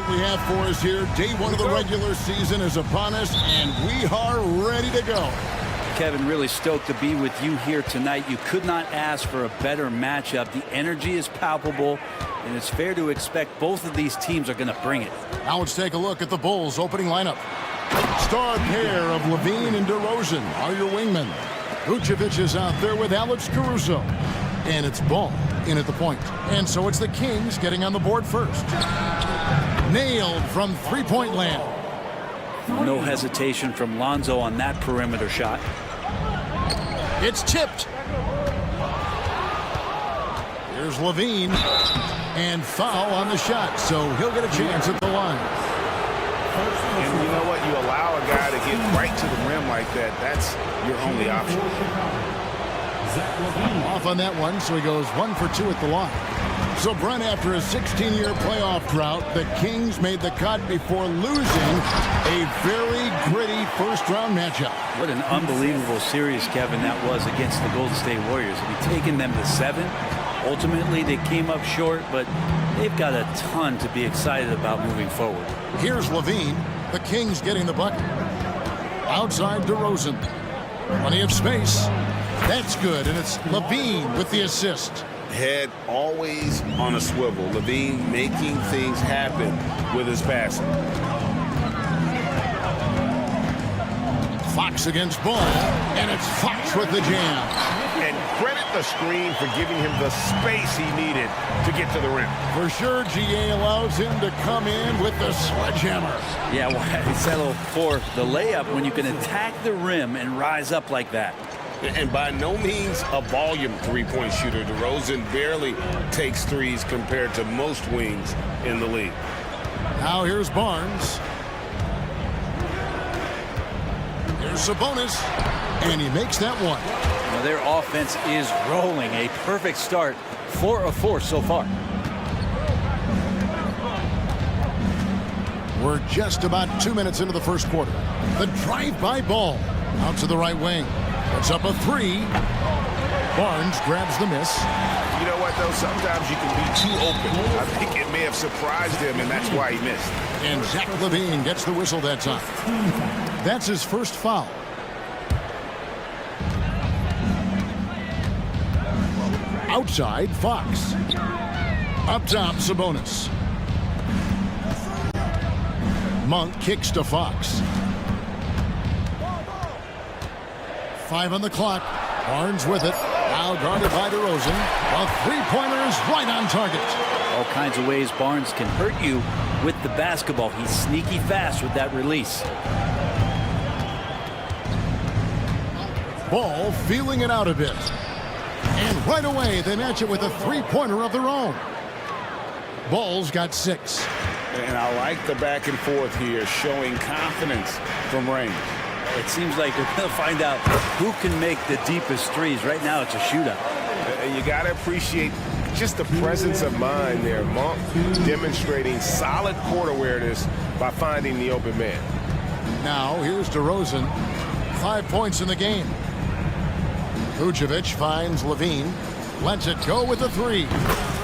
we have for us here. Day one of the regular season is upon us, and we are ready to go. Kevin, really stoked to be with you here tonight. You could not ask for a better matchup. The energy is palpable, and it's fair to expect both of these teams are going to bring it. Now let's take a look at the Bulls' opening lineup. Star pair of Levine and DeRozan are your wingmen. Vucevic is out there with Alex Caruso. And it's Ball in at the point. And so it's the Kings getting on the board first. Nailed from three-point land. No hesitation from Lonzo on that perimeter shot. It's tipped. Here's Levine. And foul on the shot, so he'll get a chance at the line. And you know what? You allow a guy to get right to the rim like that. That's your only option. Off on that one, so he goes 1 for 2 at the line. So, Brent, after a 16-year playoff drought, the Kings made the cut before losing a very gritty first-round matchup. What an unbelievable series, Kevin, that was against the Golden State Warriors. I mean, taking them to 7. Ultimately, they came up short, but they've got a ton to be excited about moving forward. Here's Levine. The Kings getting the bucket. Outside DeRozan. Plenty of space. That's good, and it's Levine with the assist. Head always on a swivel. Levine making things happen with his passing. Fox against Ball, and it's Fox with the jam. And credit the screen for giving him the space he needed to get to the rim. For sure, GA allows him to come in with the sledgehammer. Yeah, why settle for the layup when you can attack the rim and rise up like that? And by no means a volume three-point shooter. DeRozan barely takes threes compared to most wings in the league. Now here's Barnes. Here's Sabonis, and he makes that one. Now their offense is rolling. A perfect start, 4 of 4 so far. We're just about 2 minutes into the first quarter. The drive-by Ball out to the right wing. Puts up a 3. Barnes grabs the miss. You know what, though? Sometimes you can be too open. I think it may have surprised him, and that's why he missed. And Zach Levine gets the whistle that time. That's his first foul. Outside, Fox. Up top, Sabonis. Monk kicks to Fox. 5 on the clock. Barnes with it. Now guarded by DeRozan. A three-pointer is right on target. All kinds of ways Barnes can hurt you with the basketball. He's sneaky fast with that release. Ball feeling it out a bit. And right away, they match it with a three-pointer of their own. Ball's got 6. And I like the back and forth here, showing confidence from range. It seems like they're going to find out who can make the deepest threes. Right now, it's a shootout. And you got to appreciate just the presence of mind there. Monk demonstrating solid court awareness by finding the open man. Now, here's DeRozan. 5 points in the game. Vucevic finds Levine. Lets it go with the 3.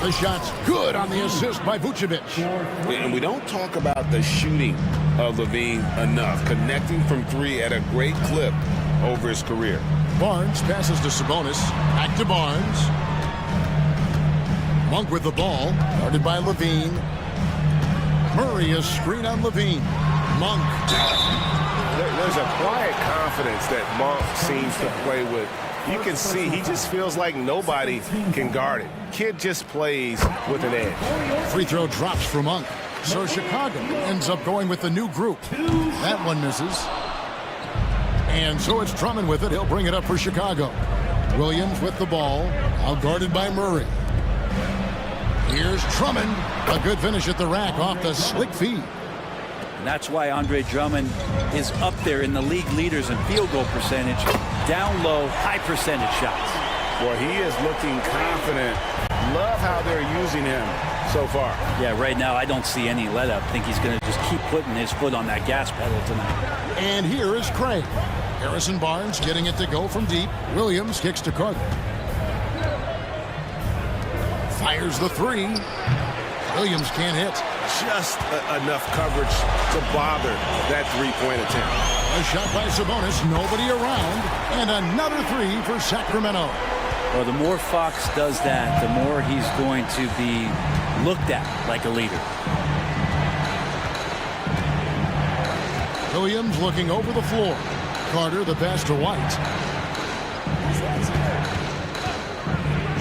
The shot's good on the assist by Vucevic. And we don't talk about the shooting of Levine enough. Connecting from 3 at a great clip over his career. Barnes passes to Sabonis. Back to Barnes. Monk with the ball. Guarded by Levine. Murray is screen on Levine. Monk. There's a quiet confidence that Monk seems to play with. You can see he just feels like nobody can guard it. Kid just plays with an edge. Free throw drops for Monk. So Chicago ends up going with the new group. That one misses. And so it's Drummond with it. He'll bring it up for Chicago. Williams with the ball. Out guarded by Murray. Here's Drummond. A good finish at the rack off the slick feed. And that's why Andre Drummond is up there in the league leaders in field goal percentage. Down low, high percentage shots. Well, he is looking confident. Love how they're using him so far. Yeah, right now I don't see any let up. I think he's going to just keep putting his foot on that gas pedal tonight. And here is Craig. Harrison Barnes getting it to go from deep. Williams kicks to Carter. Fires the 3. Williams can't hit. just enough coverage to bother that three-point attempt. A shot by Sabonis, nobody around, and another three for Sacramento. Well, the more Fox does that, the more he's going to be looked at like a leader. Williams looking over the floor. Carter, the pass to White.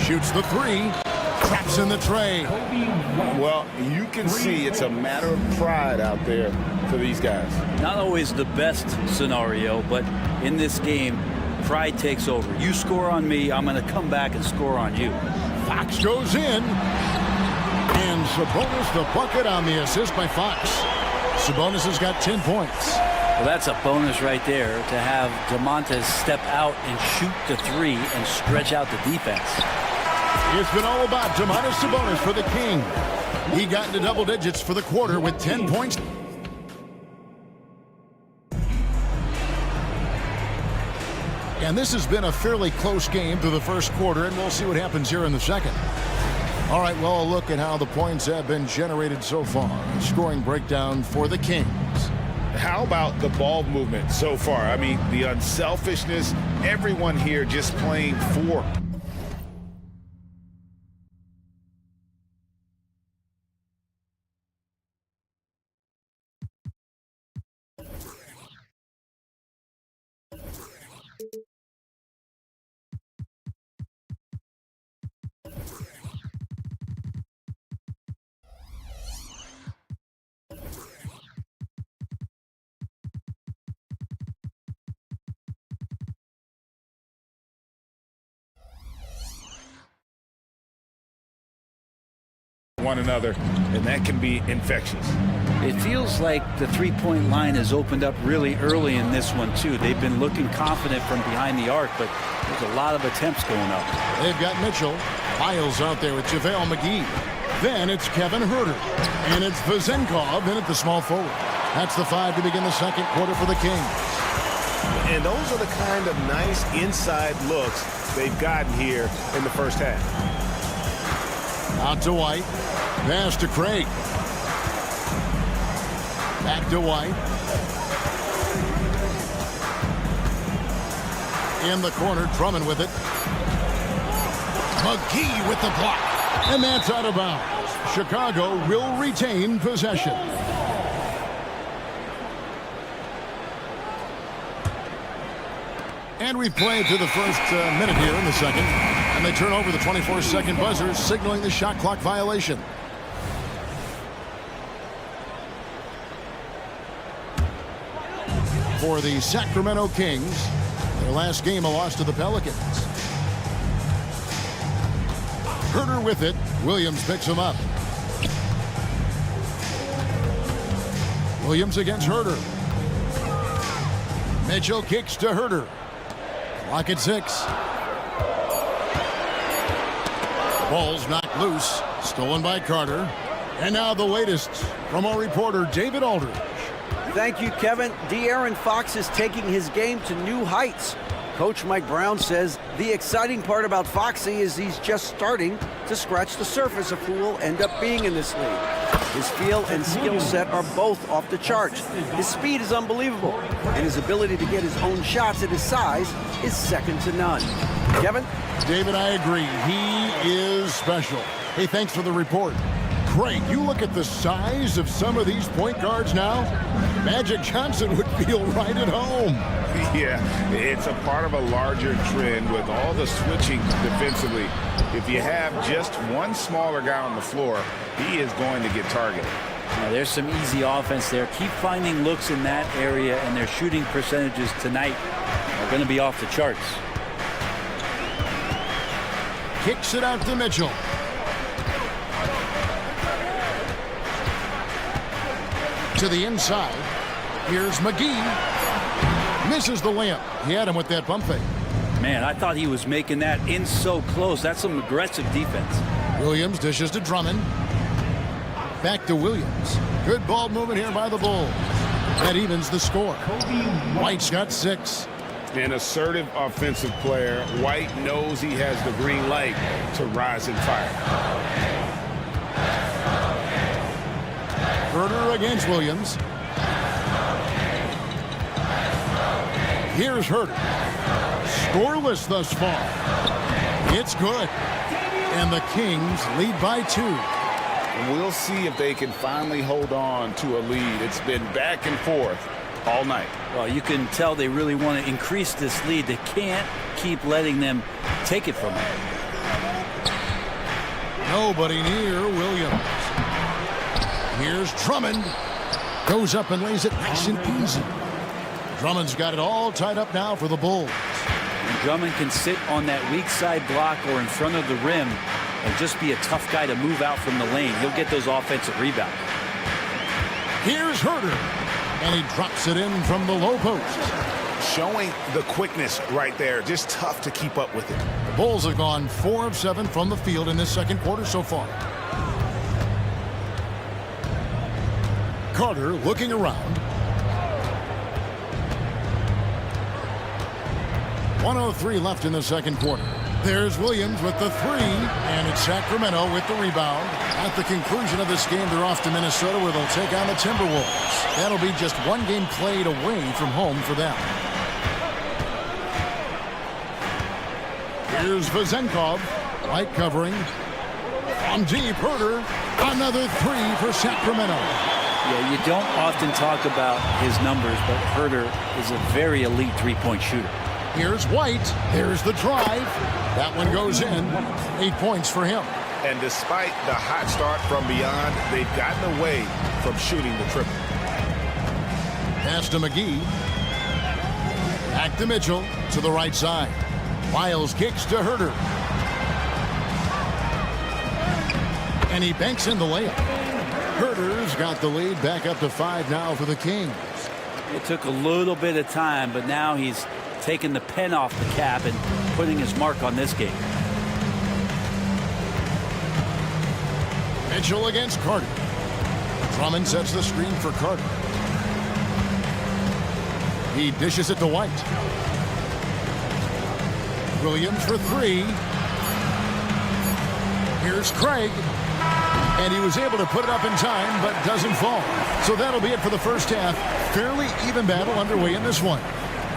Shoots the three. Traps in the tray. Well, you can see it's a matter of pride out there for these guys. Not always the best scenario, but in this game, pride takes over. You score on me, I'm going to come back and score on you. Fox goes in. And Sabonis the bucket on the assist by Fox. Sabonis has got 10 points. Well, that's a bonus right there to have DeMontis step out and shoot the three and stretch out the defense. It's been all about Domantas Sabonis for the King. He got into double digits for the quarter with 10 points. And this has been a fairly close game through the first quarter, and we'll see what happens here in the second. All right, well, a look at how the points have been generated so far. Scoring breakdown for the Kings. How about the ball movement so far? I mean, the unselfishness, everyone here just playing for. One another, and that can be infectious. It feels like the three-point line has opened up really early in this one, too. They've been looking confident from behind the arc, but there's a lot of attempts going up. They've got Mitchell. Miles out there with JaVale McGee. Then it's Kevin Huerter. And it's Vezenkov in at the small forward. That's the five to begin the second quarter for the Kings. And those are the kind of nice inside looks they've gotten here in the first half. Out to White. Pass to Craig. Back to White. In the corner, Drummond with it. McGee with the block. And that's out of bounds. Chicago will retain possession. And we've played to the first minute here in the second. And they turn over the 24-second buzzer, signaling the shot clock violation. For the Sacramento Kings, their last game a loss to the Pelicans. Huerter with it. Williams picks him up. Williams against Huerter. Mitchell kicks to Huerter. Clock at 6. Ball's knocked loose. Stolen by Carter. And now the latest from our reporter, David Aldridge. Thank you, Kevin. De'Aaron Fox is taking his game to new heights. Coach Mike Brown says the exciting part about Foxy is he's just starting to scratch the surface of who will end up being in this league. His feel and skill set are both off the charts. His speed is unbelievable, and his ability to get his own shots at his size is second to none. Kevin? David, I agree. He is special. Hey, thanks for the report. Craig, you look at the size of some of these point guards now. Magic Johnson would feel right at home. Yeah, it's a part of a larger trend with all the switching defensively. If you have just one smaller guy on the floor, he is going to get targeted. Now, there's some easy offense there. Keep finding looks in that area, and their shooting percentages tonight are going to be off the charts. Kicks it out to Mitchell. To the inside. Here's McGee. Misses the layup. He had him with that pump fake. Man, I thought he was making that in so close. That's some aggressive defense. Williams dishes to Drummond. Back to Williams. Good ball movement here by the Bulls. That evens the score. White's got 6. An assertive offensive player. White knows he has the green light to rise and fire. Herder against Williams. Here's Herder. Scoreless thus far. It's good. And the Kings lead by 2. We'll see if they can finally hold on to a lead. It's been back and forth all night. Well, you can tell they really want to increase this lead. They can't keep letting them take it from them. Nobody near Williams. Here's Drummond. Goes up and lays it nice and easy. Drummond's got it all tied up now for the Bulls. And Drummond can sit on that weak side block or in front of the rim and just be a tough guy to move out from the lane. He'll get those offensive rebounds. Here's Herder. And he drops it in from the low post. Showing the quickness right there. Just tough to keep up with it. The Bulls have gone 4 of 7 from the field in this second quarter so far. Carter looking around. 1:03 left in the second quarter. There's Williams with the 3, and it's Sacramento with the rebound. At the conclusion of this game, they're off to Minnesota, where they'll take on the Timberwolves. That'll be just 1 game played away from home for them. Here's Vezenkov, right covering. On deep, Herder, another 3 for Sacramento. Yeah, you don't often talk about his numbers, but Herder is a very elite three-point shooter. Here's White. There's the drive. That one goes in. 8 points for him. And despite the hot start from beyond, they've gotten away from shooting the triple. Pass to McGee. Back to Mitchell to the right side. Miles kicks to Herder. And he banks in the layup. Herder's got the lead back up to 5 now for the Kings. It took a little bit of time, but now he's taking the pen off the cap and putting his mark on this game. Mitchell against Carter. Drummond sets the screen for Carter. He dishes it to White. Williams for 3. Here's Craig. And he was able to put it up in time, but doesn't fall. So that'll be it for the first half. Fairly even battle underway in this one.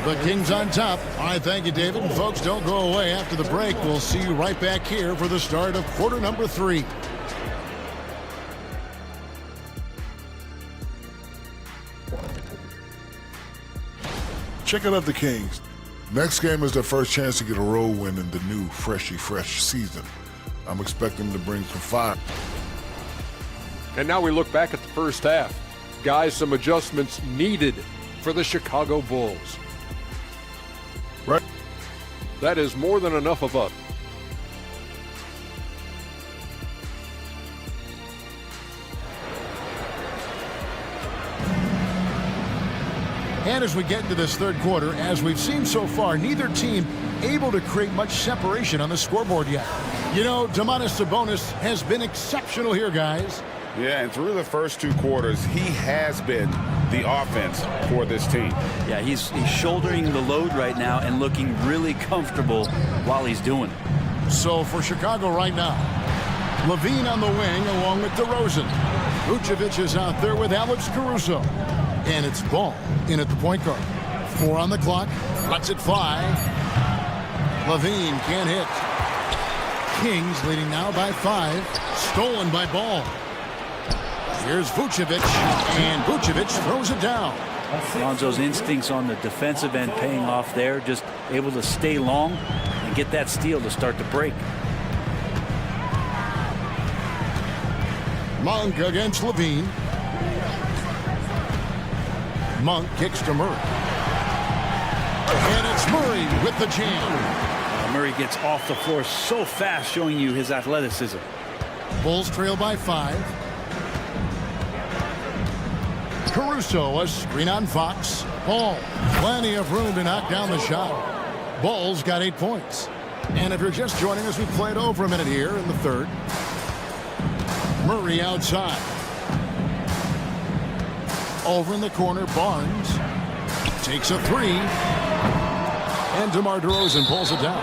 The Kings on top. All right, thank you, David. And folks, don't go away after the break. We'll see you right back here for the start of quarter number 3. Check out the Kings. Next game is their first chance to get a road win in the new fresh season. I'm expecting them to bring some fire. And now we look back at the first half. Guys, some adjustments needed for the Chicago Bulls. Right. That is more than enough of us. And as we get into this third quarter, as we've seen so far, neither team able to create much separation on the scoreboard yet. You know, Domantas Sabonis has been exceptional here, guys. Yeah, and through the first 2 quarters, he has been the offense for this team. Yeah, he's shouldering the load right now and looking really comfortable while he's doing it. So for Chicago right now, Levine on the wing along with DeRozan. Vucevic is out there with Alex Caruso. And it's Ball in at the point guard. 4 on the clock. Lets it fly. Levine can't hit. Kings leading now by 5. Stolen by Ball. Here's Vucevic. And Vucevic throws it down. Lonzo's instincts on the defensive end paying off there. Just able to stay long and get that steal to start the break. Monk against Levine. Monk kicks to Murray. And it's Murray with the jam. Murray gets off the floor so fast, showing you his athleticism. Bulls trail by 5. Caruso, a screen on Fox. Ball, plenty of room to knock down the shot. Bulls got 8 points. And if you're just joining us, we played over a minute here in the third. Murray outside. Over in the corner, Barnes takes a 3. And DeMar DeRozan pulls it down.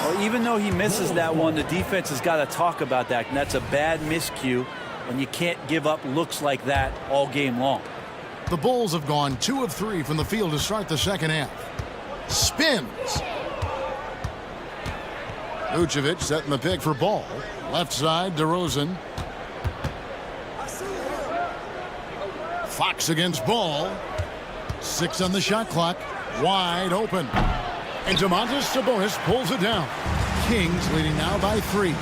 Well, even though he misses that one, the defense has got to talk about that. And that's a bad miscue. and you can't give up looks like that all game long. The Bulls have gone 2 of 3 from the field to start the second half. Spins. Vucevic setting the pick for Ball. Left side, DeRozan. Fox against Ball. 6 on the shot clock. Wide open. And Domantas Sabonis pulls it down. Kings leading now by 3.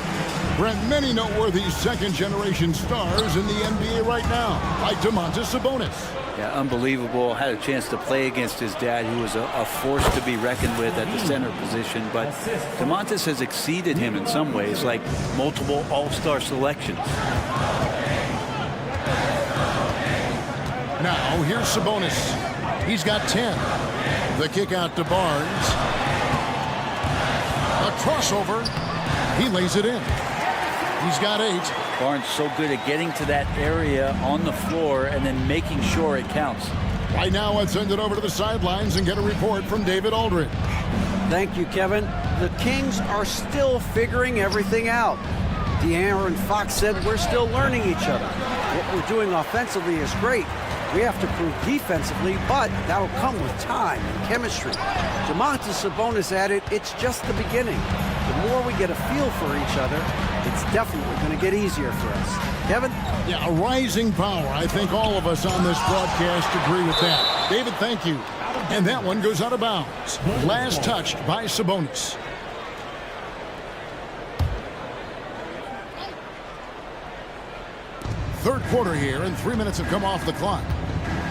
Brent, many noteworthy second-generation stars in the NBA right now, like Domantas Sabonis. Yeah, unbelievable. Had a chance to play against his dad, who was a force to be reckoned with at the center position. But Domantas has exceeded him in some ways, like multiple all-star selections. Now, here's Sabonis. He's got 10. The kick out to Barnes. A crossover. He lays it in. He's got 8. Barnes so good at getting to that area on the floor and then making sure it counts. Right now, let's send it over to the sidelines and get a report from David Aldridge. Thank you, Kevin. The Kings are still figuring everything out. De'Aaron Fox said we're still learning each other. What we're doing offensively is great. We have to prove defensively, but that'll come with time and chemistry. Domantas Sabonis added, it's just the beginning. The more we get a feel for each other, it's definitely going to get easier for us. Kevin? Yeah, a rising power. I think all of us on this broadcast agree with that. David, thank you. And that one goes out of bounds. Last touched by Sabonis. Third quarter here, and 3 minutes have come off the clock.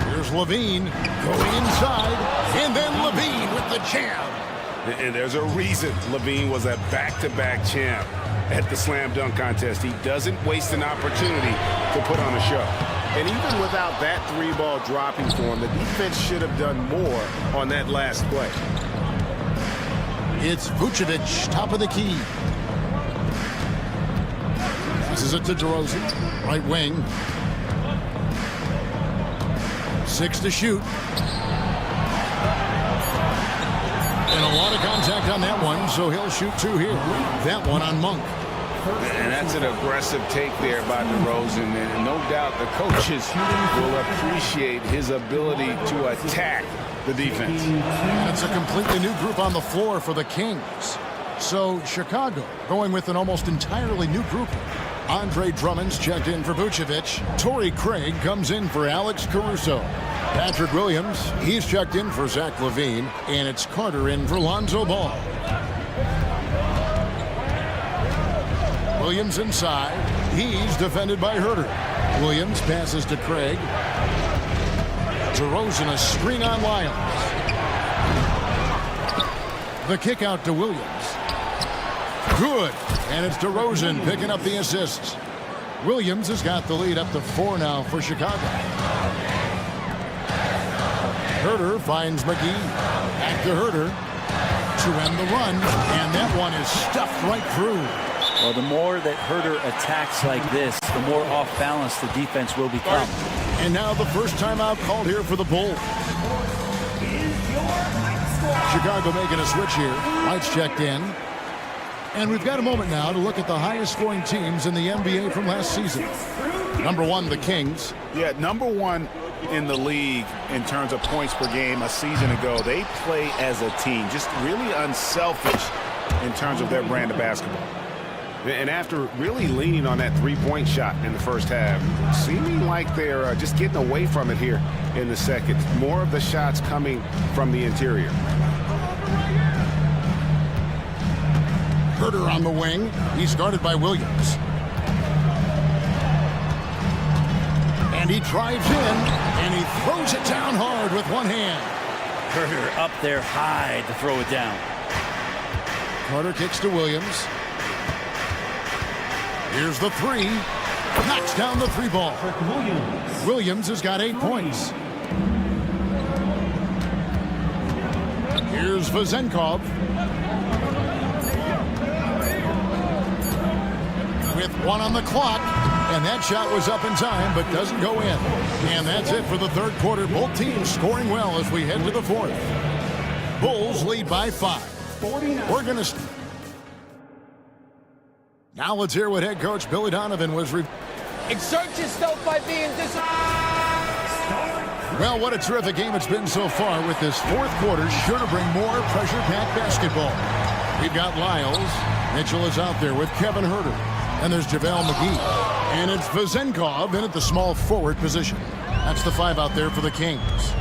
Here's Levine going inside, and then Levine with the jam. And there's a reason Levine was a back-to-back champ at the slam dunk contest. He doesn't waste an opportunity to put on a show. And even without that 3-ball dropping for him, the defense should have done more on that last play. It's Vucevic, top of the key. This is it to DeRozan, right wing. 6 to shoot. And a lot of contact on that one, so he'll shoot 2 here. That one on Monk. And that's an aggressive take there by DeRozan, and no doubt the coaches will appreciate his ability to attack the defense. That's a completely new group on the floor for the Kings. So Chicago going with an almost entirely new group. Andre Drummond's checked in for Vucevic. Torrey Craig comes in for Alex Caruso. Patrick Williams, he's checked in for Zach LaVine. And it's Carter in for Lonzo Ball. Williams inside. He's defended by Herter. Williams passes to Craig. DeRozan a screen on Lyles. The kick out to Williams. Good. And it's DeRozan picking up the assists. Williams has got the lead up to 4 now for Chicago. Herter finds McGee. Back to Herter to end the run. And that one is stuffed right through. Well, the more that Herter attacks like this, the more off balance the defense will become. And now the first timeout called here for the Bulls. Chicago making a switch here. Lights checked in. And we've got a moment now to look at the highest scoring teams in the NBA from last season. Number 1, the Kings. Yeah, number 1 in the league in terms of points per game a season ago. They play as a team, just really unselfish in terms of their brand of basketball. And after really leaning on that 3-point shot in the first half, seeming like they're just getting away from it here in the second. More of the shots coming from the interior. Herter on the wing. He's guarded by Williams. And he drives in, and he throws it down hard with one hand. Herter up there high to throw it down. Carter kicks to Williams. Here's the 3. Knocks down the 3-ball. Williams has got 8 points. Here's Vezenkov. With 1 on the clock. And that shot was up in time, but doesn't go in. And that's it for the third quarter. Both teams scoring well as we head to the fourth. Bulls lead by 5. We're going to... Now let's hear what head coach Billy Donovan was... Exert yourself by being disciplined. Well, what a terrific game it's been so far, with this fourth quarter sure to bring more pressure-packed basketball. We've got Lyles. Mitchell is out there with Kevin Herter. And there's JaVale McGee. And it's Vezenkov in at the small forward position. That's the 5 out there for the Kings.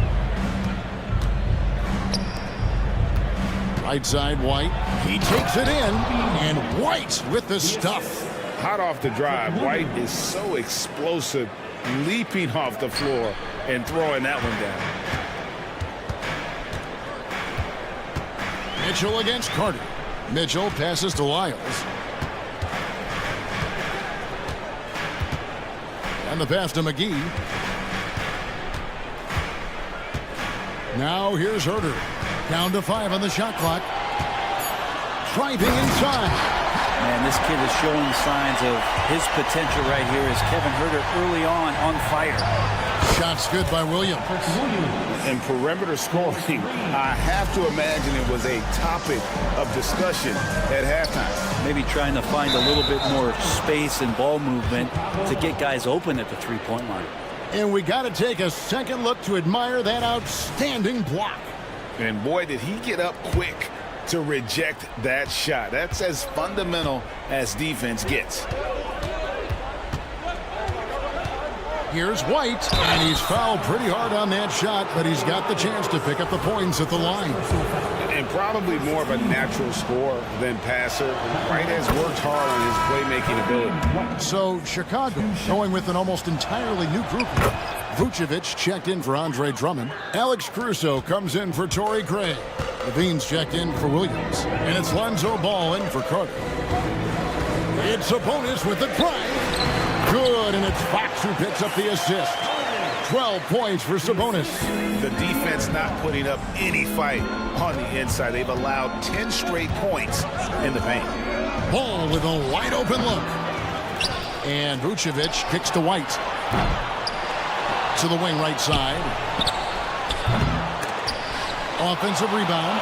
Right side, White. He takes it in. And White with the stuff. Hot off the drive. White is so explosive, leaping off the floor and throwing that one down. Mitchell against Carter. Mitchell passes to Lyles. And the pass to McGee. Now here's Herter. Down to 5 on the shot clock. Driving inside. Man, this kid is showing signs of his potential right here as Kevin Herter early on fire. Shots good by Williams. And perimeter scoring, I have to imagine it was a topic of discussion at halftime. Maybe trying to find a little bit more space and ball movement to get guys open at the three-point line. And we got to take a second look to admire that outstanding block. And boy, did he get up quick to reject that shot. That's as fundamental as defense gets. Here's White, and he's fouled pretty hard on that shot, but he's got the chance to pick up the points at the line. And probably more of a natural scorer than passer. White has worked hard on his playmaking ability. So Chicago going with an almost entirely new group. Vucevic checked in for Andre Drummond. Alex Caruso comes in for Torrey Craig. Levine's checked in for Williams. And it's Lonzo Ball in for Carter. It's Sabonis with the drive. Good, and it's Fox who picks up the assist. 12 points for Sabonis. The defense not putting up any fight on the inside. They've allowed 10 straight points in the paint. Ball with a wide open look. And Vucevic kicks to White. To the wing right side. Offensive rebound.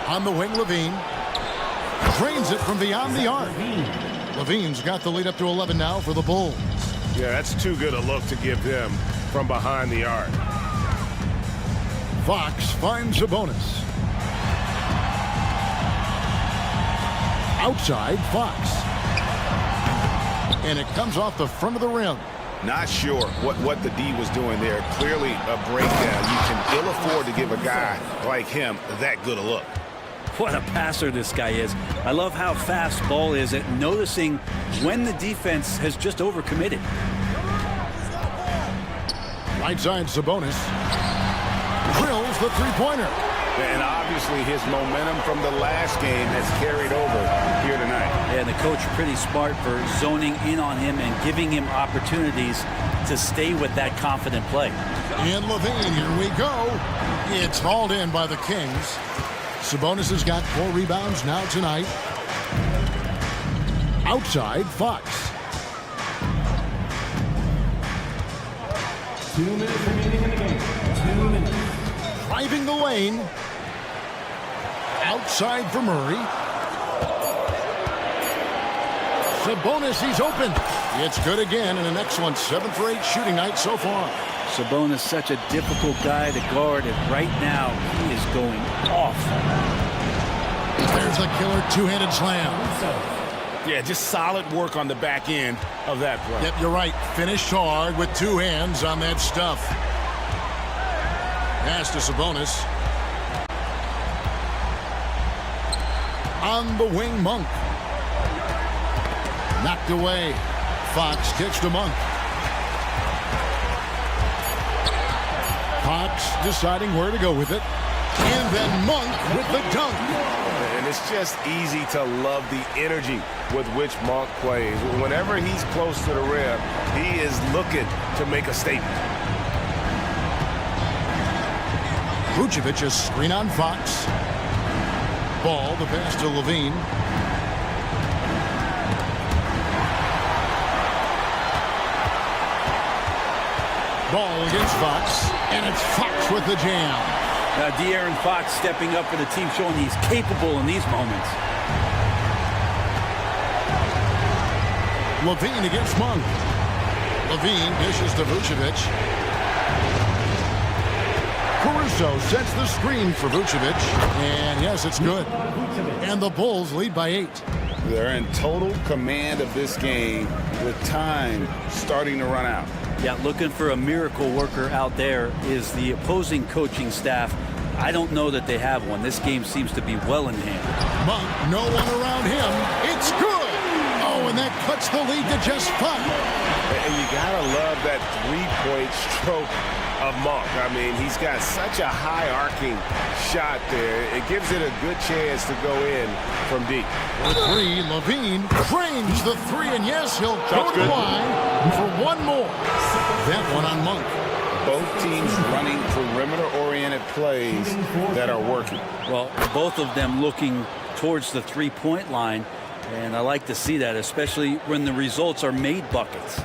On the wing, Levine. Drains it from beyond the arc. Levine's got the lead up to 11 now for the Bulls. Yeah, that's too good a look to give them from behind the arc. Fox finds Sabonis. Outside, Fox. And it comes off the front of the rim. Not sure what the D was doing there. Clearly a breakdown. You can ill afford to give a guy like him that good a look. What a passer this guy is. I love how fast Ball is at noticing when the defense has just overcommitted. Right side, Sabonis. Drills the three-pointer. And obviously his momentum from the last game has carried over here tonight. Yeah, the coach pretty smart for zoning in on him and giving him opportunities to stay with that confident play. And Levine, here we go. It's hauled in by the Kings. Sabonis has got 4 rebounds now tonight. Outside, Fox. 2 minutes remaining in the game. 2 minutes. Driving the lane. Outside for Murray. Sabonis, he's open. It's good again, and an excellent 7 for 8 shooting night so far. Sabonis, such a difficult guy to guard, and right now he is going off. There's a killer two-handed slam. Yeah, just solid work on the back end of that play. Yep, you're right. Finished hard with 2 hands on that stuff. Pass to Sabonis. On the wing, Monk. Knocked away. Fox kicks to Monk. Fox deciding where to go with it. And then Monk with the dunk. And it's just easy to love the energy with which Monk plays. Whenever he's close to the rim, he is looking to make a statement. Vucevic is screen on Fox. Ball, the pass to Levine. Ball against Fox, and it's Fox with the jam. Now De'Aaron Fox stepping up for the team, showing he's capable in these moments. Levine against Monk. Levine dishes to Vucevic. Caruso sets the screen for Vucevic. And yes, it's good. And the Bulls lead by 8. They're in total command of this game with time starting to run out. Yeah, looking for a miracle worker out there is the opposing coaching staff. I don't know that they have one. This game seems to be well in hand. Monk, no one around him. It's good. Oh, and that cuts the lead to just 5. And you gotta love that three-point stroke of Monk. I mean, he's got such a high arcing shot there. It gives it a good chance to go in from deep. The 3, Levine frames the 3, and yes, he'll go to the line for one more. That one on Monk. Both teams running perimeter-oriented plays that are working. Well, both of them looking towards the three-point line, and I like to see that, especially when the results are made buckets.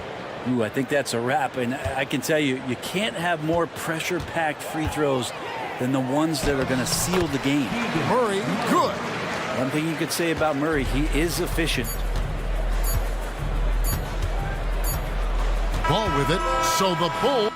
Ooh, I think that's a wrap, and I can tell you, you can't have more pressure-packed free throws than the ones that are going to seal the game. Murray, good. One thing you could say about Murray, he is efficient. Ball with it, so the Bulls.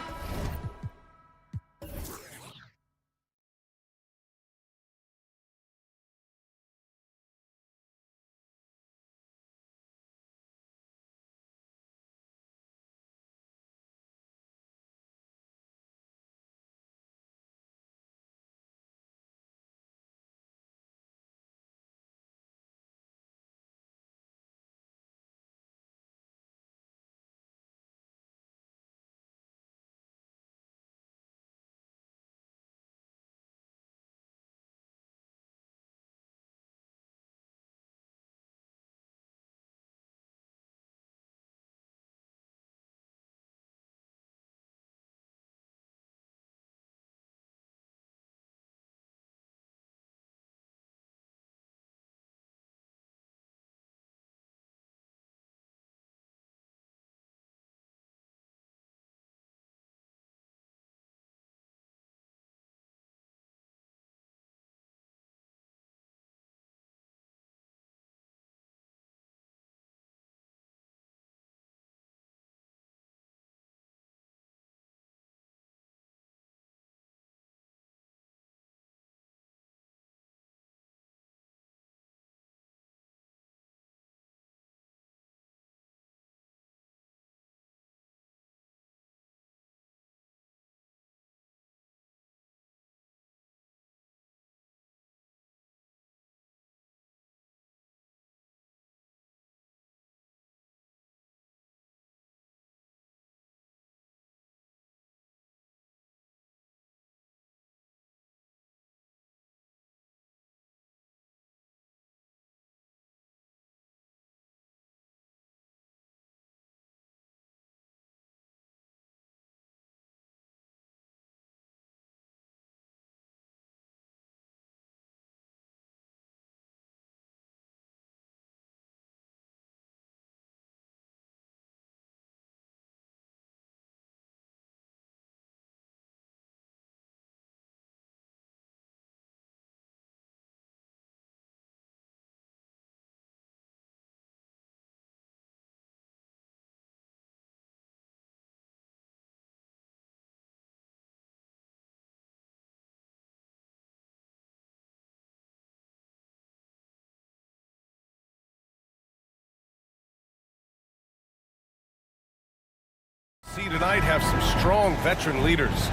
See tonight have some strong veteran leaders.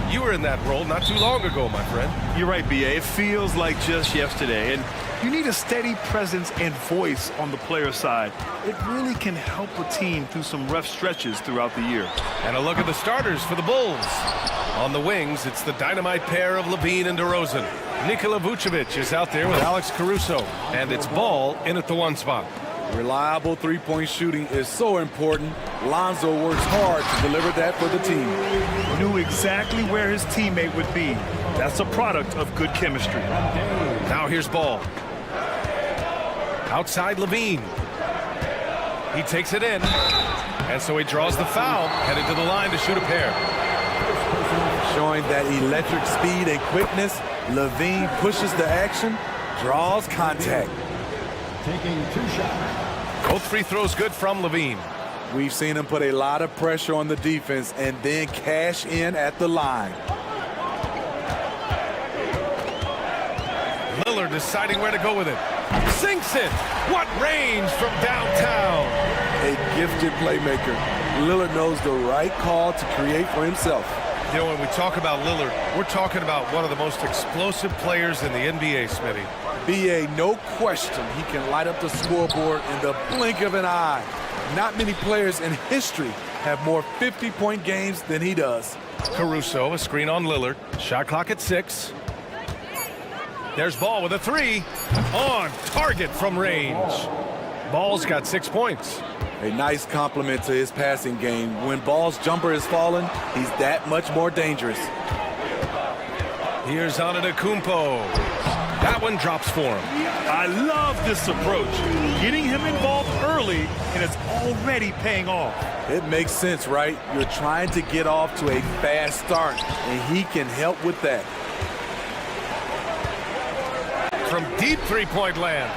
You were in that role not too long ago, my friend. You're right, B.A. It feels like just yesterday. And you need a steady presence and voice on the player side. It really can help a team through some rough stretches throughout the year. And a look at the starters for the Bulls. On the wings, it's the dynamite pair of Levine and DeRozan. Nikola Vucevic is out there with Alex Caruso. And it's Ball in at the 1 spot. Reliable three-point shooting is so important. Lonzo works hard to deliver that for the team. Knew exactly where his teammate would be. That's a product of good chemistry. Now here's Ball. Outside Levine. He takes it in. And so he draws the foul, headed to the line to shoot a pair. Showing that electric speed and quickness, Levine pushes the action, draws contact. Taking 2 shots. Both free throws good from Levine. We've seen him put a lot of pressure on the defense and then cash in at the line. Lillard deciding where to go with it. Sinks it. What range from downtown. A gifted playmaker. Lillard knows the right call to create for himself. You know, when we talk about Lillard, we're talking about one of the most explosive players in the NBA, Smitty. BA, no question, he can light up the scoreboard in the blink of an eye. Not many players in history have more 50-point games than he does. Caruso, a screen on Lillard. Shot clock at 6. There's Ball with a 3. On target from range. Ball's got 6 points. A nice compliment to his passing game. When Ball's jumper is falling, he's that much more dangerous. Here's Antetokounmpo. That one drops for him. I love this approach. Getting him involved early, and it's already paying off. It makes sense, right? You're trying to get off to a fast start, and he can help with that. From deep three-point land.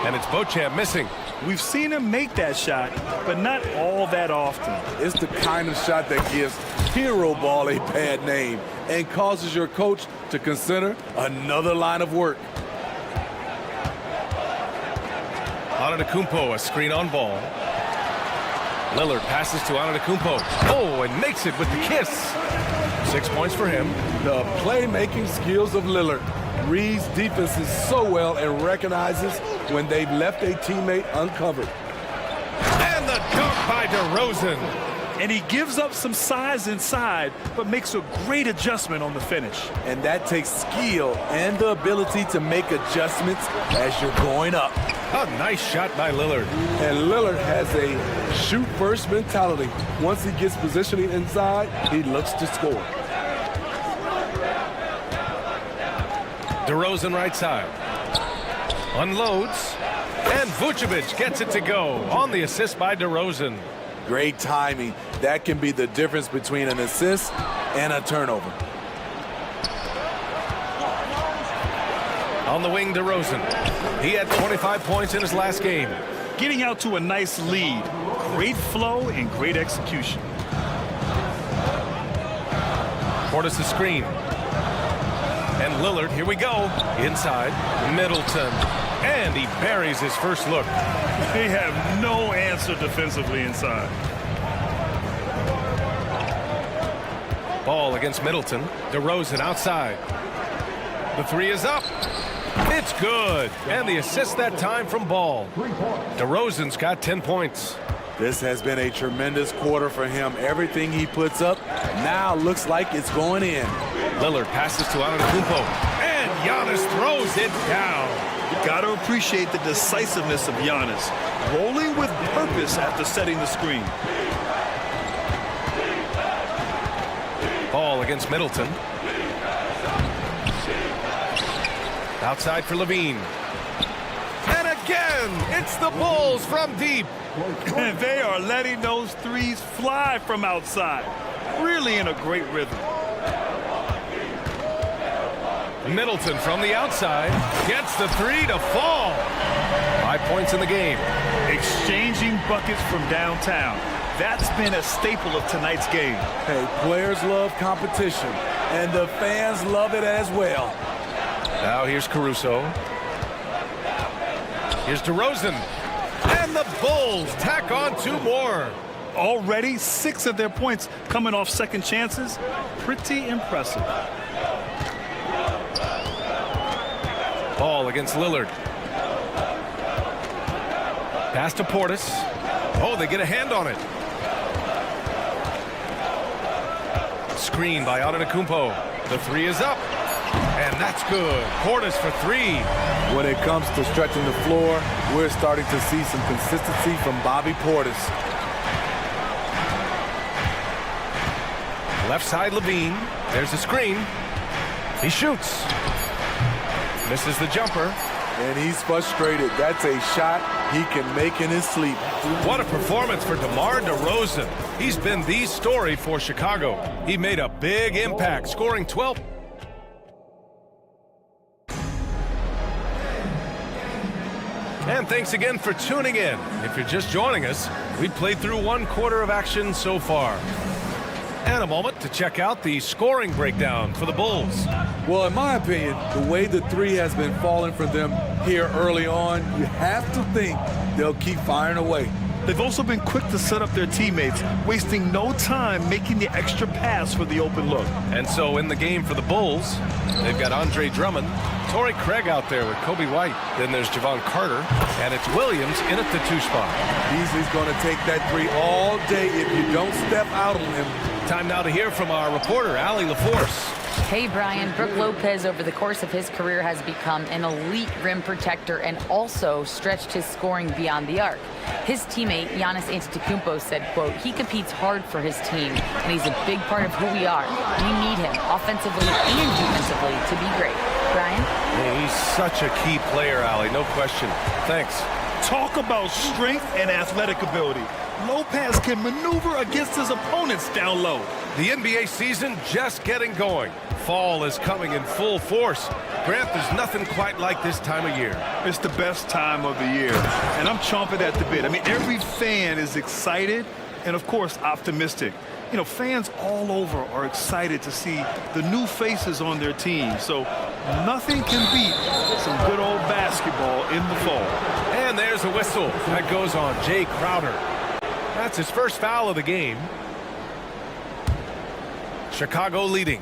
And it's Beauchamp missing. We've seen him make that shot, but not all that often. It's the kind of shot that gives hero ball a bad name and causes your coach to consider another line of work. Antetokounmpo, a screen on Ball. Lillard passes to Antetokounmpo. Oh, and makes it with the kiss. 6 points for him. The playmaking skills of Lillard. Reads defenses so well and recognizes when they've left a teammate uncovered. And the dunk by DeRozan. And he gives up some size inside, but makes a great adjustment on the finish. And that takes skill and the ability to make adjustments as you're going up. A nice shot by Lillard. And Lillard has a shoot-first mentality. Once he gets positioning inside, he looks to score. DeRozan right side. Unloads. And Vucevic gets it to go on the assist by DeRozan. Great timing. That can be the difference between an assist and a turnover. On the wing, DeRozan. He had 25 points in his last game. Getting out to a nice lead. Great flow and great execution. Portis the screen. And Lillard, here we go. Inside, Middleton. And he buries his first look. They have no answer defensively inside. Ball against Middleton. DeRozan outside. The 3 is up. It's good. And the assist that time from Ball. DeRozan's got 10 points. This has been a tremendous quarter for him. Everything he puts up now looks like it's going in. Lillard passes to Antetokounmpo. And Giannis throws it down. You got to appreciate the decisiveness of Giannis. Rolling with purpose after setting the screen. Ball against Middleton. Outside for Levine. And again, it's the Bulls from deep. And they are letting those threes fly from outside. Really in a great rhythm. Middleton from the outside gets the 3 to fall. 5 points in the game. Exchanging buckets from downtown. That's been a staple of tonight's game. Hey, players love competition, and the fans love it as well. Now here's Caruso. Here's DeRozan. And the Bulls tack on 2 more. Already 6 of their points coming off second chances. Pretty impressive. Ball against Lillard. Pass to Portis. Oh, they get a hand on it. Screen by Antetokounmpo. The 3 is up. And that's good. Portis for 3. When it comes to stretching the floor, we're starting to see some consistency from Bobby Portis. Left side, Levine. There's the screen. He shoots. Misses the jumper. And he's frustrated. That's a shot he can make in his sleep. What a performance for DeMar DeRozan. He's been the story for Chicago. He made a big impact, scoring 12. And thanks again for tuning in. If you're just joining us, we've played through 1/4 of action so far. And a moment to check out the scoring breakdown for the Bulls. Well, in my opinion, the way the three has been falling for them here early on, you have to think they'll keep firing away. They've also been quick to set up their teammates, wasting no time making the extra pass for the open look. And so in the game for the Bulls, they've got Andre Drummond, Torrey Craig out there with Kobe White. Then there's Javon Carter, and it's Williams in at the 2 spot. Beasley's going to take that three all day if you don't step out on him. Time now to hear from our reporter, Allie LaForce. Hey, Brian. Brooke Lopez, over the course of his career, has become an elite rim protector and also stretched his scoring beyond the arc. His teammate, Giannis Antetokounmpo, said, quote, he competes hard for his team, and he's a big part of who we are. We need him, offensively and defensively, to be great. Brian? Yeah, he's such a key player, Allie, no question. Thanks. Talk about strength and athletic ability. Lopez can maneuver against his opponents down low. The NBA season just getting going. Fall is coming in full force. Grant, there's nothing quite like this time of year. It's the best time of the year, and I'm chomping at the bit. I mean, every fan is excited and, of course, optimistic. You know, fans all over are excited to see the new faces on their team. So nothing can beat some good old basketball in the fall. And there's a whistle. That goes on Jay Crowder. That's his first foul of the game. Chicago leading.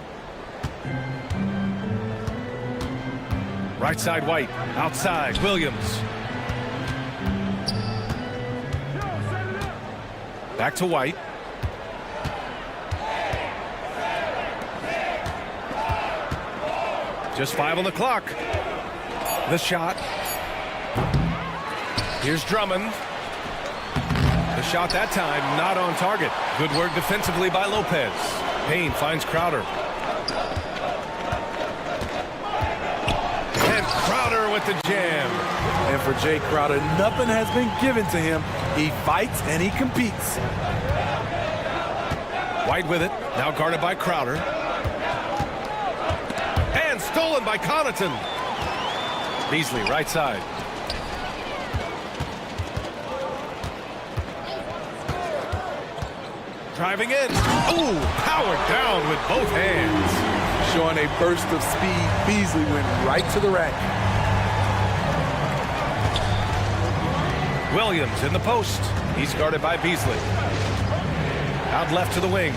Right side White, outside Williams. Back to White. Just 5 on the clock. The shot. Here's Drummond. The shot that time not on target. Good work defensively by Lopez. Payne finds Crowder. And Crowder with the jam. And for Jay Crowder, nothing has been given to him. He fights and he competes. White with it. Now guarded by Crowder. And stolen by Connaughton. Beasley right side. Driving in. Ooh, powered down with both hands. Showing a burst of speed, Beasley went right to the rack. Williams in the post. He's guarded by Beasley. Out left to the wing.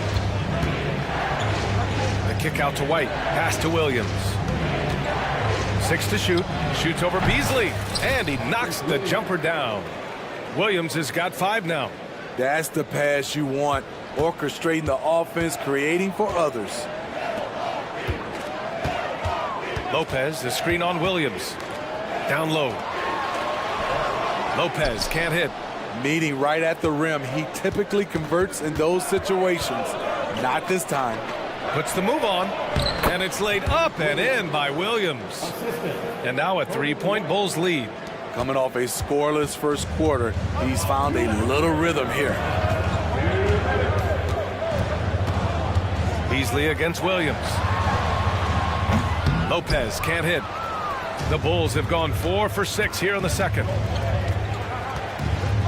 The kick out to White. Pass to Williams. 6 to shoot. Shoots over Beasley. And he knocks the jumper down. Williams has got 5 now. That's the pass you want. Orchestrating the offense, creating for others. Lopez, the screen on Williams. Down low. Lopez can't hit. Meeting right at the rim. He typically converts in those situations. Not this time. Puts the move on. And it's laid up and in by Williams. And now a 3-point Bulls lead. Coming off a scoreless first quarter, he's found a little rhythm here. Beasley against Williams. Lopez can't hit. The Bulls have gone 4 for 6 here in the second.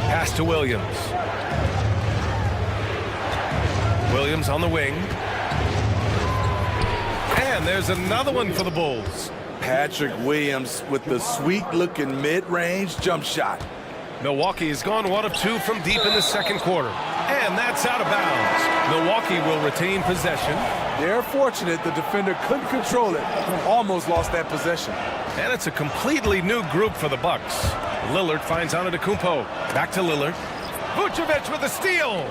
Pass to Williams. Williams on the wing. And there's another one for the Bulls. Patrick Williams with the sweet-looking mid-range jump shot. Milwaukee has gone 1 of 2 from deep in the second quarter. And that's out of bounds. Milwaukee will retain possession. They're fortunate the defender couldn't control it. Almost lost that possession. And it's a completely new group for the Bucks. Lillard finds Antetokounmpo. Back to Lillard. Vucevic with a steal.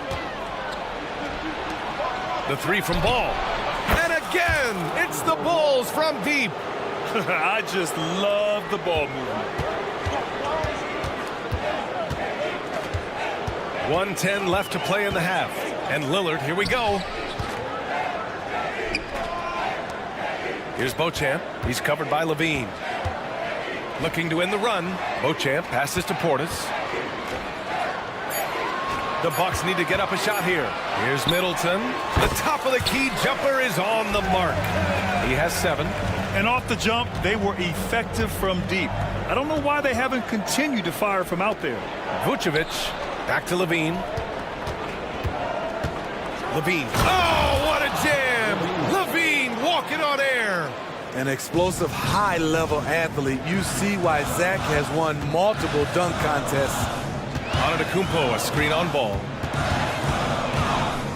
The 3 from Ball. And again, it's the Bulls from deep. I just love the ball movement. 1:10 left to play in the half. And Lillard, here we go. Here's Beauchamp. He's covered by Levine. Looking to end the run. Beauchamp passes to Portis. The Bucks need to get up a shot here. Here's Middleton. The top of the key jumper is on the mark. He has 7. And off the jump, they were effective from deep. I don't know why they haven't continued to fire from out there. Vucevic, back to Levine. Levine. Oh, what a jam! Levine walking on air. An explosive, high-level athlete. You see why Zach has won multiple dunk contests. Antetokounmpo, a screen on ball.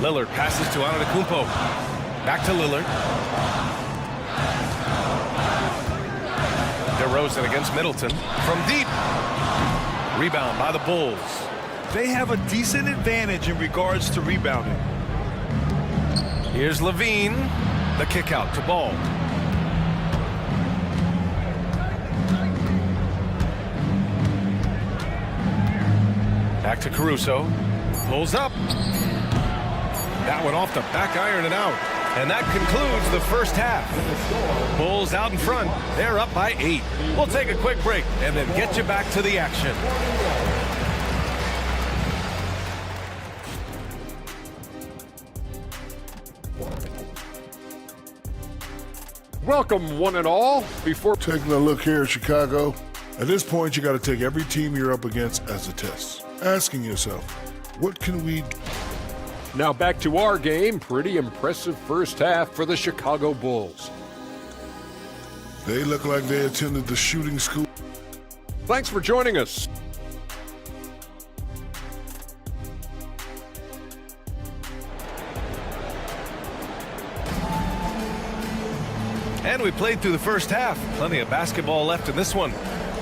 Lillard passes to Antetokounmpo. Back to Lillard. DeRozan against Middleton. From deep. Rebound by the Bulls. They have a decent advantage in regards to rebounding. Here's Levine. The kick out to Ball. Back to Caruso. Pulls up. That one off the back iron and out. And that concludes the first half. Bulls out in front. They're up by 8. We'll take a quick break and then get you back to the action. Welcome, one and all. Before Taking a look here at Chicago, at this point, you got to take every team you're up against as a test. Asking yourself, what can we do? now back to our game. Pretty impressive first half for the Chicago Bulls. They look like they attended the shooting school. Thanks for joining us. And we played through the first half. Plenty of basketball left in this one.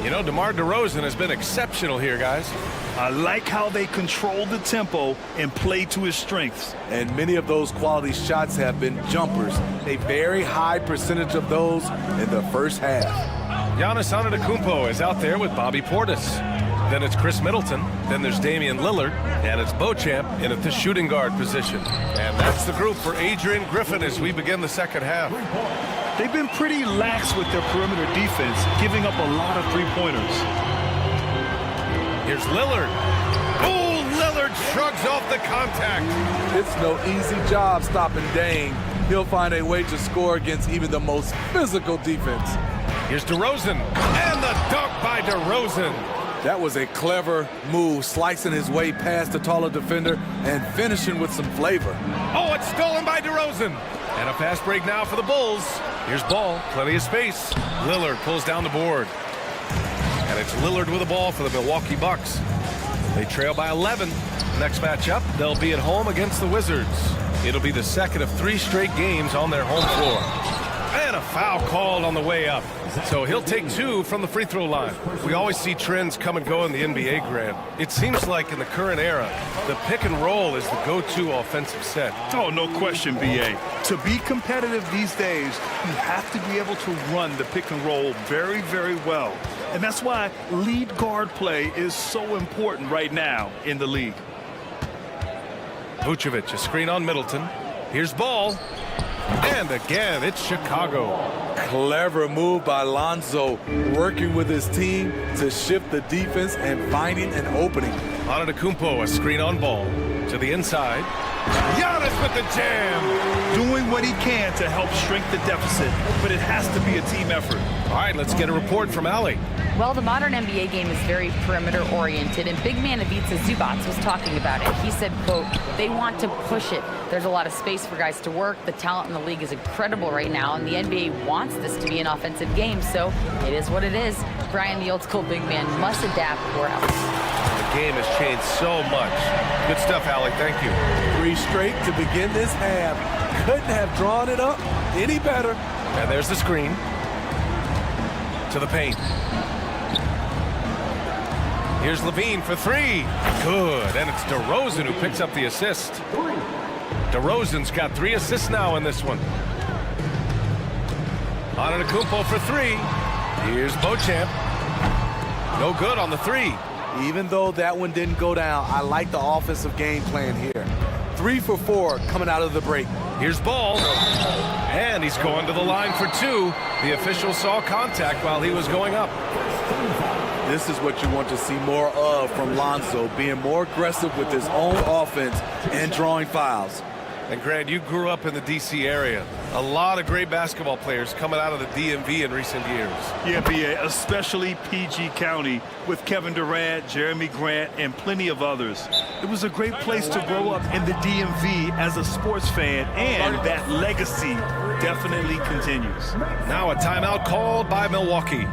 You know, DeMar DeRozan has been exceptional here, guys. I like how they control the tempo and play to his strengths. And many of those quality shots have been jumpers. A very high percentage of those in the first half. Giannis Antetokounmpo is out there with Bobby Portis. Then it's Chris Middleton. Then there's Damian Lillard. And it's Beauchamp in at the shooting guard position. And that's the group for Adrian Griffin as we begin the second half. They've been pretty lax with their perimeter defense, giving up a lot of three-pointers. Here's Lillard. Oh, Lillard shrugs off the contact. It's no easy job stopping Dame. He'll find a way to score against even the most physical defense. Here's DeRozan. And the dunk by DeRozan. That was a clever move, slicing his way past the taller defender and finishing with some flavor. Oh, it's stolen by DeRozan. And a fast break now for the Bulls. Here's Ball, plenty of space. Lillard pulls down the board. And it's Lillard with the ball for the Milwaukee Bucks. They trail by 11. Next matchup, they'll be at home against the Wizards. It'll be the second of 3 straight games on their home floor. And a foul called on the way up. So he'll take 2 from the free throw line. We always see trends come and go in the NBA, Grant. It seems like in the current era, the pick and roll is the go-to offensive set. Oh, no question, B.A. To be competitive these days, you have to be able to run the pick and roll very, very well. And that's why lead guard play is so important right now in the league. Vucevic, a screen on Middleton. Here's Ball. And again, it's Chicago. Clever move by Lonzo, working with his team to shift the defense and finding an opening. Antetokounmpo, a screen on Ball. To the inside. Giannis with the jam. Doing what he can to help shrink the deficit, but it has to be a team effort. All right, let's get a report from Allie. Well, the modern NBA game is very perimeter-oriented, and big man Ivica Zubac was talking about it. He said, quote, they want to push it. There's a lot of space for guys to work. The talent in the league is incredible right now, and the NBA wants this to be an offensive game, so it is what it is. Brian, the old-school big man, must adapt or else. The game has changed so much. Good stuff, Allie. Thank you. 3 straight to begin this half. Couldn't have drawn it up any better. And there's the screen. To the paint. Here's Levine for 3. Good. And it's DeRozan who picks up the assist. DeRozan's got 3 assists now in this one. Antetokounmpo for 3. Here's Beauchamp. No good on the 3. Even though that one didn't go down, I like the offensive game plan here. 3 for 4 coming out of the break. Here's Ball. And he's going to the line for 2. The official saw contact while he was going up. This is what you want to see more of from Lonzo, being more aggressive with his own offense and drawing fouls. And Grant, you grew up in the D.C. area. A lot of great basketball players coming out of the DMV in recent years. Yeah, B.A., especially PG County with Kevin Durant, Jeremy Grant, and plenty of others. It was a great place to grow up in the DMV as a sports fan, and that legacy definitely continues. Now a timeout called by Milwaukee.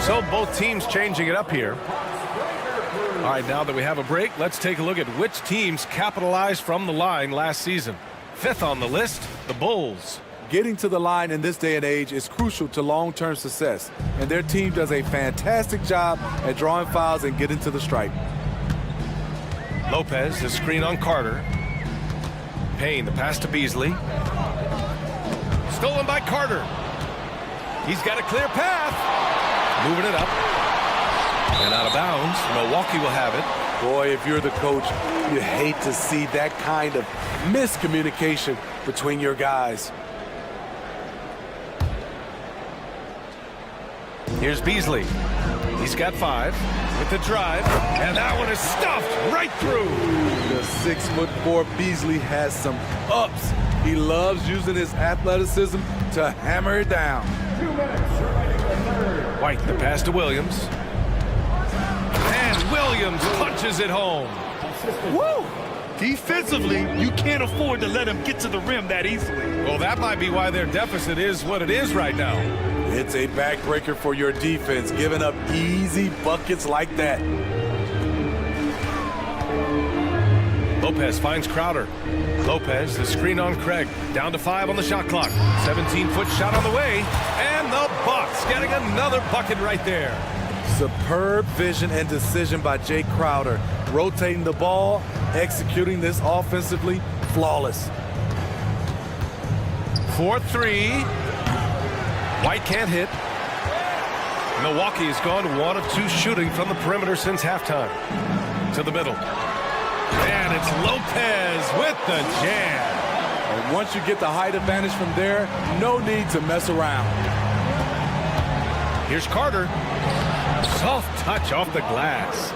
So both teams changing it up here. All right, now that we have a break, let's take a look at which teams capitalized from the line last season. Fifth on the list, the Bulls. Getting to the line in this day and age is crucial to long-term success, and their team does a fantastic job at drawing fouls and getting to the stripe. Lopez, the screen on Carter. Payne, the pass to Beasley. Stolen by Carter. He's got a clear path. Moving it up. And out of bounds. Milwaukee will have it. Boy, if you're the coach, you hate to see that kind of miscommunication between your guys. Here's Beasley. He's got 5 with the drive. And that one is stuffed right through. The 6'4" Beasley has some ups. He loves using his athleticism to hammer it down. 2 minutes. White, the pass to Williams. And Williams punches it home. Woo! Defensively, you can't afford to let him get to the rim that easily. Well, that might be why their deficit is what it is right now. It's a backbreaker for your defense, giving up easy buckets like that. Lopez finds Crowder. Lopez, the screen on Craig. Down to 5 on the shot clock. 17-foot shot on the way. And the Bucks getting another bucket right there. Superb vision and decision by Jay Crowder. Rotating the ball, executing this offensively, flawless. 4-3. White can't hit. Milwaukee has gone 1 of 2 shooting from the perimeter since halftime. To the middle. And it's Lopez with the jam. And once you get the height advantage from there, no need to mess around. Here's Carter. Soft touch off the glass.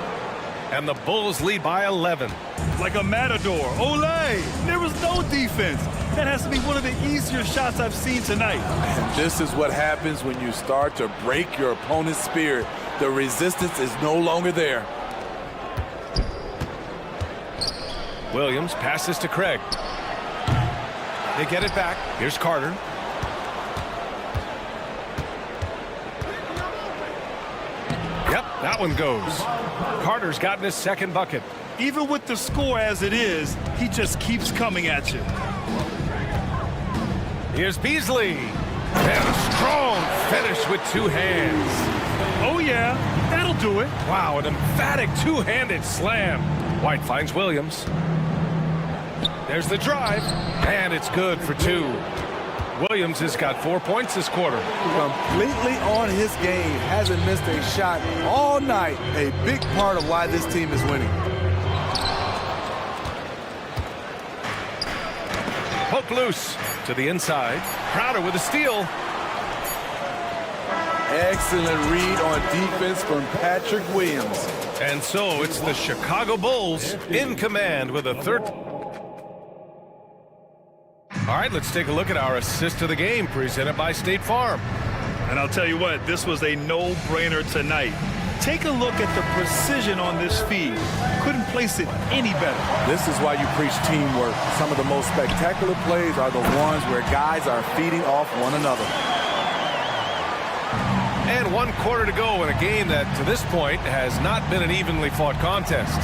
And the Bulls lead by 11. Like a matador. Olay! There was no defense. That has to be one of the easier shots I've seen tonight. And this is what happens when you start to break your opponent's spirit. The resistance is no longer there. Williams passes to Craig. They get it back. Here's Carter. Yep, that one goes. Carter's gotten his second bucket. Even with the score as it is, he just keeps coming at you. Here's Beasley. And a strong finish with 2 hands. Oh, yeah, that'll do it. Wow, an emphatic 2-handed slam. White finds Williams. There's the drive, and it's good for 2. Williams has got 4 points this quarter. Completely on his game. Hasn't missed a shot all night. A big part of why this team is winning. Poke loose to the inside. Crowder with a steal. Excellent read on defense from Patrick Williams. And so it's the Chicago Bulls in command with a third. All right, let's take a look at our assist of the game presented by State Farm. And I'll tell you what, this was a no-brainer tonight. Take a look at the precision on this feed. Couldn't place it any better. This is why you preach teamwork. Some of the most spectacular plays are the ones where guys are feeding off one another. And 1 quarter to go in a game that, to this point, has not been an evenly fought contest.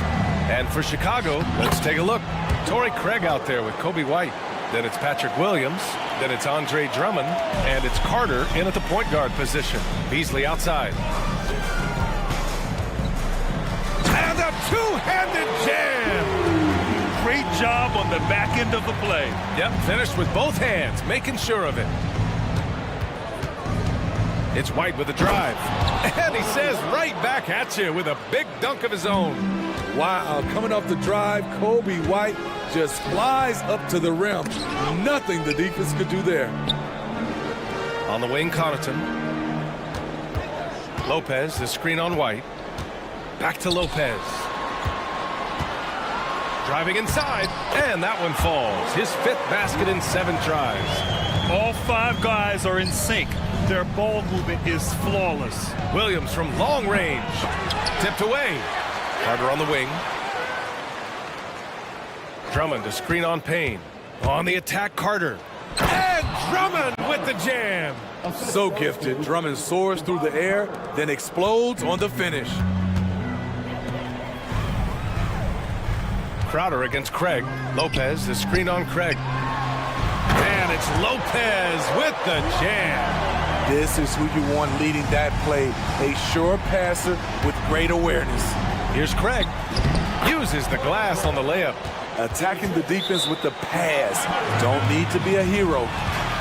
And for Chicago, let's take a look. Torrey Craig out there with Kobe White. Then it's Patrick Williams. Then it's Andre Drummond. And it's Carter in at the point guard position. Beasley outside. And a 2-handed jam. Great job on the back end of the play. Yep, finished with both hands, making sure of it. It's White with a drive. And he says right back at you with a big dunk of his own. Wow, coming off the drive, Kobe White just flies up to the rim. Nothing the defense could do there. On the wing, Connaughton. Lopez, the screen on White. Back to Lopez. Driving inside, and that one falls. His 5th basket in 7 tries. All 5 guys are in sync. Their ball movement is flawless. Williams from long range. Tipped away. Carter on the wing. Drummond to screen on Payne. On the attack, Carter. And Drummond with the jam. So gifted. Drummond soars through the air, then explodes on the finish. Crowder against Craig. Lopez, the screen on Craig. And it's Lopez with the jam. This is who you want leading that play. A sure passer with great awareness. Here's Craig. Uses the glass on the layup. Attacking the defense with the pass. Don't need to be a hero.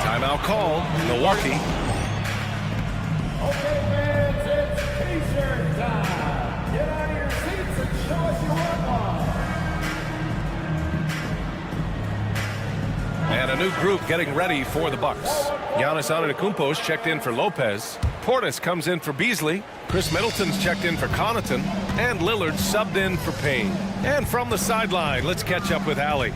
Timeout call. Milwaukee. Okay, fans, it's T-shirt time. Get out of your seats and show us your one. And a new group getting ready for the Bucks. Giannis Antetokounmpo's checked in for Lopez. Portis comes in for Beasley. Chris Middleton's checked in for Connaughton. And Lillard subbed in for Payne. And from the sideline, let's catch up with Allie.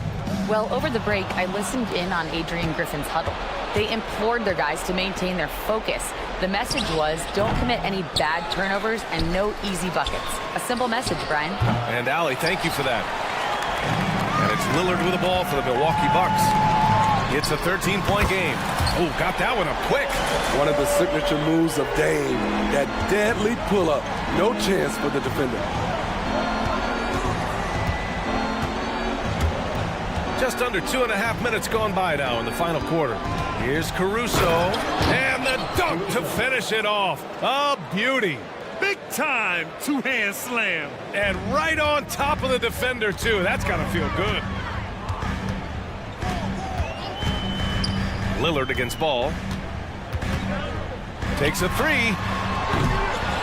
Well, over the break, I listened in on Adrian Griffin's huddle. They implored their guys to maintain their focus. The message was, don't commit any bad turnovers and no easy buckets. A simple message, Brian. And Allie, thank you for that. And it's Lillard with the ball for the Milwaukee Bucks. It's a 13-point game. Oh, got that one up quick. One of the signature moves of Dame. That deadly pull-up. No chance for the defender. Just under 2.5 minutes gone by now in the final quarter. Here's Caruso. And the dunk to finish it off. A beauty. Big time two-hand slam. And right on top of the defender, too. That's got to feel good. Lillard against Ball. Takes a 3.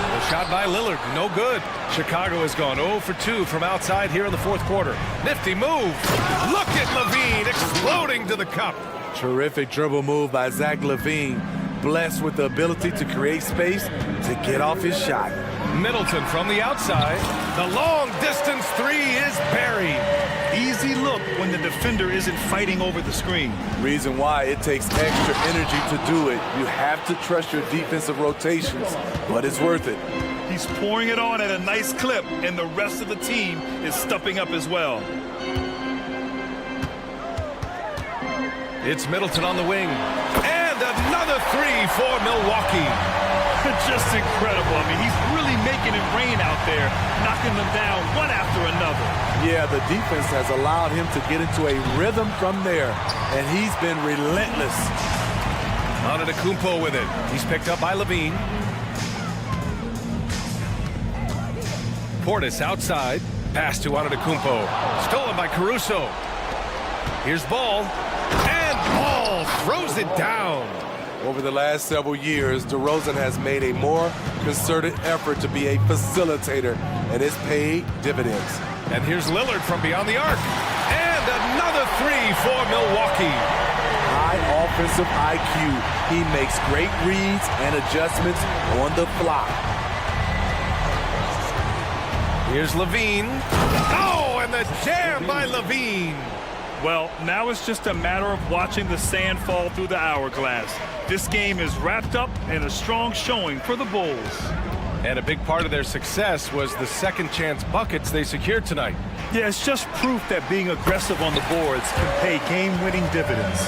The shot by Lillard, no good. Chicago has gone 0 for 2 from outside here in the 4th quarter. Nifty move. Look at LaVine exploding to the cup. Terrific dribble move by Zach LaVine. Blessed with the ability to create space to get off his shot. Middleton from the outside. The long distance 3 is buried. Easy look when the defender isn't fighting over the screen. Reason why it takes extra energy to do it. You have to trust your defensive rotations, but it's worth it. He's pouring it on at a nice clip, and the rest of the team is stepping up as well. It's Middleton on the wing. And another 3 for Milwaukee. Just incredible. I mean, he's really making it rain out there, knocking them down one after another. Yeah, the defense has allowed him to get into a rhythm from there, and he's been relentless. Antetokounmpo with it. He's picked up by LaVine. Portis outside. Pass to Antetokounmpo. Stolen by Caruso. Here's Ball. And Ball throws it down. Over the last several years, DeRozan has made a more concerted effort to be a facilitator, and it's paid dividends. And here's Lillard from beyond the arc. And another 3 for Milwaukee. High offensive IQ. He makes great reads and adjustments on the fly. Here's LaVine. Oh, and the jam by LaVine. Well, now it's just a matter of watching the sand fall through the hourglass. This game is wrapped up in a strong showing for the Bulls. And a big part of their success was the second chance buckets they secured tonight. Yeah, it's just proof that being aggressive on the boards can pay game-winning dividends.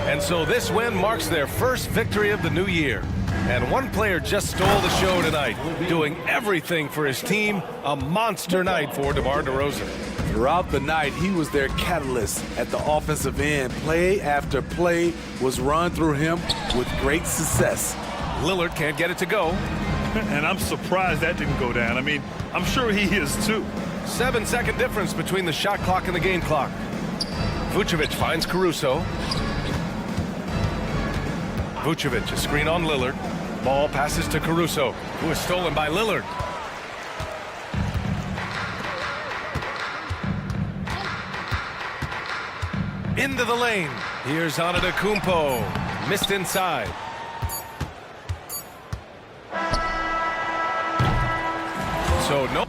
And so this win marks their first victory of the new year. And one player just stole the show tonight, doing everything for his team. A monster night for DeMar DeRozan. Throughout the night, he was their catalyst at the offensive end. Play after play was run through him with great success. Lillard can't get it to go. And I'm surprised that didn't go down. I mean, I'm sure he is too. 7-second difference between the shot clock and the game clock. Vucevic finds Caruso. Vucevic, a screen on Lillard. Ball passes to Caruso, who is stolen by Lillard. Into the lane. Here's Antetokounmpo. Missed inside. So no.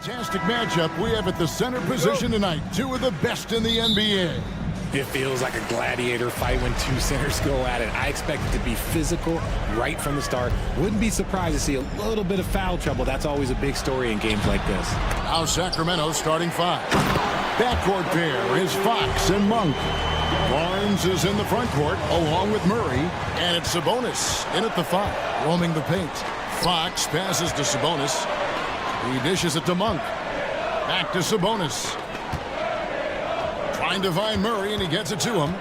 fantastic matchup we have at the center position tonight. Two of the best in the NBA. It feels like a gladiator fight when two centers go at it. I expect it to be physical right from the start. Wouldn't be surprised to see a little bit of foul trouble. That's always a big story in games like this. Now Sacramento starting five. Backcourt pair is Fox and Monk. Barnes is in the front court along with Murray. And it's Sabonis in at the five, roaming the paint. Fox passes to Sabonis. He dishes it to Monk. Back to Sabonis. Trying to find Murray, and he gets it to him.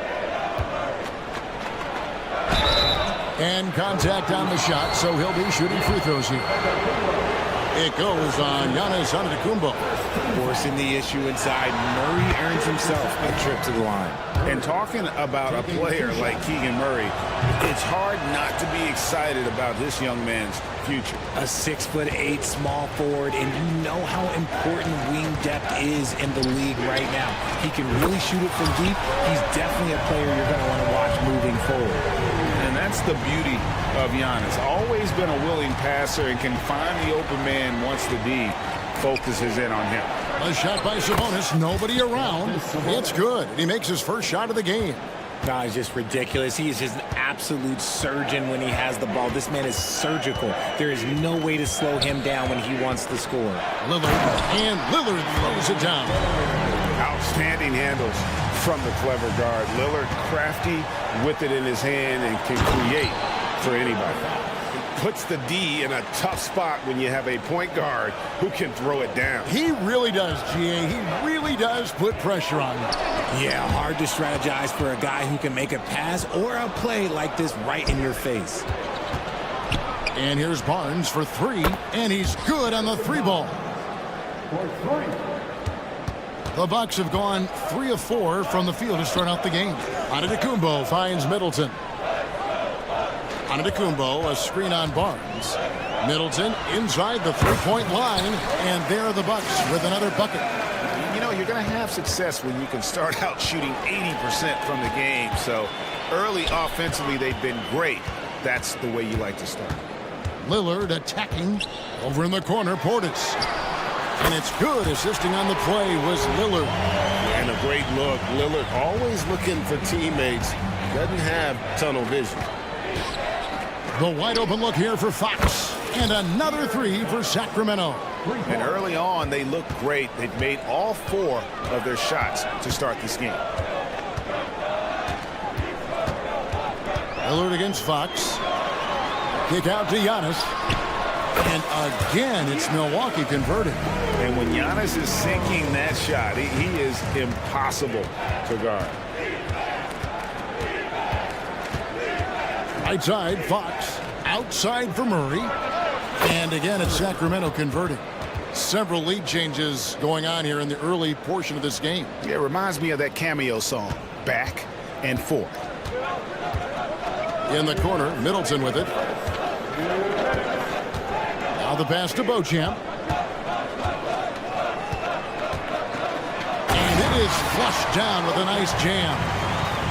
And contact on the shot, so he'll be shooting free throws here. It goes on Giannis Antetokounmpo. Forcing the issue inside, Murray earns himself a trip to the line. And talking about a player like Keegan Murray, it's hard not to be excited about this young man's future. A 6'8" small forward, and you know how important wing depth is in the league right now. He can really shoot it from deep. He's definitely a player you're going to want to watch moving forward. And that's the beauty of Giannis. Always been a willing passer and can find the open man once the D focuses in on him. A shot by Sabonis, nobody around. It's good. He makes his first shot of the game. No, it's just ridiculous. He is just an absolute surgeon when he has the ball. This man is surgical. There is no way to slow him down when he wants to score. Lillard throws it down. Outstanding handles from the clever guard. Lillard crafty with it in his hand and can create for anybody. Puts the D in a tough spot when you have a point guard who can throw it down. He really does, GA. He really does put pressure on him. Yeah, hard to strategize for a guy who can make a pass or a play like this right in your face. And here's Barnes for three, and he's good on the three ball. The Bucks have gone 3 of 4 from the field to start out the game. Antetokounmpo finds Middleton. Antetokounmpo, a screen on Barnes. Middleton inside the three-point line, and there are the Bucks with another bucket. You know, you're going to have success when you can start out shooting 80% from the game. So early offensively, they've been great. That's the way you like to start. Lillard attacking. Over in the corner, Portis. And it's good. Assisting on the play was Lillard. And a great look. Lillard always looking for teammates. Doesn't have tunnel vision. The wide open look here for Fox. And another three for Sacramento. And early on, they look great. They've made all 4 of their shots to start this game. Lillard against Fox. Kick out to Giannis. And again, it's Milwaukee converted. And when Giannis is sinking that shot, he is impossible to guard. Right side, Fox. Outside for Murray. And again, it's Sacramento converting. Several lead changes going on here in the early portion of this game. Yeah, it reminds me of that Cameo song, Back and Forth. In the corner, Middleton with it. Now the pass to Beauchamp. And it is flushed down with a nice jam.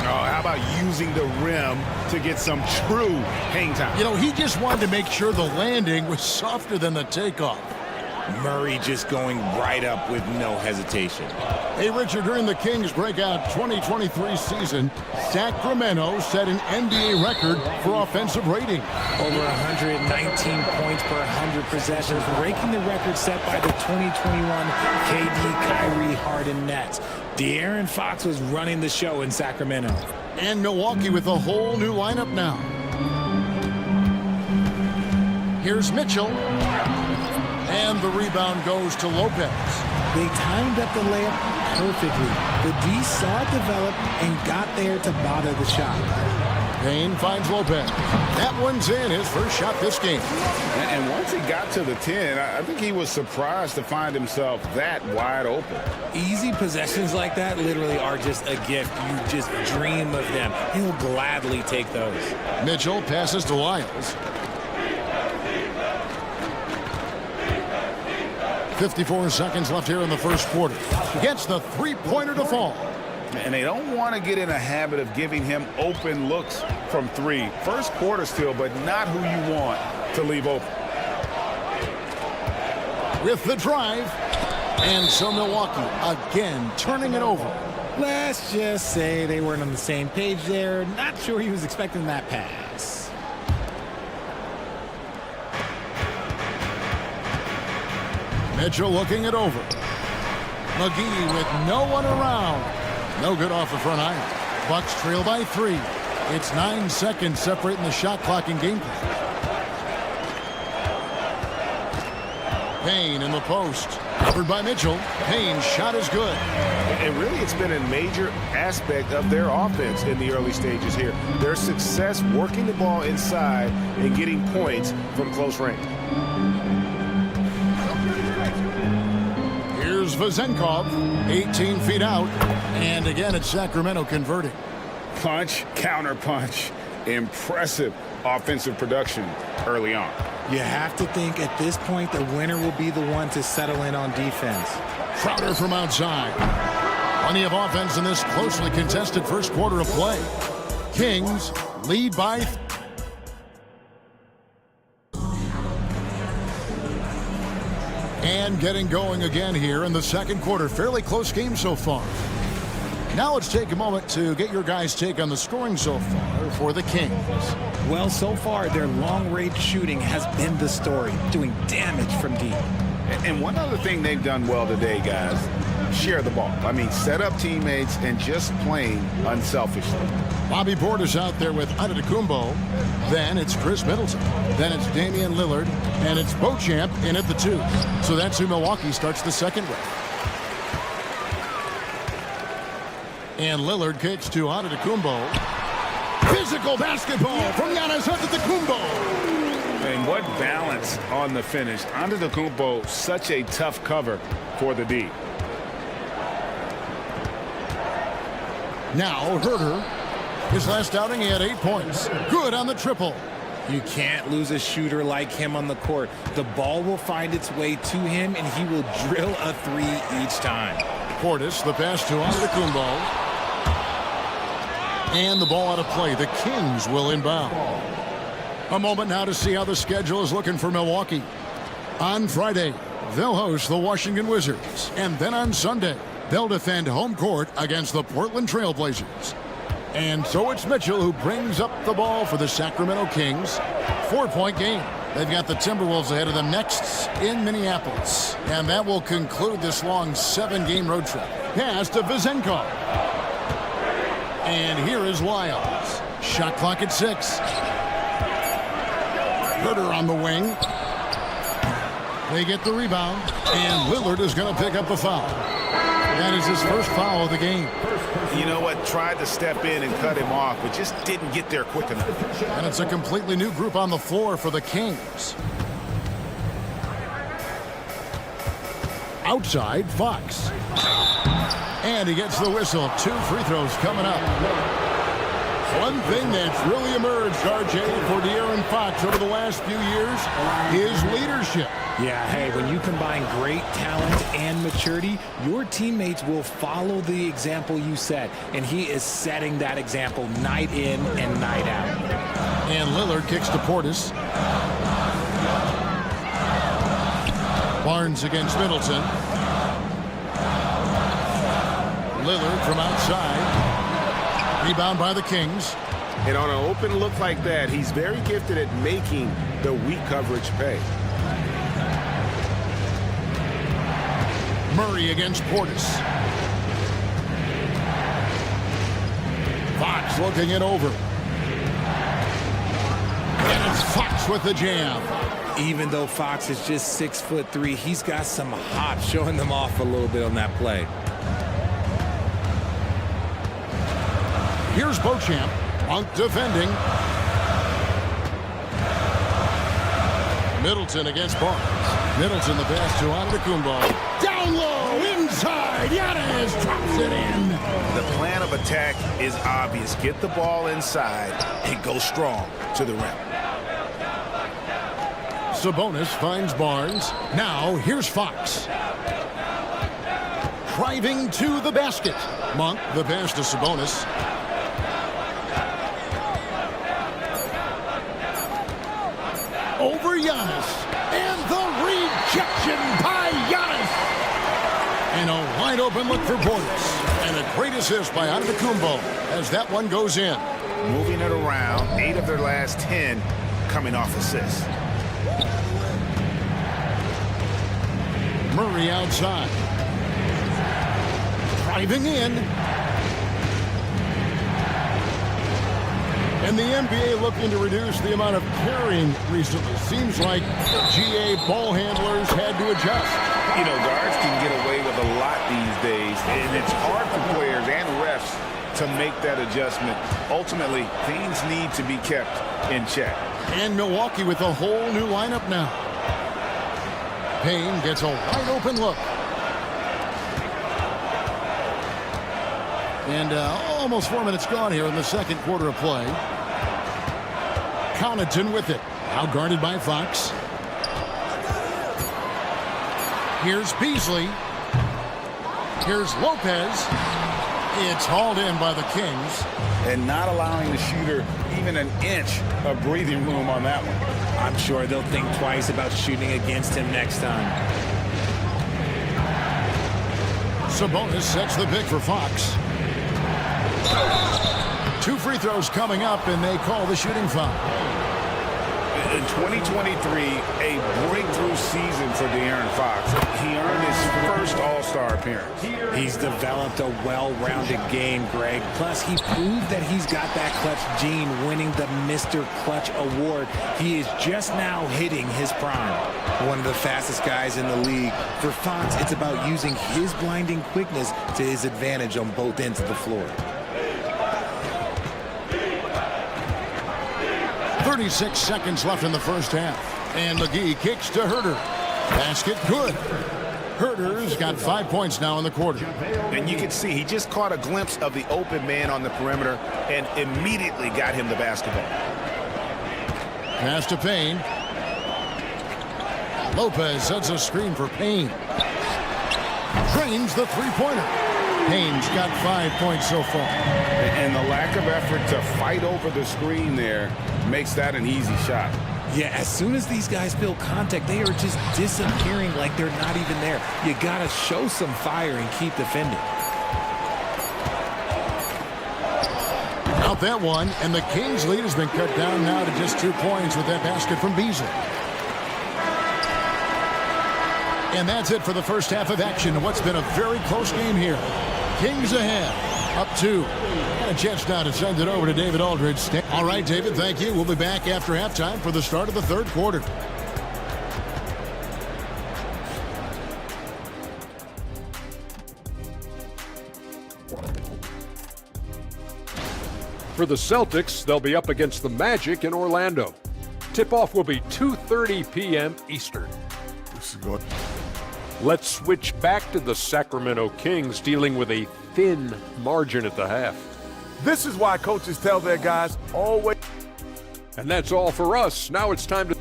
Oh, how about using the rim to get some true hang time? You know, he just wanted to make sure the landing was softer than the takeoff. Murray just going right up with no hesitation. Hey, Richard, during the Kings breakout 2023 season, Sacramento set an NBA record for offensive rating. Over 119 points per 100 possessions, breaking the record set by the 2021 KD Kyrie Harden Nets. De'Aaron Fox was running the show in Sacramento. And Milwaukee with a whole new lineup now. Here's Mitchell. And the rebound goes to Lopez. They timed up the layup perfectly. The D saw it develop and got there to bother the shot. Payne finds Lopez. That one's in, his first shot this game. And once he got to the 10, I think he was surprised to find himself that wide open. Easy possessions like that literally are just a gift. You just dream of them. He'll gladly take those. Mitchell passes to Lyles. 54 seconds left here in the first quarter. Gets the three-pointer to fall. And they don't want to get in a habit of giving him open looks from 3. First quarter still, but not who you want to leave open. With the drive, And so Milwaukee again turning it over. Let's just say they weren't on the same page there. Not sure he was expecting that pass. Mitchell looking it over. McGee with no one around. No good off the front iron. Bucks trail by 3. It's 9 seconds separating the shot clock and game clock. Payne in the post. Covered by Mitchell. Payne's shot is good. And really, it's been a major aspect of their offense in the early stages here. Their success working the ball inside and getting points from close range. Here's Vezenkov, 18 feet out. And again, it's Sacramento converting. Punch, counter punch. Impressive offensive production early on. You have to think at this point the winner will be the one to settle in on defense. Crowder from outside. Plenty of offense in this closely contested first quarter of play. Kings lead by... And getting going again here in the second quarter. Fairly close game so far. Now let's take a moment to get your guys' take on the scoring so far for the Kings. Well, so far, their long-range shooting has been the story, doing damage from deep. And one other thing they've done well today, guys, share the ball. I mean, set up teammates and just playing unselfishly. Bobby Portis out there with Antetokounmpo. Then it's Chris Middleton. Then it's Damian Lillard. And it's Beauchamp in at the 2. So that's who Milwaukee starts the second with. And Lillard kicks to Antetokounmpo. Physical basketball from Giannis Antetokounmpo. And what balance on the finish. Antetokounmpo, such a tough cover for the D. Now Herter. His last outing, he had 8 points. Good on the triple. You can't lose a shooter like him on the court. The ball will find its way to him, and he will drill a 3 each time. Portis, the pass to Antetokounmpo. And the ball out of play. The Kings will inbound. A moment now to see how the schedule is looking for Milwaukee. On Friday, they'll host the Washington Wizards. And then on Sunday, they'll defend home court against the Portland Trail Blazers. And so it's Mitchell who brings up the ball for the Sacramento Kings. 4-point game. They've got the Timberwolves ahead of them next in Minneapolis. And that will conclude this long 7-game road trip. Pass to Vezenkov. And here is Lyles. Shot clock at 6. Herter on the wing. They get the rebound. And Lillard is going to pick up the foul. That is his first foul of the game. You know what? Tried to step in and cut him off, but just didn't get there quick enough. And it's a completely new group on the floor for the Kings. Outside, Fox. And he gets the whistle. 2 free throws coming up. One thing that's really emerged, RJ, for De'Aaron Fox over the last few years is leadership. Yeah, hey, when you combine great talent and maturity, your teammates will follow the example you set. And he is setting that example night in and night out. And Lillard kicks to Portis. Barnes against Middleton. Lillard from outside. Rebound by the Kings. And on an open look like that, he's very gifted at making the weak coverage pay. Murray against Portis. Fox looking it over. And it's Fox with the jam. Even though Fox is just 6'3", he's got some hop, showing them off a little bit on that play. Here's Beauchamp. Monk defending. Middleton against Barnes. Middleton the pass to Antetokounmpo. Down low, inside. Giannis drops it in. The plan of attack is obvious. Get the ball inside and go strong to the rim. Sabonis finds Barnes. Now here's Fox. Driving to the basket. Monk the pass to Sabonis. Over Giannis. And the rejection by Giannis. And a wide open look for Portis. And a great assist by Antetokounmpo as that one goes in. Moving it around, 8 of their last 10 coming off assists. Murray outside. Driving in. And the NBA looking to reduce the amount of carrying recently. Seems like GA ball handlers had to adjust. You know, guards can get away with a lot these days, and it's hard for players and refs to make that adjustment. Ultimately, things need to be kept in check. And Milwaukee with a whole new lineup now. Payne gets a wide open look. And almost 4 minutes gone here in the second quarter of play. Connaughton with it. Now guarded by Fox. Here's Beasley. Here's Lopez. It's hauled in by the Kings. And not allowing the shooter even an inch of breathing room on that one. I'm sure they'll think twice about shooting against him next time. Sabonis sets the pick for Fox. 2 free throws coming up, and they call the shooting foul. In 2023, a breakthrough season for De'Aaron Fox. He earned his first All-Star appearance. He's developed a well-rounded game, Greg. Plus, he proved that he's got that clutch gene, winning the Mr. Clutch award. He is just now hitting his prime. One of the fastest guys in the league. For Fox, it's about using his blinding quickness to his advantage on both ends of the floor. 36 seconds left in the first half. And McGee kicks to Herter. Basket good. Herter's got 5 points now in the quarter. And you can see he just caught a glimpse of the open man on the perimeter and immediately got him the basketball. Pass to Payne. Lopez sets a screen for Payne. Drains the three-pointer. Payne's got 5 points so far. And the lack of effort to fight over the screen there makes that an easy shot. Yeah, as soon as these guys feel contact, they are just disappearing like they're not even there. You got to show some fire and keep defending. Out that one, and the Kings' lead has been cut down now to just 2 points with that basket from Beasley. And that's it for the first half of action. What's been a very close game here. Kings ahead, up 2. And a chance now to send it over to David Aldridge. All right, David, thank you. We'll be back after halftime for the start of the third quarter. For the Celtics, they'll be up against the Magic in Orlando. Tip-off will be 2:30 p.m. Eastern. This is good. Let's switch back to the Sacramento Kings dealing with a thin margin at the half. This is why coaches tell their guys always. And that's all for us. Now it's time to...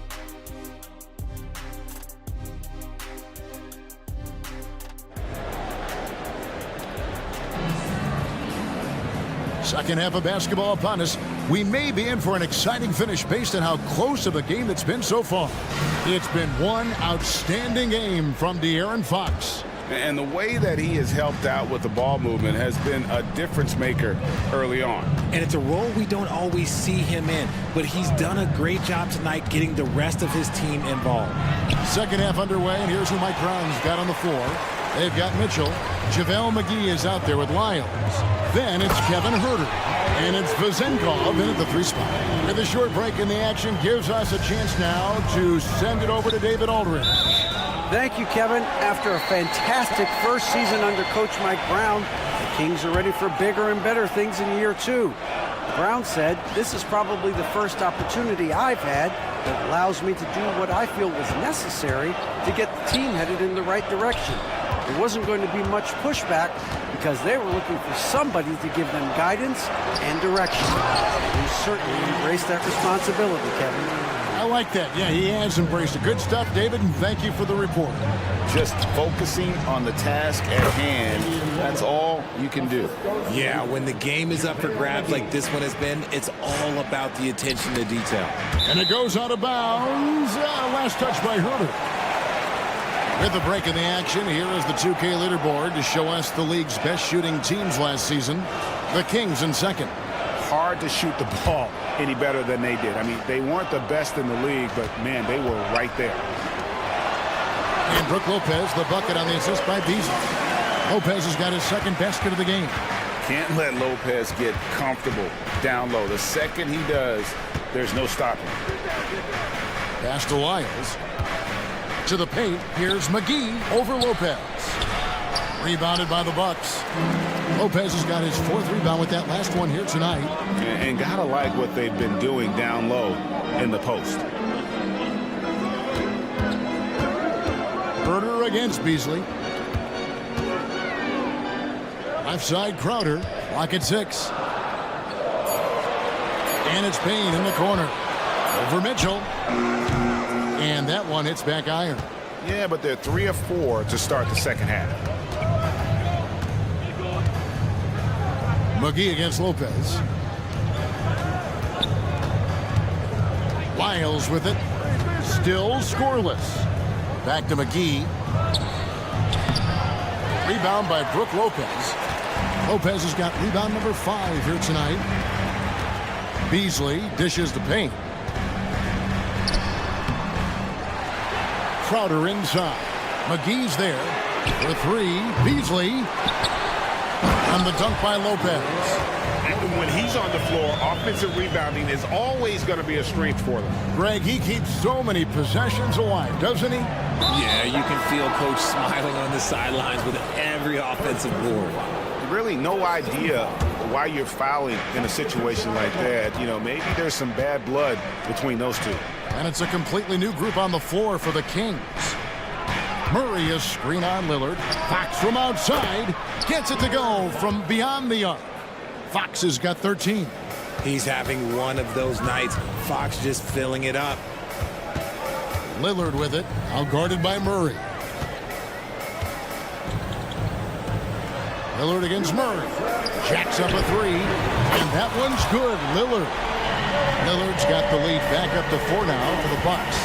Second half of basketball upon us. We may be in for an exciting finish based on how close of a game it's been so far. It's been one outstanding game from De'Aaron Fox. And the way that he has helped out with the ball movement has been a difference maker early on. And it's a role we don't always see him in, but he's done a great job tonight getting the rest of his team involved. Second half underway, and here's who Mike Brown's got on the floor. They've got Mitchell. JaVale McGee is out there with Lyles. Then it's Kevin Herter. And it's Vezenkov in at the 3 spot. And the short break in the action gives us a chance now to send it over to David Aldridge. Thank you, Kevin. After a fantastic first season under Coach Mike Brown, the Kings are ready for bigger and better things in year 2. Brown said, "This is probably the first opportunity I've had that allows me to do what I feel was necessary to get the team headed in the right direction. There wasn't going to be much pushback because they were looking for somebody to give them guidance and direction." We certainly embraced that responsibility, Kevin. I like that. Yeah, he has embraced it. Good stuff, David, and thank you for the report. Just focusing on the task at hand, that's all you can do. Yeah, when the game is up for grabs like this one has been, it's all about the attention to detail. And it goes out of bounds. Last touch by Herter. With the break in the action, here is the 2K leaderboard to show us the league's best shooting teams last season. The Kings in second. Hard to shoot the ball any better than they did. I mean, they weren't the best in the league, but, man, they were right there. And Brook Lopez, the bucket on the assist by Beasley. Lopez has got his second basket of the game. Can't let Lopez get comfortable down low. The second he does, there's no stopping. Pass to Lyles. To the paint, here's McGee over Lopez. Rebounded by the Bucks. Lopez has got his fourth rebound with that last one here tonight. And gotta like what they've been doing down low in the post. Herder against Beasley. Left side, Crowder. Clock at 6. And it's Payne in the corner. Over Mitchell. And that one hits back iron. Yeah, but they're 3 of 4 to start the second half. McGee against Lopez. Lyles with it. Still scoreless. Back to McGee. Rebound by Brook Lopez. Lopez has got rebound number 5 here tonight. Beasley dishes to Payne. Crowder inside. McGee's there for 3. Beasley. And the dunk by Lopez. And when he's on the floor, offensive rebounding is always going to be a strength for them. Greg, he keeps so many possessions alive, doesn't he? Yeah, you can feel Coach smiling on the sidelines with every offensive board. Really no idea why you're fouling in a situation like that. You know, maybe there's some bad blood between those two. And it's a completely new group on the floor for the Kings. Murray is screen on Lillard. Fox from outside gets it to go from beyond the arc. Fox has got 13. He's having one of those nights. Fox just filling it up. Lillard with it, outguarded by Murray. Lillard against Murray. Jacks up a 3, and that one's good. Lillard's got the lead back up to 4 now for the Bucks.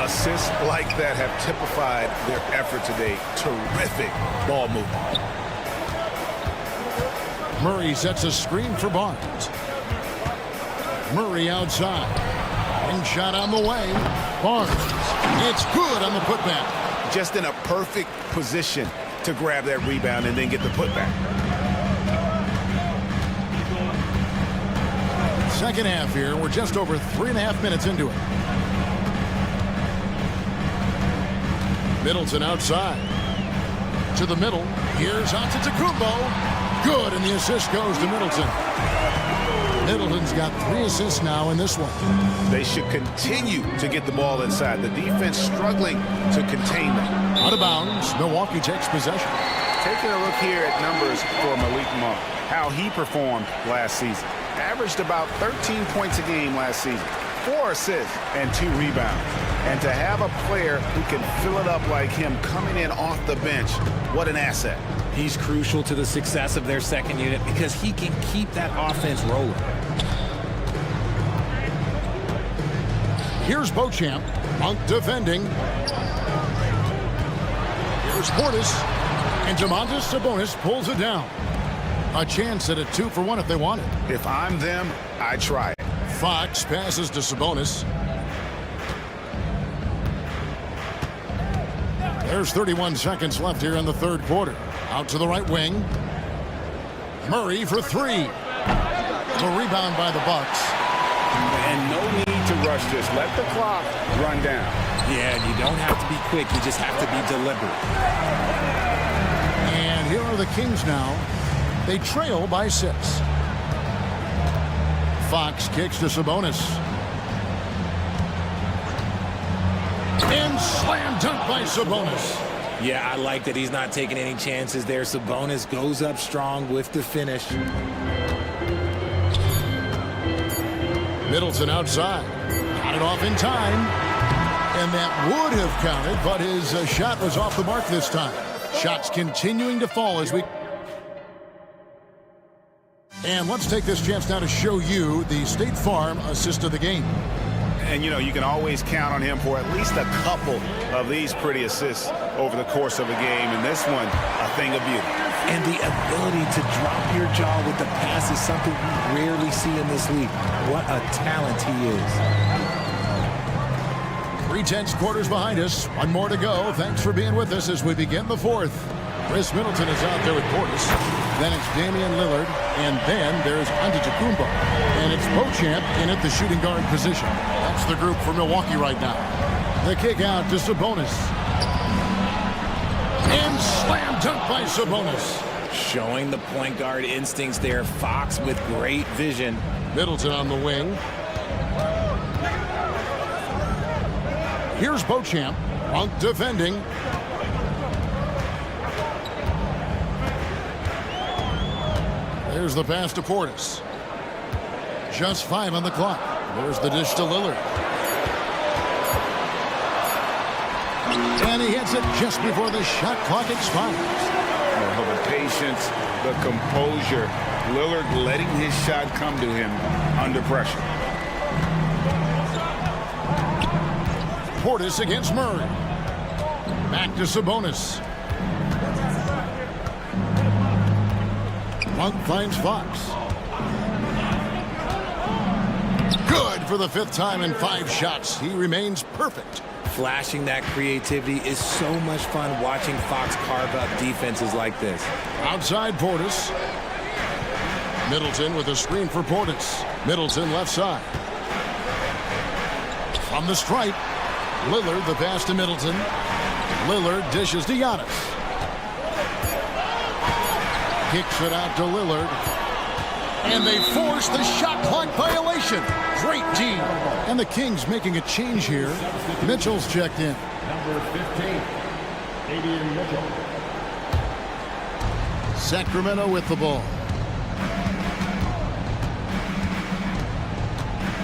Assists like that have typified their effort today. Terrific ball movement. Murray sets a screen for Barnes. Murray outside. Ring shot on the way. Barnes. It's good on the putback. Just in a perfect position to grab that rebound and then get the putback. Second half here. We're just over 3.5 minutes into it. Middleton outside. To the middle. Here's Antetokounmpo. Good, and the assist goes to Middleton. Middleton's got 3 assists now in this one. They should continue to get the ball inside. The defense struggling to contain them. Out of bounds. Milwaukee takes possession. Taking a look here at numbers for Malik Monk, how he performed last season. Averaged about 13 points a game last season, 4 assists and 2 rebounds. And to have a player who can fill it up like him coming in off the bench, what an asset. He's crucial to the success of their second unit because he can keep that offense rolling. Here's Beauchamp. Monk defending. Here's Portis. And Domantas Sabonis pulls it down. A chance at a 2-for-1 if they want it. If I'm them, I try it. Fox passes to Sabonis. There's 31 seconds left here in the third quarter. Out to the right wing. Murray for 3. The rebound by the Bucks. And no need to rush this. Let the clock run down. Yeah, you don't have to be quick. You just have to be deliberate. And here are the Kings now. They trail by 6. Fox kicks to Sabonis. And slam dunk by Sabonis. Yeah, I like that he's not taking any chances there. Sabonis goes up strong with the finish. Middleton outside. Got it off in time. And that would have counted, but his shot was off the mark this time. Shots continuing to fall as we... And let's take this chance now to show you the State Farm assist of the game. And, you know, you can always count on him for at least a couple of these pretty assists over the course of a game. And this one, a thing of beauty. And the ability to drop your jaw with the pass is something we rarely see in this league. What a talent he is. 3 tense quarters behind us. One more to go. Thanks for being with us as we begin the fourth. Chris Middleton is out there with Portis. Then it's Damian Lillard. And then there's Antetokounmpo. And it's Beauchamp in at the shooting guard position. That's the group for Milwaukee right now. The kick out to Sabonis. And slam dunk by Sabonis. Showing the point guard instincts there. Fox with great vision. Middleton on the wing. Here's Beauchamp. Monk defending. There's the pass to Portis. Just 5 on the clock. There's the dish to Lillard. And he hits it just before the shot clock expires. Oh, the patience, the composure. Lillard letting his shot come to him under pressure. Portis against Murray. Back to Sabonis. Monk finds Fox. Good for the 5th time in 5 shots. He remains perfect. Flashing that creativity is so much fun watching Fox carve up defenses like this. Outside Portis. Middleton with a screen for Portis. Middleton left side. From the stripe. Lillard the pass to Middleton. Lillard dishes to Giannis. Kicks it out to Lillard. And they force the shot clock violation. Great D. And the Kings making a change here. Mitchell's checked in. Number 15, Davion Mitchell. Sacramento with the ball.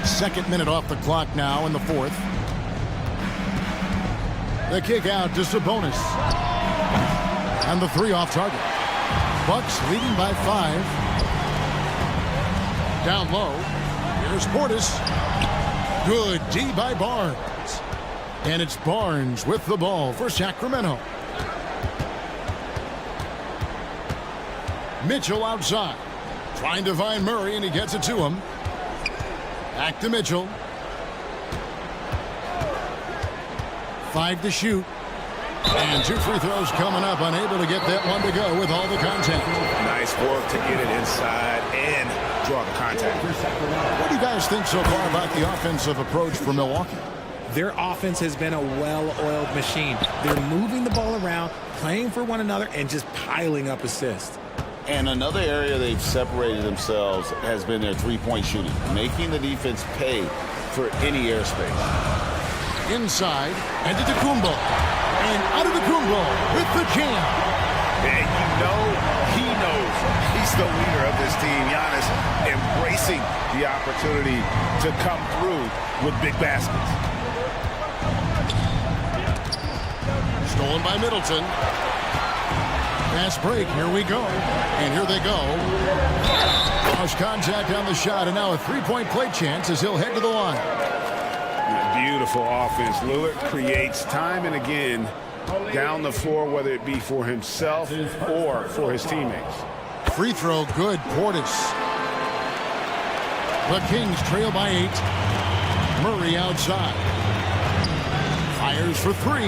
2nd minute off the clock now in the 4th. The kick out to Sabonis. And the 3 off target. Bucks leading by 5. Down low. Here's Portis. Good D by Barnes. And it's Barnes with the ball for Sacramento. Mitchell outside. Trying to find Murray, and he gets it to him. Back to Mitchell. 5 to shoot. And 2 free throws coming up. Unable to get that one to go with all the contact. Nice work to get it inside and draw the contact. What do you guys think so far about the offensive approach for Milwaukee? Their offense has been a well-oiled machine. They're moving the ball around, playing for one another, and just piling up assists. And another area they've separated themselves has been their three-point shooting, making the defense pay for any airspace. Inside, and Antetokounmpo. And Antetokounmpo with the jam. And you know he knows he's the leader of this team. Giannis embracing the opportunity to come through with big baskets. Stolen by Middleton. Fast break, here we go. And here they go. Cross contact on the shot, and now a 3-point play chance as he'll head to the line. Beautiful offense. Lillard creates time and again down the floor, whether it be for himself or for his teammates. Free throw good, Portis. The Kings trail by 8. Murray outside. Fires for 3.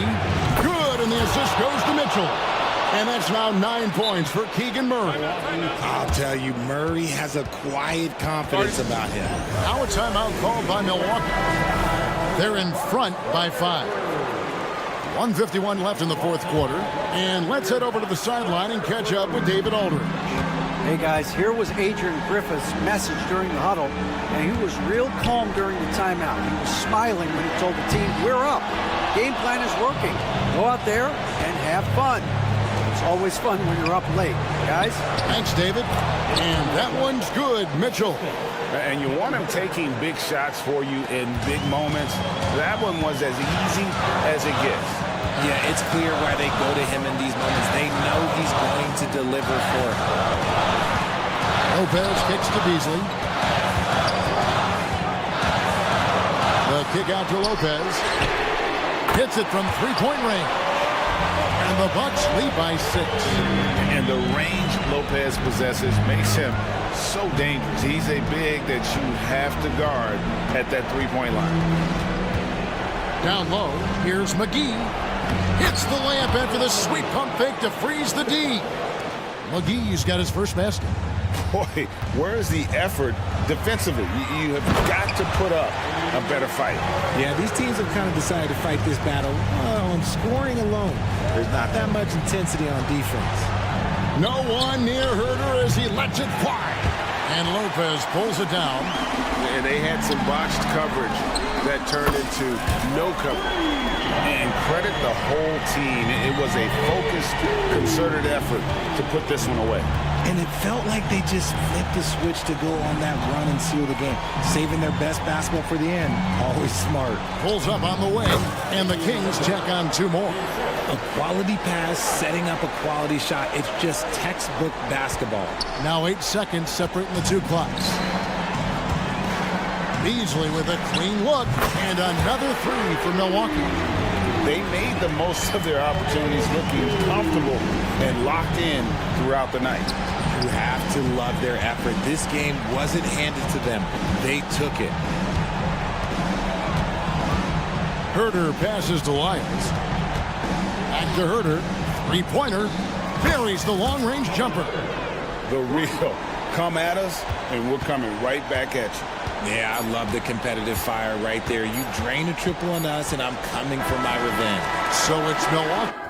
Good, and the assist goes to Mitchell. And that's now 9 points for Keegan Murray. I'll tell you, Murray has a quiet confidence about him. Now a timeout called by Milwaukee. They're in front by 5. 1:51 left in the 4th quarter. And let's head over to the sideline and catch up with David Aldridge. Hey guys, here was Adrian Griffith's message during the huddle, and he was real calm during the timeout. He was smiling when he told the team, we're up. Game plan is working. Go out there and have fun. It's always fun when you're up late, guys. Thanks, David. And that one's good, Mitchell. And you want him taking big shots for you in big moments. That one was as easy as it gets. Yeah, it's clear why they go to him in these moments. They know he's going to deliver for him. Lopez kicks to Beasley. The kick out to Lopez. Hits it from three-point range. And the Bucks lead by 6. And the range Lopez possesses makes him so dangerous. He's a big that you have to guard at that three-point line. Down low, here's McGee. Hits the layup after the sweep pump fake to freeze the D. McGee's got his first basket. Boy, where's the effort defensively? You have got to put up a better fight. Yeah, these teams have kind of decided to fight this battle on scoring alone. There's not that much intensity on defense. No one near Herder as he lets it fly. And Lopez pulls it down. And they had some botched coverage that turned into no coverage. And credit the whole team. It was a focused, concerted effort to put this one away. And it felt like they just flipped the switch to go on that run and seal the game. Saving their best basketball for the end. Always smart. Pulls up on the wing, and the Kings check on 2 more. A quality pass, setting up a quality shot. It's just textbook basketball. Now 8 seconds separating the 2 clocks. Beasley with a clean look, and another 3 for Milwaukee. They made the most of their opportunities, looking comfortable and locked in throughout the night. You have to love their effort. This game wasn't handed to them. They took it. Herder passes to Lyons. Back to Herder. Three-pointer. Buries the long-range jumper. The real. Come at us, and we're coming right back at you. Yeah, I love the competitive fire right there. You drain a triple on us, and I'm coming for my revenge. So it's Milwaukee.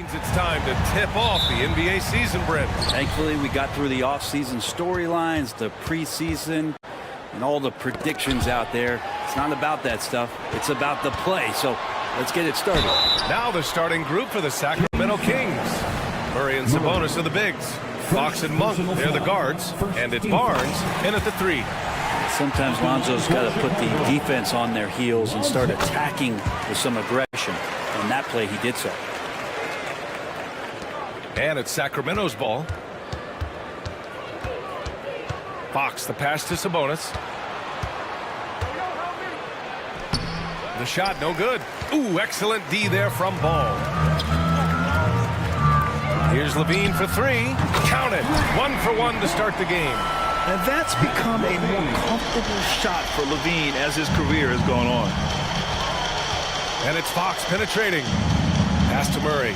Means it's time to tip off the NBA season, Brent. Thankfully, we got through the off-season storylines, the preseason, and all the predictions out there. It's not about that stuff. It's about the play. So let's get it started. Now the starting group for the Sacramento Kings. Murray and Sabonis are the bigs. Fox and Monk, they're the guards. And it's Barnes in at the 3. Sometimes Lonzo's got to put the defense on their heels and start attacking with some aggression. On that play, he did so. And it's Sacramento's ball. Fox, the pass to Sabonis. The shot, no good. Ooh, excellent D there from Ball. Here's Levine for 3. Count it. 1 for 1 to start the game. And that's become a more comfortable shot for Levine as his career has gone on. And it's Fox penetrating. Pass to Murray.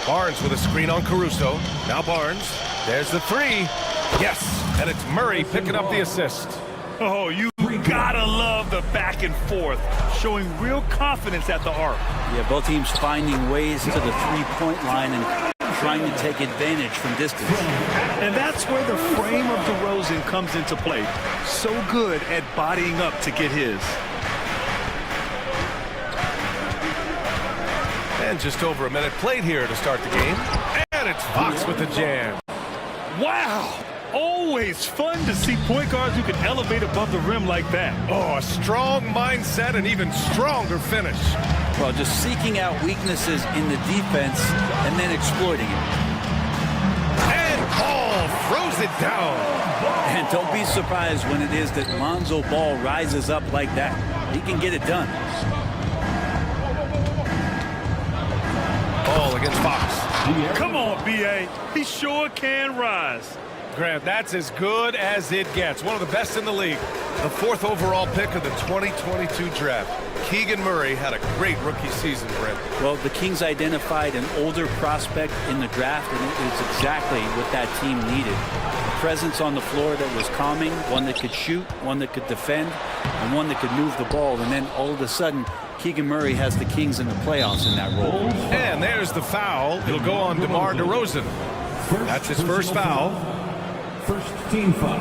Barnes with a screen on Caruso. Now Barnes. There's the 3. Yes. And it's Murray picking up the assist. Oh, you gotta love the back and forth, showing real confidence at the arc. Yeah, both teams finding ways to the three-point line and trying to take advantage from distance. And that's where the frame of DeRozan comes into play. So good at bodying up to get his. And just over a minute played here to start the game. And it's Fox with the jam. Wow! Always fun to see point guards who can elevate above the rim like that. Oh, a strong mindset and even stronger finish. Well, just seeking out weaknesses in the defense and then exploiting it. And Ball throws it down. And don't be surprised when it is that Lonzo Ball rises up like that. He can get it done. Ball against Fox. Come on, B.A. He sure can rise. Grant, that's as good as it gets. One of the best in the league. The 4th overall pick of the 2022 draft. Keegan Murray had a great rookie season, Brent. Well, the Kings identified an older prospect in the draft, and it is exactly what that team needed. A presence on the floor that was calming, one that could shoot, one that could defend, and one that could move the ball. And then all of a sudden, Keegan Murray has the Kings in the playoffs in that role. And there's the foul. It'll go on DeMar DeRozan. That's his first foul. First team foul.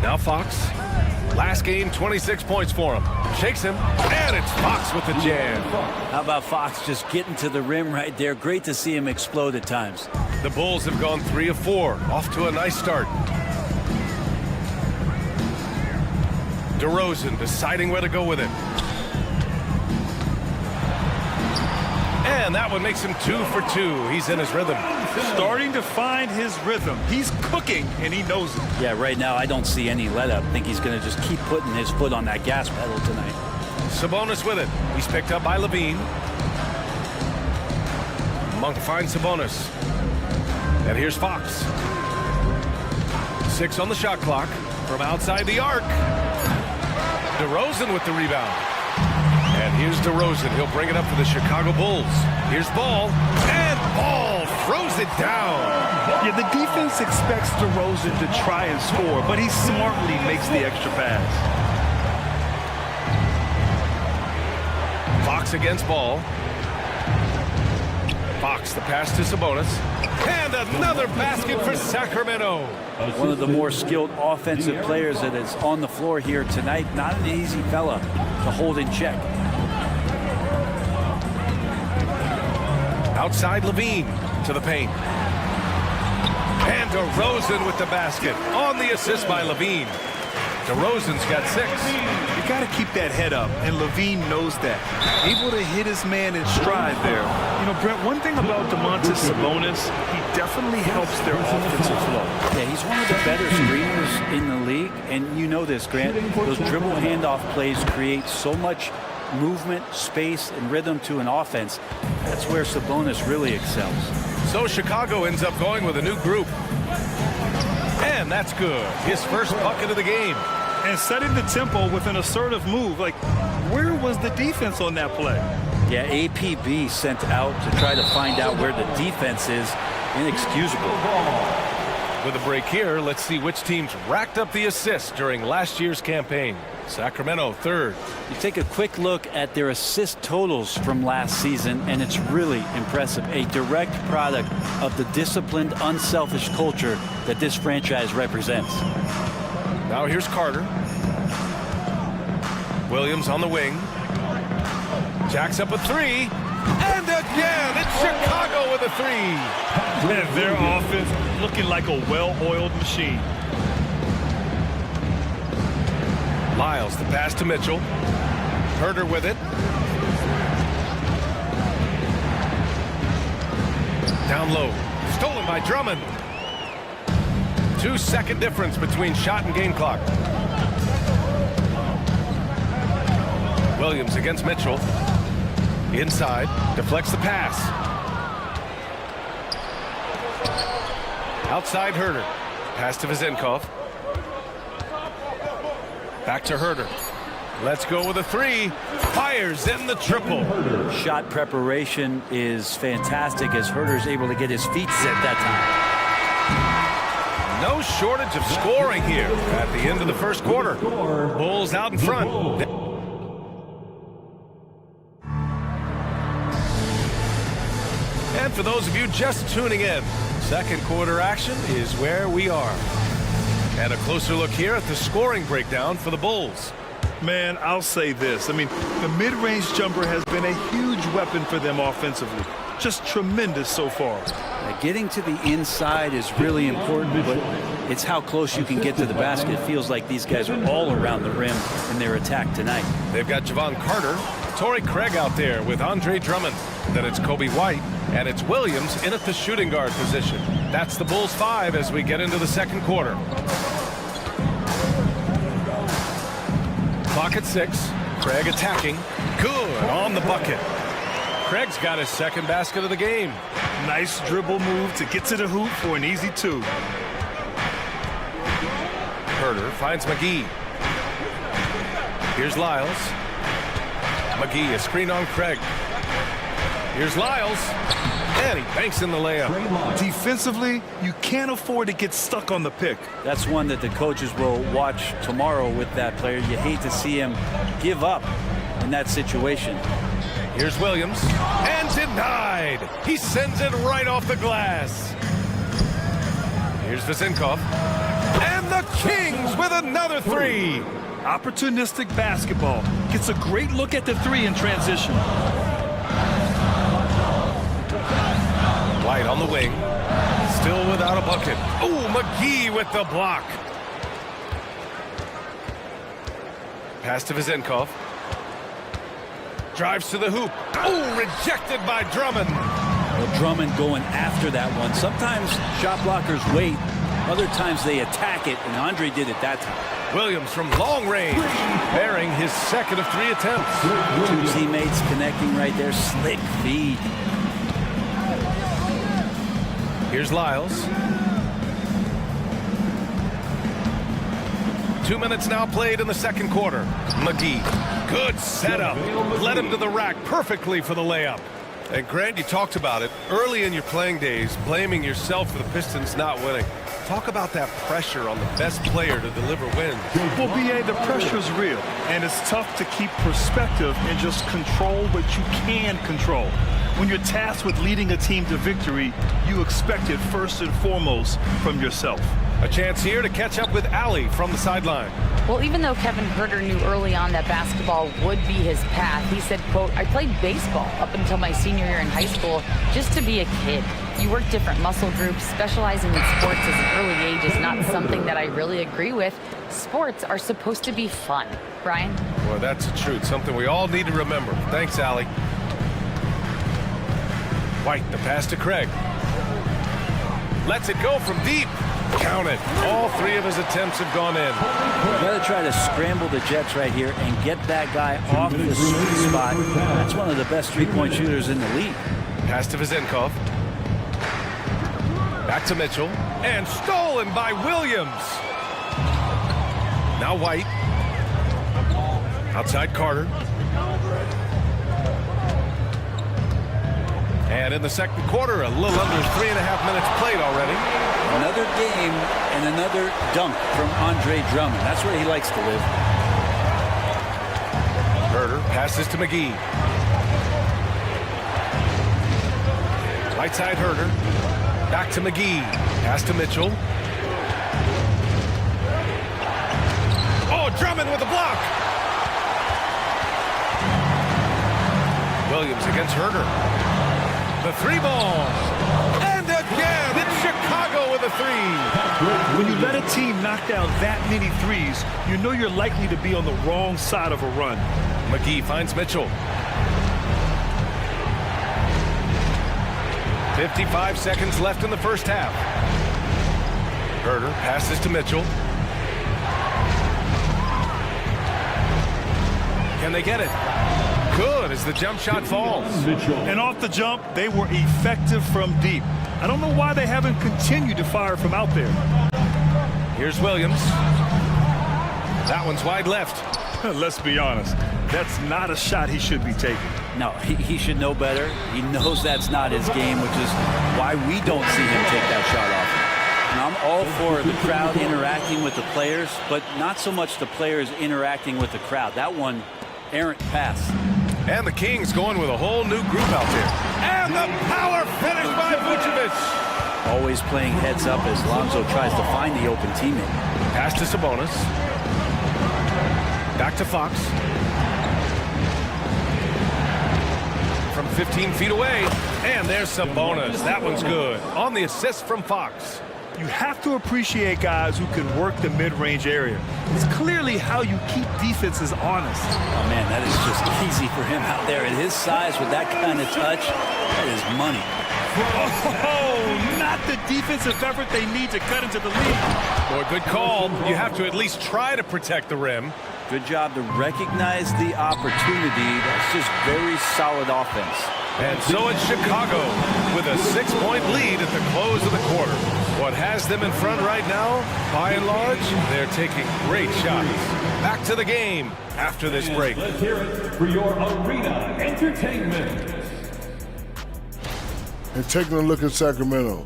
Now Fox. Last game, 26 points for him. Shakes him, and it's Fox with the jam. How about Fox just getting to the rim right there? Great to see him explode at times. The Bulls have gone 3 of 4. Off to a nice start. DeRozan deciding where to go with it. And that one makes him 2 for 2. He's in his rhythm. Starting to find his rhythm. He's cooking, and he knows it. Yeah, right now I don't see any let-up. I think he's going to just keep putting his foot on that gas pedal tonight. Sabonis with it. He's picked up by Levine. Monk finds Sabonis. And here's Fox. 6 on the shot clock from outside the arc. DeRozan with the rebound. And here's DeRozan. He'll bring it up for the Chicago Bulls. Here's Ball. And Ball throws it down. Yeah, the defense expects DeRozan to try and score, but he smartly makes the extra pass. Fox against Ball. Fox, the pass to Sabonis. And another basket for Sacramento. One of the more skilled offensive players that is on the floor here tonight. Not an easy fella to hold in check. Outside Levine to the paint. And DeRozan with the basket. On the assist by Levine. DeRozan's got 6. You got to keep that head up, and Levine knows that. Able to hit his man in stride there. You know, Brent, one thing about Domantas Sabonis, he definitely helps their offensive flow. Yeah, he's one of the better screeners in the league, and you know this, Grant. Those dribble handoff plays create so much movement, space, and rhythm to an offense. That's where Sabonis really excels. So Chicago ends up going with a new group. And that's good. His first bucket of the game. And setting the tempo with an assertive move. Like, where was the defense on that play? Yeah, APB sent out to try to find out where the defense is. Inexcusable. With a break here, let's see which teams racked up the assists during last year's campaign. Sacramento third. You take a quick look at their assist totals from last season, and it's really impressive. A direct product of the disciplined, unselfish culture that this franchise represents. Now here's Carter. Williams on the wing. Jacks up a three. And again, it's Chicago with a three. Man, their offense looking like a well-oiled machine. Lyles, the pass to Mitchell. Herder with it. Down low. Stolen by Drummond. 2-second difference between shot and game clock. Williams against Mitchell. Inside. Deflects the pass. Outside Herder. Pass to Vizenkov. Back to Herder. Let's go with a three. Fires in the triple. Shot preparation is fantastic as Herder's able to get his feet set that time. No shortage of scoring here at the end of the first quarter. Bulls out in front. And for those of you just tuning in, second quarter action is where we are. And a closer look here at the scoring breakdown for the Bulls. Man, I'll say this. I mean, the mid-range jumper has been a huge weapon for them offensively. Just tremendous so far. Getting to the inside is really important, but it's how close you can get to the basket. It feels like these guys are all around the rim in their attack tonight. They've got Javon Carter, Torrey Craig out there with Andre Drummond. Then it's Kobe White, and it's Williams in at the shooting guard position. That's the Bulls 5 as we get into the second quarter. Clock at 6. Craig attacking. Good on the bucket. Craig's got his second basket of the game. Nice dribble move to get to the hoop for an easy two. Herder finds McGee. Here's Lyles. McGee, a screen on Craig. Here's Lyles. And he banks in the layup. Defensively, you can't afford to get stuck on the pick. That's one that the coaches will watch tomorrow with that player. You hate to see him give up in that situation. Here's Williams. And denied. He sends it right off the glass. Here's Vizenkov. And the Kings with another three. Opportunistic basketball. Gets a great look at the three in transition. White on the wing. Still without a bucket. Oh, McGee with the block. Pass to Vizenkov. Drives to the hoop. Oh, rejected by Drummond. Well, Drummond going after that one. Sometimes shot blockers wait. Other times they attack it, and Andre did it that time. Williams from long range, bearing his second of 3 attempts. Two teammates connecting right there. Slick feed. Here's Lyles. 2 minutes now played in the second quarter. McGee, good setup. Led him to the rack perfectly for the layup. And Grant, you talked about it early in your playing days, blaming yourself for the Pistons not winning. Talk about that pressure on the best player to deliver wins. Well, B.A., the pressure's real, and it's tough to keep perspective and just control what you can control. When you're tasked with leading a team to victory, you expect it first and foremost from yourself. A chance here to catch up with Allie from the sideline. Well, even though Kevin Herder knew early on that basketball would be his path, he said, quote, I played baseball up until my senior year in high school just to be a kid. You work different muscle groups. Specializing in sports at an early age is not something that I really agree with. Sports are supposed to be fun. Brian? Well, that's the truth. Something we all need to remember. Thanks, Allie. White, the pass to Craig. Lets it go from deep. Count it. All 3 of his attempts have gone in. You got to try to scramble the Jets right here and get that guy off the sweet spot. That's one of the best three-point shooters in the league. Pass to Vizenkov. Back to Mitchell. And stolen by Williams. Now White. Outside Carter. And in the second quarter, a little under 3.5 minutes played already. Another game and another dunk from Andre Drummond. That's where he likes to live. Herder passes to McGee. Right side Herder. Back to McGee. Pass to Mitchell. Oh, Drummond with a block. Williams against Herder. The three ball. And again, it's Chicago with a three. When you let a team knock down that many threes, you know you're likely to be on the wrong side of a run. McGee finds Mitchell. 55 seconds left in the first half. Herder passes to Mitchell. Can they get it? Good as the jump shot falls. And off the jump, they were effective from deep. I don't know why they haven't continued to fire from out there. Here's Williams. That one's wide left. Let's be honest, that's not a shot he should be taking. No, he should know better. He knows that's not his game, which is why we don't see him take that shot off. And I'm all for the crowd interacting with the players, but not so much the players interacting with the crowd. That one, errant pass. And the Kings going with a whole new group out there. And the power finish by Vucevic. Always playing heads up as Lonzo tries to find the open teammate. Pass to Sabonis. Back to Fox. From 15 feet away. And there's Sabonis. That one's good. On the assist from Fox. You have to appreciate guys who can work the mid-range area. It's clearly how you keep defenses honest. Oh, man, that is just easy for him out there. At his size, with that kind of touch, that is money. Oh, not the defensive effort they need to cut into the lead. Boy, good call. You have to at least try to protect the rim. Good job to recognize the opportunity. That's just very solid offense. And so it's Chicago with a 6-point lead at the close of the quarter. What has them in front right now, by and large, they're taking great shots. Back to the game after this break. Let's hear it for your arena entertainment. And taking a look at Sacramento.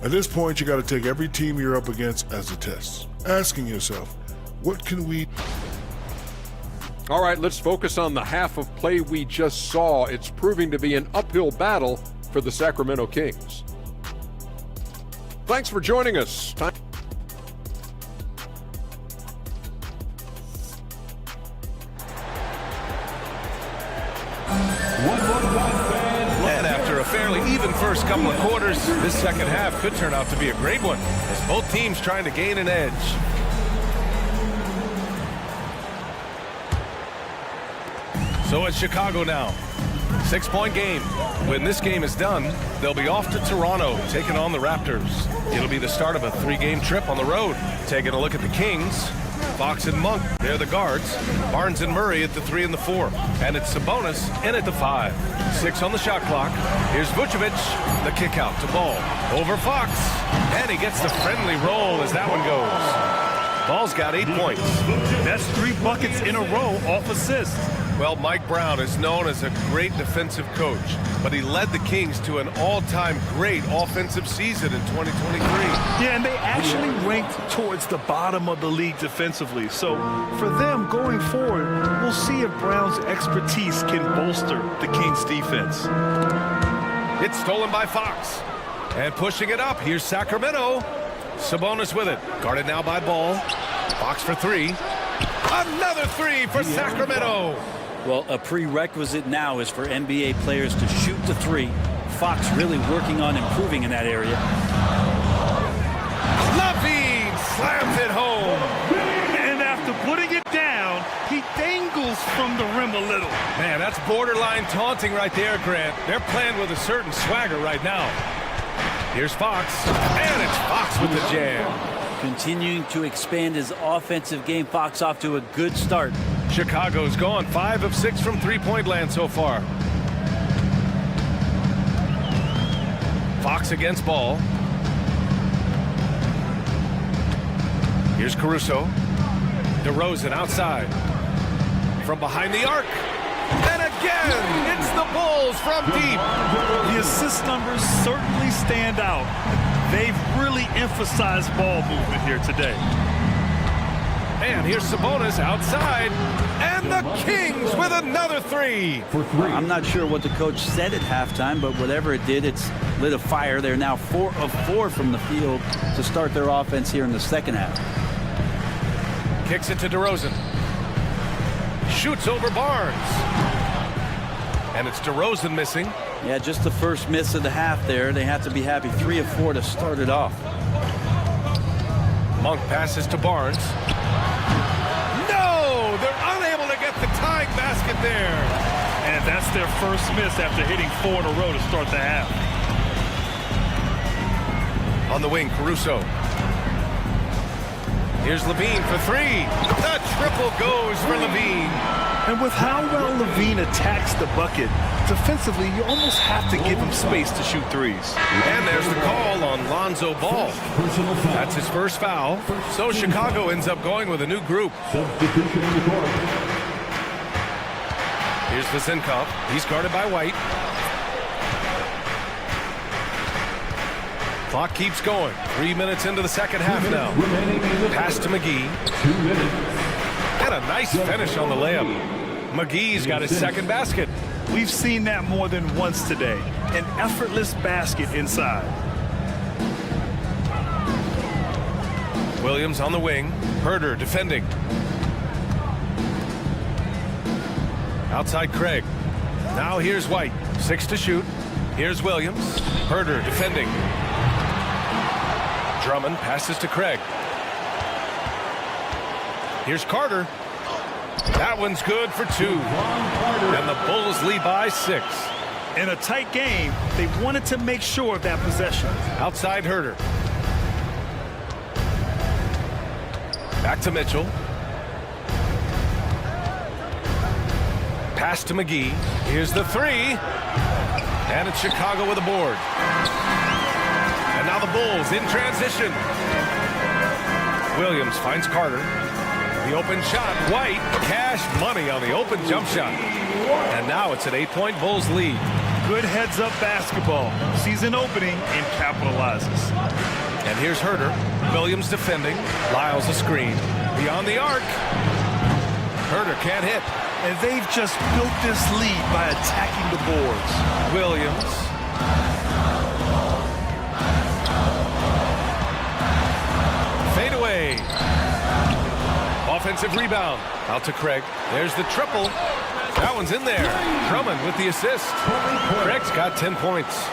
At this point, you got to take every team you're up against as a test. Asking yourself, what can we... All right, let's focus on the half of play we just saw. It's proving to be an uphill battle for the Sacramento Kings. Thanks for joining us. And after a fairly even first couple of quarters, this second half could turn out to be a great one as both teams trying to gain an edge. So it's Chicago now. 6-point game. When this game is done, they'll be off to Toronto, taking on the Raptors. It'll be the start of a 3-game trip on the road. Taking a look at the Kings, Fox and Monk, they're the guards. Barnes and Murray at the 3 and the 4. And it's Sabonis in at the 5. 6 on the shot clock. Here's Vucevic, the kick out to Ball. Over Fox. And he gets the friendly roll as that one goes. Ball's got 8 points. That's 3 buckets in a row off assists. Well, Mike Brown is known as a great defensive coach, but he led the Kings to an all-time great offensive season in 2023. Yeah, and they actually ranked towards the bottom of the league defensively. So for them going forward, we'll see if Brown's expertise can bolster the Kings defense. It's stolen by Fox. And pushing it up, here's Sacramento. Sabonis with it. Guarded now by Ball. Fox for 3. Another 3 for Sacramento. Well, a prerequisite now is for NBA players to shoot the 3. Fox really working on improving in that area. Levine slams it home. And after putting it down, he dangles from the rim a little. Man, that's borderline taunting right there, Grant. They're playing with a certain swagger right now. Here's Fox, and it's Fox with the jam. Continuing to expand his offensive game. Fox off to a good start. Chicago's gone 5 of 6 from three-point land so far. Fox against Ball. Here's Caruso. DeRozan outside. From behind the arc. And again, it's the Bulls from deep. The assist numbers certainly stand out. They've really emphasized ball movement here today. And here's Sabonis outside. And the Kings with another three. I'm not sure what the coach said at halftime, but whatever it did, it's lit a fire. They're now 4 of 4 from the field to start their offense here in the second half. Kicks it to DeRozan. Shoots over Barnes. And it's DeRozan missing. Yeah, just the first miss of the half there. They have to be happy. 3 of 4 to start it off. Monk passes to Barnes. No! They're unable to get the tying basket there. And that's their first miss after hitting 4 in a row to start the half. On the wing, Caruso. Here's Levine for 3. The triple goes for Levine. And with how well Levine attacks the bucket, defensively, you almost have to give him space to shoot threes. And there's the call on Lonzo Ball. That's his first foul. So Chicago ends up going with a new group. Here's Vezenkov. He's guarded by White. Clock keeps going. 3 minutes into the second half now. Pass to McGee. 2 minutes. And a nice finish on the layup. McGee's got his second basket. We've seen that more than once today. An effortless basket inside. Williams on the wing. Herder defending. Outside Craig. Now here's White. 6 to shoot. Here's Williams. Herder defending. Drummond passes to Craig. Here's Carter. That one's good for 2. And the Bulls lead by 6. In a tight game, they wanted to make sure of that possession. Outside Herder. Back to Mitchell. Pass to McGee. Here's the 3. And it's Chicago with a board. And now the Bulls in transition. Williams finds Carter. The open shot. White. Cash money on the open jump shot. And now it's an 8-point Bulls lead. Good heads-up basketball. Sees an opening and capitalizes. And here's Herder. Williams defending. Lyles a screen. Beyond the arc. Herder can't hit. And they've just built this lead by attacking the boards. Williams. Fade away. Offensive rebound. Out to Craig. There's the triple. That one's in there. Drummond with the assist. Craig's got 10 points.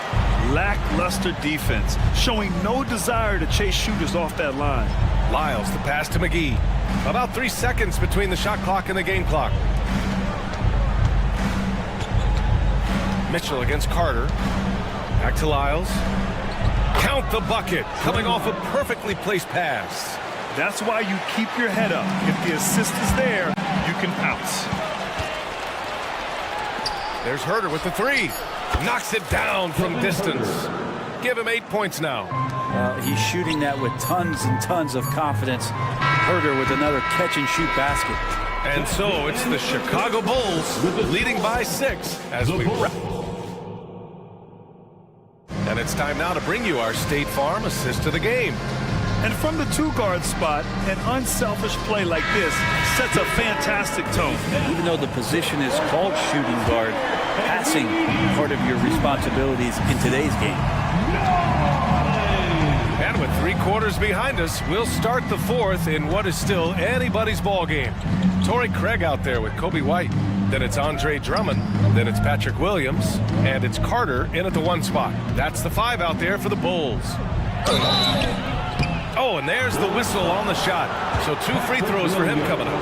Lackluster defense, showing no desire to chase shooters off that line. Lyles, the pass to McGee. About 3 seconds between the shot clock and the game clock. Mitchell against Carter. Back to Lyles. Count the bucket. Coming off a perfectly placed pass. That's why you keep your head up. If the assist is there, you can pounce. There's Herder with the 3. Knocks it down from distance. Give him 8 points now. He's shooting that with tons and tons of confidence. Herder with another catch-and-shoot basket. And so it's the Chicago Bulls leading by 6 as we wrap. And it's time now to bring you our State Farm assist of the game. And from the 2-guard spot, an unselfish play like this sets a fantastic tone. Even though the position is called shooting guard, passing part of your responsibilities in today's game. And with 3 quarters behind us, we'll start the 4th in what is still anybody's ball game. Torrey Craig out there with Kobe White. Then it's Andre Drummond. Then it's Patrick Williams. And it's Carter in at the 1 spot. That's the 5 out there for the Bulls. Oh, and there's the whistle on the shot. So 2 free throws for him coming up.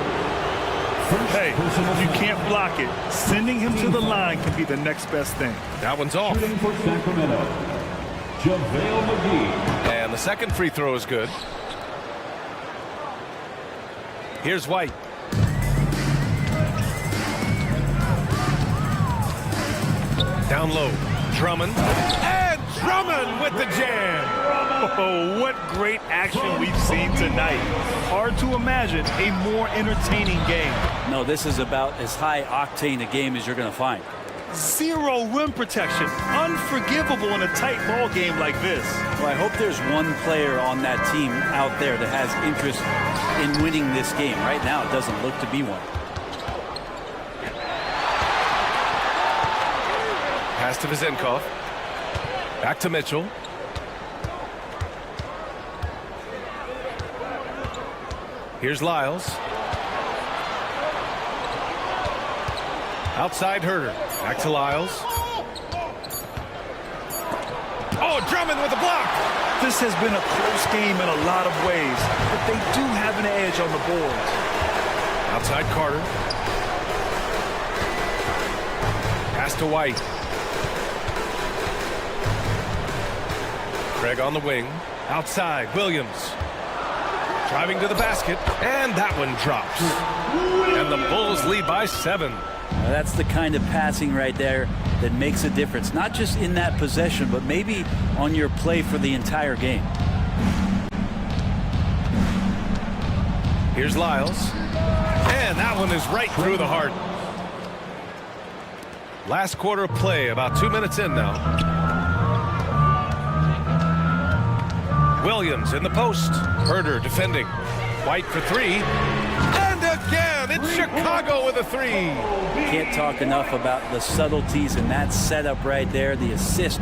Hey, you can't block it. Sending him to the line can be the next best thing. That one's off. Shooting for Sacramento, JaVale McGee. And the second free throw is good. Here's White. Down low. Drummond. And Drummond with the jam. Oh, what great action we've seen tonight. Hard to imagine a more entertaining game. No, this is about as high octane a game as you're going to find. Zero rim protection. Unforgivable in a tight ball game like this. Well, I hope there's one player on that team out there that has interest in winning this game. Right now, it doesn't look to be one. Pass to Vizenkov. Back to Mitchell. Here's Lyles. Outside Herder. Back to Lyles. Oh, Drummond with the block. This has been a close game in a lot of ways, but they do have an edge on the boards. Outside Carter. Pass to White. Craig on the wing. Outside, Williams. Driving to the basket, and that one drops. And the Bulls lead by 7. Now that's the kind of passing right there that makes a difference, not just in that possession, but maybe on your play for the entire game. Here's Lyles. And that one is right through the heart. Last quarter of play, about 2 minutes in now. Williams in the post. Herder defending. White for 3. And again, it's Chicago with a 3. Can't talk enough about the subtleties in that setup right there. The assist,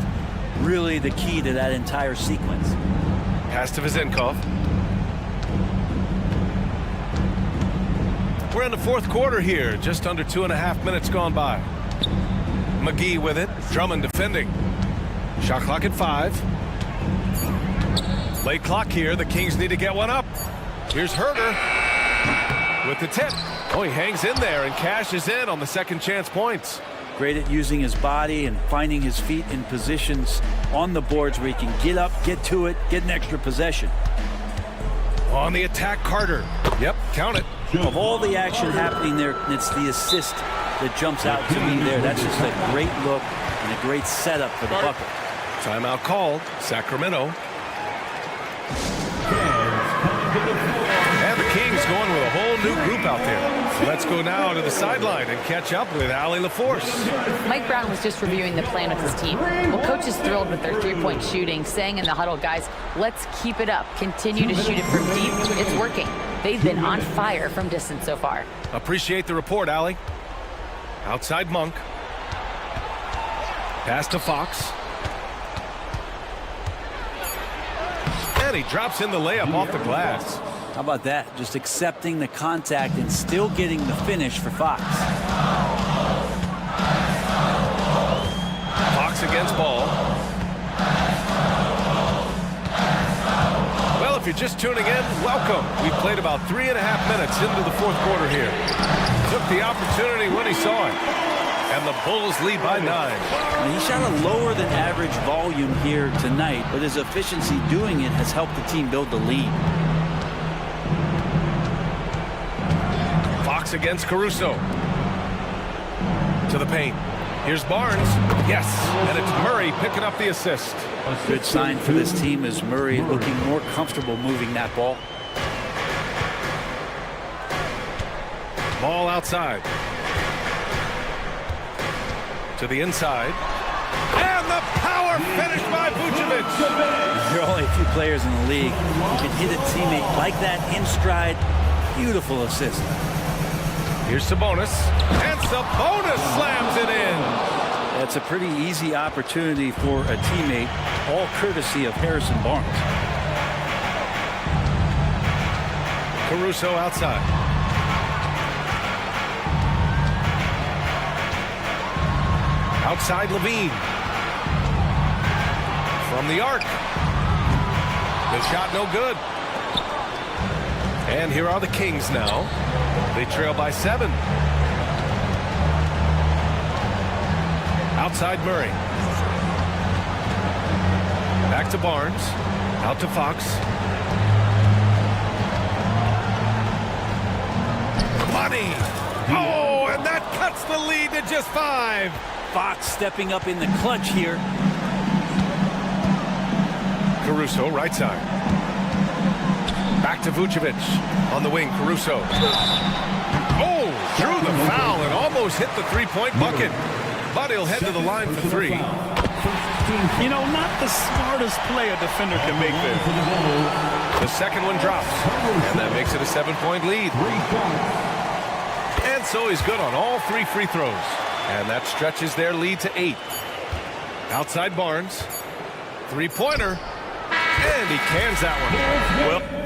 really the key to that entire sequence. Pass to Vizenkov. We're in the fourth quarter here. Just under 2.5 minutes gone by. McGee with it. Drummond defending. Shot clock at 5. Late clock here. The Kings need to get one up. Here's Herder with the tip. Oh, he hangs in there and cashes in on the second chance points. Great at using his body and finding his feet in positions on the boards where he can get up, get to it, get an extra possession. On the attack, Carter. Yep, count it. Of all the action happening there, it's the assist that jumps out to me there. That's just a great look and a great setup for the bucket. Timeout called. Sacramento. And the Kings going with a whole new group out there. Let's go now to the sideline and catch up with Allie LaForce. Mike Brown was just reviewing the plan with his team. Well, coach is thrilled with their three-point shooting, saying in the huddle, guys, let's keep it up. Continue to shoot it from deep. It's working. They've been on fire from distance so far. Appreciate the report, Allie. Outside Monk. Pass to Fox. And he drops in the layup off the glass. How about that? Just accepting the contact and still getting the finish for Fox. Fox against Ball. Well, if you're just tuning in, welcome. We've played about 3.5 minutes into the fourth quarter here. Took the opportunity when he saw it. And the Bulls lead by 9. Now, he shot a lower than average volume here tonight, but his efficiency doing it has helped the team build the lead. Fox against Caruso. To the paint. Here's Barnes. Yes, and it's Murray picking up the assist. Good sign for this team as Murray looking more comfortable moving that ball. Ball outside. To the inside. And the power finish by Vucevic. There are only a few players in the league who can hit a teammate like that in stride. Beautiful assist. Here's Sabonis. And Sabonis slams it in. That's a pretty easy opportunity for a teammate, all courtesy of Harrison Barnes. Caruso outside. Outside Levine. From the arc. The shot no good. And here are the Kings now. They trail by 7. Outside Murray. Back to Barnes. Out to Fox. Money. Oh, and that cuts the lead to just 5. Fox stepping up in the clutch here. Caruso, right side. Back to Vucevic. On the wing, Caruso. Oh, drew the foul and almost hit the three-point bucket. but he'll head to the line for three. You know, not the smartest play a defender can make there. The second one drops, and that makes it a 7-point lead. And so he's good on all three free throws. And that stretches their lead to 8. Outside Barnes. Three-pointer. And he cans that one. Well,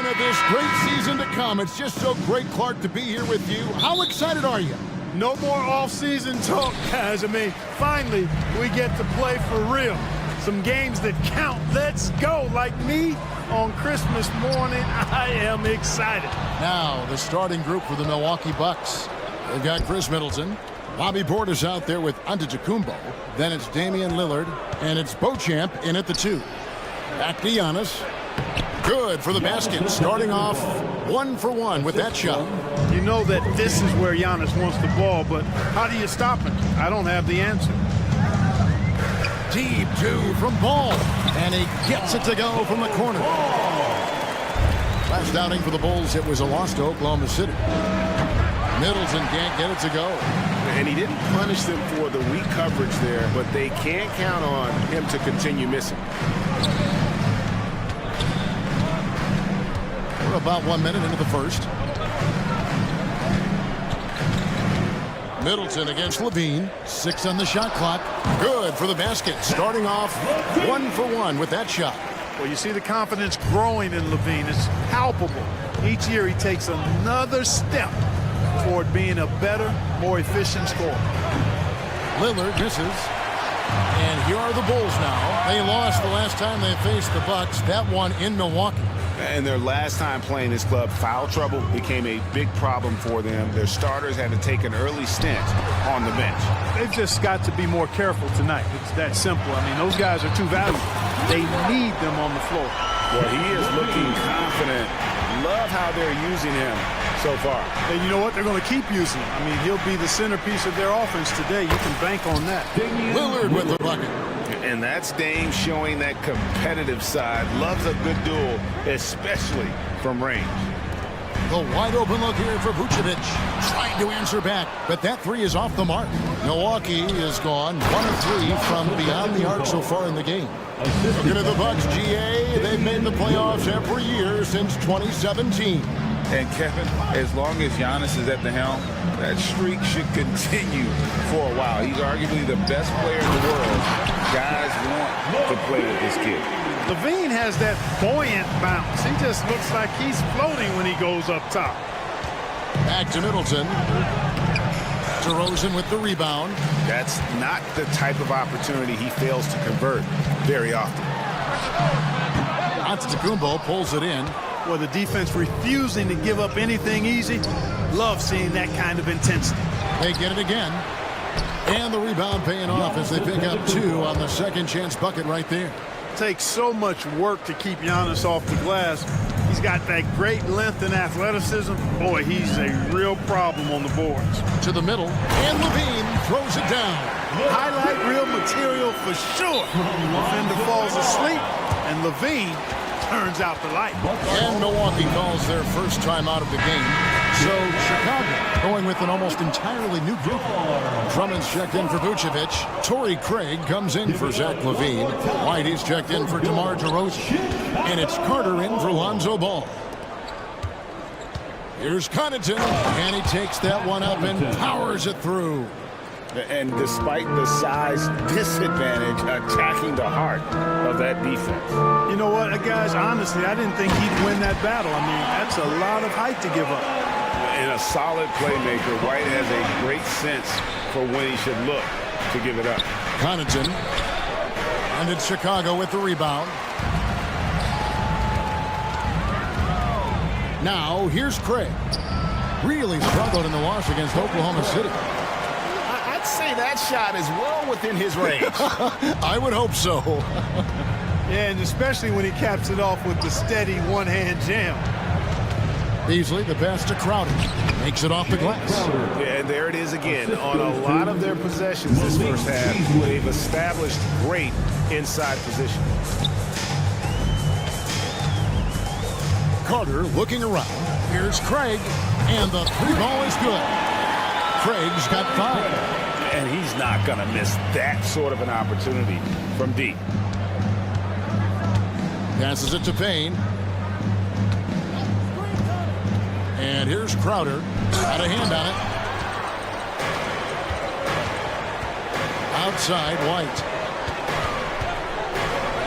of this great season to come. It's just so great, Clark, to be here with you. How excited are you? No more off-season talk, guys. I mean, finally, we get to play for real. Some games that count. Let's go. Like me on Christmas morning, I am excited. Now, the starting group for the Milwaukee Bucks. They've got Chris Middleton. Bobby Portis out there with Antetokounmpo. Then it's Damian Lillard. And it's Beauchamp in at the 2. Back to Giannis. Good for the basket. Starting off 1-for-1 with that shot. You know that this is where Giannis wants the ball, but how do you stop him? I don't have the answer. Deep 2 from Ball. And he gets it to go from the corner. Last outing for the Bulls, it was a loss to Oklahoma City. Middleton can't get it to go. And he didn't punish them for the weak coverage there, but they can't count on him to continue missing. We're about 1 minute into the first. Middleton against Levine. 6 on the shot clock. Good for the basket. Starting off 1-for-1 with that shot. Well, you see the confidence growing in Levine. It's palpable. Each year he takes another step toward being a better, more efficient scorer. Lillard misses. And here are the Bulls now. They lost the last time they faced the Bucks. That one in Milwaukee. And their last time playing this club, foul trouble became a big problem for them. Their starters had to take an early stint on the bench. They've just got to be more careful tonight. It's that simple. I mean, those guys are too valuable. They need them on the floor. Well, he is looking confident. Love how they're using him so far. And you know what? They're going to keep using him. I mean, he'll be the centerpiece of their offense today. You can bank on that. Lillard with the bucket. And that's Dame showing that competitive side. Loves a good duel, especially from range. The wide open look here for Vucevic. Trying to answer back, but that 3 is off the mark. Milwaukee is gone 1 of 3 from beyond the arc so far in the game. Looking at the Bucks, GA, they've made the playoffs every year since 2017. And Kevin, as long as Giannis is at the helm, that streak should continue for a while. He's arguably the best player in the world. Guys want to play with this kid. Levine has that buoyant bounce. He just looks like he's floating when he goes up top. Back to Middleton. DeRozan with the rebound. That's not the type of opportunity he fails to convert very often. Antetokounmpo pulls it in. Well, the defense refusing to give up anything easy. Love seeing that kind of intensity. They get it again. And the rebound paying off as they pick up 2 on the second chance bucket right there. Takes so much work to keep Giannis off the glass. He's got that great length and athleticism. Boy, he's a real problem on the boards. To the middle, and Levine throws it down. Highlight reel material for sure. Defender falls asleep, and Levine turns out the light. And Milwaukee calls their first time out of the game. So Chicago going with an almost entirely new group. Drummond's checked in for Vucevic. Torrey Craig comes in for Zach LaVine. Whitey's checked in for DeMar DeRozan. And it's Carter in for Lonzo Ball. Here's Connaughton, and he takes that one up and powers it through. And despite the size disadvantage, attacking the heart of that defense. You know what, guys, honestly, I didn't think he'd win that battle. I mean, that's a lot of height to give up. And a solid playmaker, White has a great sense for when he should look to give it up. Connaughton. And it's Chicago with the rebound. Now, here's Craig. Really struggled in the loss against Oklahoma City. I'd say that shot is well within his range. I would hope so. Yeah, and especially when he caps it off with the steady one-hand jam. Beasley, the pass to Crowder. Makes it off the glass. Yeah, and there it is again. On a lot of their possessions this first half, they've established great inside position. Carter looking around. Here's Craig, and the 3-ball is good. Craig's got 5. And he's not going to miss that sort of an opportunity from deep. Passes it to Payne. And here's Crowder. Got a hand on it. Outside, White.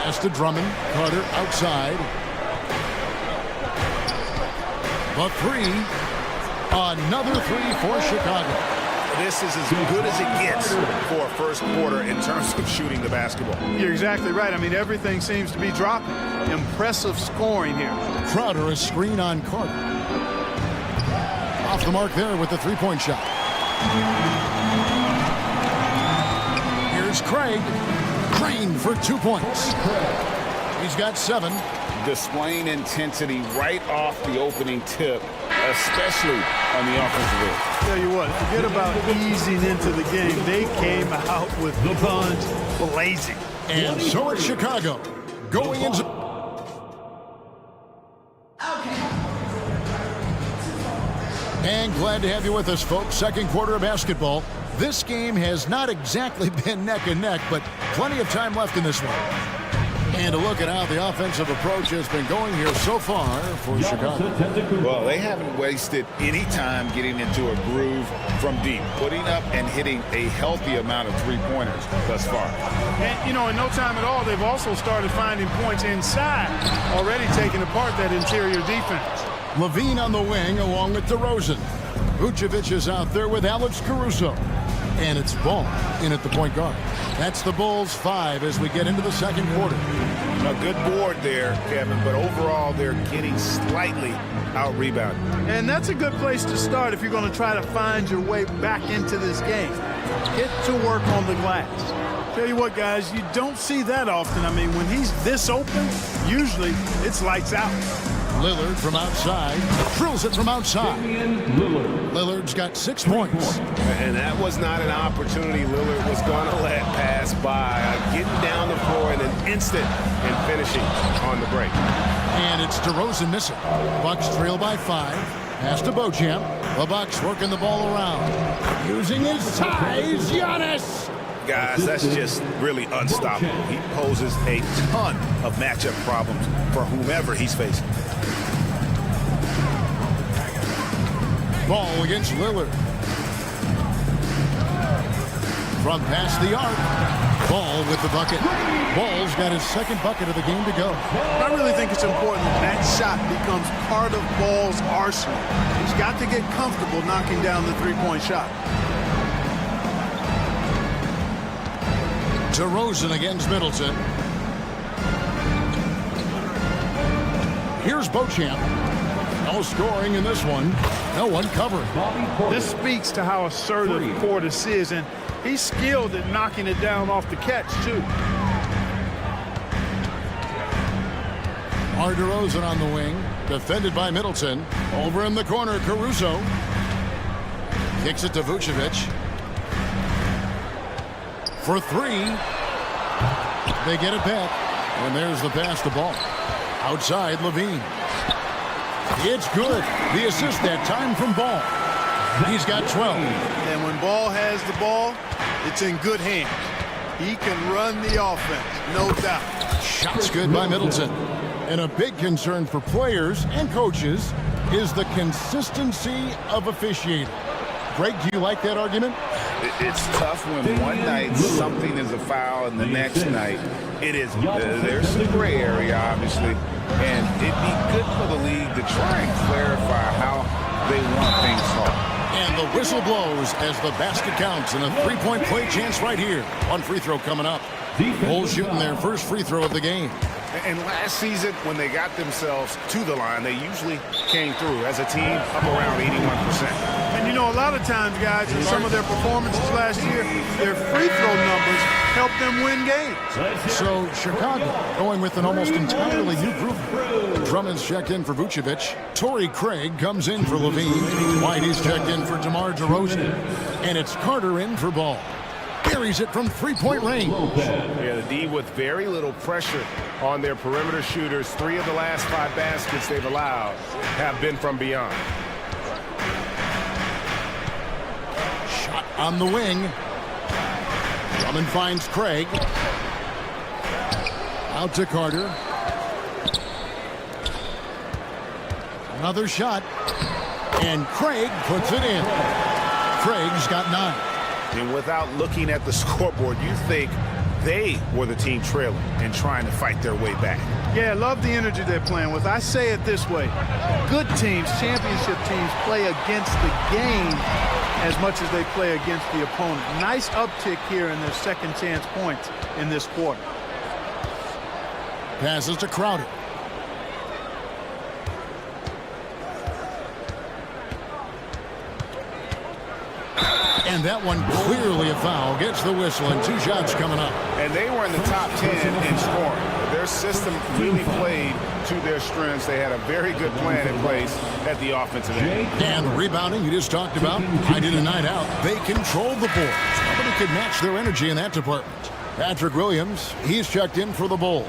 Pass to Drummond. Carter outside. The three. Another three for Chicago. This is as good as it gets for a first quarter in terms of shooting the basketball. You're exactly right. I mean, everything seems to be dropping. Impressive scoring here. Crowder, a screen on Carter. Off the mark there with the three-point shot. Here's Craig. Crane for 2 points. He's got 7. Displaying intensity right off the opening tip, especially on the offensive end. Tell you what, forget about easing into the game. They came out with guns blazing. And so it's Chicago going into... And glad to have you with us, folks. Second quarter of basketball. This game has not exactly been neck and neck, but plenty of time left in this one. And a look at how the offensive approach has been going here so far for Chicago. Well, they haven't wasted any time getting into a groove from deep, putting up and hitting a healthy amount of three-pointers thus far. And, you know, in no time at all, they've also started finding points inside, already taking apart that interior defense. Levine on the wing along with DeRozan. Vucevic is out there with Alex Caruso. And it's Ball in at the point guard. That's the Bulls 5 as we get into the second quarter. A good board there, Kevin, but overall they're getting slightly out-rebounded. And that's a good place to start if you're going to try to find your way back into this game. Get to work on the glass. Tell you what, guys, you don't see that often. I mean, when he's this open, usually it's lights out. Lillard from outside, drills it from outside. Lillard's got 6 points. And that was not an opportunity Lillard was going to let pass by. Getting down the floor in an instant and finishing on the break. And it's DeRozan missing. Bucks trail by 5. Pass to Beauchamp. The Bucks working the ball around. Using his size, Giannis. Guys, that's just really unstoppable. He poses a ton of matchup problems for whomever he's facing. Ball against Lillard. From past the arc. Ball with the bucket. Ball's got his second bucket of the game to go. I really think it's important that shot becomes part of Ball's arsenal. He's got to get comfortable knocking down the three-point shot. DeRozan against Middleton. Here's Beauchamp. No scoring in this one. No one covering. This speaks to how assertive Portis is, and he's skilled at knocking it down off the catch, too. DeRozan on the wing. Defended by Middleton. Over in the corner, Caruso. Kicks it to Vucevic. For 3. They get it back. And there's the pass to Ball. Outside, Levine. It's good. The assist that time from Ball. He's got 12. And when Ball has the ball, it's in good hands. He can run the offense, no doubt. Shots good by Middleton. And a big concern for players and coaches is the consistency of officiating. Greg, do you like that argument? It's tough when one night something is a foul and the next night it isn't. There's some gray area, obviously, and it'd be good for the league to try and clarify how they want things called. And the whistle blows as the basket counts and a three-point play chance right here. One free throw coming up. Bulls shooting their first free throw of the game. And last season, when they got themselves to the line, they usually came through as a team up around 81%. And you know, a lot of times, guys, in some of their performances last year, their free throw numbers helped them win games. So Chicago going with an almost entirely new group. Drummond's checked in for Vucevic. Torrey Craig comes in for Levine. White is checked in for DeMar DeRozan. And it's Carter in for Ball. Buries it from three-point range. Yeah, the D with very little pressure on their perimeter shooters. 3 of the last 5 baskets they've allowed have been from beyond. Shot on the wing. Drummond finds Craig. Out to Carter. Another shot. And Craig puts it in. Craig's got 9. And without looking at the scoreboard, you think they were the team trailing and trying to fight their way back. Yeah, love the energy they're playing with. I say it this way. Good teams, championship teams, play against the game as much as they play against the opponent. Nice uptick here in their second chance points in this quarter. Passes to Crowder. And that one clearly a foul. Gets the whistle and 2 shots coming up. And they were in the top 10 in scoring. Their system really played to their strengths. They had a very good plan in place at the offensive end. And the rebounding you just talked about. I did a night out. They controlled the boards. Nobody could match their energy in that department. Patrick Williams, he's checked in for the Bulls.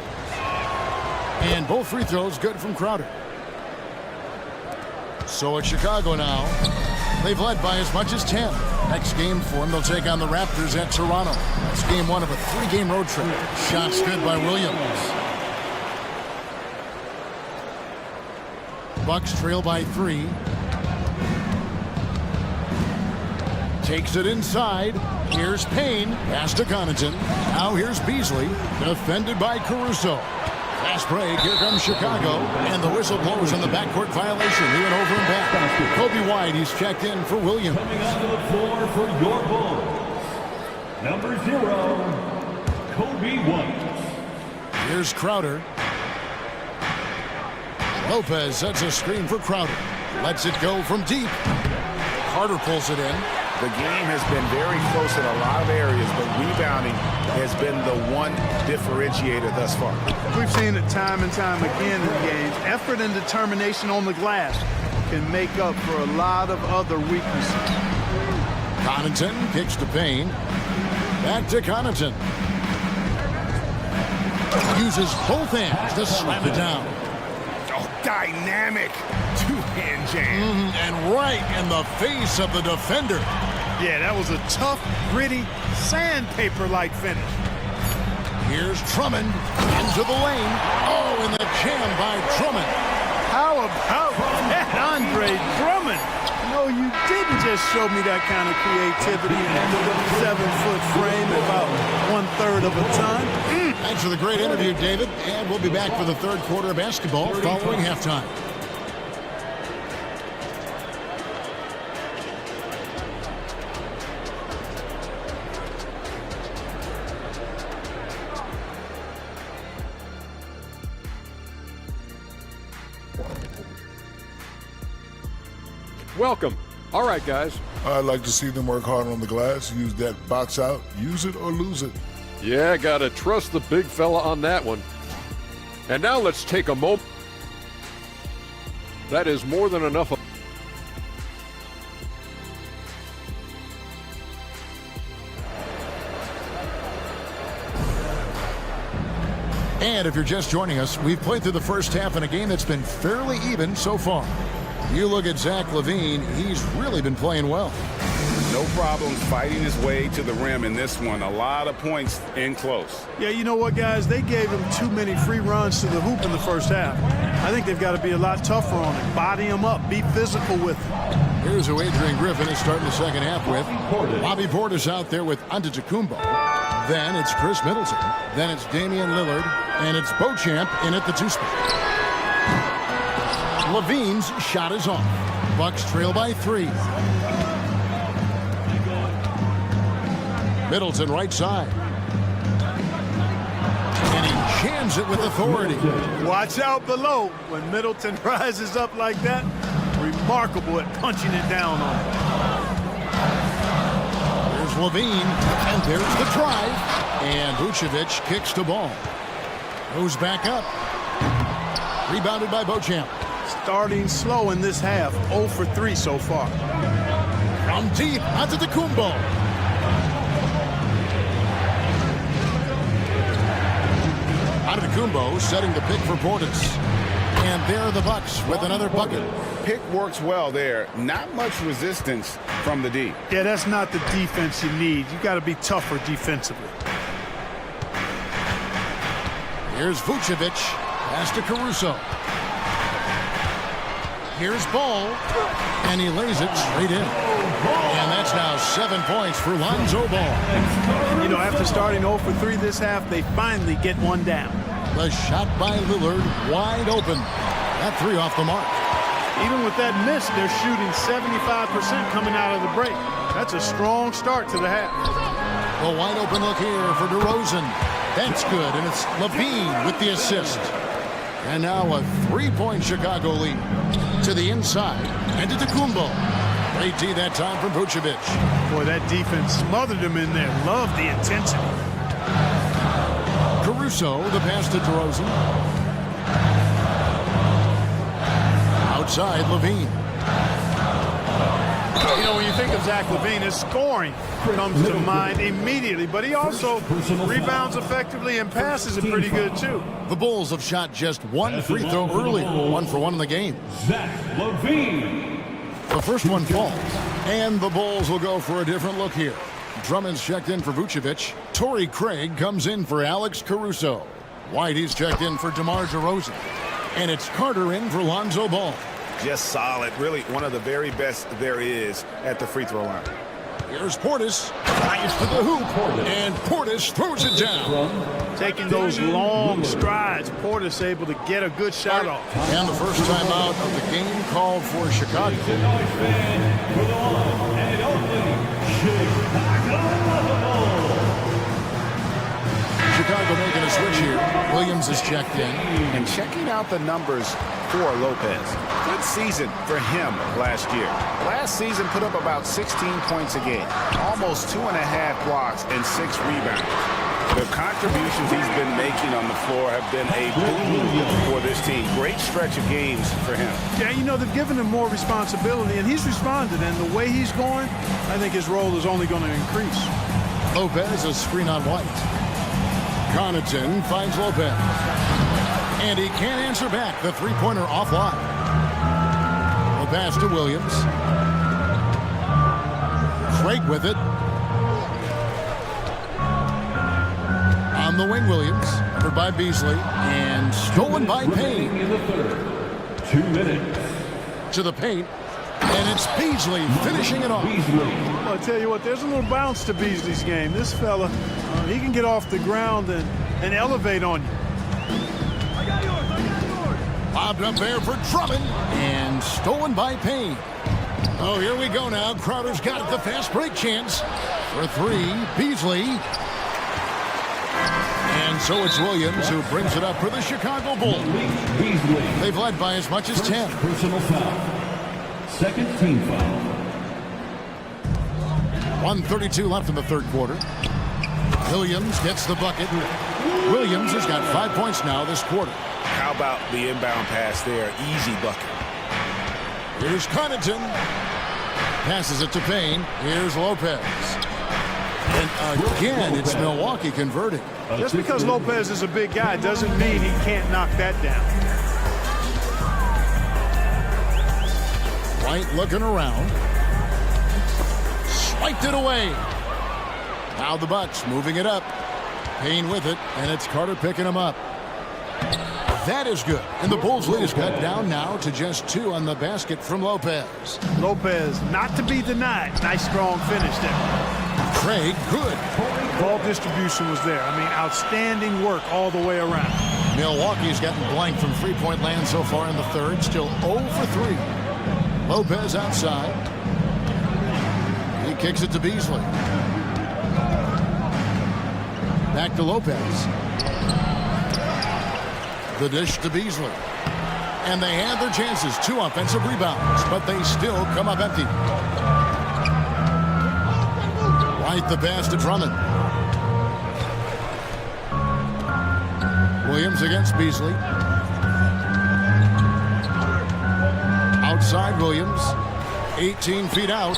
And both free throws good from Crowder. So it's Chicago now. They've led by as much as 10. Next game for them, they'll take on the Raptors at Toronto. That's game 1 of a 3-game road trip. Shots good by Williams. Bucks trail by 3. Takes it inside. Here's Payne. Pass to Connaughton. Now here's Beasley. Defended by Caruso. Fast break. Here comes Chicago. And the whistle blows on the backcourt violation. He went over and back. Kobe White, he's checked in for Williams. Coming onto the floor for your Bulls, number 0, Kobe White. Here's Crowder. Lopez sets a screen for Crowder. Lets it go from deep. Carter pulls it in. The game has been very close in a lot of areas, but rebounding has been the one differentiator thus far. We've seen it time and time again in games. Effort and determination on the glass can make up for a lot of other weaknesses. Connaughton kicks to Payne. Back to Connaughton. Uses both hands to slam it down. Oh, dynamic two-hand jam. And right in the face of the defender. Yeah, that was a tough, gritty, sandpaper-like finish. Here's Drummond into the lane. Oh, and the jam by Drummond. How about that, Andre Drummond? No, you didn't just show me that kind of creativity in a 7-foot frame at about 1/3 of a ton. Thanks for the great interview, David. And we'll be back for the third quarter of basketball following halftime. Welcome. All right, guys. I'd like to see them work hard on the glass, use that box out, use it or lose it. Yeah, gotta trust the big fella on that one. And now let's take a moment. That is more than enough. And if you're just joining us, we've played through the first half in a game that's been fairly even so far. You look at Zach LaVine, he's really been playing well. No problems fighting his way to the rim in this one. A lot of points in close. Yeah, you know what, guys? They gave him too many free runs to the hoop in the first half. I think they've got to be a lot tougher on him. Body him up. Be physical with him. Here's who Adrian Griffin is starting the second half with. Bobby Portis out there with Antetokounmpo. Then it's Chris Middleton. Then it's Damian Lillard. And it's Beauchamp in at the 2 spot. LaVine's shot is off. Bucks trail by 3. Middleton right side. And he jams it with authority. Watch out below. When Middleton rises up like that, remarkable at punching it down on him. There's LaVine, and there's the drive. And Vucevic kicks the ball. Goes back up. Rebounded by Beauchamp. Starting slow in this half. 0 for 3 so far. From deep, Antetokounmpo. Antetokounmpo setting the pick for Portis. And there are the Bucks with another bucket. Pick works well there. Not much resistance from the D. Yeah, that's not the defense you need. You got to be tougher defensively. Here's Vucevic. Pass to Caruso. Here's Ball, and he lays it straight in. And that's now 7 points for Lonzo Ball. You know, after starting 0 for 3 this half, they finally get one down. The shot by Lillard, wide open. That three off the mark. Even with that miss, they're shooting 75% coming out of the break. That's a strong start to the half. A wide open look here for DeRozan. That's good, and it's Levine with the assist. And now a 3-point Chicago lead. To the inside, and to Kumbo. Great D that time from Vucevic. Boy, that defense smothered him in there. Love the intensity. Caruso, the pass to DeRozan. Outside, Levine. You know, when you think of Zach LaVine, his scoring comes to mind immediately, but he also rebounds effectively and passes it pretty good, too. The Bulls have shot just one free throw earlier, 1 for 1 in the game. Zach LaVine. The first one falls, and the Bulls will go for a different look here. Drummond's checked in for Vucevic. Torrey Craig comes in for Alex Caruso. Whitey's checked in for DeMar DeRozan. And it's Carter in for Lonzo Ball. Just solid. Really one of the very best there is at the free throw line. Here's Portis. Drives to the hoop. And Portis throws it down. Taking those long strides, Portis able to get a good shot off. And the first time out of the game called for Chicago. Chicago making a switch here. Williams is checked in. And checking out the numbers for Lopez. Good season for him last year. Last season put up about 16 points a game. Almost 2.5 blocks and 6 rebounds. The contributions he's been making on the floor have been a boon for this team. Great stretch of games for him. Yeah, you know, they've given him more responsibility, and he's responded. And the way he's going, I think his role is only going to increase. Lopez, a screen on White. Connaughton finds Lopez. And he can't answer back. The three-pointer offline. The pass to Williams. Craig with it. On the wing, Williams. Covered by Beasley. And stolen by Payne. In the third. 2 minutes. To the paint. And it's Beasley finishing it off. Well, I'll tell you what, there's a little bounce to Beasley's game. This fella, he can get off the ground and elevate on you. Bobbed up there for Drummond. And stolen by Payne. Oh, here we go now. Crowder's got it, the fast break chance. For 3, Beasley. And so it's Williams who brings it up for the Chicago Bulls. They've led by as much as 10. Personal foul. Second team foul. 1:32 left in the third quarter. Williams gets the bucket. Williams has got 5 points now this quarter. How about the inbound pass there? Easy bucket. Here's Connaughton. Passes it to Payne. Here's Lopez. And again, it's Milwaukee converting. Just because Lopez is a big guy doesn't mean he can't knock that down. White looking around. Swiped it away. Now the Bucks moving it up. Payne with it, and it's Carter picking him up. That is good. And the Bulls' lead is cut down now to just 2 on the basket from Lopez. Lopez, not to be denied. Nice, strong finish there. Craig, good. Ball distribution was there. I mean, outstanding work all the way around. Milwaukee's gotten blank from three-point land so far in the third. Still 0 for 3. Lopez outside. He kicks it to Beasley. Back to Lopez. The dish to Beasley. And they had their chances. 2 offensive rebounds, but they still come up empty. White the pass to Drummond. Williams against Beasley. Outside Williams. 18 feet out.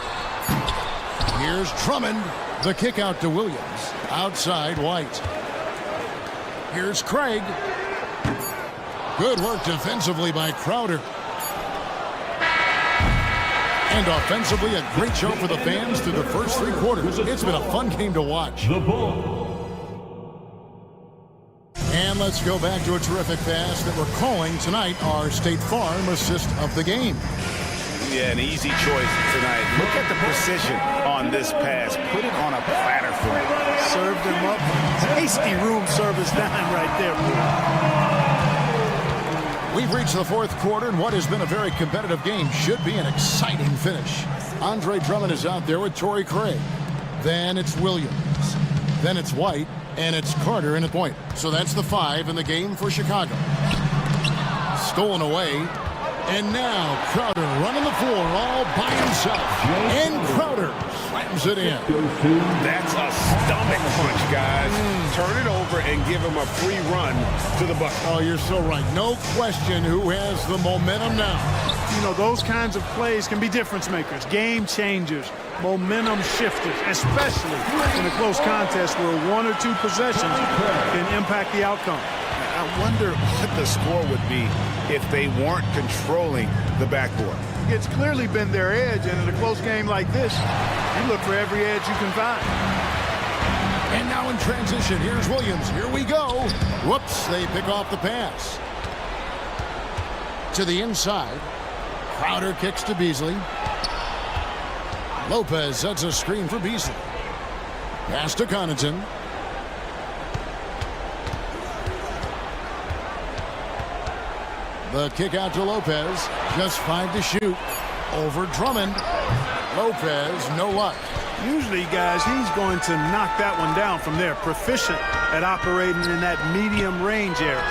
Here's Drummond. The kick out to Williams. Outside White. Here's Craig. Good work defensively by Crowder. And offensively, a great show for the fans through the first 3 quarters. It's been a fun game to watch. The Bulls. And And let's go back to a terrific pass that we're calling tonight our State Farm assist of the game. Yeah, an easy choice tonight. Look at the precision on this pass. Put it on a platter for me. Served him up. Tasty room service dime right there. We've reached the fourth quarter, and what has been a very competitive game should be an exciting finish. Andre Drummond is out there with Torrey Craig. Then it's Williams. Then it's White, and it's Carter in the point. So that's the 5 in the game for Chicago. Stolen away. And now Crowder running the floor all by himself. And Crowder slams it in. That's a stomach punch, guys. Turn it over and give him a free run to the bucket. Oh, you're so right. No question who has the momentum now. You know, those kinds of plays can be difference makers, game changers, momentum shifters, especially in a close contest where 1 or 2 possessions can impact the outcome. I wonder what the score would be if they weren't controlling the backboard. It's clearly been their edge, and in a close game like this, you look for every edge you can find. And now in transition, here's Williams. Here we go. Whoops, they pick off the pass. To the inside. Crowder kicks to Beasley. Lopez sets a screen for Beasley. Pass to Connaughton. The kick out to Lopez. Just 5 to shoot. Over Drummond. Lopez, no luck. Usually, guys, he's going to knock that one down from there. Proficient at operating in that medium range area.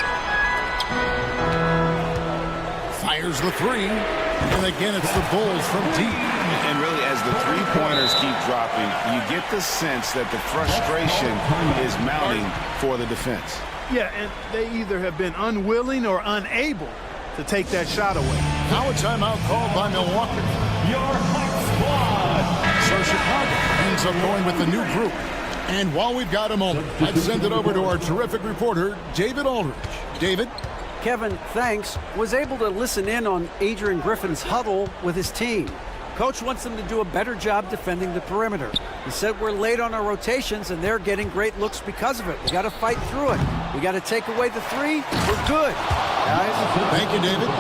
Fires the 3. And again, it's the Bulls from deep. And really, as the three-pointers keep dropping, you get the sense that the frustration is mounting for the defense. Yeah, and they either have been unwilling or unable to take that shot away. Now a timeout called by Milwaukee. Your Hawk squad. So Chicago ends up going with the new group. And while we've got a moment, let's send it over to our terrific reporter, David Aldridge. David? Kevin, thanks, was able to listen in on Adrian Griffin's huddle with his team. Coach wants them to do a better job defending the perimeter. He said we're late on our rotations and they're getting great looks because of it. We got to fight through it. We got to take away the 3. We're good, guys. Thank you, David.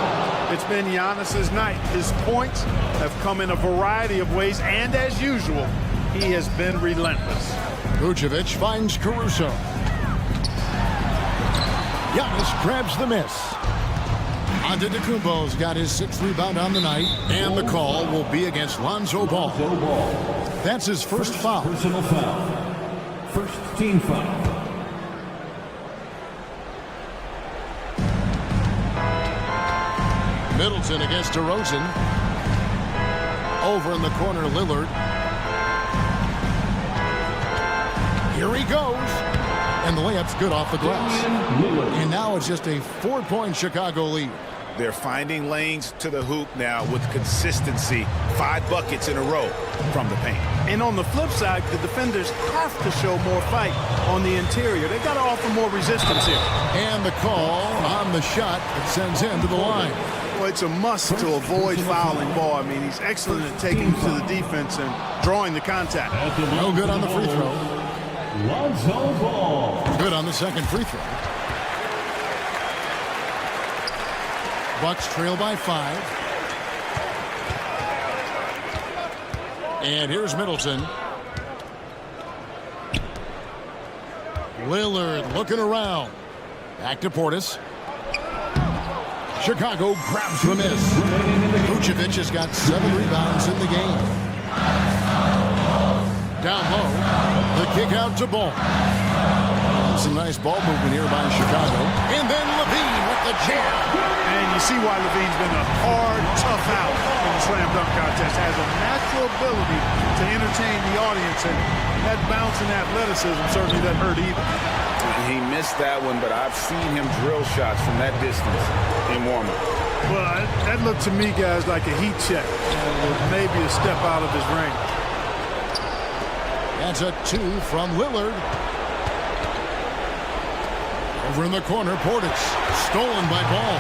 It's been Giannis's night. His points have come in a variety of ways, and as usual, he has been relentless. Vucevic finds Caruso. Giannis grabs the miss. Antetokounmpo's got his 6th rebound on the night, and the call will be against Lonzo Ball. That's his first foul. Personal foul. First team foul. Middleton against DeRozan. Over in the corner, Lillard. Here he goes. And the layup's good off the glass. And now it's just a 4-point Chicago lead. They're finding lanes to the hoop now with consistency. 5 buckets in a row from the paint. And on the flip side, the defenders have to show more fight on the interior. They've got to offer more resistance here. And the call on the shot that sends him to the line. Well, it's a must to avoid fouling Ball. I mean, he's excellent at taking to the defense and drawing the contact. No good on the free throw. Lonzo Ball. Good on the second free throw. Bucks trail by 5. And here's Middleton. Lillard looking around. Back to Portis. Chicago grabs the miss. Vucevic has got 7 rebounds in the game. Down low. The kick out to Ball. Some nice ball movement here by Chicago. And then Levine with the jam. And you see why Levine's been a hard, tough out in the slam dunk contest. Has a natural ability to entertain the audience, and that bounce and athleticism certainly doesn't hurt either. He missed that one, but I've seen him drill shots from that distance in warm-up. Well, that looked to me, guys, like a heat check. With maybe a step out of his range. That's a 2 from Lillard. Over in the corner, Portis. Stolen by Ball.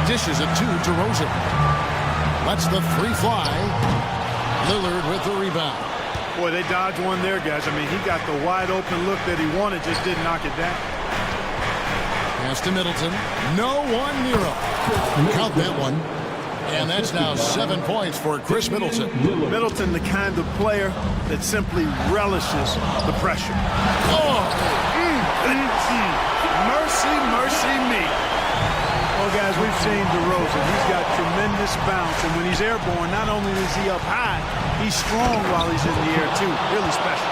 Dishes it to DeRozan. Lets the 3 fly. Lillard with the rebound. Boy, they dodged one there, guys. I mean, he got the wide open look that he wanted, just didn't knock it down. Pass to Middleton. No one near him. Count that one. And that's now 7 points for Chris Middleton. Middleton, the kind of player that simply relishes the pressure. Oh! Mercy, mercy me. Well, guys, we've seen DeRozan. He's got tremendous bounce, and when he's airborne, not only is he up high, he's strong while he's in the air, too. Really special.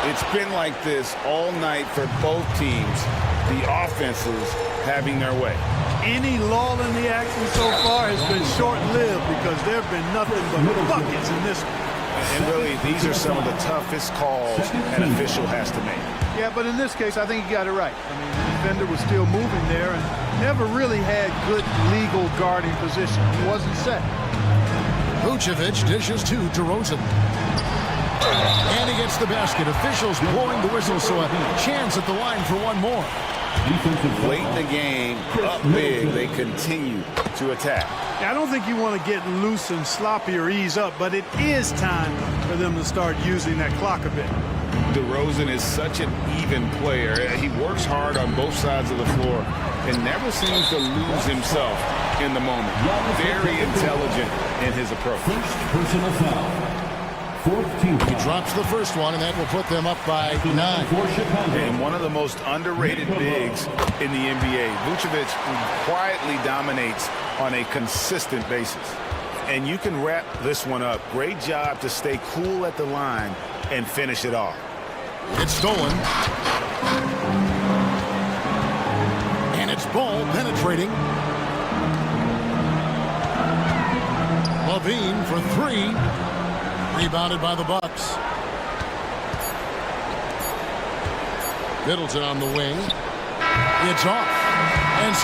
It's been like this all night for both teams. The offenses having their way. Any lull in the action so far has been short-lived because there have been nothing but buckets in this one. And really, these are some of the toughest calls an official has to make. Yeah, but in this case, I think he got it right. I mean, the defender was still moving there and never really had good legal guarding position. He wasn't set. Vucevic dishes to DeRozan. And he gets the basket. Officials blowing the whistle, so a chance at the line for one more. Late in the game, up big, they continue to attack. Yeah, I don't think you want to get loose and sloppy or ease up, but it is time for them to start using that clock a bit. DeRozan is such an even player. He works hard on both sides of the floor and never seems to lose himself in the moment. Very intelligent in his approach. First personal foul. He drops the first one, and that will put them up by 9. And one of the most underrated bigs in the NBA. Vucevic quietly dominates on a consistent basis. And you can wrap this one up. Great job to stay cool at the line and finish it off. It's stolen. And it's ball penetrating. Levine for 3. Rebounded by the Bucks. Middleton on the wing. It's off. And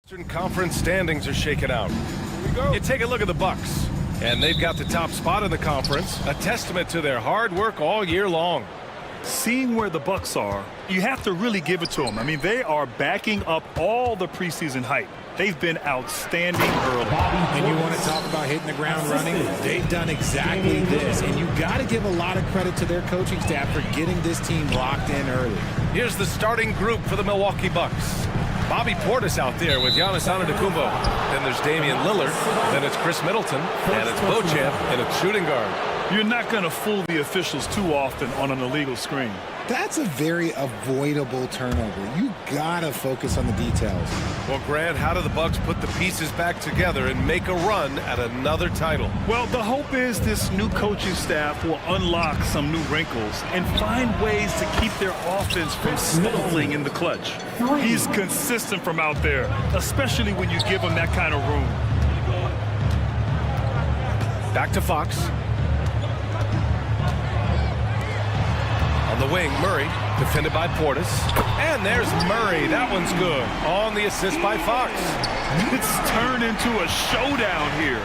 Eastern Conference standings are shaken out. You take a look at the Bucks, and they've got the top spot in the conference, a testament to their hard work all year long. Seeing where the Bucks are, you have to really give it to them. I mean, they are backing up all the preseason hype. They've been outstanding early. And you want to talk about hitting the ground running? They've done exactly this. And you got to give a lot of credit to their coaching staff for getting this team locked in early. Here's the starting group for the Milwaukee Bucks. Bobby Portis out there with Giannis Antetokounmpo. Then there's Damian Lillard. Then it's Chris Middleton. And it's Beauchamp, and it's shooting guard. You're not going to fool the officials too often on an illegal screen. That's a very avoidable turnover. You got to focus on the details. Well, Grant, how do the Bucks put the pieces back together and make a run at another title? Well, the hope is this new coaching staff will unlock some new wrinkles and find ways to keep their offense from stalling in the clutch. He's consistent from out there, especially when you give him that kind of room. Back to Fox. On the wing, Murray, defended by Portis. And there's Murray. That one's good. On the assist by Fox. It's turned into a showdown here.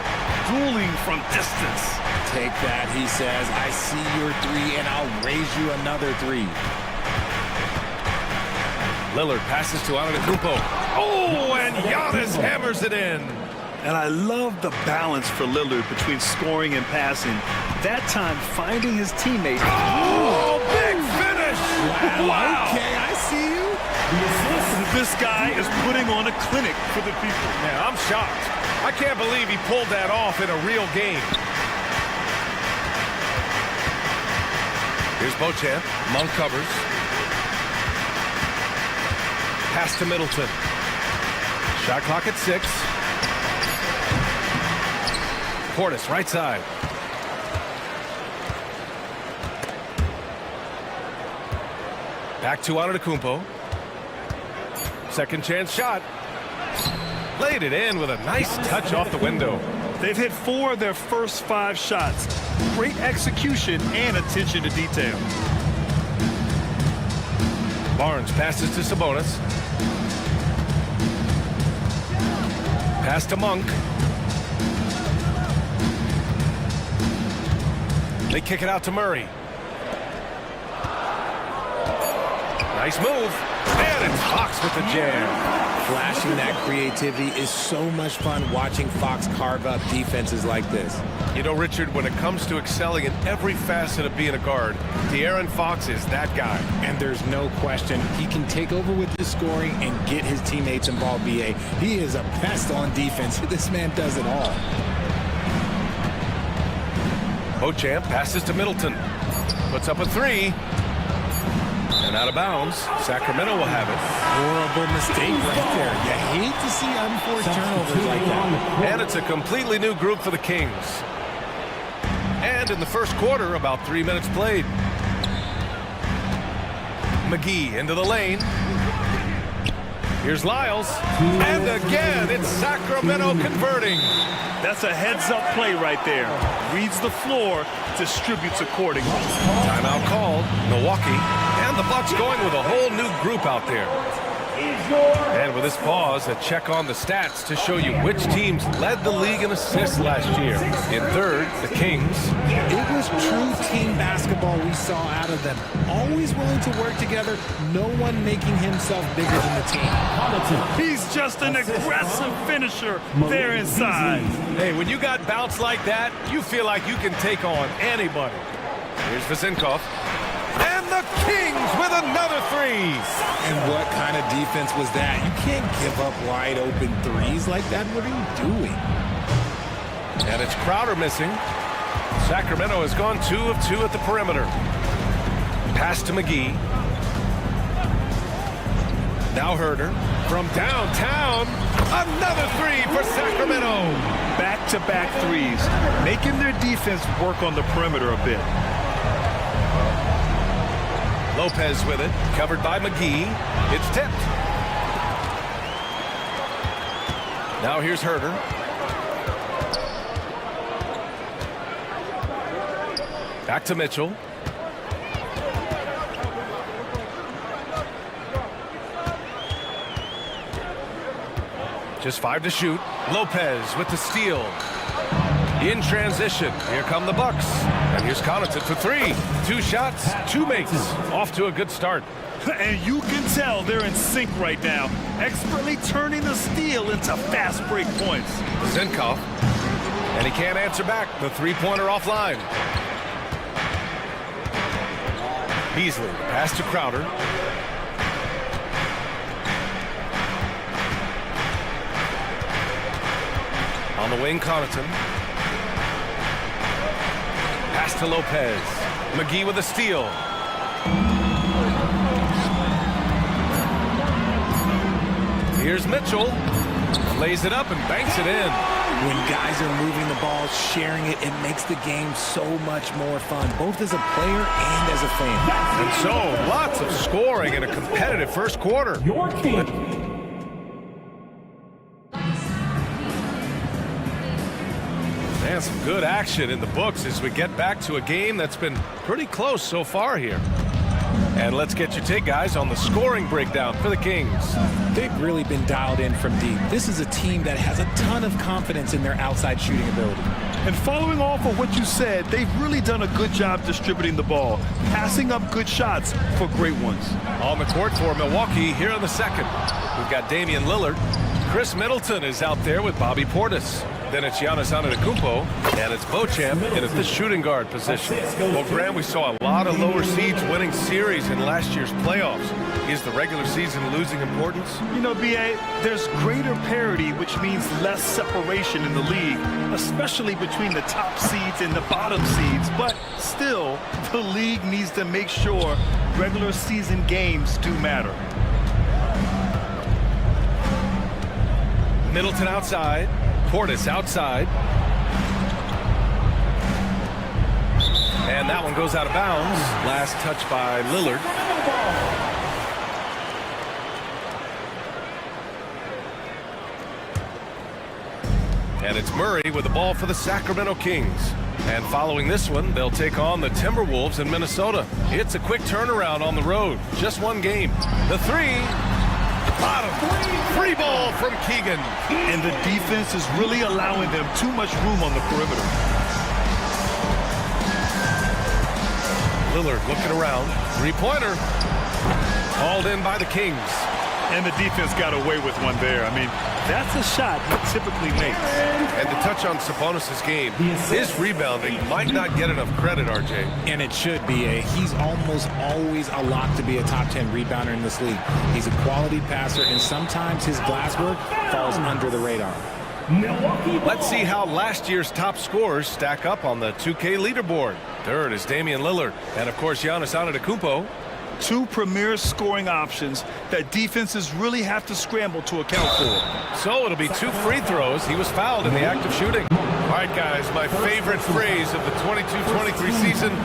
Dueling from distance. Take that, he says. I see your three, and I'll raise you another three. Lillard passes to Antetokounmpo. Oh, and Giannis hammers it in. And I love the balance for Lillard between scoring and passing. That time, finding his teammate. Oh, big finish! Wow. Okay, I see you. This guy is putting on a clinic for the people. Man, I'm shocked. I can't believe he pulled that off in a real game. Here's Beauchamp. Monk covers. Pass to Middleton. Shot clock at 6. Portis, right side. Back to Antetokounmpo. Second chance shot. Laid it in with a nice touch off the window. They've hit 4 of their first 5 shots. Great execution and attention to detail. Barnes passes to Sabonis. Pass to Monk. They kick it out to Murray. Nice move. And it's Fox with the jam. Flashing that creativity is so much fun watching Fox carve up defenses like this. You know, Richard, when it comes to excelling in every facet of being a guard, De'Aaron Fox is that guy. And there's no question he can take over with the scoring and get his teammates involved, B.A. He is a pest on defense. This man does it all. Beauchamp passes to Middleton. Puts up a 3. And out of bounds. Sacramento will have it. Horrible mistake right there. You hate to see unforced turnovers like that. And it's a completely new group for the Kings. And in the first quarter, about 3 minutes played. McGee into the lane. Here's Lyles. And again, it's Sacramento converting. That's a heads-up play right there. Reads the floor, distributes accordingly. Timeout called. Milwaukee. And the Bucks going with a whole new group out there. And with this pause, a check on the stats to show you which teams led the league in assists last year. In third, the Kings. It was true team basketball we saw out of them. Always willing to work together, no one making himself bigger than the team. He's just an aggressive finisher there inside. Hey, when you got bounce like that, you feel like you can take on anybody. Here's Vasenkov. And the Kings with another 3. And what kind of defense was that? You can't give up wide open threes like that. What are you doing? And it's Crowder missing. Sacramento has gone 2 of 2 at the perimeter. Pass to McGee. Now Herder from downtown. Another 3 for Sacramento. Back-to-back threes, making their defense work on the perimeter a bit. Lopez with it, covered by McGee. It's tipped. Now here's Herder. Back to Mitchell. Just 5 to shoot. Lopez with the steal. In transition, here come the Bucks. And here's Connaughton for 3. 2 shots, 2 makes. Off to a good start. And you can tell they're in sync right now, expertly turning the steal into fast break points. Zinkoff, and he can't answer back. The three-pointer offline. Beasley, pass to Crowder. On the wing, Connaughton. Pass to Lopez. McGee with a steal. Here's Mitchell. Lays it up and banks it in. When guys are moving the ball, sharing it, it makes the game so much more fun, both as a player and as a fan. And so, lots of scoring in a competitive first quarter. Your team. And some good action in the books as we get back to a game that's been pretty close so far here. And let's get your take, guys, on the scoring breakdown for the Kings. They've really been dialed in from deep. This is a team that has a ton of confidence in their outside shooting ability. And following off of what you said, they've really done a good job distributing the ball, passing up good shots for great ones. On the court for Milwaukee here in the second. We've got Damian Lillard. Chris Middleton is out there with Bobby Portis. Then it's Giannis Antetokounmpo, and it's Beauchamp in at the shooting guard position. Well, Graham, we saw a lot of lower seeds winning series in last year's playoffs. Is the regular season losing importance? You know, B.A., there's greater parity, which means less separation in the league, especially between the top seeds and the bottom seeds. But still, the league needs to make sure regular season games do matter. Middleton outside. Portis outside. And that one goes out of bounds. Last touch by Lillard. And it's Murray with the ball for the Sacramento Kings. And following this one, they'll take on the Timberwolves in Minnesota. It's a quick turnaround on the road. Just one game. The three. Bottom. Free ball from Keegan. And the defense is really allowing them too much room on the perimeter. Lillard looking around. Three-pointer. Called in by the Kings. And the defense got away with one there. I mean, that's a shot he typically makes. And to touch on Sabonis' game, his rebounding might not get enough credit, RJ. And it should be. He's almost always a lock to be a top 10 rebounder in this league. He's a quality passer, and sometimes his glass work falls under the radar. Let's see how last year's top scorers stack up on the 2K leaderboard. Third is Damian Lillard, and of course Giannis Antetokounmpo. Two premier scoring options that defenses really have to scramble to account for. So it'll be 2 free throws. He was fouled in the act of shooting. All right, guys, my favorite phrase of the 22-23 season,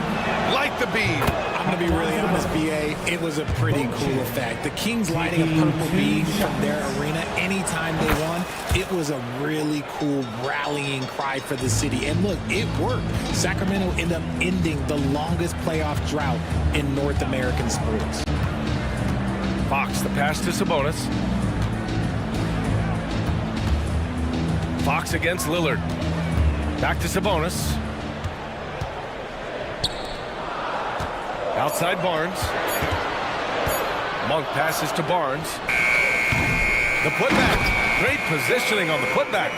light the beam. I'm going to be really honest, B.A. It was a pretty cool effect. The Kings lighting a purple beam from their arena anytime they won. It was a really cool rallying cry for the city. And look, it worked. Sacramento ended up ending the longest playoff drought in North American sports. Fox, the pass to Sabonis. Fox against Lillard. Back to Sabonis. Outside Barnes. Monk passes to Barnes. The putback. Great positioning on the putback.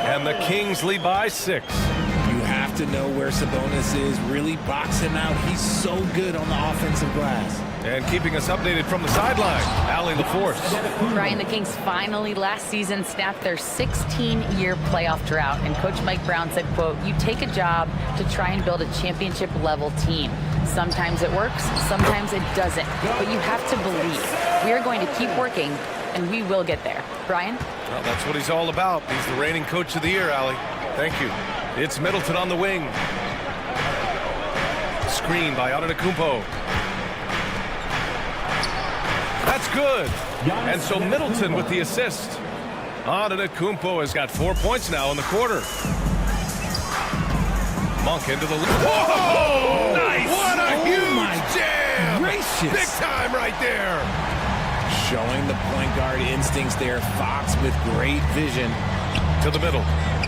And the Kings lead by 6. You have to know where Sabonis is. Really box him out. He's so good on the offensive glass. And keeping us updated from the sideline, Allie LaForce. Brian, the Kings finally last season snapped their 16-year playoff drought. And Coach Mike Brown said, quote, "You take a job to try and build a championship-level team. Sometimes it works, sometimes it doesn't. But you have to believe. We are going to keep working, and we will get there." Brian? Well, that's what he's all about. He's the reigning coach of the year, Allie. Thank you. It's Middleton on the wing. Screen by Antetokounmpo. That's good. And so Middleton with the assist. Antetokounmpo has got 4 points now in the quarter. Monk into the... Whoa! Nice! What a huge jam! Gracious. Big time right there. Showing the point guard instincts there. Fox with great vision. To the middle.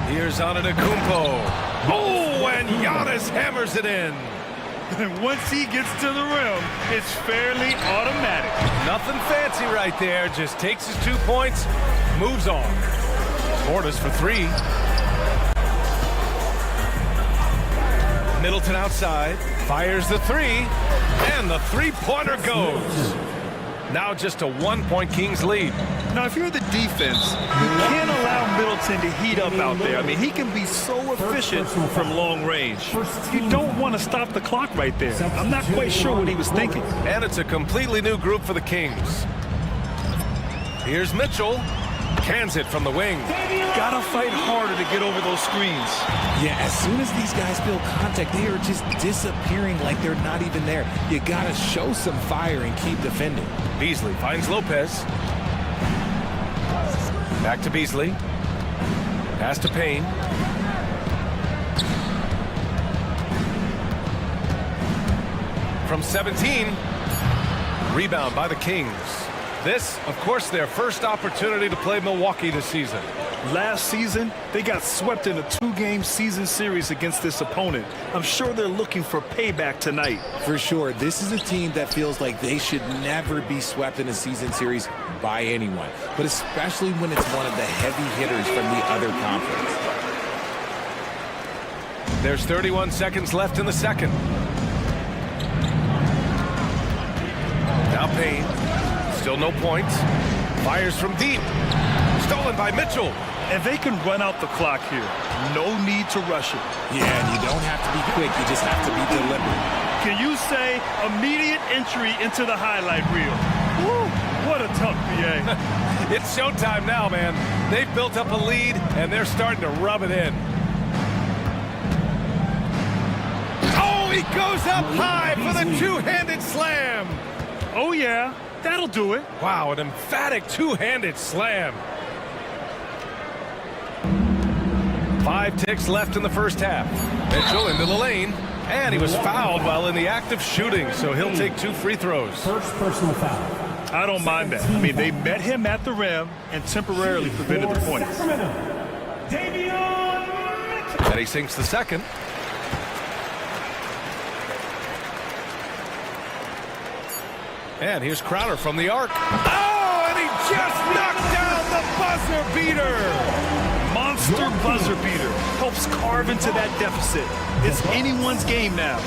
Here's Antetokounmpo. Oh, and Giannis hammers it in. Once he gets to the rim, it's fairly automatic. Nothing fancy right there. Just takes his 2 points, moves on. Portis for three. Middleton outside, fires the three, and the three-pointer goes. Now just a 1-point Kings lead. Now, if you're the defense, you can't allow Middleton to heat up out there. I mean, he can be so efficient from long range. You don't want to stop the clock right there. I'm not quite sure what he was thinking. And it's a completely new group for the Kings. Here's Mitchell. Cans it from the wing. Gotta fight harder to get over those screens. Yeah, as soon as these guys feel contact, they are just disappearing like they're not even there. You gotta show some fire and keep defending. Beasley finds Lopez. Back to Beasley. Pass to Payne. From 17. Rebound by the Kings. This, of course, their first opportunity to play Milwaukee this season. Last season, they got swept in a 2-game season series against this opponent. I'm sure they're looking for payback tonight. For sure, this is a team that feels like they should never be swept in a season series by anyone, but especially when it's one of the heavy hitters from the other conference. There's 31 seconds left in the second. Now Payne. Still no points. Fires from deep. Stolen by Mitchell. And they can run out the clock here. No need to rush it. Yeah, and you don't have to be quick. You just have to be deliberate. Can you say immediate entry into the highlight reel? Woo, what a tough BA. It's showtime now, man. They've built up a lead, and they're starting to rub it in. Oh, he goes up high for the two-handed slam. Oh, yeah. That'll do it. Wow, an emphatic two-handed slam. 5 ticks left in the first half. Mitchell into the lane, and he was fouled while in the act of shooting, so he'll take 2 free throws. First personal foul. I don't mind that. I mean, they met him at the rim and temporarily prevented the points. And he sinks the second. And here's Crowder from the arc. Oh, and he just knocked down the buzzer beater. Monster buzzer beater. Helps carve into that deficit. It's anyone's game now.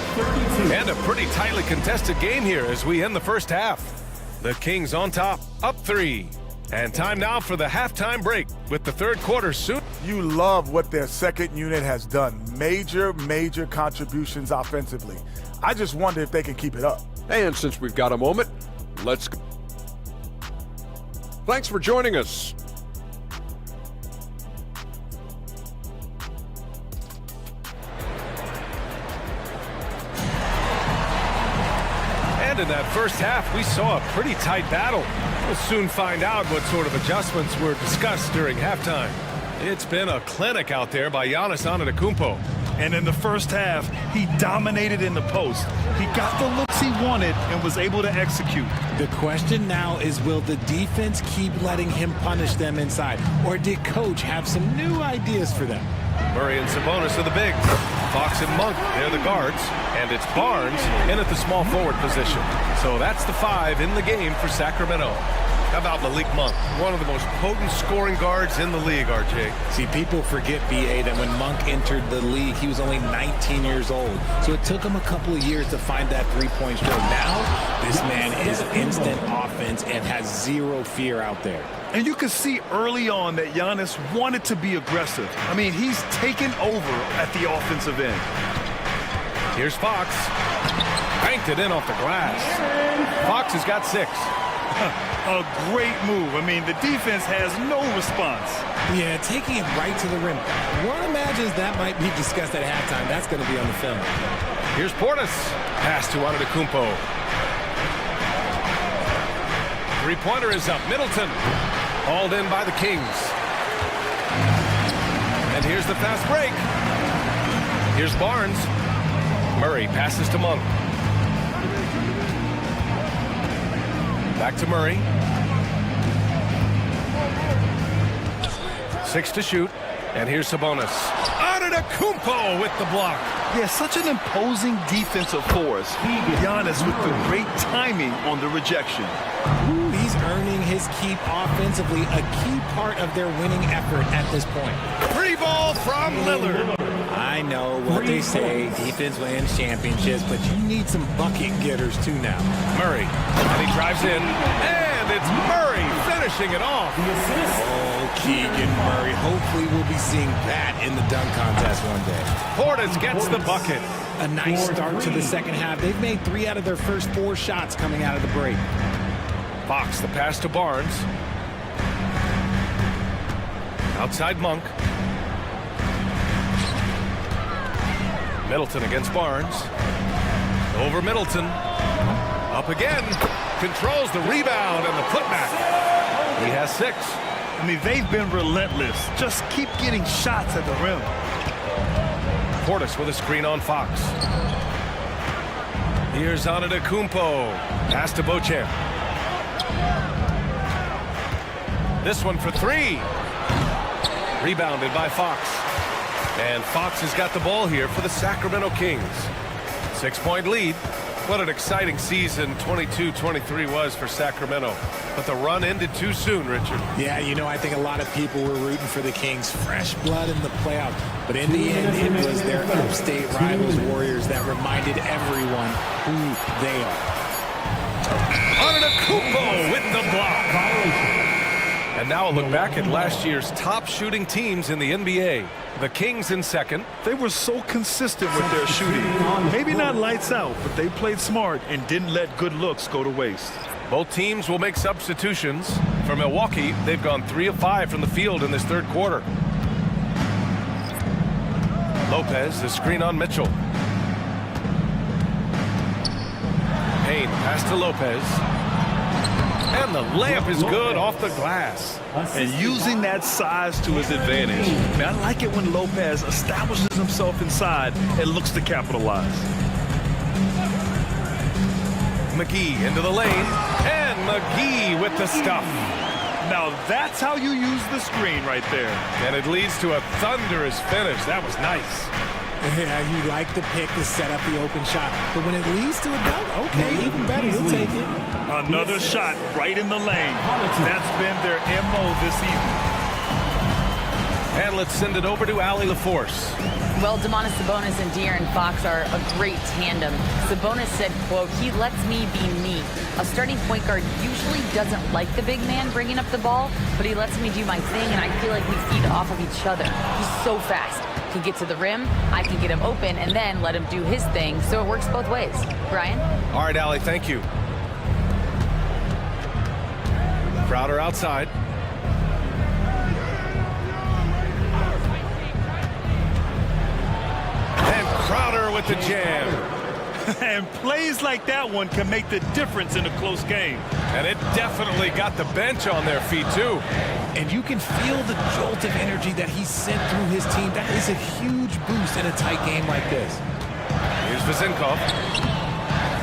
And a pretty tightly contested game here as we end the first half. The Kings on top, up 3. And time now for the halftime break with the third quarter soon. You love what their second unit has done. Major contributions offensively. I just wonder if they can keep it up. And since we've got a moment, let's go. Thanks for joining us. And in that first half, we saw a pretty tight battle. We'll soon find out what sort of adjustments were discussed during halftime. It's been a clinic out there by Giannis Antetokounmpo. And in the first half, he dominated in the post. He got the looks he wanted and was able to execute. The question now is, will the defense keep letting him punish them inside? Or did Coach have some new ideas for them? Murray and Sabonis are the bigs. Fox and Monk, they're the guards. And it's Barnes in at the small forward position. So that's the 5 in the game for Sacramento. How about Malik Monk, one of the most potent scoring guards in the league, RJ? See, people forget, B.A., that when Monk entered the league, he was only 19 years old. So it took him a couple of years to find that three-point stroke. Now, this man is instant offense and has zero fear out there. And you can see early on that Giannis wanted to be aggressive. I mean, he's taken over at the offensive end. Here's Fox. Banked it in off the glass. Fox has got 6. A great move. I mean, the defense has no response. Yeah, taking it right to the rim. One imagines that might be discussed at halftime. That's going to be on the film. Here's Portis. Pass to Antetokounmpo. Three-pointer is up. Middleton. Hauled in by the Kings. And here's the fast break. Here's Barnes. Murray passes to Monk. Back to Murray. 6 to shoot, and here's Sabonis. Antetokounmpo with the block. Yeah, such an imposing defensive force. Giannis with the great timing on the rejection. He's earning his keep offensively, a key part of their winning effort at this point. Free ball from Lillard. I know what they say, defense wins championships, but you need some bucket getters too now. Murray, and he drives in, and it's Murray finishing it off. Oh, Keegan Murray. Hopefully we'll be seeing that in the dunk contest one day. Portis gets the bucket. A nice start to the second half. They've made 3 out of their first 4 shots coming out of the break. Fox, the pass to Barnes. Outside Monk. Middleton against Barnes. Over Middleton. Up again. Controls the rebound and the putback. He has 6. I mean, they've been relentless. Just keep getting shots at the rim. Portis with a screen on Fox. Here's Antetokounmpo. Pass to Beauchamp. This one for 3. Rebounded by Fox. And Fox has got the ball here for the Sacramento Kings. 6-point lead. What an exciting season 22-23 was for Sacramento. But the run ended too soon, Richard. Yeah, you know, I think a lot of people were rooting for the Kings. Fresh blood in the playoffs. But in the end, it was their upstate rivals, Warriors, that reminded everyone who they are. Antetokounmpo with the block. And now a look back at last year's top shooting teams in the NBA. The Kings in second. They were so consistent with their shooting. Maybe not lights out, but they played smart and didn't let good looks go to waste. Both teams will make substitutions. For Milwaukee, they've gone 3 of 5 from the field in this third quarter. Lopez, the screen on Mitchell. Payne, pass to Lopez. And the layup is good off the glass. And using that size to his advantage. I mean, I like it when Lopez establishes himself inside and looks to capitalize. McGee into the lane. And McGee with the stuff. Now that's how you use the screen right there. And it leads to a thunderous finish. That was nice. Yeah, you like the pick to set up the open shot. But when it leads to a dunk, okay, even better, he'll take it. Another shot right in the lane. That's been their MO this evening. And let's send it over to Allie LaForce. Well, Domantas Sabonis and De'Aaron Fox are a great tandem. Sabonis said, quote, "He lets me be me. A starting point guard usually doesn't like the big man bringing up the ball, but he lets me do my thing, and I feel like we feed off of each other. He's so fast. Can get to the rim, I can get him open, and then let him do his thing, so it works both ways." Brian? All right, Allie, thank you. Crowder outside. And Crowder with the jam. And plays like that one can make the difference in a close game. And it definitely got the bench on their feet, too. And you can feel the jolt of energy that he sent through his team. That is a huge boost in a tight game like this. Here's Vezenkov.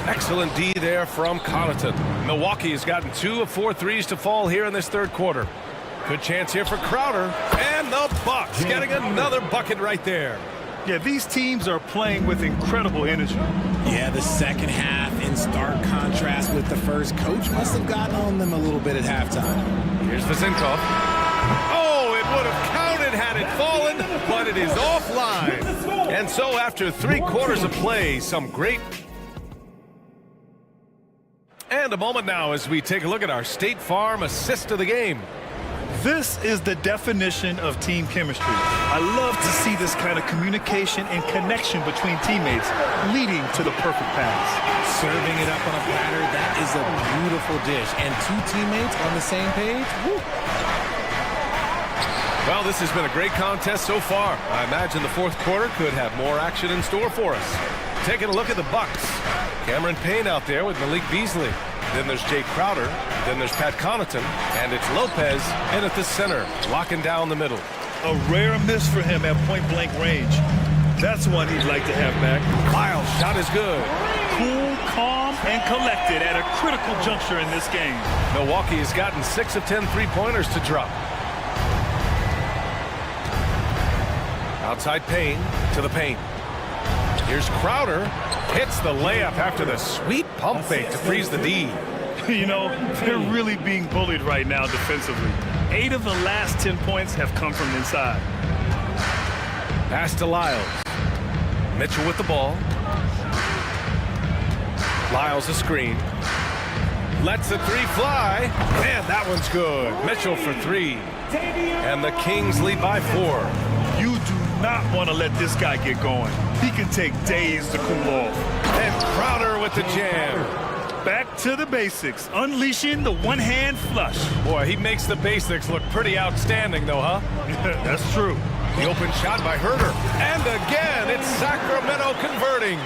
Excellent D there from Connaughton. Milwaukee has gotten 2 of 4 threes to fall here in this third quarter. Good chance here for Crowder. And the Bucks getting another bucket right there. Yeah, these teams are playing with incredible energy. Yeah, the second half in stark contrast with the first. Coach must have gotten on them a little bit at halftime. Here's Vezenkov. Oh, it would have counted had it fallen, but it is offline. And so after 3 quarters of play, some great... And a moment now as we take a look at our State Farm assist of the game. This is the definition of team chemistry. I love to see this kind of communication and connection between teammates leading to the perfect pass. Serving it up on a platter, that is a beautiful dish. And 2 teammates on the same page. Woo. Well, this has been a great contest so far. I imagine the fourth quarter could have more action in store for us. Taking a look at the Bucks. Cameron Payne out there with Malik Beasley. Then there's Jay Crowder. Then there's Pat Connaughton. And it's Lopez in at the center, locking down the middle. A rare miss for him at point-blank range. That's one he'd like to have back. Lyle's shot is good. Cool, calm, and collected at a critical juncture in this game. Milwaukee has gotten 6 of 10 three-pointers to drop. Outside Payne to the paint. Here's Crowder. Hits the layup after the sweet pump fake to freeze the D. You know, they're really being bullied right now defensively. 8 of the last 10 points have come from inside. Pass to Lyles. Mitchell with the ball. Lyles a screen. Lets the three fly. Man, that one's good. Mitchell for 3. And the Kings lead by 4. You do not want to let this guy get going. He can take days to cool off. And Crowder with the jam. Back to the basics, unleashing the one-hand flush. Boy, he makes the basics look pretty outstanding, though, huh? That's true. The open shot by Herter. And again, it's Sacramento converting.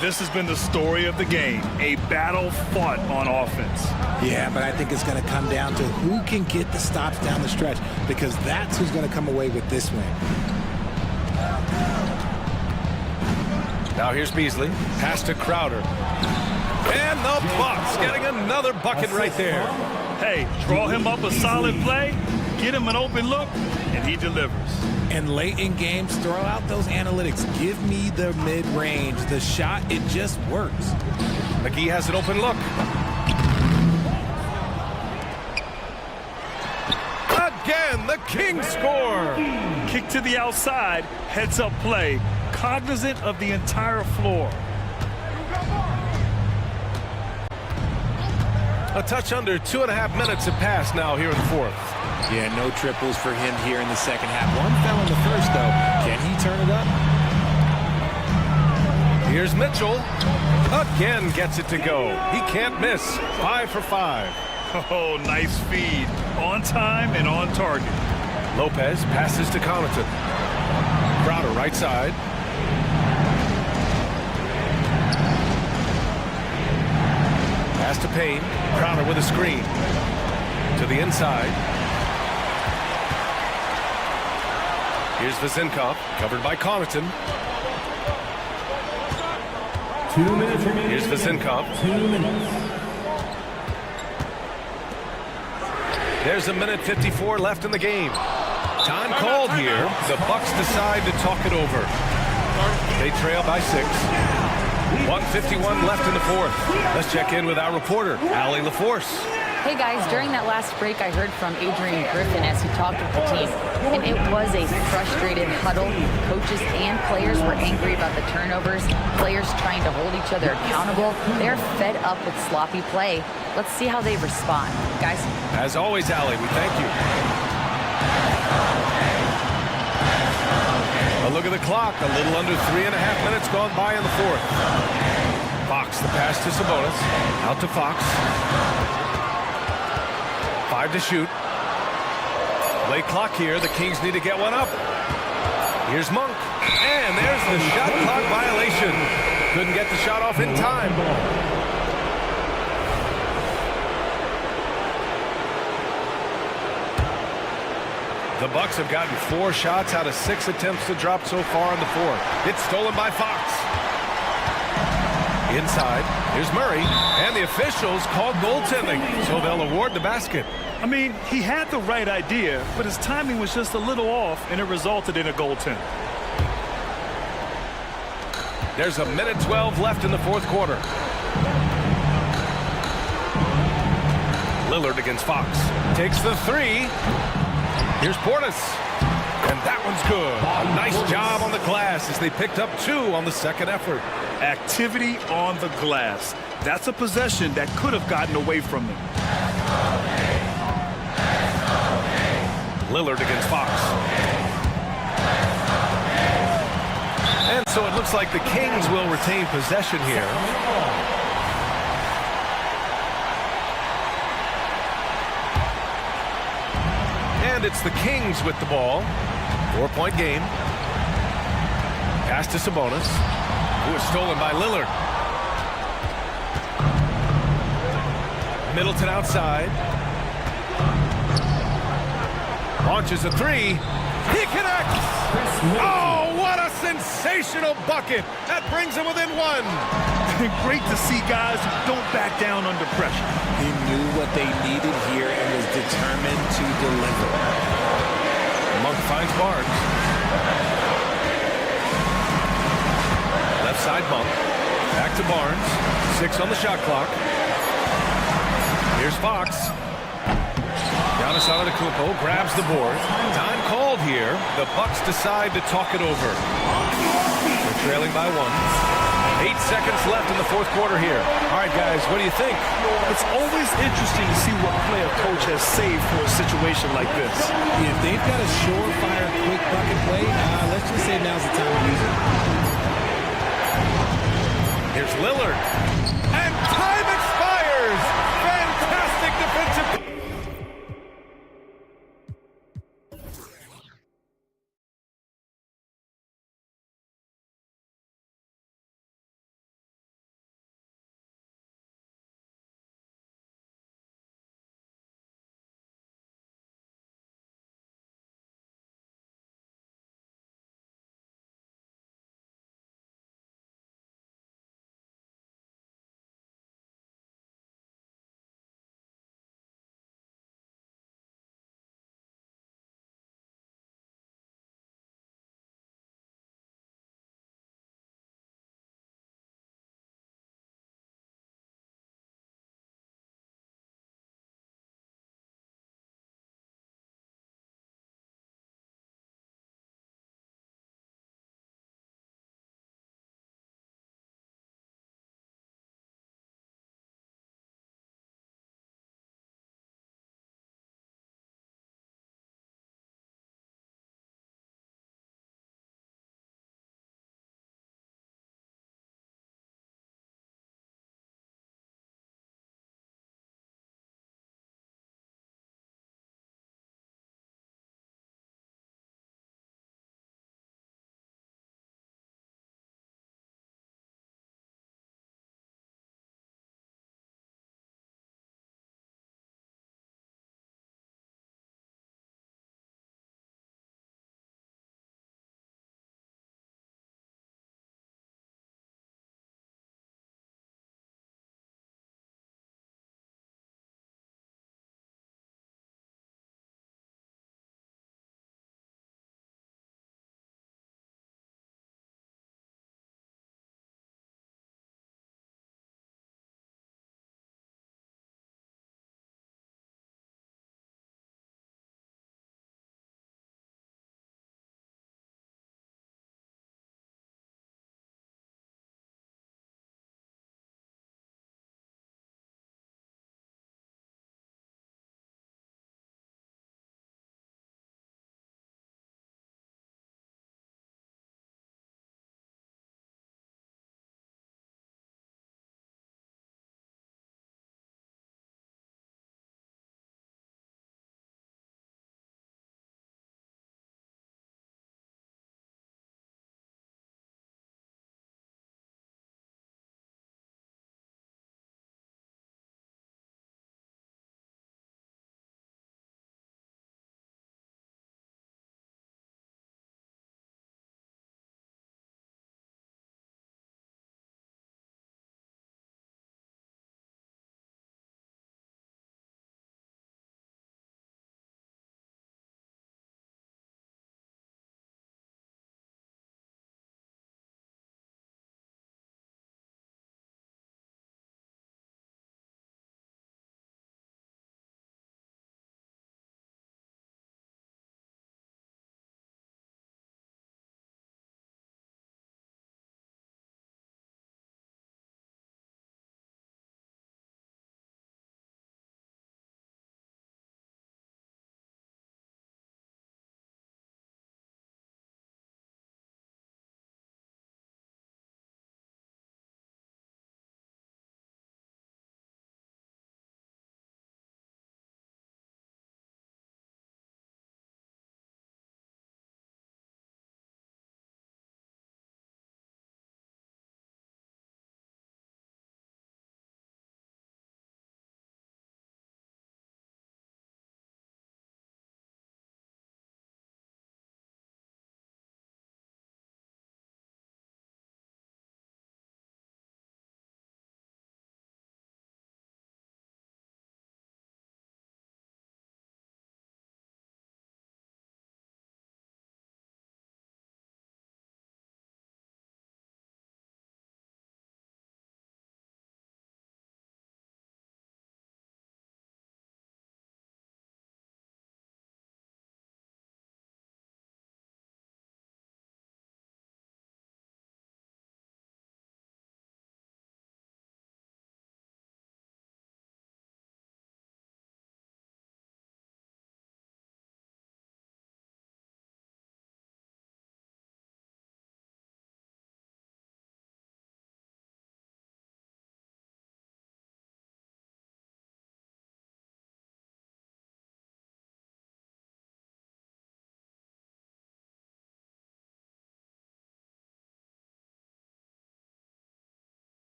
This has been the story of the game, a battle fought on offense. Yeah, but I think it's going to come down to who can get the stops down the stretch, because that's who's going to come away with this win. Now here's Beasley. Pass to Crowder. And the Bucks getting another bucket right there. Hey, draw him up a solid play, get him an open look, and he delivers. And late in games, throw out those analytics. Give me the mid-range. The shot, it just works. McGee has an open look. Again, the Kings score. Kick to the outside, heads-up play, cognizant of the entire floor. A touch under 2.5 minutes have passed now here in the fourth. Yeah, no triples for him here in the second half. One fell in the first, though. Can he turn it up? Here's Mitchell. Again gets it to go. He can't miss. 5 for 5. Oh, nice feed. On time and on target. Lopez passes to Connaughton. Crowder right side. Pass to Payne. Crowder with a screen. To the inside. Here's Vezenkov, covered by Connaughton. 2 minutes remaining. Here's Vezenkov. 2 minutes. There's 1:54 left in the game. Time called here. The Bucks decide to talk it over. They trail by 6. 1:51 left in the fourth. Let's check in with our reporter, Allie LaForce. Hey guys, during that last break, I heard from Adrian Griffin as he talked with the team, and it was a frustrated huddle. Coaches and players were angry about the turnovers, players trying to hold each other accountable. They're fed up with sloppy play. Let's see how they respond. Guys? As always, Allie, we thank you. A look at the clock. A little under 3.5 minutes gone by in the fourth. Fox, the pass to Sabonis. Out to Fox. 5 to shoot. Late clock here. The Kings need to get one up. Here's Monk. And there's the shot clock violation. Couldn't get the shot off in time. The Bucks have gotten 4 shots out of 6 attempts to drop so far in the fourth. It's stolen by Fox. Inside, here's Murray, and the officials called goaltending, so they'll award the basket. I mean, he had the right idea, but his timing was just a little off, and it resulted in a goaltend. There's 1:12 left in the fourth quarter. Lillard against Fox. Takes the 3. Here's Portis. And that one's good. A nice job on the glass as they picked up 2 on the second effort. Activity on the glass. That's a possession that could have gotten away from them. Lillard against Fox. And so it looks like the Kings will retain possession here. And it's the Kings with the ball. 4-point game. Pass to Sabonis, who is stolen by Lillard. Middleton outside. Launches a 3. He connects! Oh, what a sensational bucket! That brings him within 1. And great to see guys who don't back down under pressure. He knew what they needed here and was determined to deliver. Monk finds Barnes. Left side Monk. Back to Barnes. 6 on the shot clock. Here's Fox. Giannis Antetokounmpo grabs the board. Time called here. The Bucks decide to talk it over. They're trailing by 1. 8 seconds left in the fourth quarter here. All right, guys, what do you think? It's always interesting to see what play a coach has saved for a situation like this. If they've got a surefire, quick bucket play, let's just say now's the time to use it. Here's Lillard. And time expires! Fantastic defensive...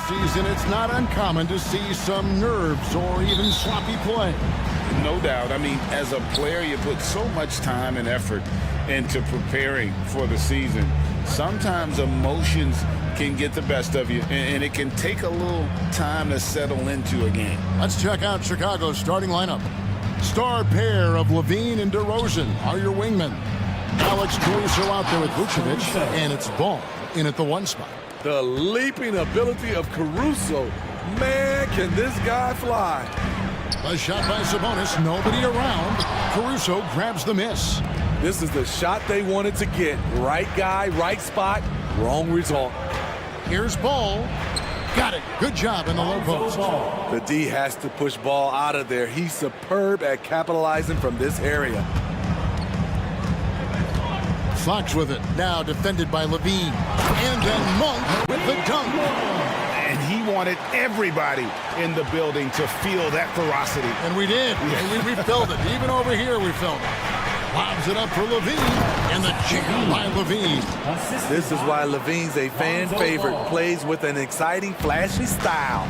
season, it's not uncommon to see some nerves or even sloppy play. No doubt. I mean, as a player, you put so much time and effort into preparing for the season. Sometimes emotions can get the best of you, and it can take a little time to settle into a game. Let's check out Chicago's starting lineup. Star pair of Levine and DeRozan are your wingmen. Alex Caruso out there with Vucevic, and it's Ball in at the 1 spot. The leaping ability of Caruso. Man, can this guy fly. A shot by Sabonis, nobody around. Caruso grabs the miss. This is the shot they wanted to get. Right guy, right spot, wrong result. Here's Ball. Got it. Good job in the low post. The D has to push Ball out of there. He's superb at capitalizing from this area. Fox with it. Now defended by Levine. And then Monk with the dunk. And he wanted everybody in the building to feel that ferocity. And we did. We felt it. Even over here we felt it. Lobs it up for Levine, and the jam by Levine. This is why Levine's a fan favorite. Plays with an exciting, flashy style.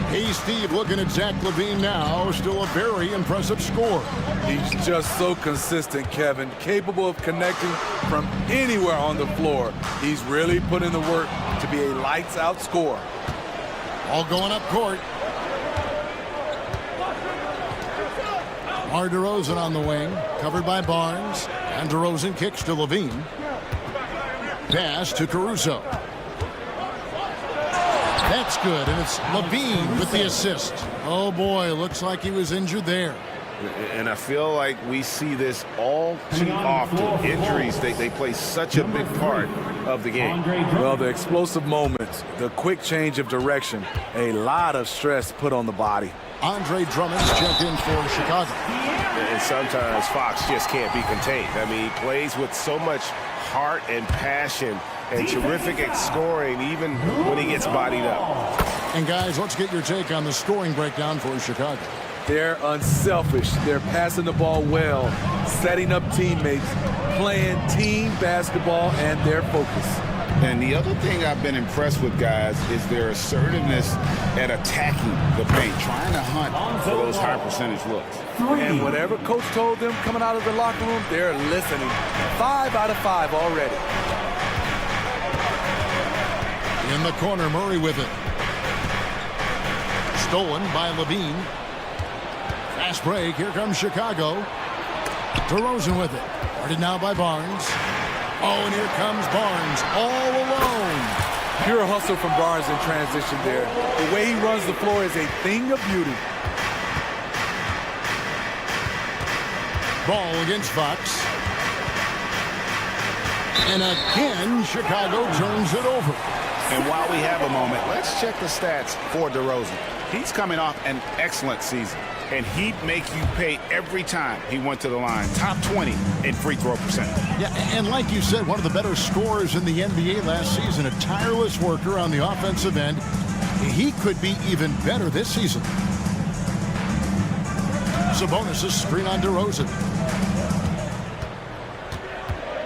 Hey, Steve, looking at Zach Levine now. Still a very impressive score. He's just so consistent, Kevin. Capable of connecting from anywhere on the floor. He's really put in the work to be a lights-out scorer. All going up court. DeRozan on the wing, covered by Barnes, and DeRozan kicks to Levine. Pass to Caruso. That's good, and it's Levine with the assist. Oh boy, looks like he was injured there. And I feel like we see this all too often. Injuries, they play such a big part of the game. Well, the explosive moments, the quick change of direction, a lot of stress put on the body. Andre Drummond's checked in for Chicago. And sometimes Fox just can't be contained. I mean, he plays with so much heart and passion and terrific at scoring even when he gets bodied up. And guys, let's get your take on the scoring breakdown for Chicago. They're unselfish. They're passing the ball well, setting up teammates, playing team basketball, and their focus. And the other thing I've been impressed with, guys, is their assertiveness at attacking the paint, trying to hunt for those high percentage looks. And whatever coach told them coming out of the locker room, they're listening. 5 out of 5 already. In the corner, Murray with it. Stolen by Levine. Fast break. Here comes Chicago. DeRozan with it. Guarded now by Barnes. Oh, and here comes Barnes all alone. Pure hustle from Barnes in transition there. The way he runs the floor is a thing of beauty. Ball against Fox. And again, Chicago turns it over. And while we have a moment, let's check the stats for DeRozan. He's coming off an excellent season, and he'd make you pay every time he went to the line. Top 20 in free throw percentage. Yeah, and like you said, one of the better scorers in the NBA last season, a tireless worker on the offensive end. He could be even better this season. Sabonis' screen on DeRozan.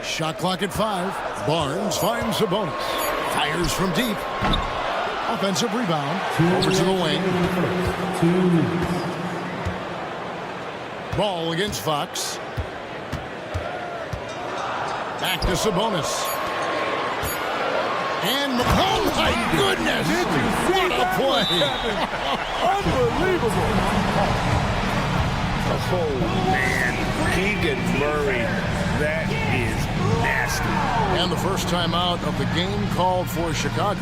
Shot clock at 5. Barnes finds Sabonis. Fires from deep. Offensive rebound. Over to the wing. Ball against Fox. Back to Sabonis. And oh my goodness! What a play! Unbelievable! Oh man, Keegan Murray, that is nasty. And the first time out of the game called for Chicago.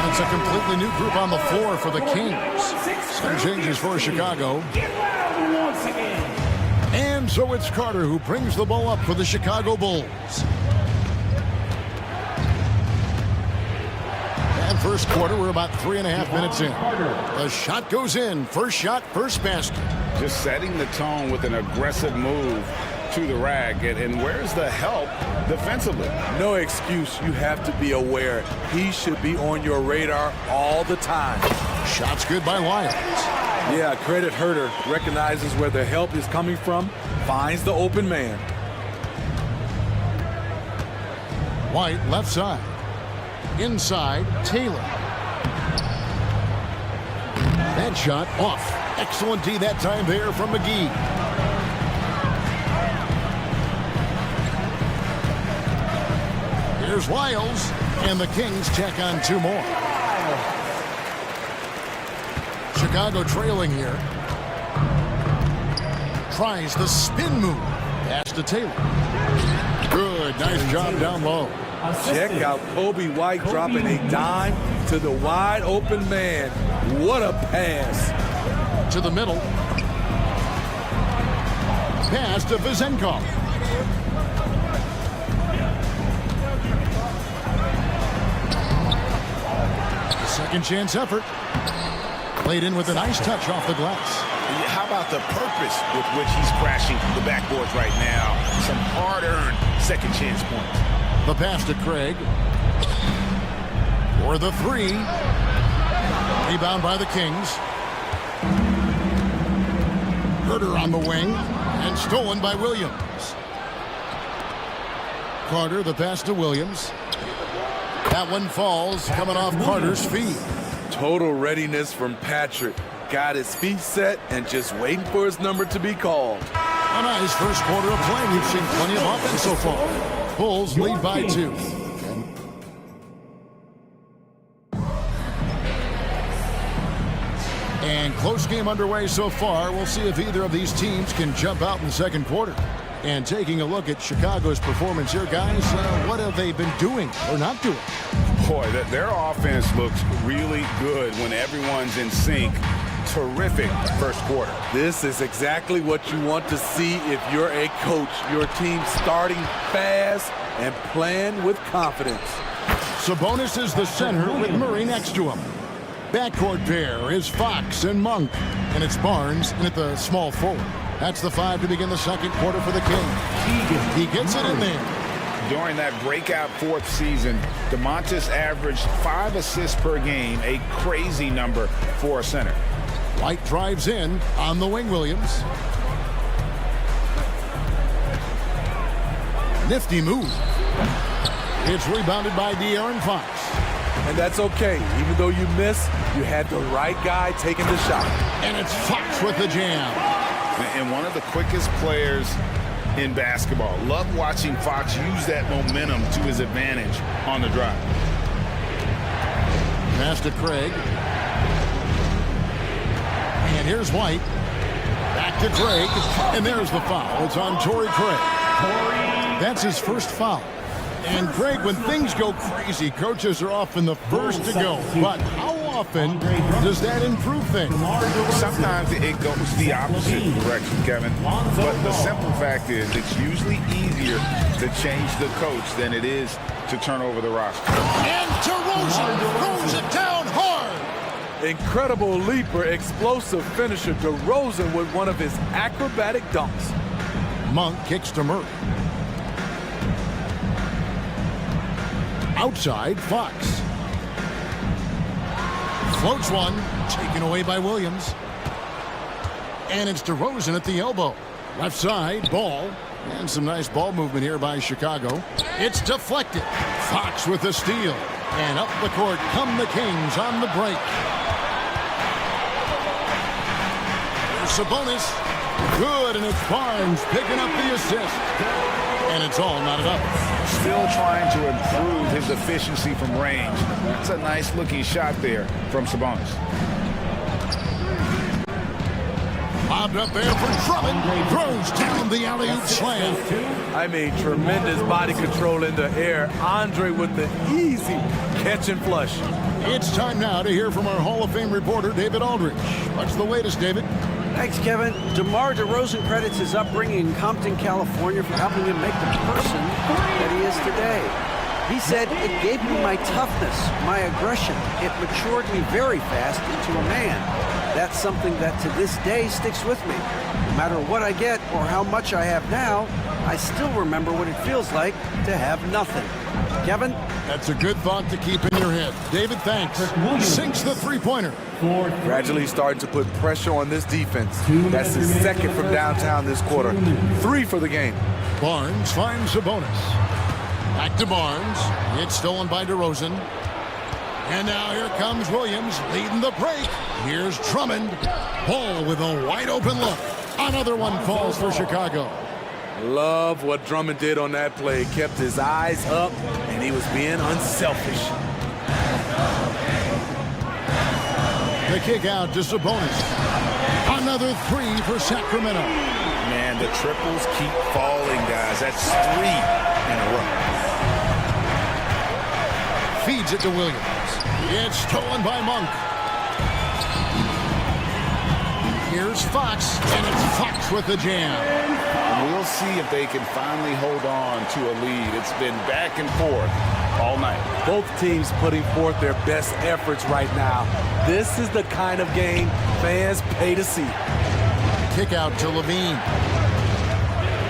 It's a completely new group on the floor for the Kings. Some changes for Chicago. And so it's Carter who brings the ball up for the Chicago Bulls. And first quarter, we're about 3.5 minutes in. The shot goes in. First shot, first basket. Just setting the tone with an aggressive move to the rack. And where's the help defensively? No excuse. You have to be aware. He should be on your radar all the time. Shot's good by Wiles. Yeah, credit Herter. Recognizes where the help is coming from, finds the open man. White left side. Inside, Taylor. That shot off. Excellent D that time there from McGee. Here's Wiles, and the Kings check on two more. Chicago trailing here. Tries the spin move. Pass to Taylor. Good, nice job down low. Check out Kobe White dropping a dime to the wide open man. What a pass. To the middle. Pass to Vizenkov. Second chance effort. Played in with a nice touch off the glass. How about the purpose with which he's crashing the backboards right now? Some hard-earned second chance points. The pass to Craig. For the three. Rebound by the Kings. Herter on the wing. And stolen by Williams. Carter, the pass to Williams. That one falls, coming off Carter's feet. Total readiness from Patrick. Got his feet set and just waiting for his number to be called. A nice first quarter of play. We've seen plenty of offense so far. Bulls lead by 2. And close game underway so far. We'll see if either of these teams can jump out in the second quarter. And taking a look at Chicago's performance here, guys, what have they been doing or not doing? Boy, their offense looks really good when everyone's in sync. Terrific first quarter. This is exactly what you want to see if you're a coach. Your team starting fast and playing with confidence. Sabonis is the center with Murray next to him. Backcourt pair is Fox and Monk. And it's Barnes in at the small forward. That's the 5 to begin the second quarter for the Kings. He gets it in there. During that breakout fourth season, DeMontis averaged 5 assists per game, a crazy number for a center. White drives in on the wing, Williams. Nifty move. It's rebounded by De'Aaron Fox. And that's okay. Even though you miss, you had the right guy taking the shot. And it's Fox with the jam. And one of the quickest players in basketball. Love watching Fox use that momentum to his advantage on the drive. Pass to Craig. And here's White. Back to Craig. And there's the foul. It's on Torrey Craig. That's his first foul. And Craig, when things go crazy, coaches are often the first to go. But how often does that improve things? Sometimes it goes the opposite direction, Kevin. But the simple fact is it's usually easier to change the coach than it is to turn over the roster. And DeRozan throws it down hard. Incredible leaper, explosive finisher. DeRozan with one of his acrobatic dunks. Monk kicks to Murray. Outside, Fox. Floats one, taken away by Williams. And it's DeRozan at the elbow. Left side, ball. And some nice ball movement here by Chicago. It's deflected. Fox with the steal. And up the court come the Kings on the break. There's Sabonis. Good, and it's Barnes picking up the assist. And it's all knotted up. Still trying to improve his efficiency from range. That's a nice looking shot there from Sabonis. Bobbed up there for Drummond. Throws down the alley-oop slam. I mean, tremendous body control in the air. Andre with the easy catch and flush. It's time now to hear from our Hall of Fame reporter, David Aldridge. What's the latest, David? Thanks, Kevin. DeMar DeRozan credits his upbringing in Compton, California for helping him make the person that he is today. He said, "It gave me my toughness, my aggression. It matured me very fast into a man." That's something that to this day sticks with me. No matter what I get or how much I have now, I still remember what it feels like to have nothing. Kevin? That's a good thought to keep in your head. David, thanks. Sinks the three-pointer. Gradually starting to put pressure on this defense. That's his second from downtown this quarter. 3 for the game. Barnes finds a bonus. Back to Barnes. It's stolen by DeRozan. And now here comes Williams leading the break. Here's Drummond. Ball with a wide-open look. Another one falls for Chicago. Love what Drummond did on that play. Kept his eyes up, and he was being unselfish. The kick out to Sabonis. Another 3 for Sacramento. Man, the triples keep falling, guys. That's 3 in a row. Feeds it to Williams. It's stolen by Monk. Here's Fox, and it's Fox with the jam. We'll see if they can finally hold on to a lead. It's been back and forth all night. Both teams putting forth their best efforts right now. This is the kind of game fans pay to see. Kick out to Levine.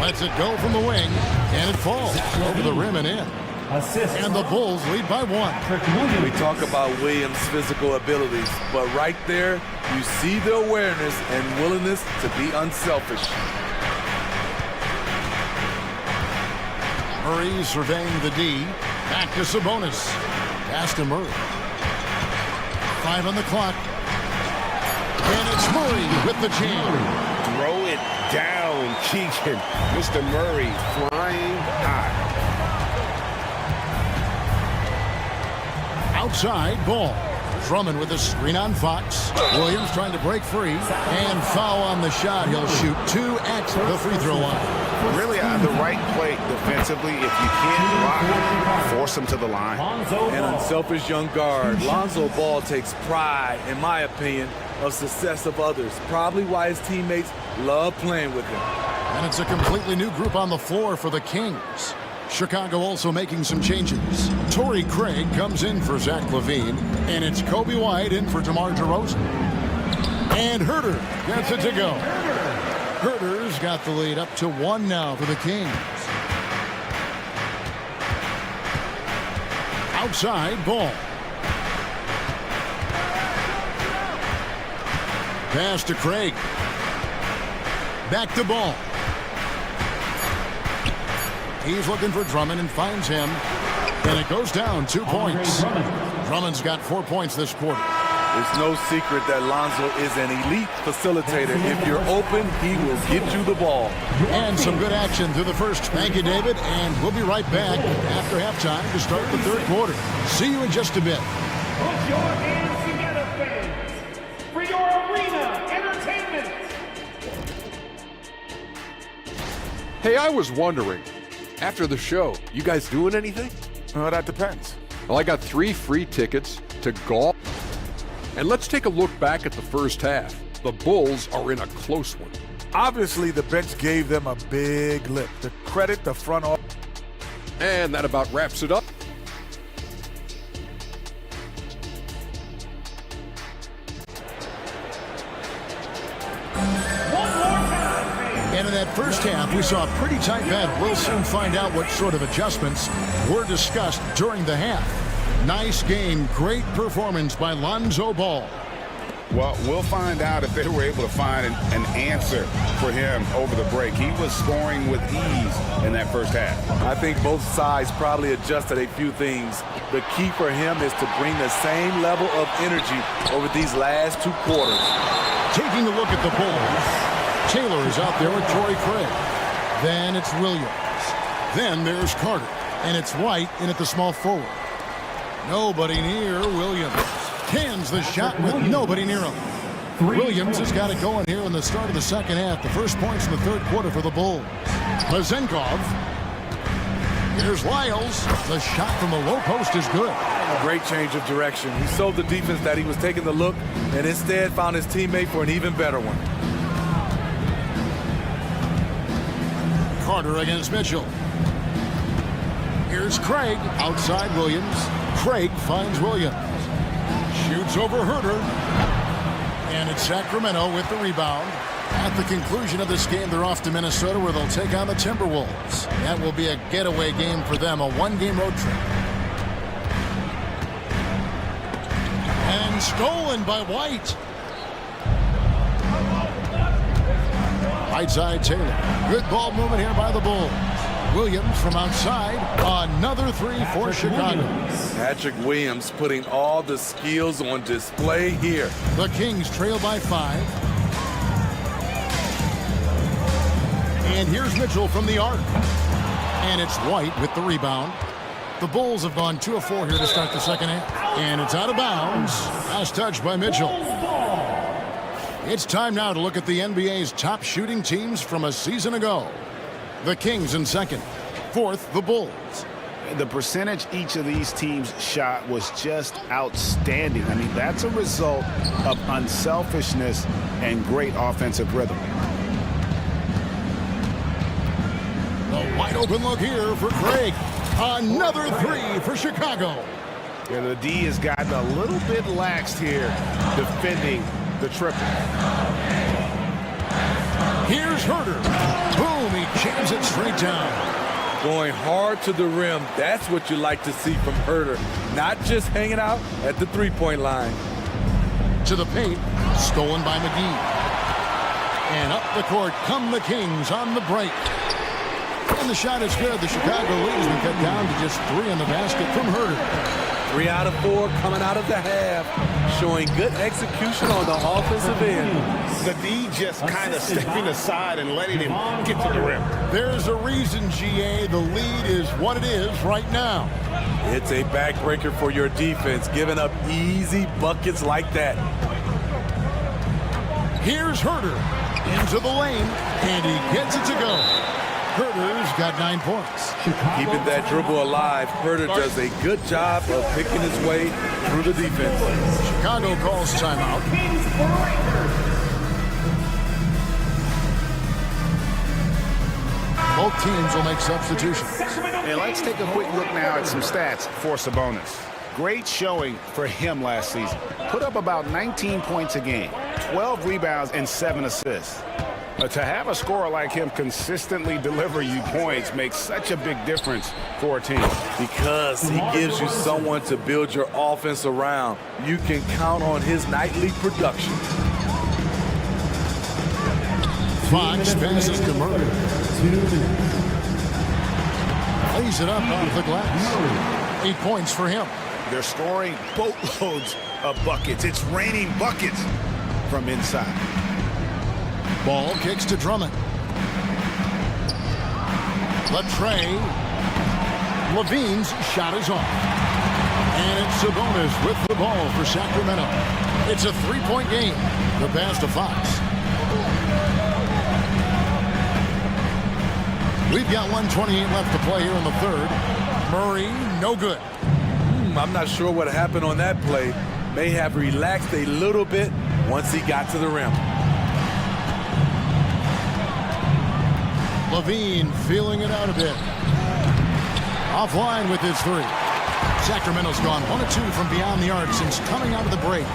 Lets it go from the wing, and it falls over the rim and in. And the Bulls lead by 1. We talk about Williams' physical abilities, but right there, you see the awareness and willingness to be unselfish. Murray surveying the D. Back to Sabonis. Pass to Murray. 5 on the clock. And it's Murray with the jam. Throw it down, Keegan. Mr. Murray flying high. Outside ball. Drummond with a screen on Fox. Williams trying to break free. And foul on the shot. He'll shoot 2 at the free throw line. Really on the right play defensively. If you can't block, force him to the line. An unselfish young guard. Lonzo Ball takes pride, in my opinion, of success of others. Probably why his teammates love playing with him. And it's a completely new group on the floor for the Kings. Chicago also making some changes. Torrey Craig comes in for Zach LaVine, and it's Kobe White in for DeMar DeRozan. And Herter gets it to go. Herter's got the lead up to 1 now for the Kings. Outside ball. Pass to Craig. Back to Ball. He's looking for Drummond and finds him. And it goes down 2 points. Drummond's got 4 points this quarter. It's no secret that Lonzo is an elite facilitator. If you're open, he will get you the ball. And some good action through the first. Thank you, David. And we'll be right back after halftime to start the third quarter. See you in just a bit. Put your hands together, fans, for your arena entertainment. Hey, I was wondering, after the show, you guys doing anything? Well, that depends. Well, I got 3 free tickets to golf. And let's take a look back at the first half. The Bulls are in a close one. Obviously, the bench gave them a big lift. To credit the front office. And that about wraps it up. And in that first half, we saw a pretty tight battle. We'll soon find out what sort of adjustments were discussed during the half. Nice game, great performance by Lonzo Ball. Well, we'll find out if they were able to find an answer for him over the break. He was scoring with ease in that first half. I think both sides probably adjusted a few things. The key for him is to bring the same level of energy over these last 2 quarters. Taking a look at the Bulls, Taylor is out there with Torrey Craig. Then it's Williams. Then there's Carter. And it's White in at the small forward. Nobody near Williams. Cans the shot with nobody near him. Williams has got it going here in the start of the second half. The first points in the third quarter for the Bulls. Pazenkov. Here's Lyles. The shot from the low post is good. Great change of direction. He showed the defense that he was taking the look and instead found his teammate for an even better one. Carter against Mitchell. Here's Craig. Outside Williams. Craig finds Williams. Shoots over Herter. And it's Sacramento with the rebound. At the conclusion of this game, they're off to Minnesota, where they'll take on the Timberwolves. That will be a getaway game for them, a one-game road trip. And stolen by White. Right side, Taylor. Good ball movement here by the Bulls. Williams from outside. Another three for Chicago. Patrick Williams putting all the skills on display here. The Kings trail by 5. And here's Mitchell from the arc. And it's White with the rebound. The Bulls have gone 2 of 4 here to start the second half. And it's out of bounds. Last touch by Mitchell. It's time now to look at the NBA's top shooting teams from a season ago. The Kings in second. Fourth, the Bulls. The percentage each of these teams shot was just outstanding. I mean, that's a result of unselfishness and great offensive rhythm. A wide open look here for Craig. Another three for Chicago. And the D has gotten a little bit laxed here defending the triple. Here's Herter. Boom, he jams it straight down. Going hard to the rim. That's what you like to see from Herter. Not just hanging out at the three-point line. To the paint, stolen by McGee. And up the court come the Kings on the break. And the shot is good. The Chicago lead has been cut down to just 3 in the basket from Herter. 3 out of 4 coming out of the half, showing good execution on the offensive end. The D just kind of stepping aside and letting him get to the rim. There's a reason, GA, the lead is what it is right now. It's a backbreaker for your defense, giving up easy buckets like that. Here's Herter into the lane, and he gets it to go. Herter's got 9 points. Keeping that dribble alive, Herter does a good job of picking his way through the defense. Chicago calls timeout. Both teams will make substitutions. And let's take a quick look now at some stats for Sabonis. Great showing for him last season. Put up about 19 points a game, 12 rebounds, and 7 assists. To have a scorer like him consistently deliver you points makes such a big difference for a team. Because he gives you someone to build your offense around. You can count on his nightly production. Fox passes to Murray. Lays it up off the glass. 8 points for him. They're scoring boatloads of buckets. It's raining buckets from inside. Ball kicks to Drummond. Latrey. Levine's shot is off. And it's Sabonis with the ball for Sacramento. It's a 3-point game. The pass to Fox. We've got 1:28 left to play here in the third. Murray, no good. I'm not sure what happened on that play. May have relaxed a little bit once he got to the rim. Levine feeling it out a bit. Offline with his 3. Sacramento's gone 1 of 2 from beyond the arc since coming out of the break.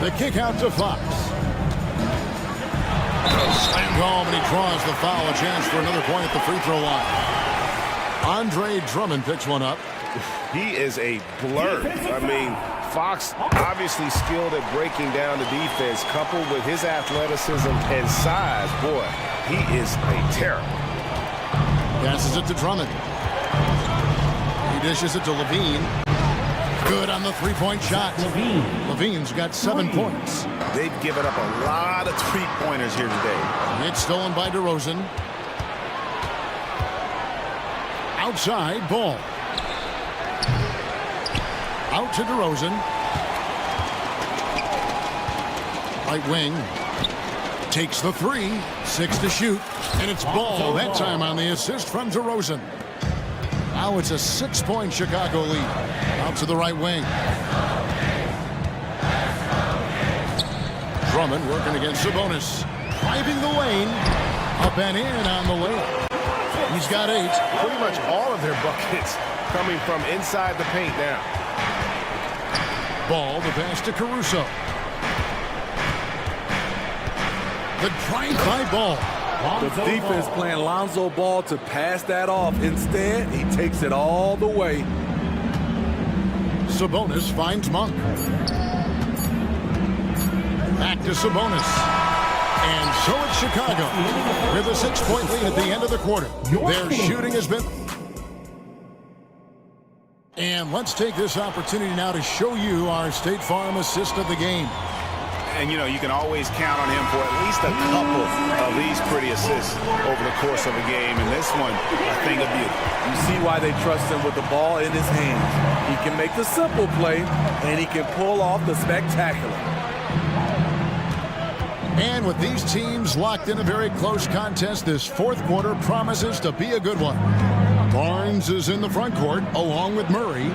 The kick out to Fox. Slammed home, and he draws the foul. A chance for another point at the free throw line. Andre Drummond picks one up. He is a blur. I mean, Fox obviously skilled at breaking down the defense, coupled with his athleticism and size. Boy, he is a terror. Passes it to Drummond. He dishes it to Levine. Good on the 3-point shot. Levine's got 7 points. They've given up a lot of 3-pointers here today. It's stolen by DeRozan. Outside, ball. Out to DeRozan. Right wing. Takes the 3. 6 to shoot. And it's Ball that time on the assist from DeRozan. Now it's a 6-point Chicago lead. Out to the right wing. Drummond working against Sabonis. Driving the lane. Up and in on the layup. He's got 8. Pretty much all of their buckets coming from inside the paint now. Ball to pass to Caruso. The drive by Ball. The defense playing Lonzo Ball to pass that off. Instead, he takes it all the way. Sabonis finds Monk. Back to Sabonis. And so it's Chicago with a 6-point lead at the end of the quarter. Their shooting has been... And let's take this opportunity now to show you our State Farm assist of the game. And, you know, you can always count on him for at least a couple of these pretty assists over the course of a game. And this one, a thing of beauty. You see why they trust him with the ball in his hands. He can make the simple play, and he can pull off the spectacular. And with these teams locked in a very close contest, this fourth quarter promises to be a good one. Barnes is in the front court along with Murray.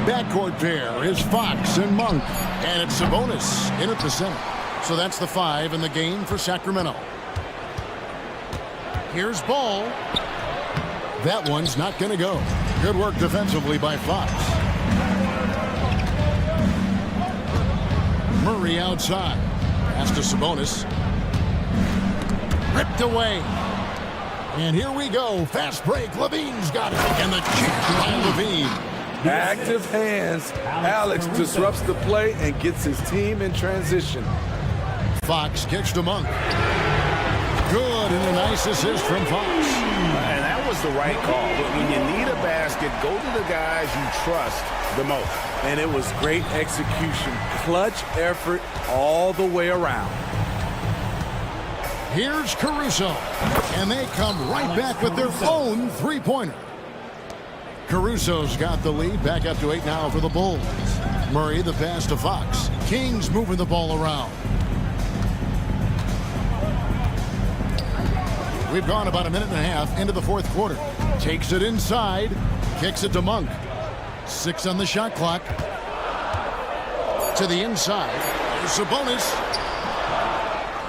Backcourt pair is Fox and Monk. And it's Sabonis in at the center. So that's the 5 in the game for Sacramento. Here's Ball. That one's not going to go. Good work defensively by Fox. Murray outside. Pass to Sabonis. Ripped away. And here we go. Fast break. Levine's got it. And the chip by Levine. Active hands. Alex disrupts the play and gets his team in transition. Fox kicks to Monk. Good, and a nice assist from Fox. And that was the right call. When you need a basket, go to the guys you trust the most. And it was great execution. Clutch effort all the way around. Here's Caruso. And they come right back with their own three-pointer. Caruso's got the lead. Back up to 8 now for the Bulls. Murray the pass to Fox. Kings moving the ball around. We've gone about a minute and a half into the fourth quarter. Takes it inside. Kicks it to Monk. 6 on the shot clock. To the inside. Sabonis.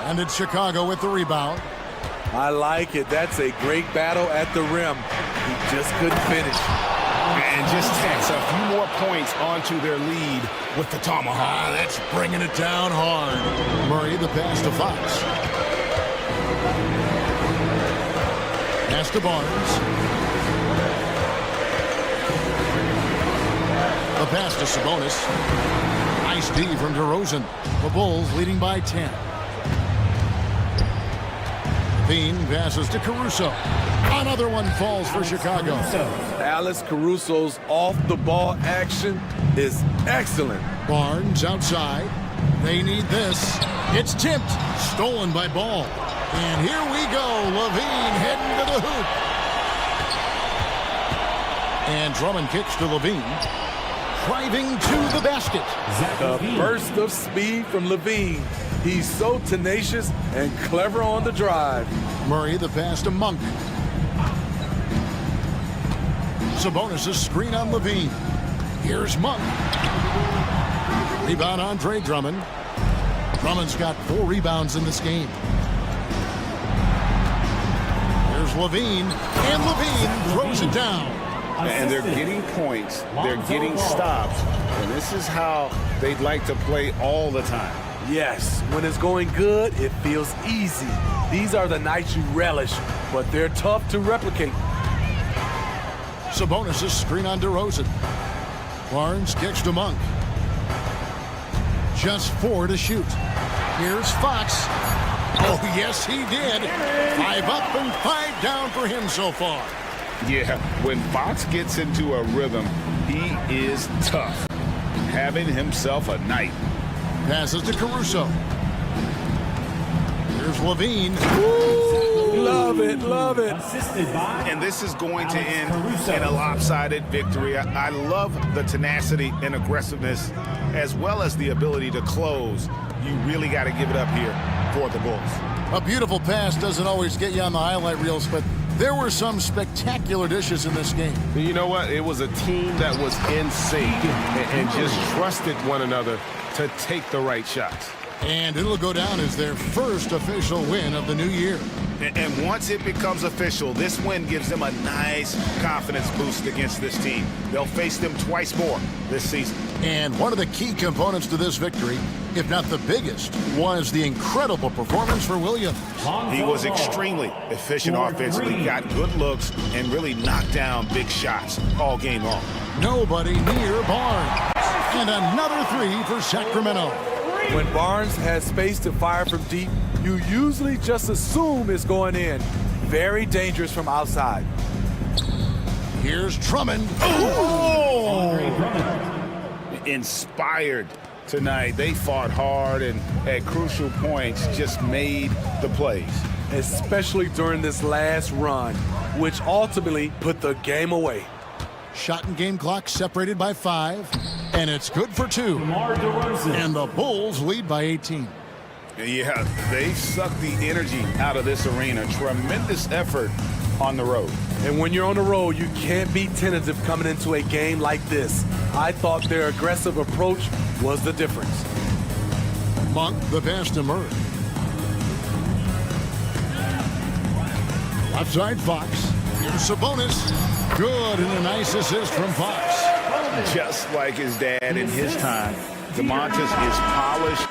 And it's Chicago with the rebound. I like it. That's a great battle at the rim. He just couldn't finish. And just tacks a few more points onto their lead with the tomahawk. That's bringing it down hard. Murray the pass to Fox. Pass to Barnes. The pass to Sabonis. Nice D from DeRozan. The Bulls leading by 10. Bean passes to Caruso. Another one falls for Chicago. Alex Caruso's off-the-ball action is excellent. Barnes outside. They need this. It's tipped. Stolen by Ball. And here we go. Levine heading to the hoop. And Drummond kicks to Levine. Driving to the basket. A burst of speed from Levine. He's so tenacious and clever on the drive. Murray the pass to Monk. Sabonis' screen on Levine. Here's Monk. Rebound Andre Drummond. Drummond's got 4 rebounds in this game. Here's Levine. And Levine throws it down. And they're getting points. They're getting stops. And this is how they'd like to play all the time. Yes, when it's going good, it feels easy. These are the nights you relish, but they're tough to replicate. Sabonis' screen on DeRozan. Barnes kicks to Monk. Just 4 to shoot. Here's Fox. Oh, yes, he did. 5 up and 5 down for him so far. Yeah, when Fox gets into a rhythm, he is tough. Having himself a night. Passes to Caruso. Here's Levine. Ooh, love it, love it. And this is going to end in a lopsided victory. I love the tenacity and aggressiveness, as well as the ability to close. You really got to give it up here for the Bulls. A beautiful pass doesn't always get you on the highlight reels, but there were some spectacular dishes in this game. You know what? It was a team that was in sync and just trusted one another to take the right shots. And it'll go down as their first official win of the new year. And once it becomes official, this win gives them a nice confidence boost against this team. They'll face them twice more this season. And one of the key components to this victory, if not the biggest, was the incredible performance for Williams. He was extremely efficient offensively, got good looks, and really knocked down big shots all game long. Nobody near Barnes. And another three for Sacramento. When Barnes has space to fire from deep, you usually just assume it's going in. Very dangerous from outside. Here's Drummond. Oh! Inspired tonight. They fought hard and at crucial points just made the plays. Especially during this last run, which ultimately put the game away. Shot and game clock separated by 5, and it's good for 2. And the Bulls lead by 18. Yeah, they sucked the energy out of this arena. Tremendous effort on the road. And when you're on the road, you can't be tentative coming into a game like this. I thought their aggressive approach was the difference. Monk, the pass to Murray. Left side, Fox. Here's Sabonis. Good, and a nice assist from Fox. Just like his dad in his time, Domantas is polished.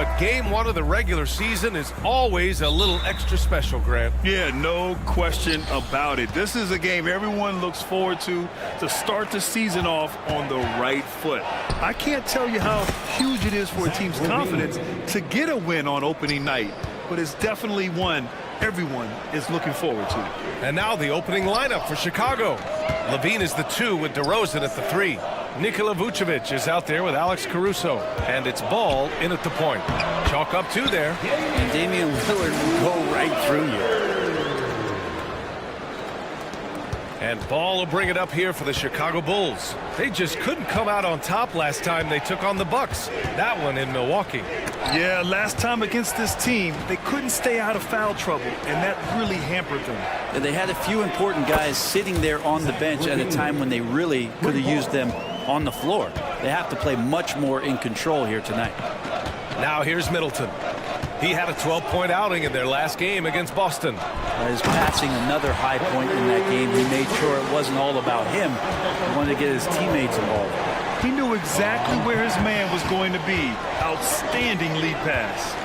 But game one of the regular season is always a little extra special, Grant. Yeah, no question about it. This is a game everyone looks forward to start the season off on the right foot. I can't tell you how huge it is for a team's confidence to get a win on opening night, but it's definitely one everyone is looking forward to. And now the opening lineup for Chicago. Levine is the 2 with DeRozan at the 3. Nikola Vucevic is out there with Alex Caruso. And it's Ball in at the point. Chalk up 2 there. And Damian Lillard will go right through you. And Ball will bring it up here for the Chicago Bulls. They just couldn't come out on top last time they took on the Bucks. That one in Milwaukee. Yeah, last time against this team, they couldn't stay out of foul trouble, and that really hampered them. And they had a few important guys sitting there on the bench at a time when they really could have used them on the floor. They have to play much more in control here tonight. Now here's Middleton. He had a 12-point outing in their last game against Boston. He's passing another high point in that game. He made sure it wasn't all about him. He wanted to get his teammates involved. He knew exactly where his man was going to be. Outstanding lead pass.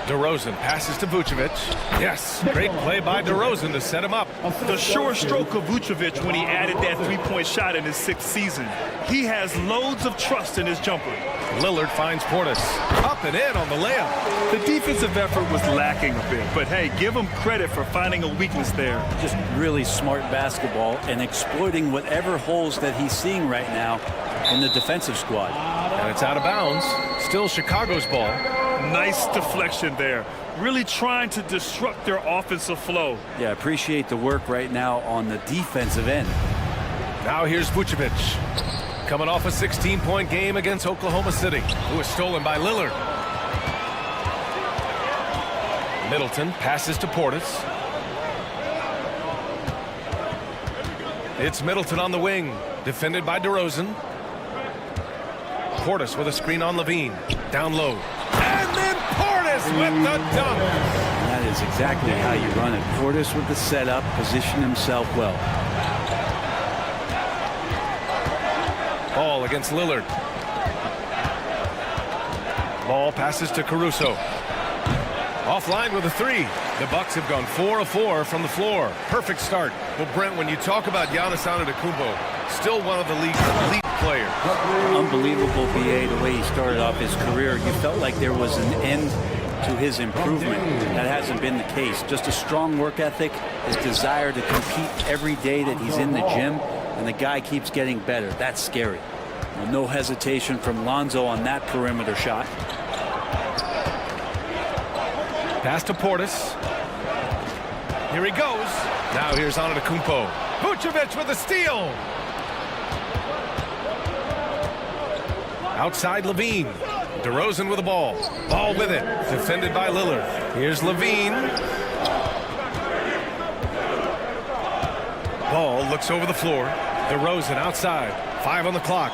DeRozan passes to Vucevic. Yes, great play by DeRozan to set him up. The sure stroke of Vucevic when he added that three-point shot in his 6th season. He has loads of trust in his jumper. Lillard finds Portis. Up and in on the layup. The defensive effort was lacking a bit, but hey, give him credit for finding a weakness there. Just really smart basketball and exploiting whatever holes that he's seeing right now in the defensive squad. And it's out of bounds. Still Chicago's ball. Nice deflection there. Really trying to disrupt their offensive flow. Yeah, appreciate the work right now on the defensive end. Now here's Vucevic. Coming off a 16-point game against Oklahoma City, who was stolen by Lillard. Middleton passes to Portis. It's Middleton on the wing, defended by DeRozan. Portis with a screen on Levine. Down low. And then Portis with the dunk. And that is exactly how you run it. Portis with the setup, position himself well. Ball against Lillard. Ball passes to Caruso. Offline with a 3. The Bucks have gone 4 of 4 from the floor. Perfect start. Well, Brent, when you talk about Giannis Antetokounmpo, still one of the league's elite players. Unbelievable, BA, the way he started off his career. You felt like there was an end to his improvement. That hasn't been the case. Just a strong work ethic, his desire to compete every day that he's in the gym, and the guy keeps getting better. That's scary. Well, no hesitation from Lonzo on that perimeter shot. Pass to Portis. Here he goes. Now here's Antetokounmpo. Vucevic with a steal. Outside Levine. DeRozan with the ball. Ball with it. Defended by Lillard. Here's Levine. Ball looks over the floor. DeRozan outside. 5 on the clock.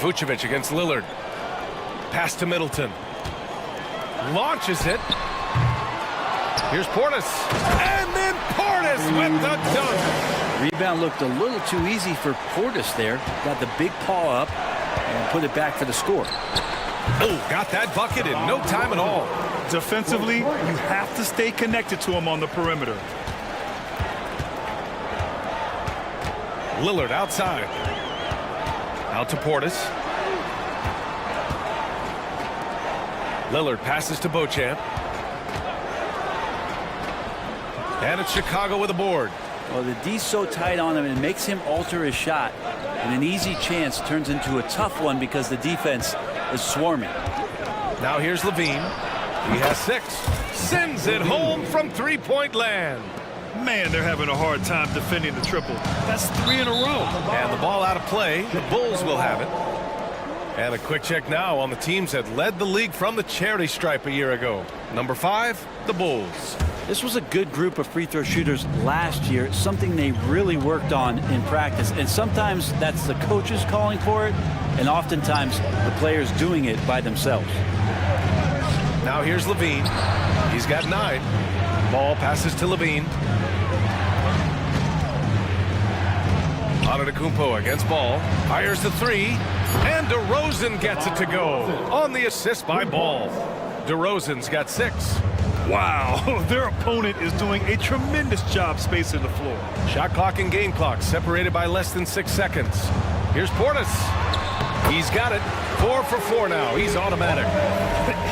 Vucevic against Lillard. Pass to Middleton. Launches it. Here's Portis. And then Portis with the dunk. Rebound looked a little too easy for Portis there. Got the big paw up and put it back for the score. Oh, got that bucket in no time at all. Defensively, you have to stay connected to him on the perimeter. Lillard outside. Out to Portis. Lillard passes to Beauchamp. And it's Chicago with a board. Well, the D's so tight on him, it makes him alter his shot. And an easy chance turns into a tough one because the defense is swarming. Now here's Levine. He has 6. Sends it home from three-point land. Man, they're having a hard time defending the triple. That's 3 in a row. And the ball out of play. The Bulls will have it. And a quick check now on the teams that led the league from the charity stripe a year ago. Number 5, the Bulls. This was a good group of free throw shooters last year, something they really worked on in practice. And sometimes that's the coaches calling for it, and oftentimes the players doing it by themselves. Now here's Levine. He's got 9. Ball passes to Levine. Antetokounmpo against Ball. Fires the three. And DeRozan gets it to go on the assist by Ball. DeRozan's got 6. Wow, their opponent is doing a tremendous job spacing the floor. Shot clock and game clock separated by less than 6 seconds. Here's Portis. He's got it. 4 for 4 now. He's automatic.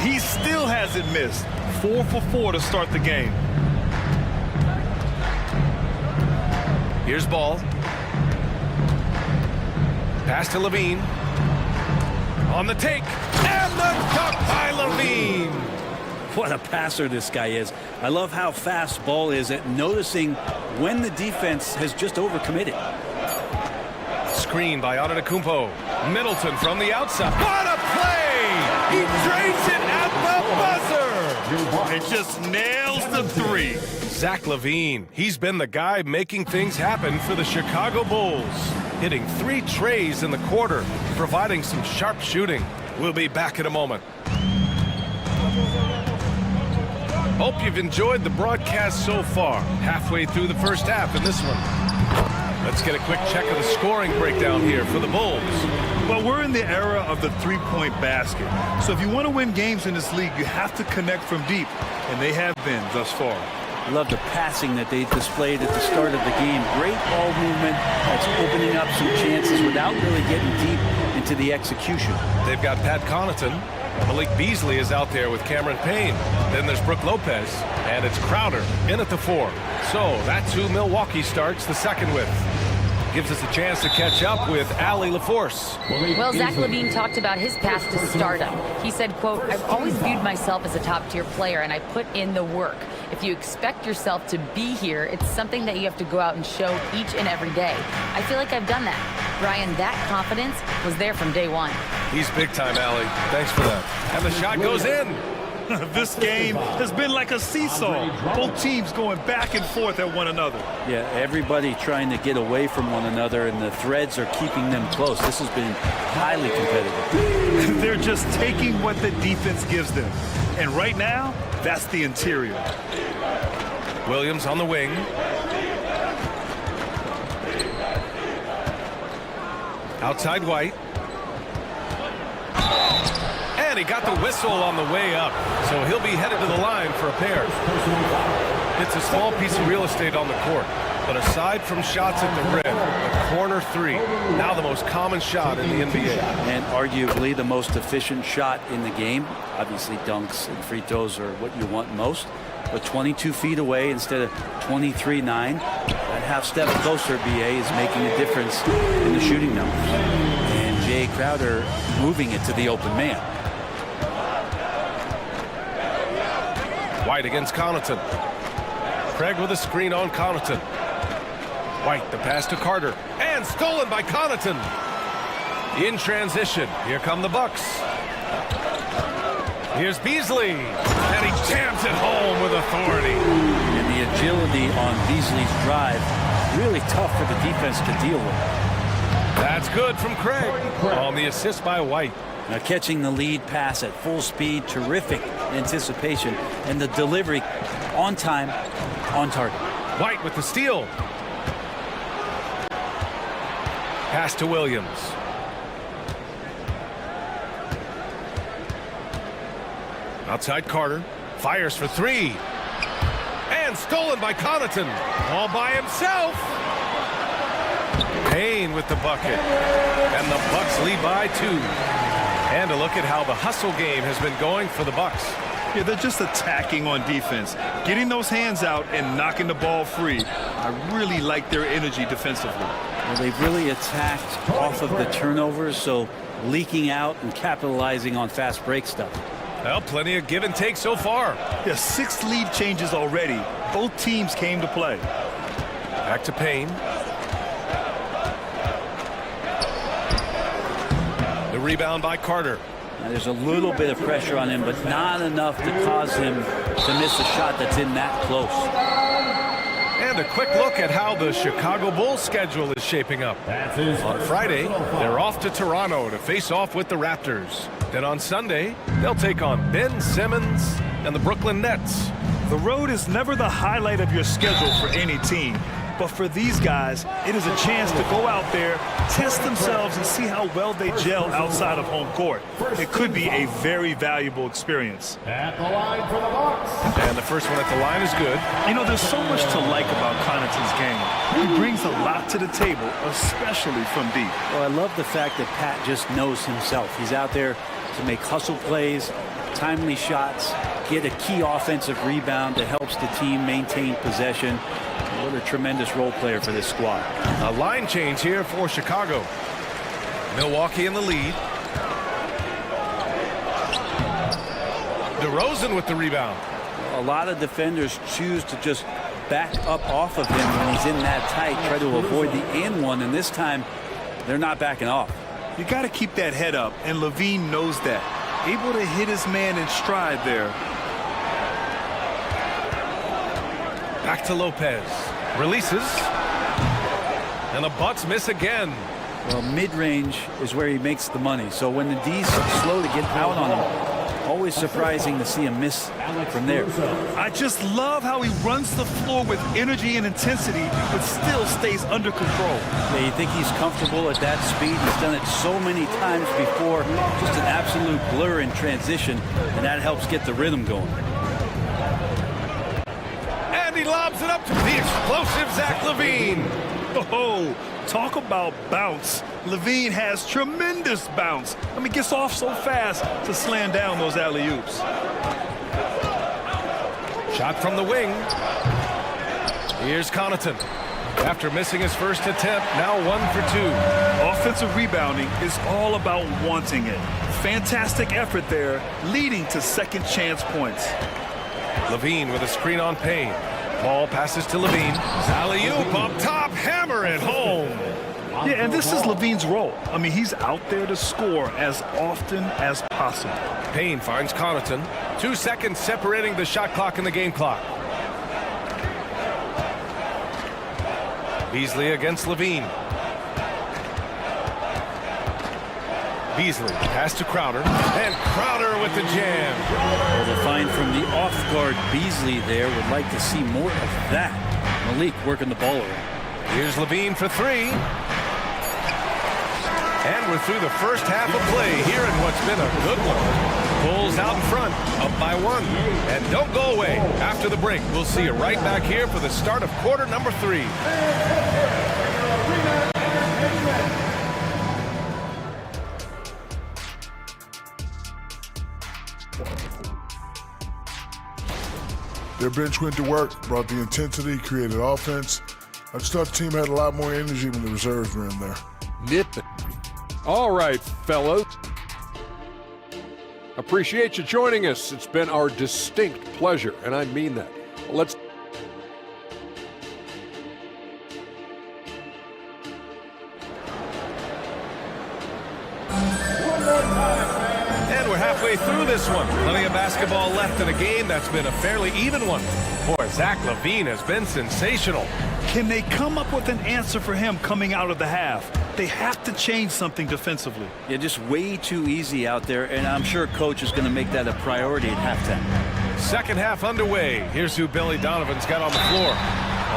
He still hasn't missed. 4 for 4 to start the game. Here's Ball. Pass to Levine. On the take. And the dunk by Levine. What a passer this guy is. I love how fast Ball is at noticing when the defense has just overcommitted. Screen by Antetokounmpo. Middleton from the outside. What a play! He drains it at the buzzer! It just nails the three. Zach LaVine. He's been the guy making things happen for the Chicago Bulls. Hitting 3 trays in the quarter, providing some sharp shooting. We'll be back in a moment. Hope you've enjoyed the broadcast so far. Halfway through the first half in this one. Let's get a quick check of the scoring breakdown here for the Bulls. Well, we're in the era of the three-point basket. So if you want to win games in this league, you have to connect from deep. And they have been thus far. I love the passing that they displayed at the start of the game. Great ball movement that's opening up some chances without really getting deep into the execution. They've got Pat Connaughton. Malik Beasley is out there with Cameron Payne. Then there's Brook Lopez, and it's Crowder in at the 4. So that's who Milwaukee starts the second with. Gives us a chance to catch up with Allie LaForce. Well, Zach LaVine talked about his path to stardom. He said, quote, "I've always viewed myself as a top-tier player, and I put in the work. If you expect yourself to be here, it's something that you have to go out and show each and every day. I feel like I've done that." Brian, that confidence was there from day one. He's big time, Allie. Thanks for that. And the shot goes in. This game has been like a seesaw. Both teams going back and forth at one another. Yeah, everybody trying to get away from one another, and the threads are keeping them close. This has been highly competitive. They're just taking what the defense gives them. And right now, that's the interior. Williams on the wing. Outside White. And he got the whistle on the way up, so he'll be headed to the line for a pair. It's a small piece of real estate on the court, but aside from shots at the rim, a corner 3, now the most common shot in the NBA. And arguably the most efficient shot in the game. Obviously dunks and free throws are what you want most, but 22 feet away instead of 23-9. That half step closer, BA, is making a difference in the shooting numbers. And Jay Crowder moving it to the open man. White against Connaughton. Craig with a screen on Connaughton. White, the pass to Carter. And stolen by Connaughton. In transition, here come the Bucks. Here's Beasley. And he jams it home with authority. And the agility on Beasley's drive, really tough for the defense to deal with. That's good from Craig on the assist by White. Now catching the lead pass at full speed, terrific anticipation, and the delivery on time, on target. White with the steal. Pass to Williams. Outside Carter. Fires for 3. And stolen by Connaughton. All by himself. Payne with the bucket. And the Bucks lead by 2. And a look at how the hustle game has been going for the Bucks. Yeah, they're just attacking on defense, getting those hands out and knocking the ball free. I really like their energy defensively. Well, they've really attacked off of the turnovers, so leaking out and capitalizing on fast break stuff. Well, plenty of give and take so far. Yeah, 6 lead changes already. Both teams came to play. Back to Payne. The rebound by Carter. Now, there's a little bit of pressure on him, but not enough to cause him to miss a shot that's in that close. And a quick look at how the Chicago Bulls schedule is shaping up. On Friday, they're off to Toronto to face off with the Raptors. Then on Sunday, they'll take on Ben Simmons and the Brooklyn Nets. The road is never the highlight of your schedule for any team, But for these guys, it is a chance to go out there, test themselves, and see how well they gel outside of home court. It could be a very valuable experience. At the line for the Bucks. And the first one at the line is good. You know, there's so much to like about Connaughton's game. He brings a lot to the table, especially from deep. Well, I love the fact that Pat just knows himself. He's out there to make hustle plays, timely shots, get a key offensive rebound that helps the team maintain possession. What a tremendous role player for this squad. A line change here for Chicago. Milwaukee in the lead. DeRozan with the rebound. A lot of defenders choose to just back up off of him when he's in that tight, try to avoid the and one, and this time they're not backing off. You got to keep that head up, and Levine knows that. Able to hit his man in stride there. Back to Lopez. Releases. And the Bucks miss again. Well, mid-range is where he makes the money. So when the D's slow to get out on him, always surprising to see him miss from there. I just love how he runs the floor with energy and intensity, but still stays under control. Yeah, you think he's comfortable at that speed? He's done it so many times before. Just an absolute blur in transition, and that helps get the rhythm going. And he lobs it up to the explosive Zach LaVine. Oh, talk about bounce. LaVine has tremendous bounce. I mean, gets off so fast to slam down those alley-oops. Shot from the wing. Here's Connaughton. After missing his first attempt, now 1 for 2. Offensive rebounding is all about wanting it. Fantastic effort there, leading to second chance points. LaVine with a screen on Payne. Ball passes to LaVine. Alley-oop up top, hammer it home. Yeah, and this is LaVine's role. I mean, he's out there to score as often as possible. Payne finds Connaughton. 2 seconds separating the shot clock and the game clock. Beasley against LaVine. Beasley pass to Crowder, and Crowder with the jam. Well, the find from the off-guard Beasley there. Would like to see more of that. Malik working the ball around. Here's LaVine for 3. And we're through the first half of play here in what's been a good one. Bulls out in front, up by 1. And don't go away. After the break, we'll see you right back here for the start of quarter number 3. Their bench went to work, brought the intensity, created offense. I just thought the team had a lot more energy when the reserves were in there. Nipping. All right, fellas. Appreciate you joining us. It's been our distinct pleasure, and I mean that. Let's... And we're halfway through this one. Plenty of basketball left in a game that's been a fairly even one. Boy, Zach LaVine has been sensational. Can they come up with an answer for him coming out of the half? They have to change something defensively. Yeah, just way too easy out there, and I'm sure coach is going to make that a priority at halftime. Second half underway. Here's who Billy Donovan's got on the floor.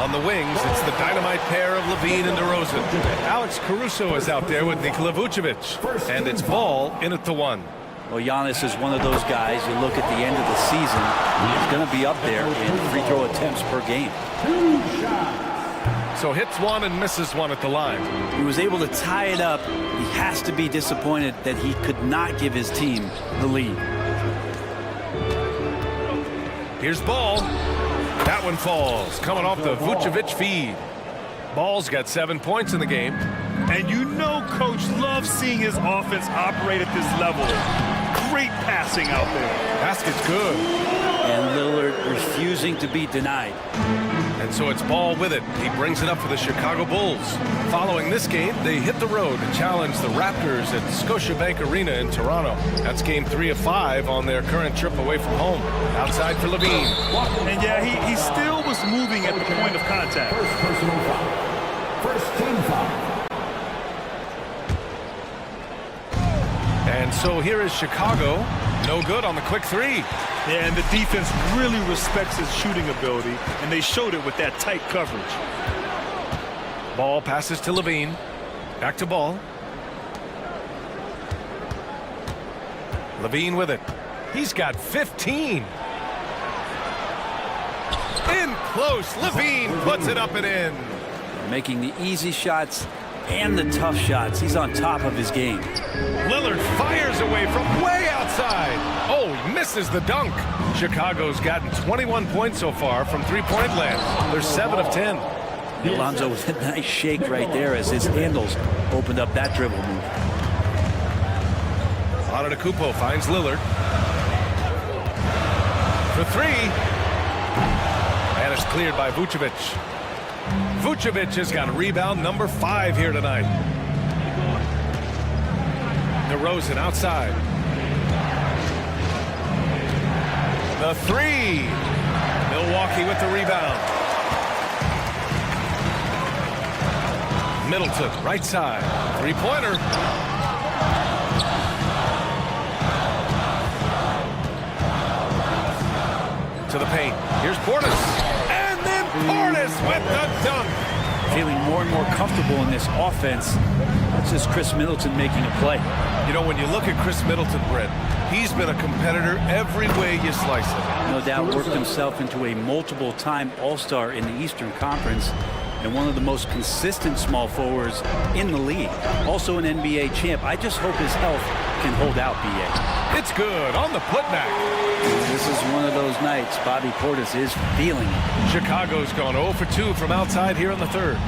On the wings, it's the dynamite pair of LaVine and DeRozan. Alex Caruso is out there with Nikola Vucevic, and it's Ball in at the 1. Well, Giannis is one of those guys you look at the end of the season, he's going to be up there in free throw attempts per game. So hits 1 and misses 1 at the line. He was able to tie it up. He has to be disappointed that he could not give his team the lead. Here's Ball. That one falls, coming off the Vucevic feed. Ball's got 7 points in the game. And you know Coach loves seeing his offense operate at this level. Great passing out there. Basket's good. And Lillard refusing to be denied. And so it's Ball with it. He brings it up for the Chicago Bulls. Following this game, they hit the road to challenge the Raptors at Scotiabank Arena in Toronto. That's game 3 of 5 on their current trip away from home. Outside for LaVine. And yeah, he still was moving at the point of contact. First personal foul. First team foul. And so here is Chicago. No good on the quick 3. Yeah, and the defense really respects his shooting ability, and they showed it with that tight coverage. Ball passes to Levine. Back to Ball. Levine with it. He's got 15. In close. Levine puts it up and in. Making the easy shots and the tough shots. He's on top of his game. Lillard fires away from way outside. Oh, misses the dunk. Chicago's gotten 21 points so far from three-point land. They're 7 of 10. Alonzo with a nice shake right there as his handles opened up that dribble move. Antetokounmpo finds Lillard. For three. And it's cleared by Vucevic. Vucevic has got rebound number 5 here tonight. DeRozan outside. The three. Milwaukee with the rebound. Middleton, right side. Three-pointer. To the paint. Here's Portis. And then Portis with the dunk. Feeling more and more comfortable in this offense. That's just Chris Middleton making a play. You know, when you look at Chris Middleton, Brett, he's been a competitor every way you slice it. No doubt worked himself into a multiple-time All-Star in the Eastern Conference and one of the most consistent small forwards in the league. Also an NBA champ. I just hope his health can hold out, B.A. It's good on the putback. This is one of those nights Bobby Portis is feeling it. Chicago's gone 0 for 2 from outside here in the third.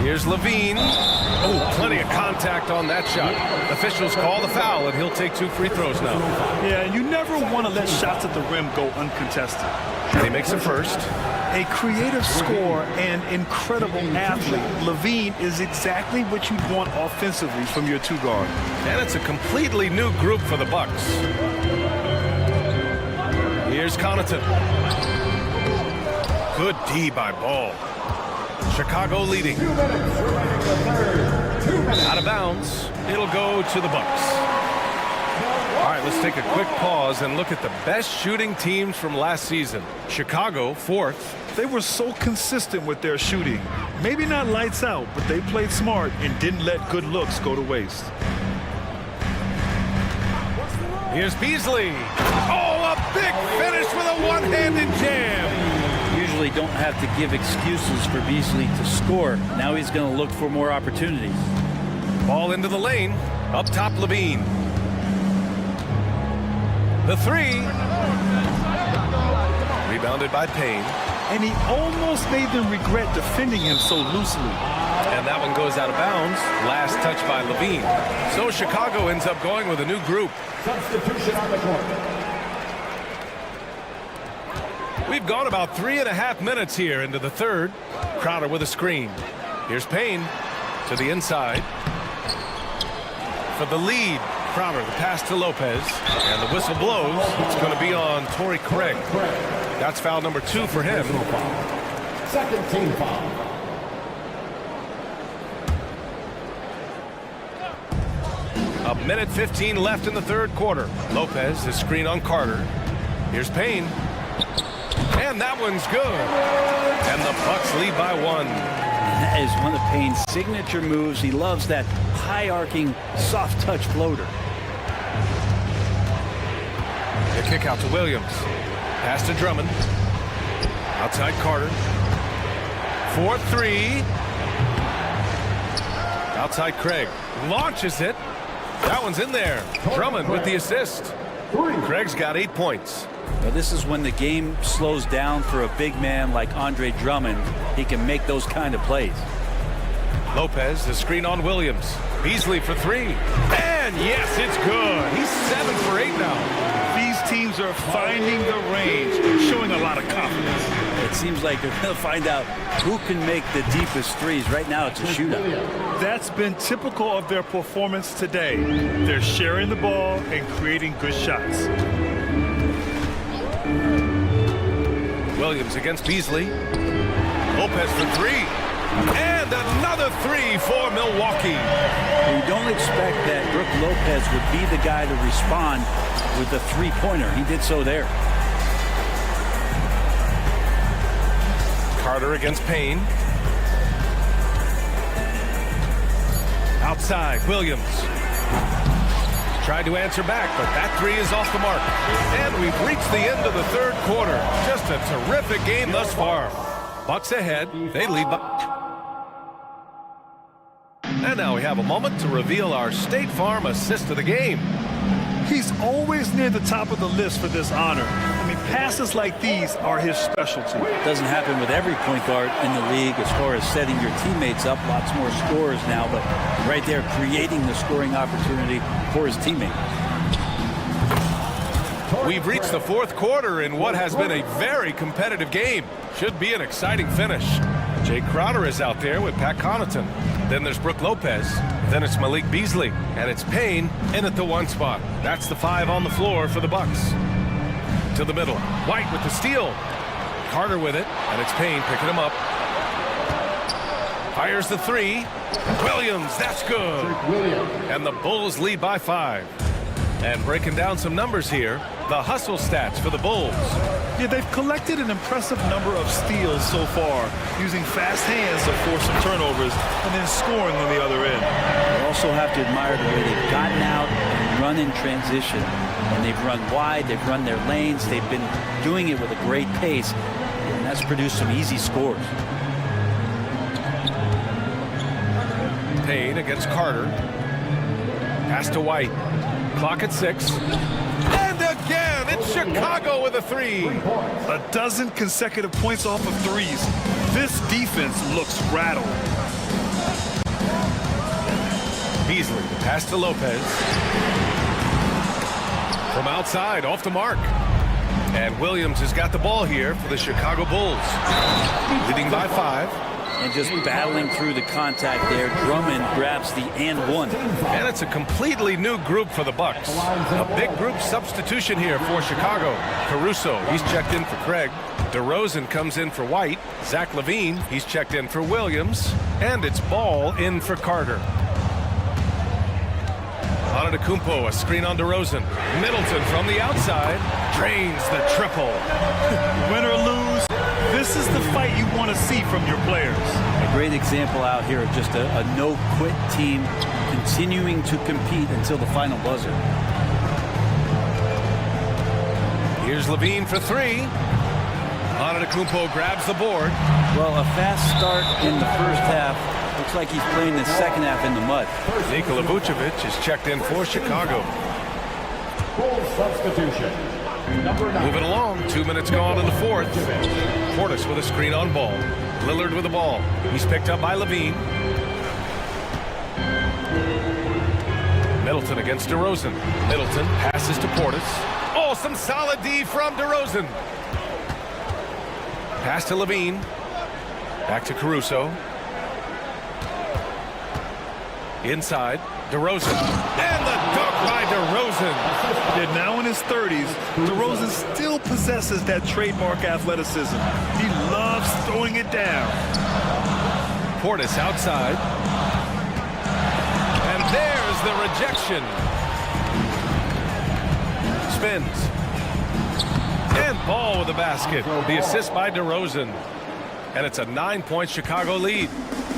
Here's Levine. Oh, plenty of contact on that shot. Officials call the foul, and he'll take 2 free throws now. Yeah, and you never want to let shots at the rim go uncontested. And he makes it first. A creative scorer and incredible athlete, Levine is exactly what you want offensively from your 2 guard. And it's a completely new group for the Bucks. Here's Connaughton. Good D by Ball. Chicago leading. Out of bounds. It'll go to the Bucks. All right, let's take a quick pause and look at the best shooting teams from last season. Chicago, 4th. They were so consistent with their shooting. Maybe not lights out, but they played smart and didn't let good looks go to waste. Here's Beasley. Oh, a big finish with a one-handed jam. Usually don't have to give excuses for Beasley to score. Now he's going to look for more opportunities. Ball into the lane. Up top, Levine. The three. Rebounded by Payne. And he almost made them regret defending him so loosely. And that one goes out of bounds. Last touch by Levine. So Chicago ends up going with a new group. Substitution on the court. We've gone about 3.5 minutes here into the third. Crowder with a screen. Here's Payne to the inside. For the lead, Crowder, the pass to Lopez. And the whistle blows. It's going to be on Torrey Craig. That's foul number 2 for him. Second team foul. A minute 15 left in the third quarter. Lopez, his screen on Carter. Here's Payne. And that one's good. And the Bucks lead by 1. That is one of Payne's signature moves. He loves that high-arcing, soft-touch floater. The kick out to Williams. Pass to Drummond. Outside Carter. 4-3. Outside Craig. Launches it. That one's in there. Drummond with the assist. Craig's got 8 points. Now this is when the game slows down for a big man like Andre Drummond. He can make those kind of plays. Lopez, the screen on Williams. Beasley for 3. And yes, it's good. He's 7 for 8 now. These teams are finding the range and showing a lot of confidence. It seems like they're going to find out who can make the deepest threes. Right now, it's a shootout. That's been typical of their performance today. They're sharing the ball and creating good shots. Williams against Beasley. Lopez for 3. And another 3 for Milwaukee. You don't expect that Brook Lopez would be the guy to respond with the three-pointer. He did so there. Carter against Payne. Outside, Williams. Tried to answer back, but that three is off the mark. And we've reached the end of the third quarter. Just a terrific game thus far. Bucks ahead. They lead by... And now we have a moment to reveal our State Farm assist of the game. He's always near the top of the list for this honor. I mean, passes like these are his specialty. Doesn't happen with every point guard in the league as far as setting your teammates up. Lots more scorers now, but right there creating the scoring opportunity for his teammate. We've reached the fourth quarter in what has been a very competitive game. Should be an exciting finish. Jay Crowder is out there with Pat Connaughton. Then there's Brooke Lopez. Then it's Malik Beasley. And it's Payne in at the one spot. That's the 5 on the floor for the Bucks. To the middle. White with the steal. Carter with it. And it's Payne picking him up. Fires the 3. Williams, that's good. And the Bulls lead by 5. And breaking down some numbers here, the hustle stats for the Bulls. Yeah, they've collected an impressive number of steals so far, using fast hands to force some turnovers and then scoring on the other end. You also have to admire the way they've gotten out and run in transition. And they've run wide, they've run their lanes, they've been doing it with a great pace, and that's produced some easy scores. Payne against Carter. Pass to White. Clock at 6. And again, it's Chicago with a 3. A dozen consecutive points off of threes. This defense looks rattled. Beasley, pass to Lopez. From outside, off the mark. And Williams has got the ball here for the Chicago Bulls. Leading by 5. And just battling through the contact there, Drummond grabs the and 1. And it's a completely new group for the Bucks. A big group substitution here for Chicago. Caruso, he's checked in for Craig. DeRozan comes in for White. Zach LaVine, he's checked in for Williams. And it's Ball in for Carter. Antetokounmpo, a screen on DeRozan. Middleton from the outside, drains the triple. Win or lose, this is the fight you want to see from your players. A great example out here of just a no-quit team continuing to compete until the final buzzer. Here's LaVine for 3. Antetokounmpo grabs the board. Well, a fast start in the first half. Looks like he's playing the second half in the mud. Nikola Vucevic is checked in for Chicago. Full substitution. Moving along, 2 minutes gone in the fourth. Portis with a screen on Ball. Lillard with the ball. He's picked up by LaVine. Middleton against DeRozan. Middleton passes to Portis. Oh, some solid D from DeRozan. Pass to LaVine. Back to Caruso. Inside, DeRozan. And the dunk by DeRozan. Yet now in his 30s, DeRozan still possesses that trademark athleticism. He loves throwing it down. Portis outside. And there's the rejection. Spins. And Ball with the basket. The assist by DeRozan. And it's a 9-point Chicago lead.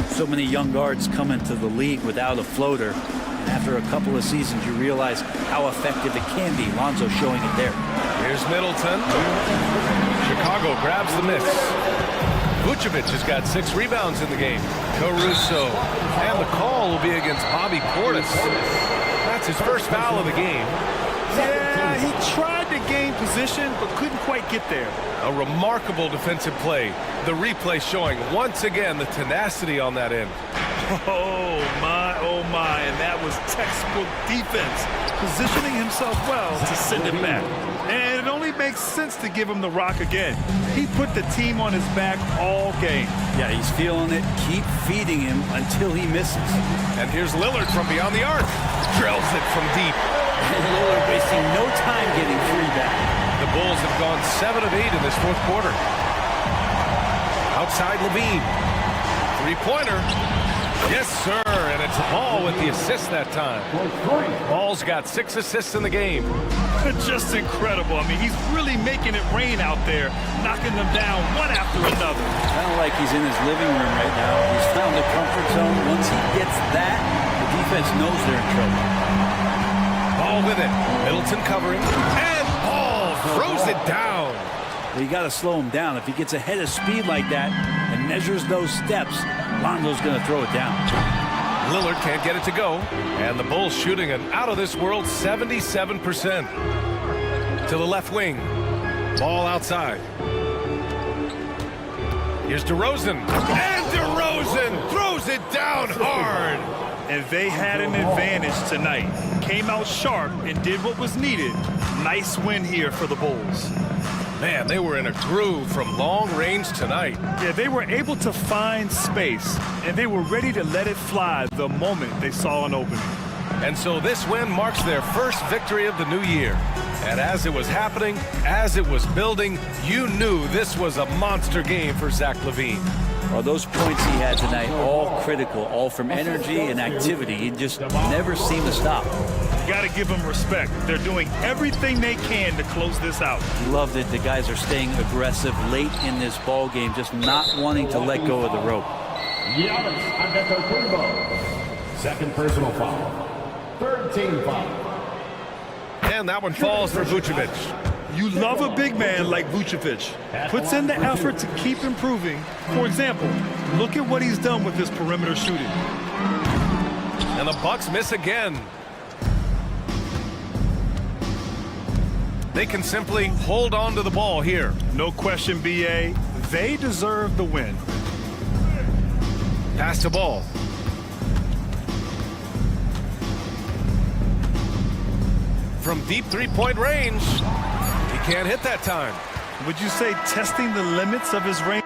So many young guards come into the league without a floater. And after a couple of seasons, you realize how effective it can be. Lonzo showing it there. Here's Middleton. Chicago grabs the miss. Vucevic has got 6 rebounds in the game. Caruso. And the call will be against Bobby Portis. That's his first foul of the game. Yeah, he tried to gain position, but couldn't quite get there. A remarkable defensive play. The replay showing once again the tenacity on that end. Oh my, and that was textbook defense. Positioning himself well to send it back. And it only makes sense to give him the rock again. He put the team on his back all game. Yeah, he's feeling it. Keep feeding him until he misses. And here's Lillard from beyond the arc. Drills it from deep. And Lillard wasting no time getting 3 back. The Bulls have gone 7 of 8 in this fourth quarter. Outside LaVine. 3-pointer. Yes, sir. And it's Ball with the assist that time. Ball's got 6 assists in the game. Just incredible. I mean, he's really making it rain out there, knocking them down one after another. Kind of like he's in his living room right now. He's found the comfort zone. Once he gets that, the defense knows they're in trouble. Ball with it. Middleton covering. And Ball throws it down. Well, you got to slow him down. If he gets ahead of speed like that and measures those steps, Lonzo's going to throw it down. Lillard can't get it to go. And the Bulls shooting an out-of-this-world 77%. To the left wing. Ball outside. Here's DeRozan. And DeRozan throws it down hard. And they had an advantage tonight. Came out sharp and did what was needed. Nice win here for the Bulls. Man, they were in a groove from long range tonight. Yeah, they were able to find space, and they were ready to let it fly the moment they saw an opening. And so this win marks their first victory of the new year. And as it was happening, as it was building, you knew this was a monster game for Zach LaVine. Well, those points he had tonight, all critical, all from energy and activity. He just never seemed to stop. You got to give them respect. They're doing everything they can to close this out. Love that the guys are staying aggressive late in this ball game, just not wanting to let go of the rope. Second personal foul. Third team foul. And that one falls for Vucevic. You love a big man like Vucevic. Puts in the effort to keep improving. For example, look at what he's done with his perimeter shooting. And the Bucks miss again. They can simply hold on to the ball here. No question, BA. They deserve the win. Pass the ball. From deep three-point range. He can't hit that time. Would you say testing the limits of his range?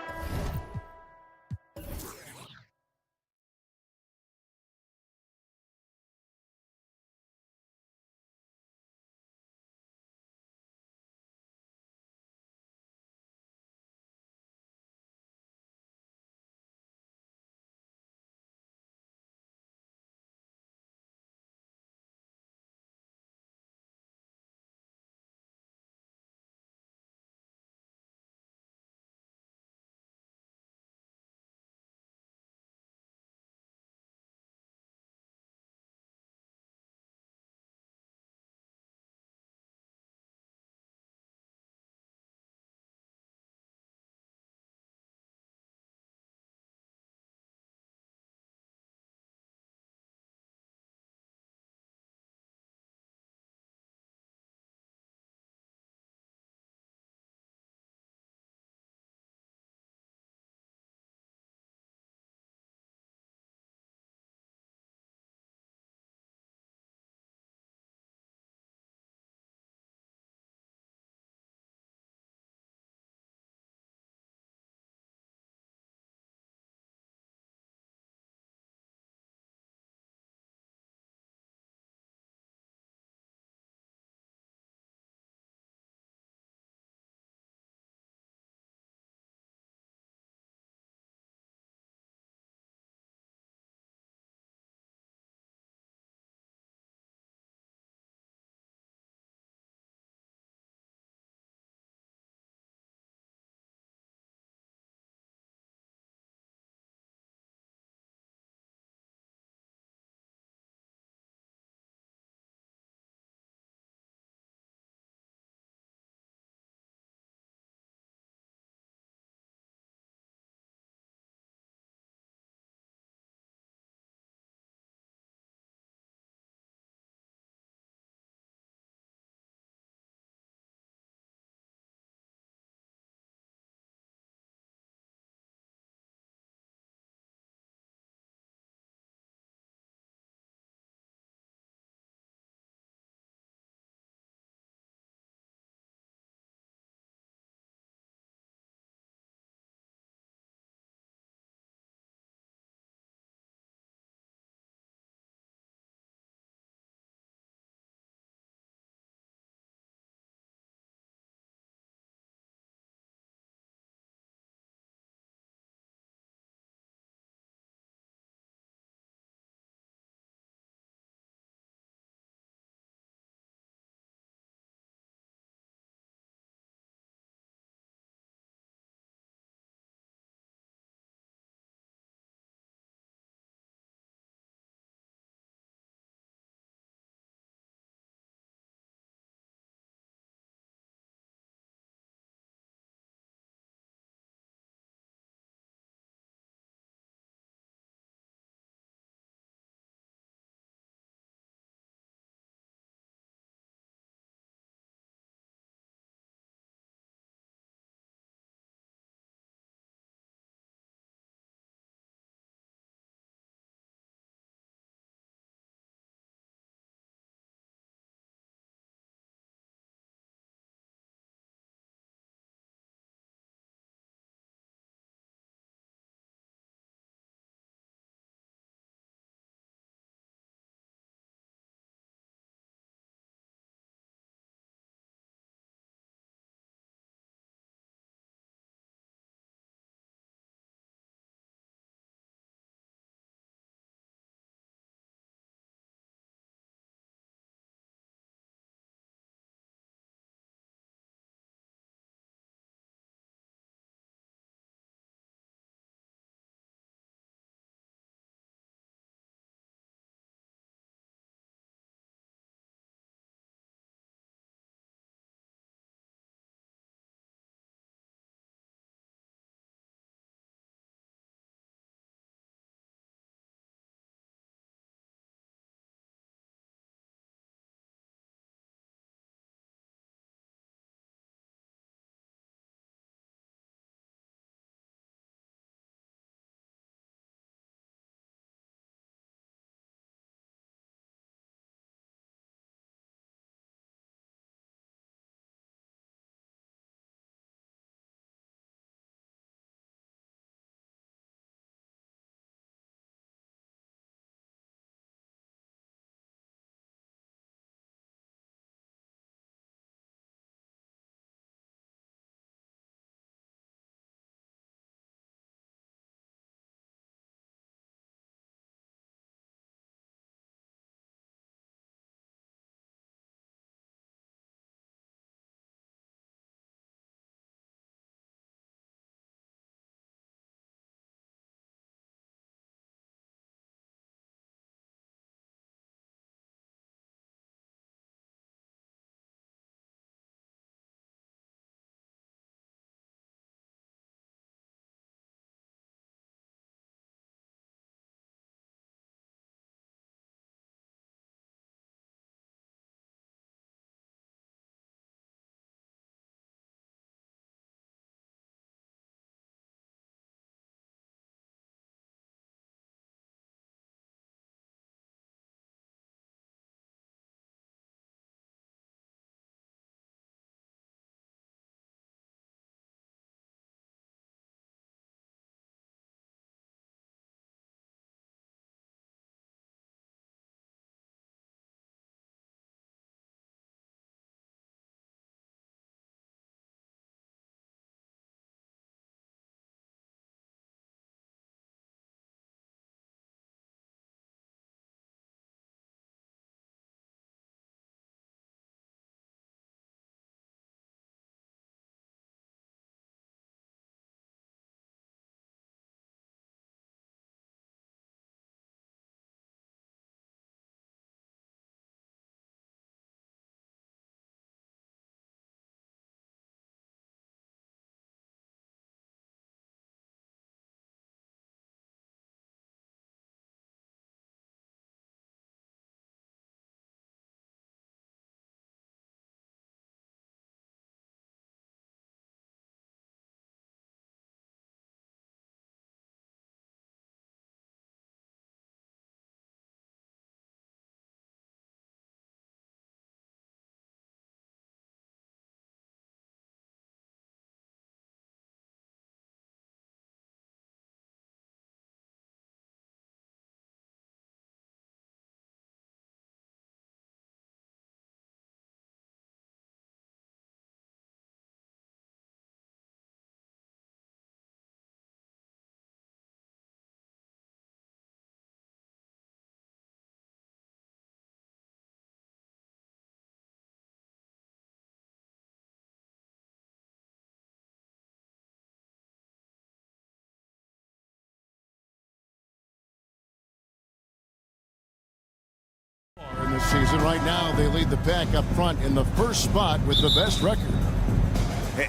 this season. Right now, they lead the pack up front in the first spot with the best record.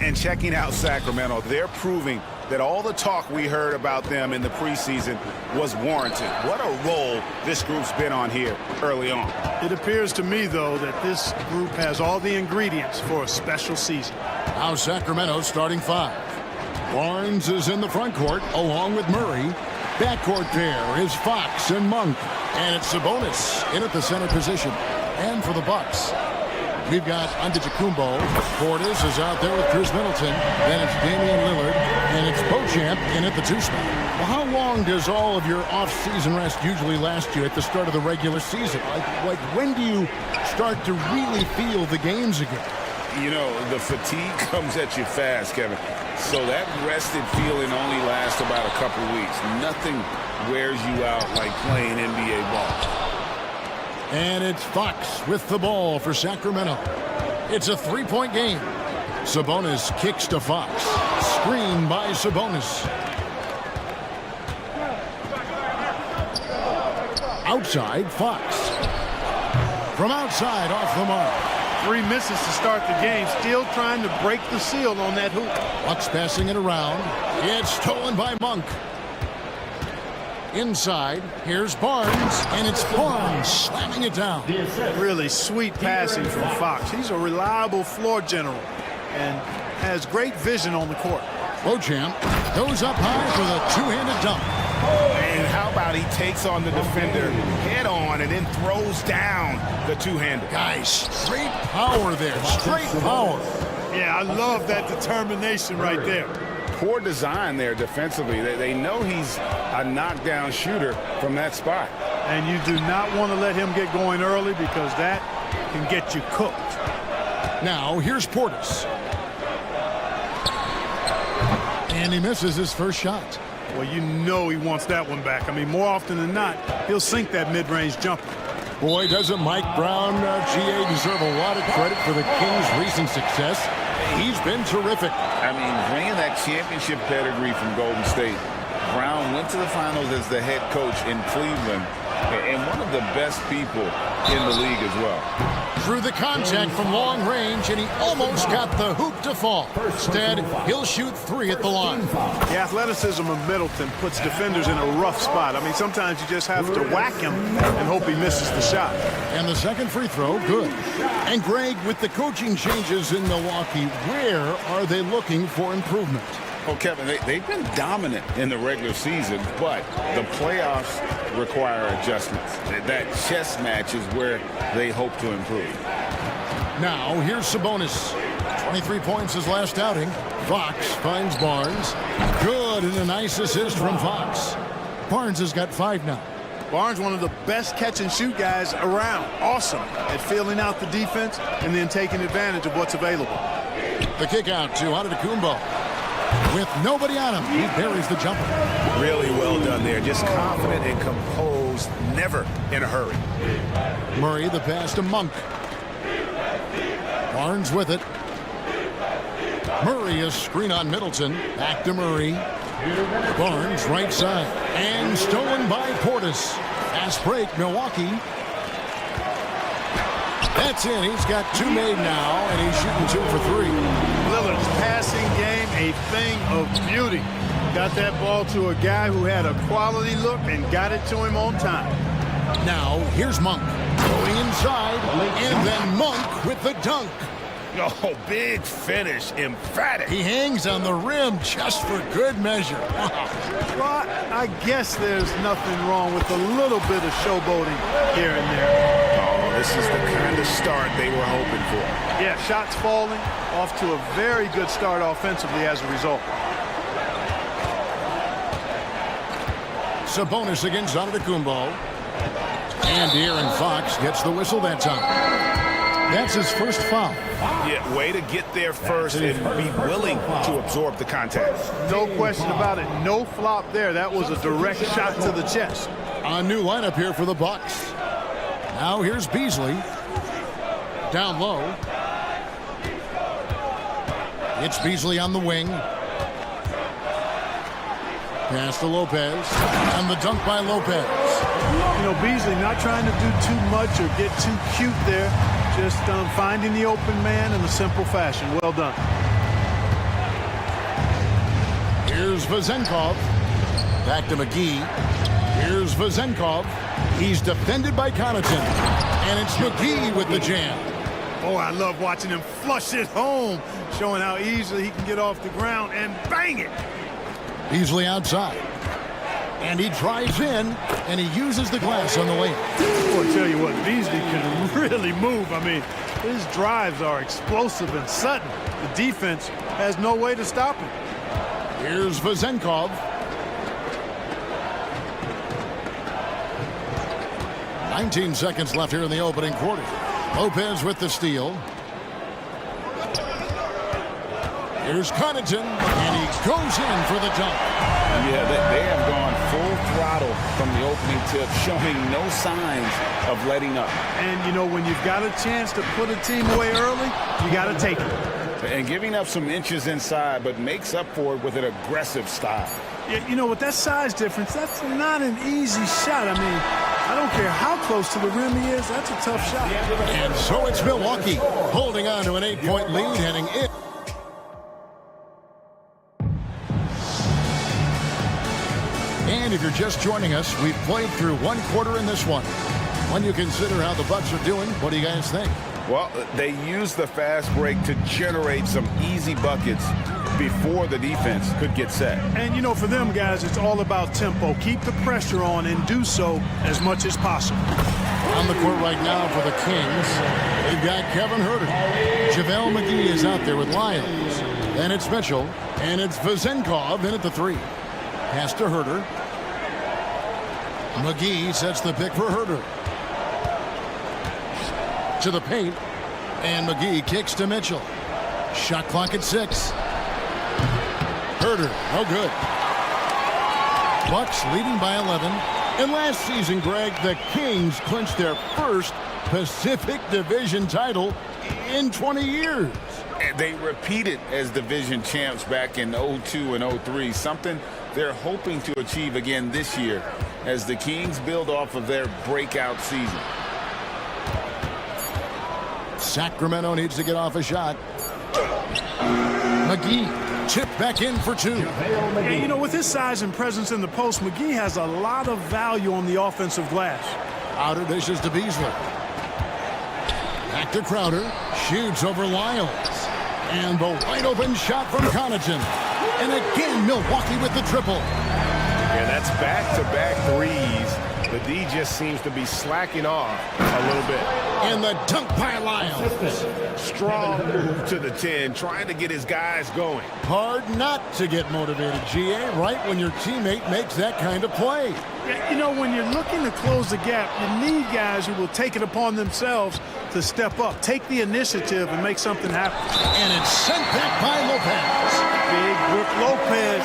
And checking out Sacramento, they're proving that all the talk we heard about them in the preseason was warranted. What a role this group's been on here early on. It appears to me, though, that this group has all the ingredients for a special season. Now Sacramento's starting five. Barnes is in the front court along with Murray. Backcourt pair is Fox and Monk. And it's Sabonis in at the center position. And for the Bucks, we've got Antetokounmpo. Portis is out there with Chris Middleton. Then it's Damian Lillard. And it's Beauchamp in at the two spot. Well, how long does all of your off-season rest usually last you at the start of the regular season? Like when do you start to really feel the games again? You know, the fatigue comes at you fast, Kevin. So that rested feeling only lasts about a couple weeks. Nothing wears you out like playing NBA ball. And it's Fox with the ball for Sacramento. It's a three-point game. Sabonis kicks to Fox. Screen by Sabonis. Outside, Fox. From outside, off the mark. 3 misses to start the game. Still trying to break the seal on that hoop. Bucks passing it around. It's stolen by Monk. Inside, here's Barnes, and it's Barnes slamming it down. Really sweet passing from Fox. He's a reliable floor general and has great vision on the court. Beauchamp goes up high for the two-handed dunk. And how about he takes on the defender head on and then throws down the two-hander. Guys, straight power there, straight power. Yeah, I love that determination right there. Poor design there defensively. They know he's a knockdown shooter from that spot. And you do not want to let him get going early because that can get you cooked. Now, here's Portis. And he misses his first shot. Well, you know he wants that one back. I mean, more often than not, he'll sink that mid-range jumper. Boy, doesn't Mike Brown, GA, deserve a lot of credit for the Kings' recent success. He's been terrific. I mean, bringing that championship pedigree from Golden State. Brown went to the finals as the head coach in Cleveland and one of the best people in the league as well. Through the contact from long range, and he almost got the hoop to fall. Instead, he'll shoot 3 at the line. The athleticism of Middleton puts defenders in a rough spot. I mean, sometimes you just have to whack him and hope he misses the shot. And the second free throw, good. And Greg, with the coaching changes in Milwaukee, where are they looking for improvement? Well, Kevin, they've been dominant in the regular season, but the playoffs require adjustments. That chess match is where they hope to improve. Now, here's Sabonis. 23 points his last outing. Fox finds Barnes. Good, and a nice assist from Fox. Barnes has got 5 now. Barnes, one of the best catch-and-shoot guys around. Awesome at filling out the defense and then taking advantage of what's available. The kick out to Antetokounmpo. With nobody on him, he buries the jumper. Really well done there. Just confident and composed, never in a hurry. Murray, the pass to Monk. Barnes with it. Murray, a screen on Middleton. Back to Murray. Barnes, right side. And stolen by Portis. Fast break, Milwaukee. That's in. He's got 2 made now, and he's shooting 2 for 3. Lillard's passing game, a thing of beauty. Got that ball to a guy who had a quality look and got it to him on time. Now, here's Monk. Going inside, and then Monk with the dunk. Oh, big finish, emphatic. He hangs on the rim just for good measure. Well, I guess there's nothing wrong with a little bit of showboating here and there. Oh, this is the kind of start they were hoping for. Yeah, shots falling, off to a very good start offensively as a result. Sabonis against Antetokounmpo. And De'Aaron Fox gets the whistle that time. That's his first foul. Yeah, way to get there first and be willing to absorb the contact. No question about it. No flop there. That was a direct shot to the chest. A new lineup here for the Bucks. Now here's Beasley. Down low. It's Beasley on the wing. Pass to Lopez. And the dunk by Lopez. You know, Beasley not trying to do too much or get too cute there. Just finding the open man in a simple fashion. Well done. Here's Vazenkov. Back to McGee. Here's Vazenkov. He's defended by Connaughton. And it's McGee with the jam. Oh, I love watching him flush it home, showing how easily he can get off the ground and bang it. Beasley outside. And he drives in, and he uses the glass on the way. Boy, I tell you what, Beasley can really move. I mean, his drives are explosive and sudden. The defense has no way to stop him. Here's Vazenkov. 19 seconds left here in the opening quarter. Lopez with the steal. Here's Connaughton, and he goes in for the dunk. Yeah, they have gone full throttle from the opening tip, showing no signs of letting up. And, you know, when you've got a chance to put a team away early, you got to take it. And giving up some inches inside, but makes up for it with an aggressive style. Yeah, you know, with that size difference, that's not an easy shot. I mean, I don't care how close to the rim he is, that's a tough shot. And so it's Milwaukee holding on to an 8-point lead heading in. And if you're just joining us, we've played through one quarter in this one. When you consider how the Bucks are doing, what do you guys think? Well, they used the fast break to generate some easy buckets before the defense could get set. And, you know, for them guys, it's all about tempo. Keep the pressure on and do so as much as possible. On the court right now for the Kings, they've got Kevin Huerter. JaVale McGee is out there with Lyons. Then it's Mitchell, and it's Vazenkov in at the 3. Pass to Huerter. McGee sets the pick for Huerter. To the paint, and McGee kicks to Mitchell. Shot clock at 6. Huerter, no good. Bucks leading by 11. And last season, Greg, the Kings clinched their first Pacific Division title in 20 years. And they repeated as division champs back in 02 and 03, something they're hoping to achieve again this year as the Kings build off of their breakout season. Sacramento needs to get off a shot. McGee chipped back in for 2. Yeah, you know, with his size and presence in the post, McGee has a lot of value on the offensive glass. Outer dishes to Beasley. Back to Crowder. Shoots over Lyles. And the wide open shot from Connaughton. And again, Milwaukee with the triple. Yeah, that's back-to-back threes. The D just seems to be slacking off a little bit. And the dunk by Lyles. Strong move to the 10, trying to get his guys going. Hard not to get motivated, GA, right when your teammate makes that kind of play. Yeah, you know, when you're looking to close the gap, you need guys who will take it upon themselves to step up, take the initiative, and make something happen. And it's sent back by Lopez. Big Brook Lopez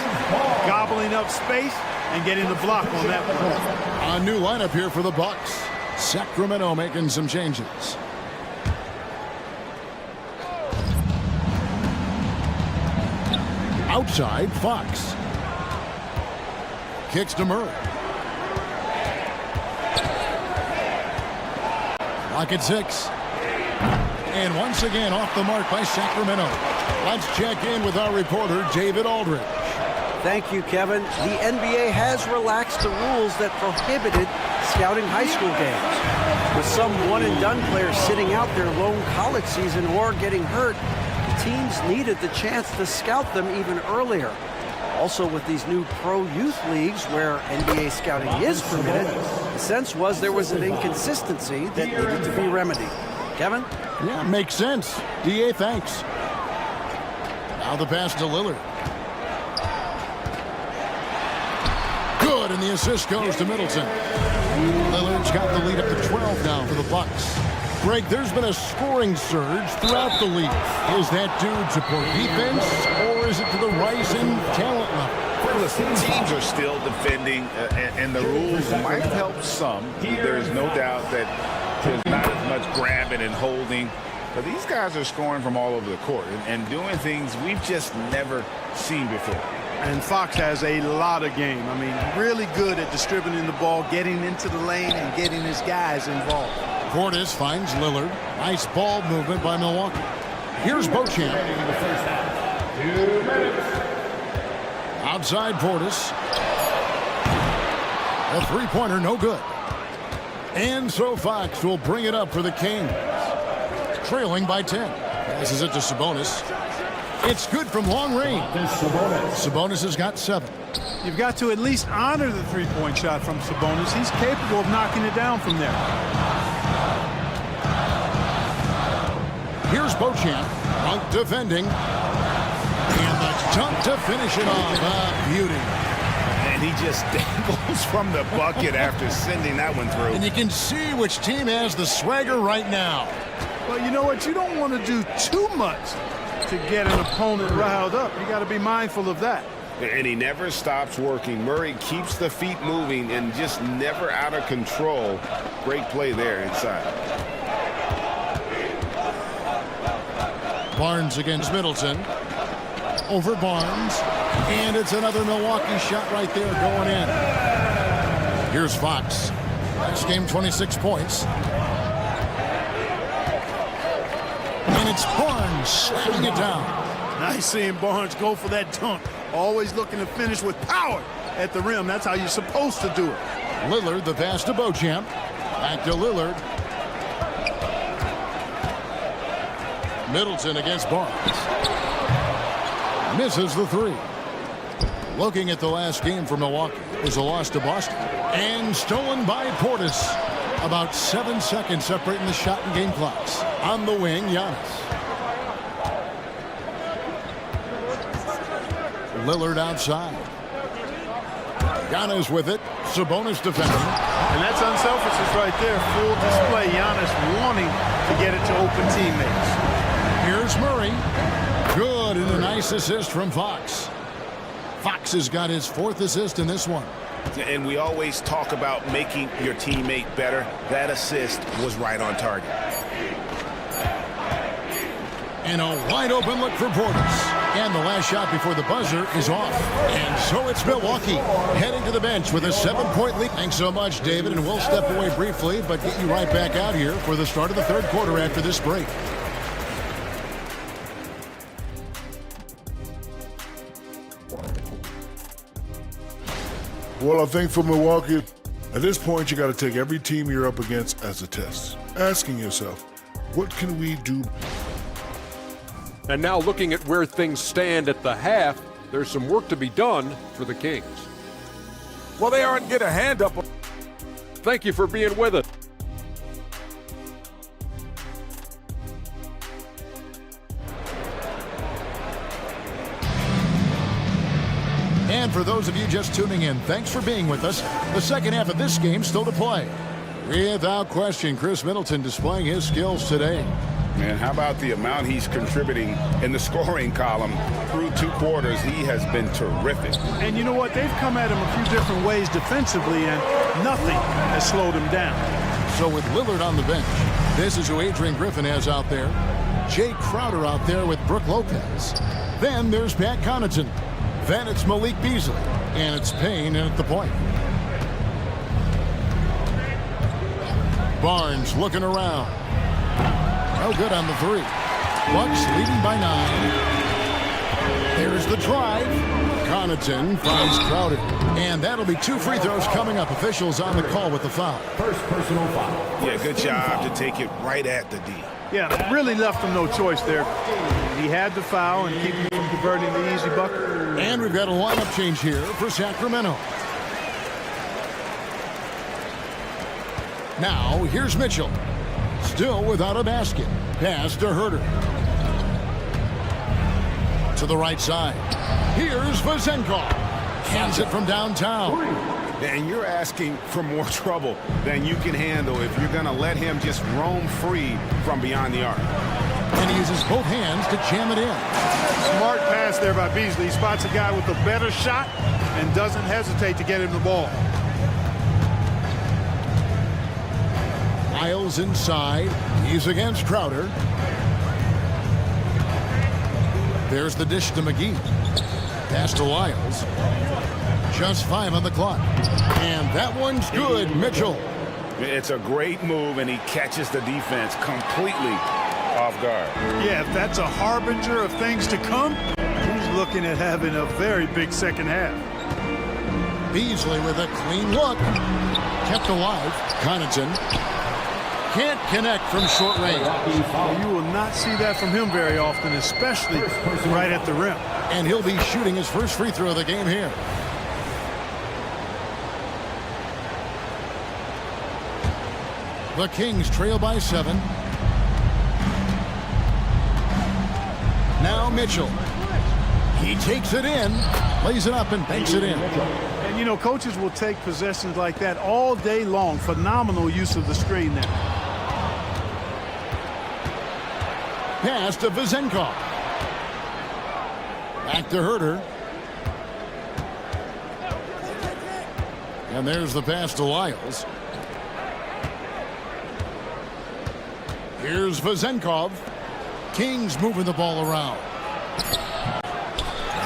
gobbling up space and getting the block on that one. A new lineup here for the Bucks. Sacramento making some changes. Outside, Fox. Kicks to Murray. Clock at 6. And once again off the mark by Sacramento. Let's check in with our reporter, David Aldridge. Thank you, Kevin. The NBA has relaxed the rules that prohibited scouting high school games. With some one-and-done players sitting out their lone college season or getting hurt, teams needed the chance to scout them even earlier. Also, with these new pro youth leagues where NBA scouting is permitted, the sense was there was an inconsistency that needed to be remedied. Kevin? Yeah, makes sense. DA, thanks. Now the pass to Lillard. Good, and the assist goes to Middleton. Lillard's got the lead up to 12 now for the Bucks. Greg, there's been a scoring surge throughout the league. Is that due to poor defense, or is it to the rising talent level? Well, listen, teams are still defending, and the rules might help some. There is no doubt that there's not as much grabbing and holding. But these guys are scoring from all over the court and doing things we've just never seen before. And Fox has a lot of game. I mean, really good at distributing the ball, getting into the lane, and getting his guys involved. Portis finds Lillard. Nice ball movement by Milwaukee. Here's Beauchamp. In the first half, 2 minutes. Outside Portis. A three-pointer, no good. And so Fox will bring it up for the Kings. Trailing by 10. Passes it to Sabonis. It's good from long range. Sabonis has got 7. You've got to at least honor the three-point shot from Sabonis. He's capable of knocking it down from there. Here's Beauchamp. Dunk defending. And the dunk to finish it off. Beauty. And he just dangles from the bucket after sending that one through. And you can see which team has the swagger right now. Well, you know what? You don't want to do too much to get an opponent riled up. You got to be mindful of that. And he never stops working. Murray keeps the feet moving and just never out of control. Great play there inside. Barnes against Middleton. Over Barnes. And it's another Milwaukee shot right there going in. Here's Fox. Last game, 26 points. And it's Barnes slamming it down. Nice seeing Barnes go for that dunk. Always looking to finish with power at the rim. That's how you're supposed to do it. Lillard, the pass to Beauchamp. Back to Lillard. Middleton against Barnes. Misses the three. Looking at the last game for Milwaukee, it was a loss to Boston. And stolen by Portis. About 7 seconds separating the shot and game clocks. On the wing, Giannis. Lillard outside. Giannis with it. Sabonis defending. And that's unselfishness right there. Full display. Giannis wanting to get it to open teammates. Here's Murray. Good, and a nice assist from Fox. Fox has got his 4th assist in this one. And we always talk about making your teammate better. That assist was right on target. And a wide open look for Portis. And the last shot before the buzzer is off. And so it's Milwaukee heading to the bench with a 7-point lead. Thanks so much, David, and we'll step away briefly, but get you right back out here for the start of the third quarter after this break. Well, I think for Milwaukee, at this point, you got to take every team you're up against as a test. Asking yourself, what can we do? And now looking at where things stand at the half, there's some work to be done for the Kings. Well, they aren't get a hand up. Thank you for being with us. And for those of you just tuning in, thanks for being with us. The second half of this game still to play. Without question, Chris Middleton displaying his skills today. And how about the amount he's contributing in the scoring column through 2 quarters? He has been terrific. And you know what? They've come at him a few different ways defensively, and nothing has slowed him down. So with Lillard on the bench, this is who Adrian Griffin has out there. Jay Crowder out there with Brook Lopez. Then there's Pat Connaughton. Then it's Malik Beasley. And it's Payne in at the point. Barnes looking around. No good on the three. Bucks leading by 9. There's the drive. Connaughton finds Crowder. And that'll be 2 free throws coming up. Officials on the call with the foul. First personal foul. Yeah, good job to take it right at the D. Yeah, really left him no choice there. He had the foul and keep him from converting the easy bucket. And we've got a lineup change here for Sacramento. Now, here's Mitchell. Still without a basket. Pass to Herter. To the right side. Here's Vazenkov. Hands it from downtown. And you're asking for more trouble than you can handle if you're going to let him just roam free from beyond the arc. And he uses both hands to jam it in. Smart pass there by Beasley. He spots a guy with a better shot and doesn't hesitate to get him the ball. Miles inside. He's against Crowder. There's the dish to McGee. Pass to Lyles. Just 5 on the clock. And that one's good, Mitchell. It's a great move, and he catches the defense completely off guard. Yeah, if that's a harbinger of things to come, he's looking at having a very big second half. Beasley with a clean look. Kept alive. Connaughton can't connect from short range. You will not see that from him very often, especially right at the rim. And he'll be shooting his first free throw of the game here. The Kings trail by 7. Now Mitchell. He takes it in, lays it up, and banks it in. And, you know, coaches will take possessions like that all day long. Phenomenal use of the screen there. Pass to Vezenkov. Back to Herter. And there's the pass to Lyles. Here's Vezenkov. Kings moving the ball around.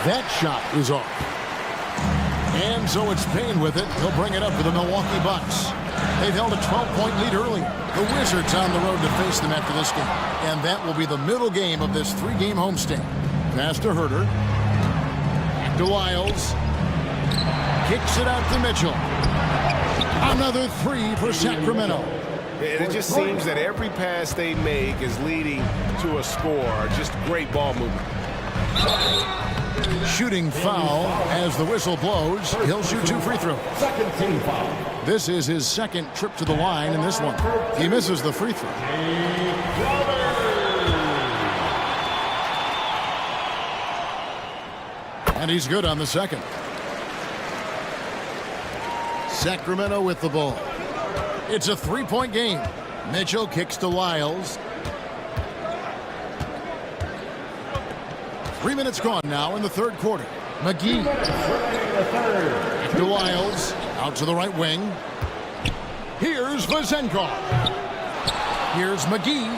That shot is off. And so it's Payne with it. He'll bring it up for the Milwaukee Bucks. They've held a 12-point lead earlier. The Wizards on the road to face them after this game. And that will be the middle game of this 3-game homestand. Pass to Herter. Back to Lyles. Kicks it out to Mitchell. Another 3 for Sacramento. It just seems that every pass they make is leading to a score. Just great ball movement. Shooting foul as the whistle blows. He'll shoot 2 free throws. This is his second trip to the line in this one. He misses the free throw. And he's good on the second. Sacramento with the ball. It's a 3-point game. Mitchell kicks to Lyles. 3 minutes gone now in the third quarter. McGee. To Lyles. Out to the right wing. Here's Vezenkov. Here's McGee.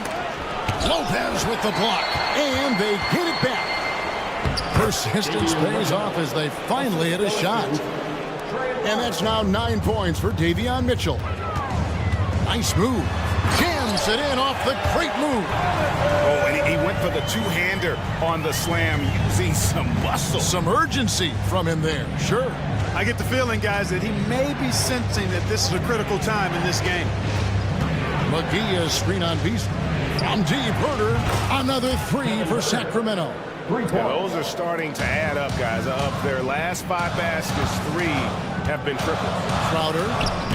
Lopez with the block. And they get it back. Persistence pays off as they finally hit a shot. And that's now 9 points for Davion Mitchell. Nice move. Jams it in off the great move. Oh, and he went for the two-hander on the slam using some muscle. Some urgency from him there, sure. I get the feeling, guys, that he may be sensing that this is a critical time in this game. McGee is screen on Beasley. From deep, Herter. Another 3 for Sacramento. Yeah, those are starting to add up, guys. Of their last 5 baskets, 3 have been triple. Crowder,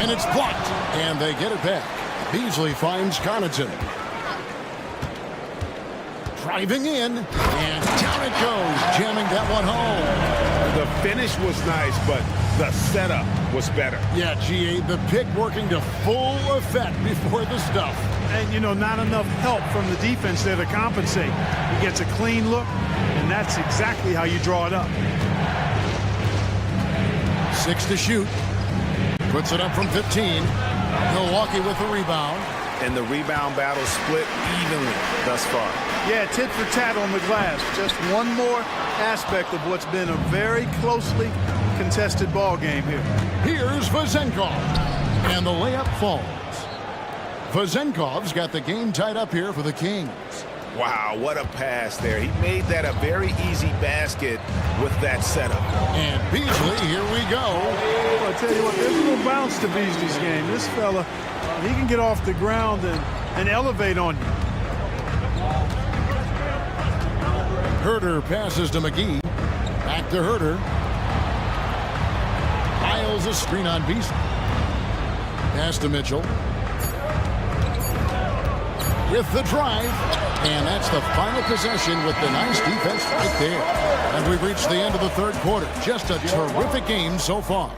and it's blocked, and they get it back. Beasley finds Connaughton. Driving in, and down it goes, jamming that one home. The finish was nice, but the setup was better. Yeah, GA, the pick working to full effect before the stuff. And, you know, not enough help from the defense there to compensate. He gets a clean look, and that's exactly how you draw it up. 6 to shoot. Puts it up from 15. Milwaukee with the rebound. And the rebound battle split evenly thus far. Yeah, tit for tat on the glass. Just one more aspect of what's been a very closely contested ball game here. Here's Vezenkov. And the layup falls. Vezenkov's got the game tied up here for the Kings. Wow, what a pass there. He made that a very easy basket with that setup. And Beasley, here we go. Oh, I tell you what, there's no bounce to Beasley's game. This fella, he can get off the ground and elevate on you. Herter passes to McGee. Back to Herter. Lyles a screen on Beasley. Pass to Mitchell. With the drive. And that's the final possession with the nice defense right there. And we've reached the end of the third quarter. Just a terrific game so far.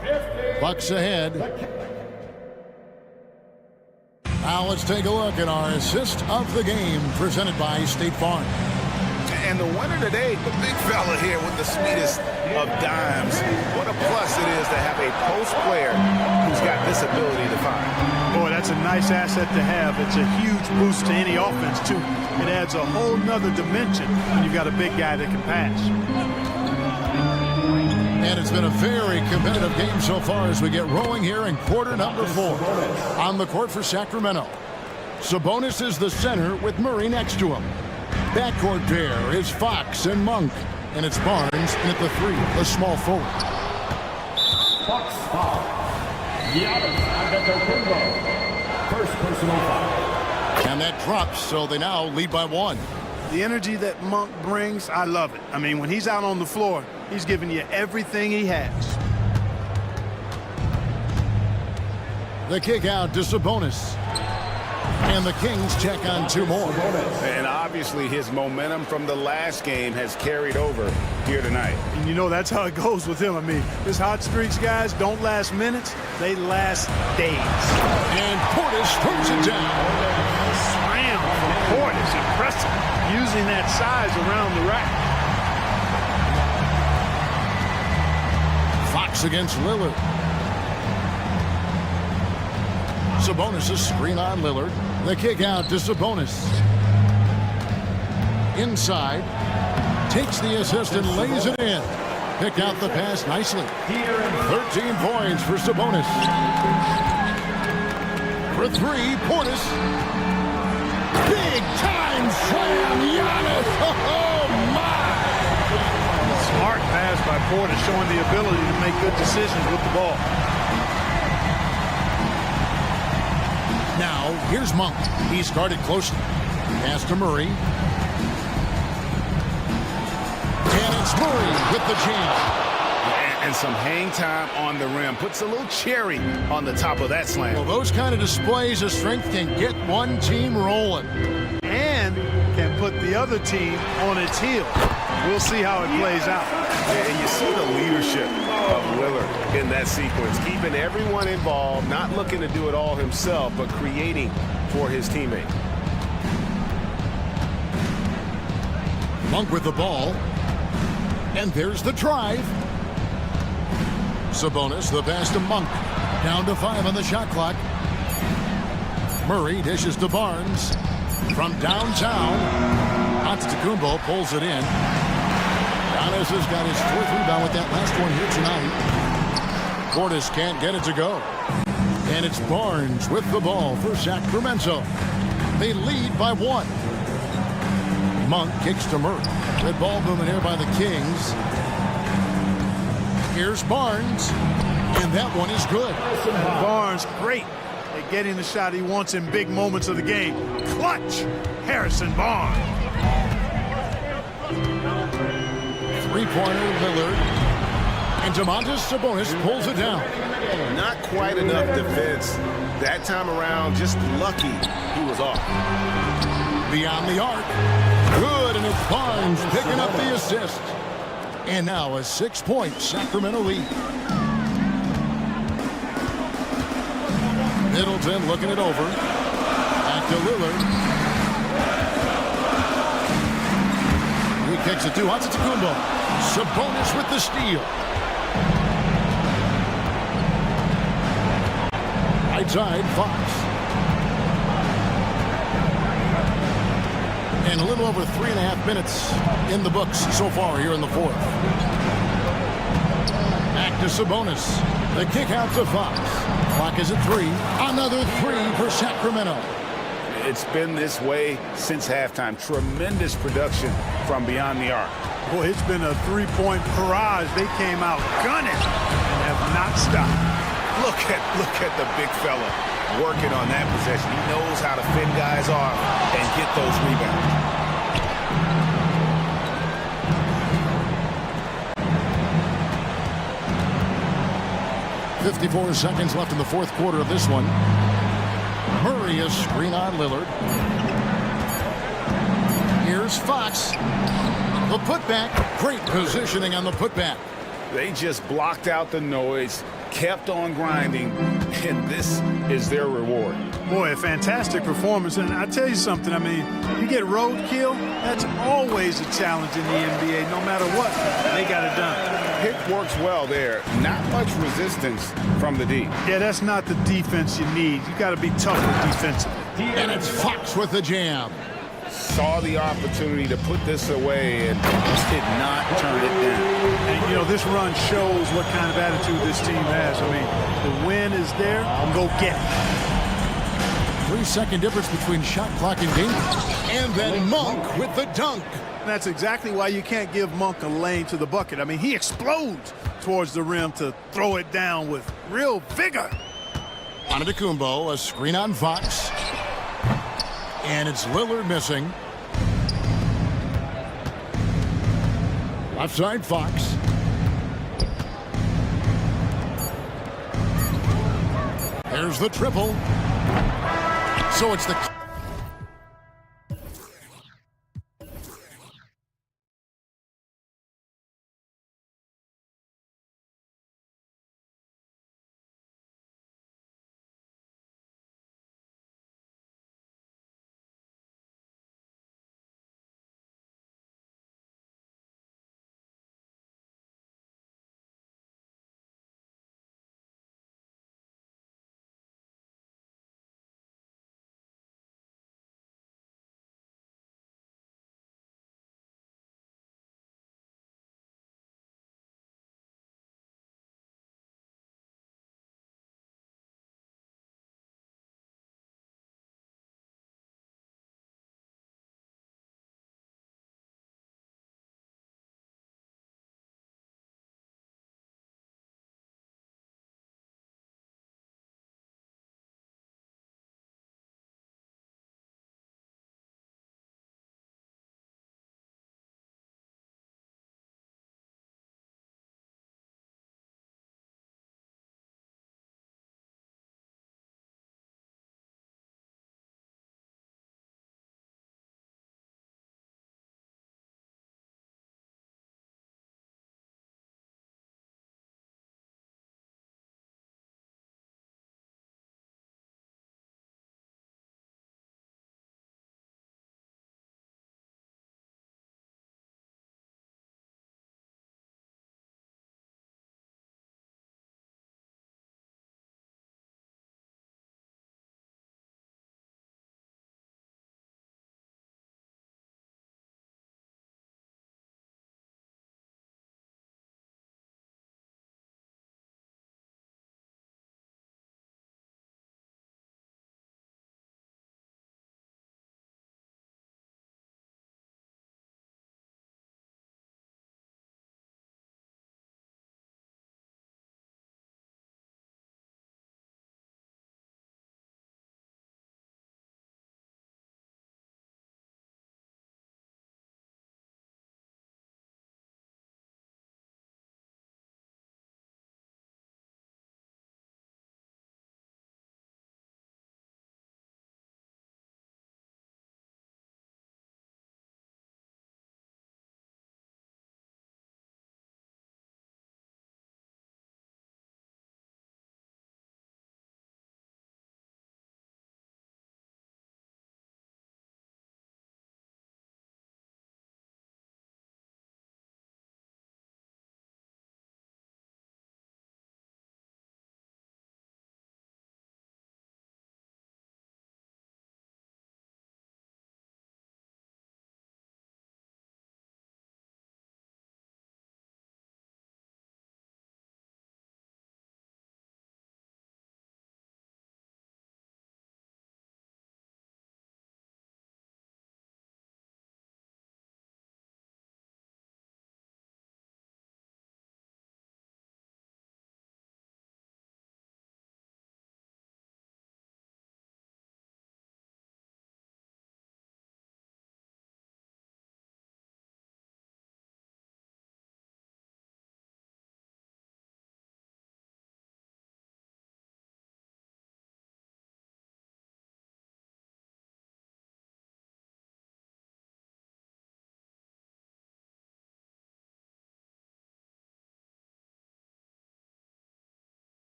Bucks ahead. Now let's take a look at our assist of the game presented by State Farm. And the winner today, the big fella here with the sweetest of dimes. What a plus it is to have a post player who's got this ability to find. Boy, that's a nice asset to have. It's a huge boost to any offense, too. It adds a whole nother dimension when you've got a big guy that can pass. And it's been a very competitive game so far as we get rolling here in quarter number 4. On the court for Sacramento, Sabonis is the center with Murray next to him. Backcourt pair is Fox and Monk. And it's Barnes in at the 3, the small forward. Fox foul. First personal foul. And that drops, so they now lead by 1. The energy that Monk brings, I love it. I mean, when he's out on the floor, he's giving you everything he has. The kick out to Sabonis. And the Kings check on 2 more. And obviously his momentum from the last game has carried over here tonight. And you know that's how it goes with him. I mean, his hot streaks, guys, don't last minutes. They last days. And Portis throws it down. Slam from Portis. Impressive. Using that size around the rack. Fox against Lillard. Sabonis a screen on Lillard. The kick out to Sabonis. Inside. Takes the assist and lays it in. Picked out the pass nicely. 13 points for Sabonis. For 3, Portis. Big time slam, Giannis. Oh, my. Smart pass by Portis, showing the ability to make good decisions with the ball. Now, here's Monk. He's guarded closely. Pass to Murray. And it's Murray with the jam. And some hang time on the rim. Puts a little cherry on the top of that slam. Well, those kind of displays of strength can get one team rolling. And can put the other team on its heels. We'll see how it plays out. And you see the leadership of Lillard in that sequence, keeping everyone involved, not looking to do it all himself, but creating for his teammate. Monk with the ball. And there's the drive. Sabonis, the pass to Monk. Down to 5 on the shot clock. Murray dishes to Barnes. From downtown, Antetokounmpo pulls it in. Giannis has got his 4th rebound with that last one here tonight. Portis can't get it to go. And it's Barnes with the ball for Sacramento. They lead by 1. Monk kicks to Murray. Good ball movement here by the Kings. Here's Barnes. And that one is good. Barnes, great at getting the shot he wants in big moments of the game. Clutch, Harrison Barnes. 3-pointer, Lillard. And Domantas Sabonis pulls it down. Not quite enough defense. That time around, just lucky he was off. Beyond the arc. Good, and it's Barnes picking up the assist. And now a 6-point Sacramento lead. Middleton looking it over. Back to Lillard. He kicks it to Antetokounmpo. Sabonis with the steal. Right side, Fox. And a little over 3.5 minutes in the books so far here in the 4th. Back to Sabonis. The kick out to Fox. Clock is at 3. Another 3 for Sacramento. It's been this way since halftime. Tremendous production from beyond the arc. Boy, it's been a 3-point barrage. They came out gunning and have not stopped. Look at the big fella working on that possession. He knows how to fend guys off and get those rebounds. .54 seconds left in the 4th quarter of this one. Murray is screen on Lillard. Here's Fox. The putback. Great positioning on the putback. They just blocked out the noise, kept on grinding, and this is their reward. Boy, a fantastic performance. And I tell you something, I mean, you get roadkill, that's always a challenge in the NBA. No matter what, they got it done. Pick works well there. Not much resistance from the D. Yeah, that's not the defense you need. You got to be tougher defensively. And it's Fox with the jam. saw the opportunity to put this away and just did not turn it down. And, you know, this run shows what kind of attitude this team has. I mean, the win is there, go get it. 3-second difference between shot clock and game. And then Monk with the dunk. That's exactly why you can't give Monk a lane to the bucket. I mean, he explodes towards the rim to throw it down with real vigor. Antetokounmpo, a screen on Fox. And it's Lillard missing. Left side, Fox. There's the triple. So it's the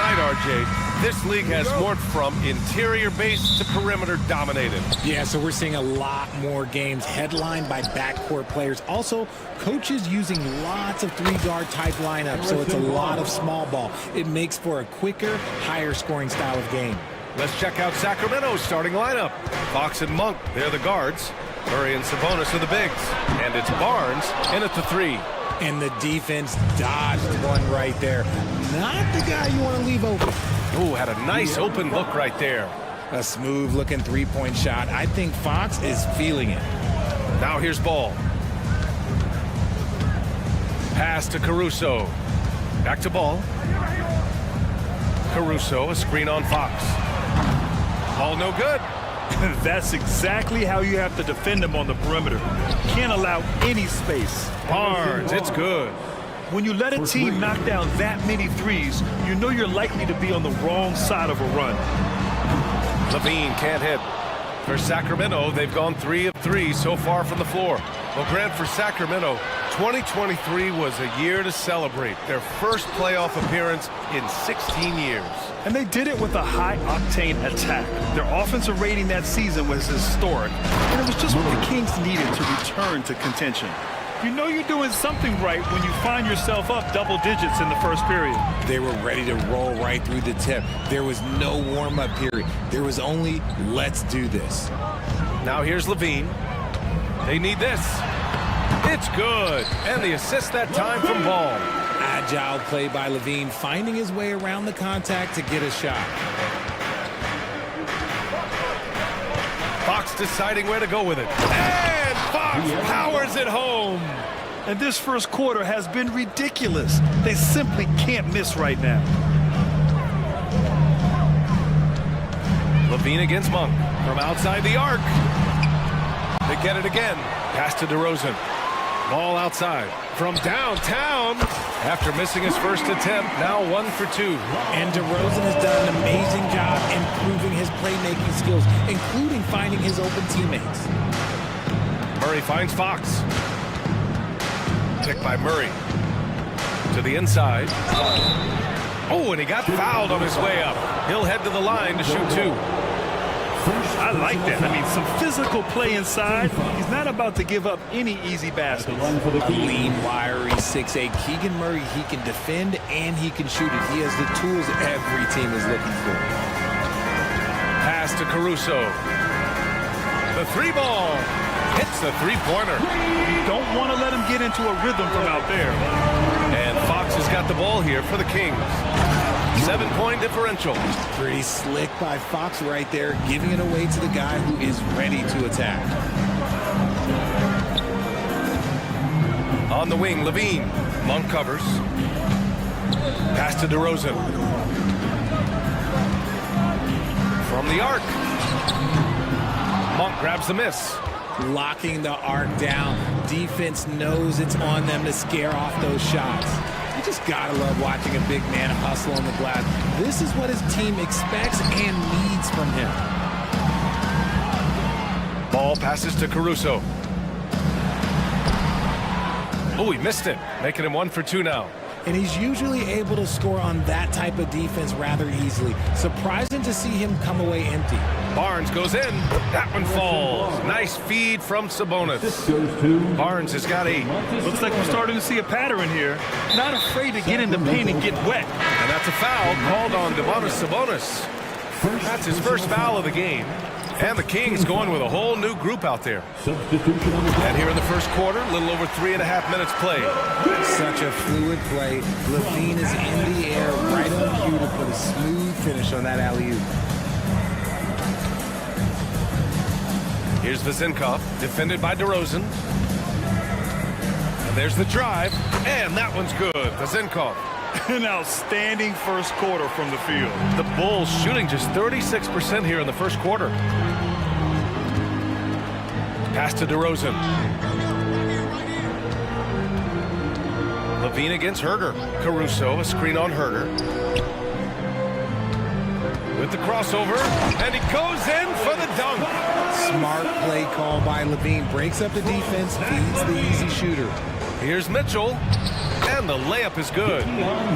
tonight, RJ, this league has morphed from interior-based to perimeter-dominated. Yeah, so we're seeing a lot more games headlined by backcourt players. Also, coaches using lots of three-guard type lineups, so it's a lot of small ball. It makes for a quicker, higher-scoring style of game. Let's check out Sacramento's starting lineup. Fox and Monk, they're the guards. Murray and Sabonis are the bigs. And it's Barnes in at the 3. And the defense dodged one right there. Not the guy you want to leave open. Ooh, had a nice open look right there. A smooth-looking three-point shot. I think Fox is feeling it. Now here's Ball. Pass to Caruso. Back to Ball. Caruso, a screen on Fox. Ball no good. That's exactly how you have to defend him on the perimeter. Can't allow any space. Barnes, it's good. When you let a team knock down that many threes, you know you're likely to be on the wrong side of a run. Levine can't hit. For Sacramento, they've gone 3 of 3 so far from the floor. Well, Grant, for Sacramento, 2023 was a year to celebrate. Their first playoff appearance in 16 years. And they did it with a high-octane attack. Their offensive rating that season was historic, and it was just what the Kings needed to return to contention. You know you're doing something right when you find yourself up double digits in the first period. They were ready to roll right through the tip. There was no warm-up period. There was only, let's do this. Now here's Levine. They need this. It's good. And the assist that time from Ball. Agile play by Levine, finding his way around the contact to get a shot. Fox deciding where to go with it. And Fox powers it home. And this first quarter has been ridiculous. They simply can't miss right now. Levine against Monk from outside the arc. They get it again. Pass to DeRozan. Ball outside from downtown. After missing his first attempt, now 1 for 2. And DeRozan has done an amazing job improving his playmaking skills, including finding his open teammates. Murray finds Fox. Picked by Murray. To the inside. Oh, and he got fouled on his way up. He'll head to the line to shoot 2. I like that. I mean, some physical play inside. He's not about to give up any easy baskets. A lean, wiry 6'8" Keegan Murray, he can defend and he can shoot it. He has the tools every team is looking for. Pass to Caruso. The 3-ball. Hits the 3-pointer. You don't want to let him get into a rhythm from out there. And Fox has got the ball here for the Kings. 7-point differential. Pretty slick by Fox right there, giving it away to the guy who is ready to attack. On the wing, Levine. Monk covers. Pass to DeRozan. From the arc. Monk grabs the miss. Locking the arc down. Defense knows it's on them to scare off those shots. You just gotta love watching a big man hustle on the glass. This is what his team expects and needs from him. Ball passes to Caruso. Oh, he missed it, making him 1 for 2 now. And he's usually able to score on that type of defense rather easily. Surprising to see him come away empty. Barnes goes in. That one falls. Nice feed from Sabonis. Barnes has got 8. Looks like we're starting to see a pattern here. Not afraid to get in the paint and get wet. And that's a foul called on Domantas Sabonis. That's his first foul of the game. And the Kings going with a whole new group out there. And here in the first quarter, a little over 3.5 minutes played. Such a fluid play. Levine is in the air, right on cue to put a smooth finish on that alley-oop. Here's Vezenkov, defended by DeRozan. And there's the drive, and that one's good. Vezenkov. An outstanding first quarter from the field. The Bulls shooting just 36% here in the first quarter. Pass to DeRozan. Levine against Herder. Caruso, a screen on Herder. With the crossover, and he goes in for the dunk. Smart play call by Levine. Breaks up the defense, feeds the easy shooter. Here's Mitchell. And the layup is good.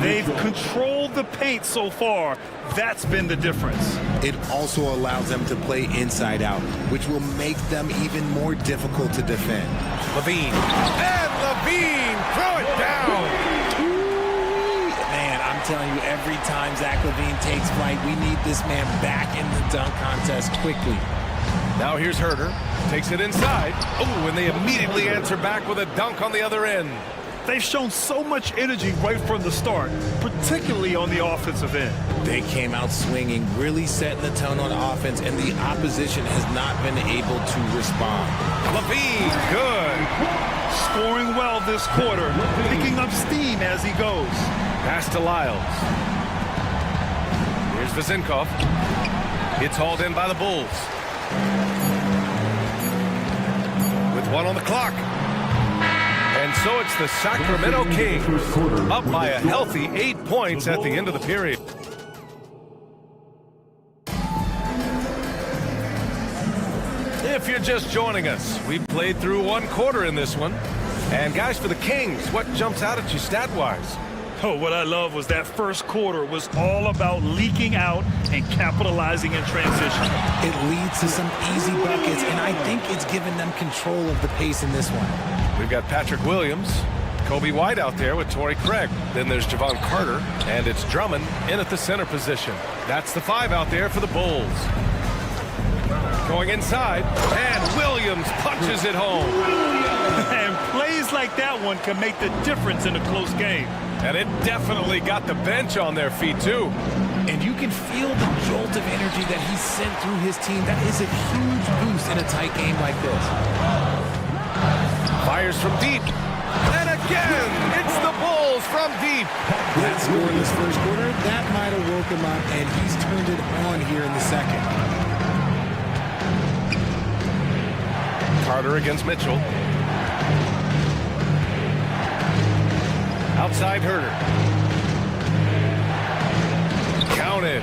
They've controlled the paint so far. That's been the difference. It also allows them to play inside out, which will make them even more difficult to defend. Levine. And Levine, throw it down. Man, I'm telling you, every time Zach Levine takes flight, we need this man back in the dunk contest quickly. Now here's Herder. Takes it inside. Oh, and they immediately answer back with a dunk on the other end. They've shown so much energy right from the start, particularly on the offensive end. They came out swinging, really setting the tone on offense, and the opposition has not been able to respond. Levine, good. Scoring well this quarter, picking up steam as he goes. Pass to Lyles. Here's Vezinkov. It's hauled in by the Bulls. With 1 on the clock. And so it's the Sacramento Kings up by a healthy 8 points at the end of the period. If you're just joining us, we've played through 1 quarter in this one. And guys, for the Kings, what jumps out at you stat-wise? Oh, what I love was that first quarter was all about leaking out and capitalizing in transition. It leads to some easy buckets, and I think it's given them control of the pace in this one. We've got Patrick Williams, Kobe White out there with Torrey Craig. Then there's Javon Carter, and it's Drummond in at the center position. That's the 5 out there for the Bulls. Going inside, and Williams punches it home. And plays like that one can make the difference in a close game. And it definitely got the bench on their feet, too. And you can feel the jolt of energy that he sent through his team. That is a huge boost in a tight game like this. Fires from deep. And again, it's the Bulls from deep. That score in this first quarter, that might have woke him up, and he's turned it on here in the second. Carter against Mitchell. Outside Herder. Counted.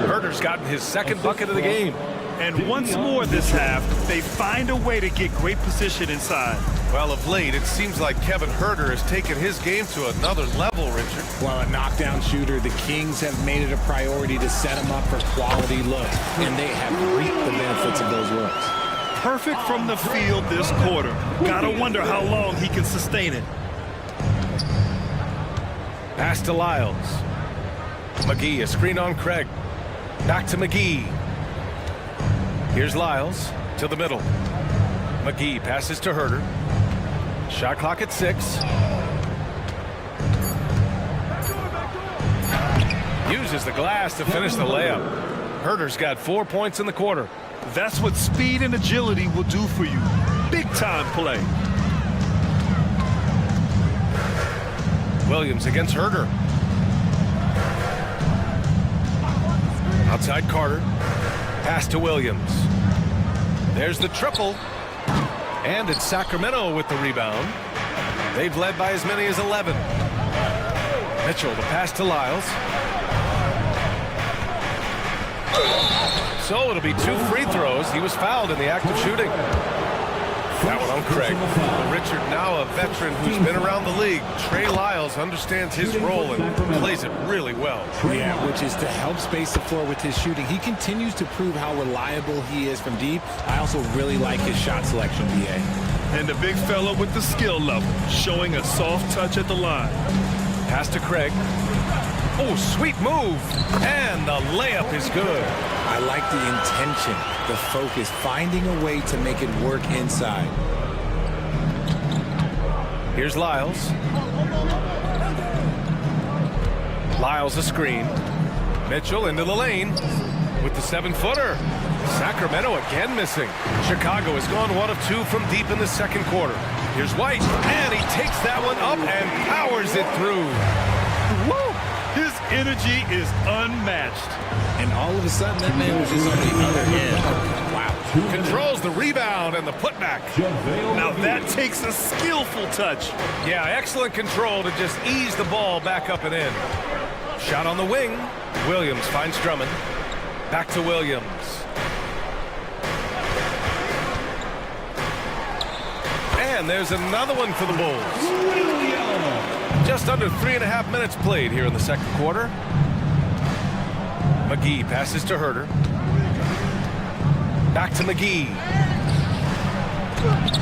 Herder's gotten his second bucket of the game. And once more this half, they find a way to get great position inside. Well, of late, it seems like Kevin Herder has taken his game to another level, Richard. While a knockdown shooter, the Kings have made it a priority to set him up for quality looks, and they have reaped the benefits of those looks. Perfect from the field this quarter. Gotta wonder how long he can sustain it. Pass to Lyles. McGee, a screen on Craig. Back to McGee. Here's Lyles to the middle. McGee passes to Herder. Shot clock at 6. Uses the glass to finish the layup. Herder's got 4 points in the quarter. That's what speed and agility will do for you. Big time play. Williams against Herder. Outside Carter. Pass to Williams. There's the triple. And it's Sacramento with the rebound. They've led by as many as 11. Mitchell, the pass to Lyles. So it'll be 2 free throws. He was fouled in the act of shooting. That one on Craig. But Richard, now a veteran who's been around the league. Trey Lyles understands his role and plays it really well. Yeah, which is to help space the floor with his shooting. He continues to prove how reliable he is from deep. I also really like his shot selection, BA. And the big fella with the skill level, showing a soft touch at the line. Pass to Craig. Oh, sweet move. And the layup is good. I like the intention, the focus, finding a way to make it work inside. Here's Lyles. Lyles a screen. Mitchell into the lane with the 7-footer. Sacramento again missing. Chicago has gone 1 of 2 from deep in the second quarter. Here's White, and he takes that one up and powers it through. Woo! His energy is unmatched. And all of a sudden, that man was just on the other end. Wow. Controls the rebound and the putback. Now that takes a skillful touch. Yeah, excellent control to just ease the ball back up and in. Shot on the wing. Williams finds Drummond. Back to Williams. And there's another one for the Bulls. Just under 3.5 minutes played here in the second quarter. McGee passes to Herter. Back to McGee.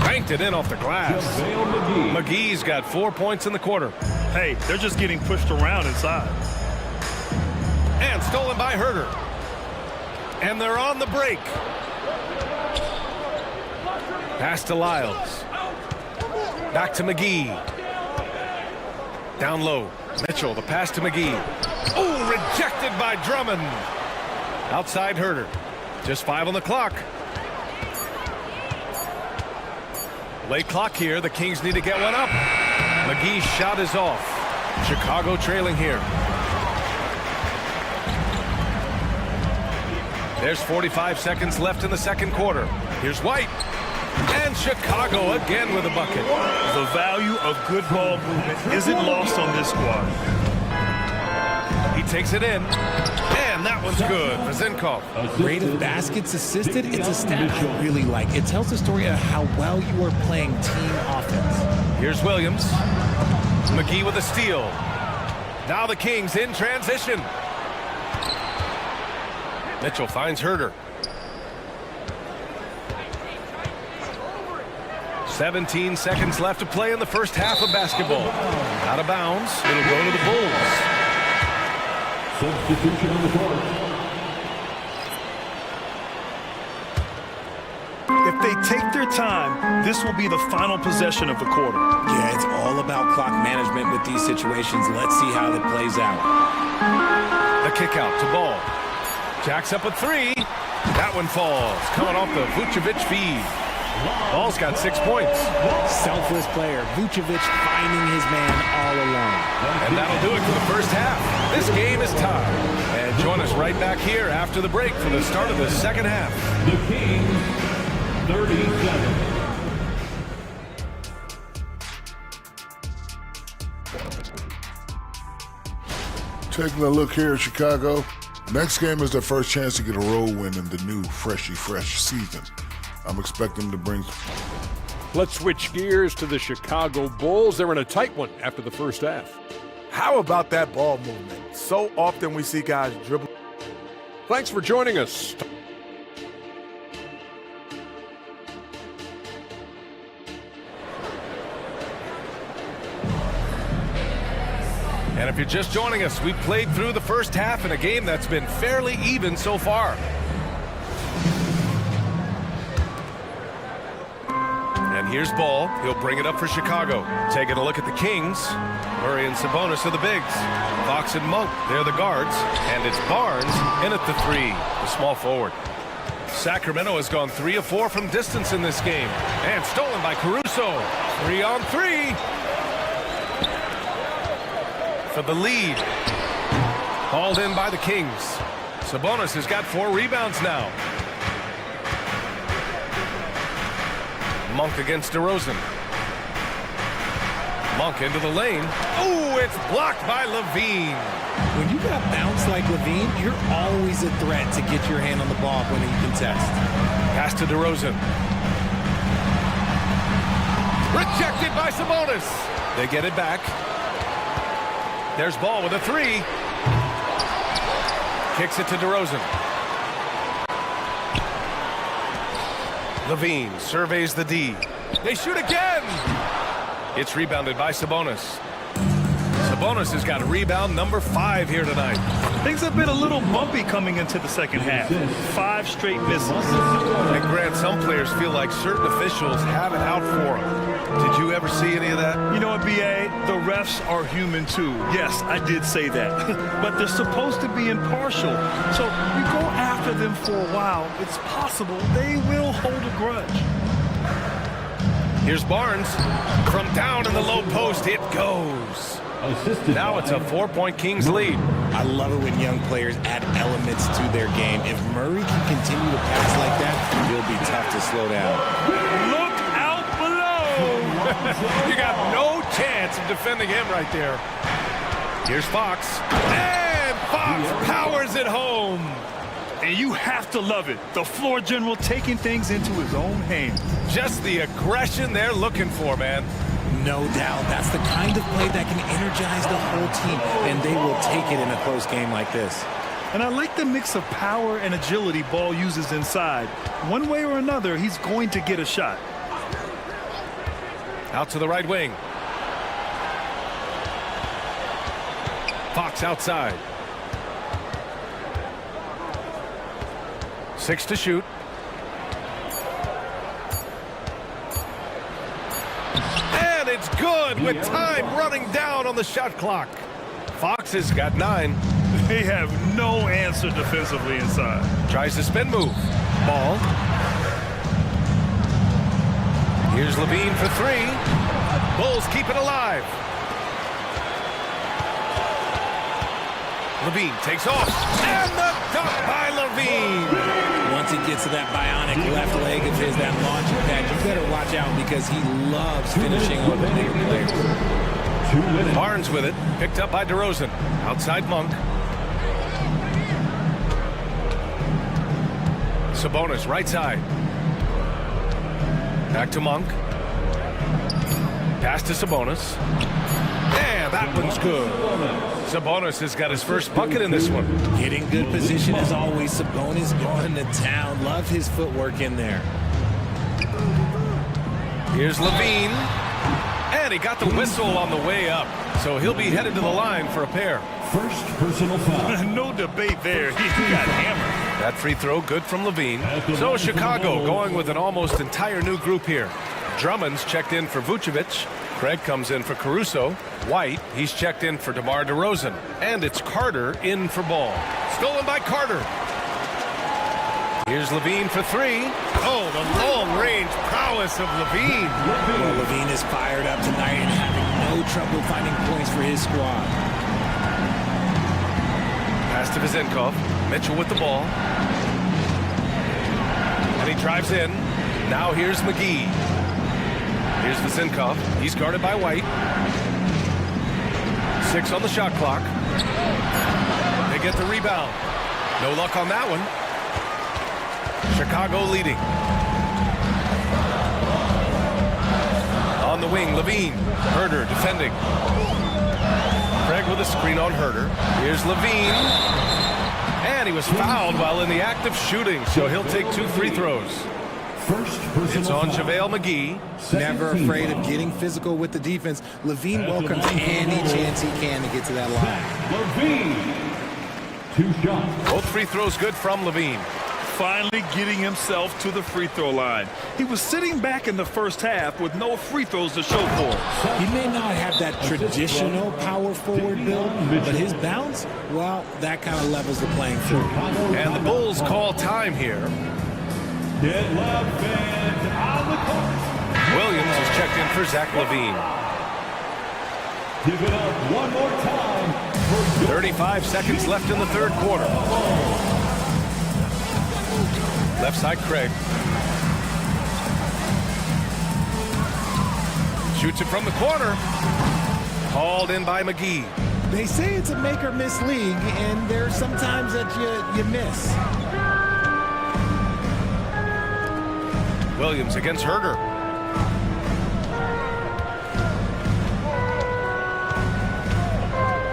Banked it in off the glass. McGee's got 4 points in the quarter. Hey, they're just getting pushed around inside. And stolen by Herter. And they're on the break. Pass to Lyles. Back to McGee. Down low. Mitchell, the pass to McGee. Oh, rejected by Drummond. Outside Herter. Just 5 on the clock. Late clock here. The Kings need to get one up. McGee's shot is off. Chicago trailing here. There's 45 seconds left in the second quarter. Here's White. And Chicago again with a bucket. The value of good ball movement isn't lost on this squad. He takes it in. And that one's good for Zinkov. Rate of baskets assisted, it's a stat I really like. It tells the story of how well you are playing team offense. Here's Williams. McGee with a steal. Now the Kings in transition. Mitchell finds Herter. 17 seconds left to play in the first half of basketball. Out of bounds. It'll go to the Bulls. Substitution on the court. If they take their time, this will be the final possession of the quarter. Yeah, it's all about clock management with these situations. Let's see how it plays out. The kick out to Ball. Jacks up a three. That one falls. Coming off the Vucevic feed. Ball's got 6 points. Selfless player. Vucevic finding his man all alone. And that'll do it for the first half. This game is tied. And join us right back here after the break for the start of the second half. The Kings, 37. Taking a look here at Chicago. Next game is their first chance to get a road win in the new fresh season. I'm expecting to bring... Let's switch gears to the Chicago Bulls. They're in a tight one after the first half. How about that ball movement? So often we see guys dribble. Thanks for joining us. And if you're just joining us, we played through the first half in a game that's been fairly even so far. And here's Ball. He'll bring it up for Chicago. Taking a look at the Kings. Murray and Sabonis are the bigs. Fox and Monk, they're the guards. And it's Barnes in at the three, the small forward. Sacramento has gone 3 of 4 from distance in this game. And stolen by Caruso. 3 on 3. For the lead. Hauled in by the Kings. Sabonis has got 4 rebounds now. Monk against DeRozan. Monk into the lane. Ooh, it's blocked by Levine. When you got bounce like Levine, you're always a threat to get your hand on the ball when you contest. Pass to DeRozan. Rejected by Sabonis. They get it back. There's Ball with a 3. Kicks it to DeRozan. Levine surveys the D. They shoot again. It's rebounded by Sabonis. Sabonis has got rebound number 5 here tonight. Things have been a little bumpy coming into the second half. 5 straight misses. And Grant, some players feel like certain officials have it out for them. Did you ever see any of that? You know what, B.A.? The refs are human too. Yes, I did say that. But they're supposed to be impartial. So you go after them for a while, it's possible they will hold a grudge. Here's Barnes. From down in the low post, it goes. Now it's a 4-point Kings lead. I love it when young players add elements to their game. If Murray can continue to pass like that, he'll be tough to slow down. Look out below! You got no chance of defending him right there. Here's Fox. And Fox powers it home. And you have to love it. The floor general taking things into his own hands. Just the aggression they're looking for, man. No doubt. That's the kind of play that can energize the whole team, and they will take it in a close game like this. And I like the mix of power and agility Ball uses inside. One way or another, he's going to get a shot. Out to the right wing. Fox outside. 6 to shoot. And it's good with time running down on the shot clock. Fox has got 9. They have no answer defensively inside. Tries the spin move. Ball. Here's Levine for 3. Bulls keep it alive. Levine takes off. And the dunk by Levine. Once he gets to that bionic left leg of his, that launching pad, you better watch out because he loves finishing over bigger players. Barnes with it. Picked up by DeRozan. Outside Monk. Sabonis right side. Back to Monk. Pass to Sabonis. And that one's good. Sabonis has got his first bucket in this one. Getting good position as always. Sabonis going to town. Love his footwork in there. Here's Levine. And he got the whistle on the way up. So he'll be headed to the line for a pair. First personal foul. No debate there. He got hammered. That free throw good from Levine. So Chicago going with an almost entire new group here. Drummond's checked in for Vucevic. Craig comes in for Caruso. White, he's checked in for DeMar DeRozan. And it's Carter in for Ball. Stolen by Carter. Here's Levine for 3. Oh, the long-range prowess of Levine. Well, Levine is fired up tonight and having no trouble finding points for his squad. Pass to Vezenkov. Mitchell with the ball. And he drives in. Now here's McGee. Here's Vezenkov. He's guarded by White. 6 on the shot clock. They get the rebound. No luck on that one. Chicago leading. On the wing, Levine. Herder defending. Craig with a screen on Herder. Here's Levine. And he was fouled while in the act of shooting, so he'll take 2 free throws. It's on JaVale McGee. Never afraid of getting physical with the defense. Levine welcomes any chance he can to get to that line. Levine. 2 shots. Both free throws good from Levine. Finally getting himself to the free throw line. He was sitting back in the first half with no free throws to show for it. He may not have that traditional power forward build, but his bounce, well, that kind of levels the playing field. And the Bulls call time here. Get loud fans on the court. Williams is checked in for Zach Levine. Give it up one more time. 35 seconds left in the third quarter. Left side, Craig. Shoots it from the corner. Hauled in by McGee. They say it's a make or miss league, and there's sometimes that you miss. Williams against Herder.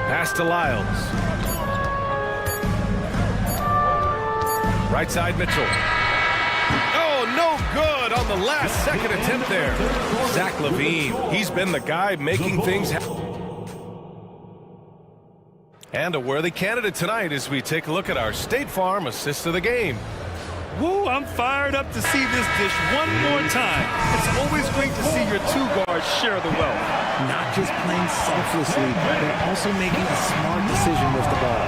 Pass to Lyles. Right side, Mitchell. Oh, no good on the last second attempt there. Zach Levine, he's been the guy making things happen. And a worthy candidate tonight as we take a look at our State Farm assist of the game. Woo, I'm fired up to see this dish one more time. It's always great to see your 2 guards share the wealth. Not just playing selflessly, but also making a smart decision with the ball.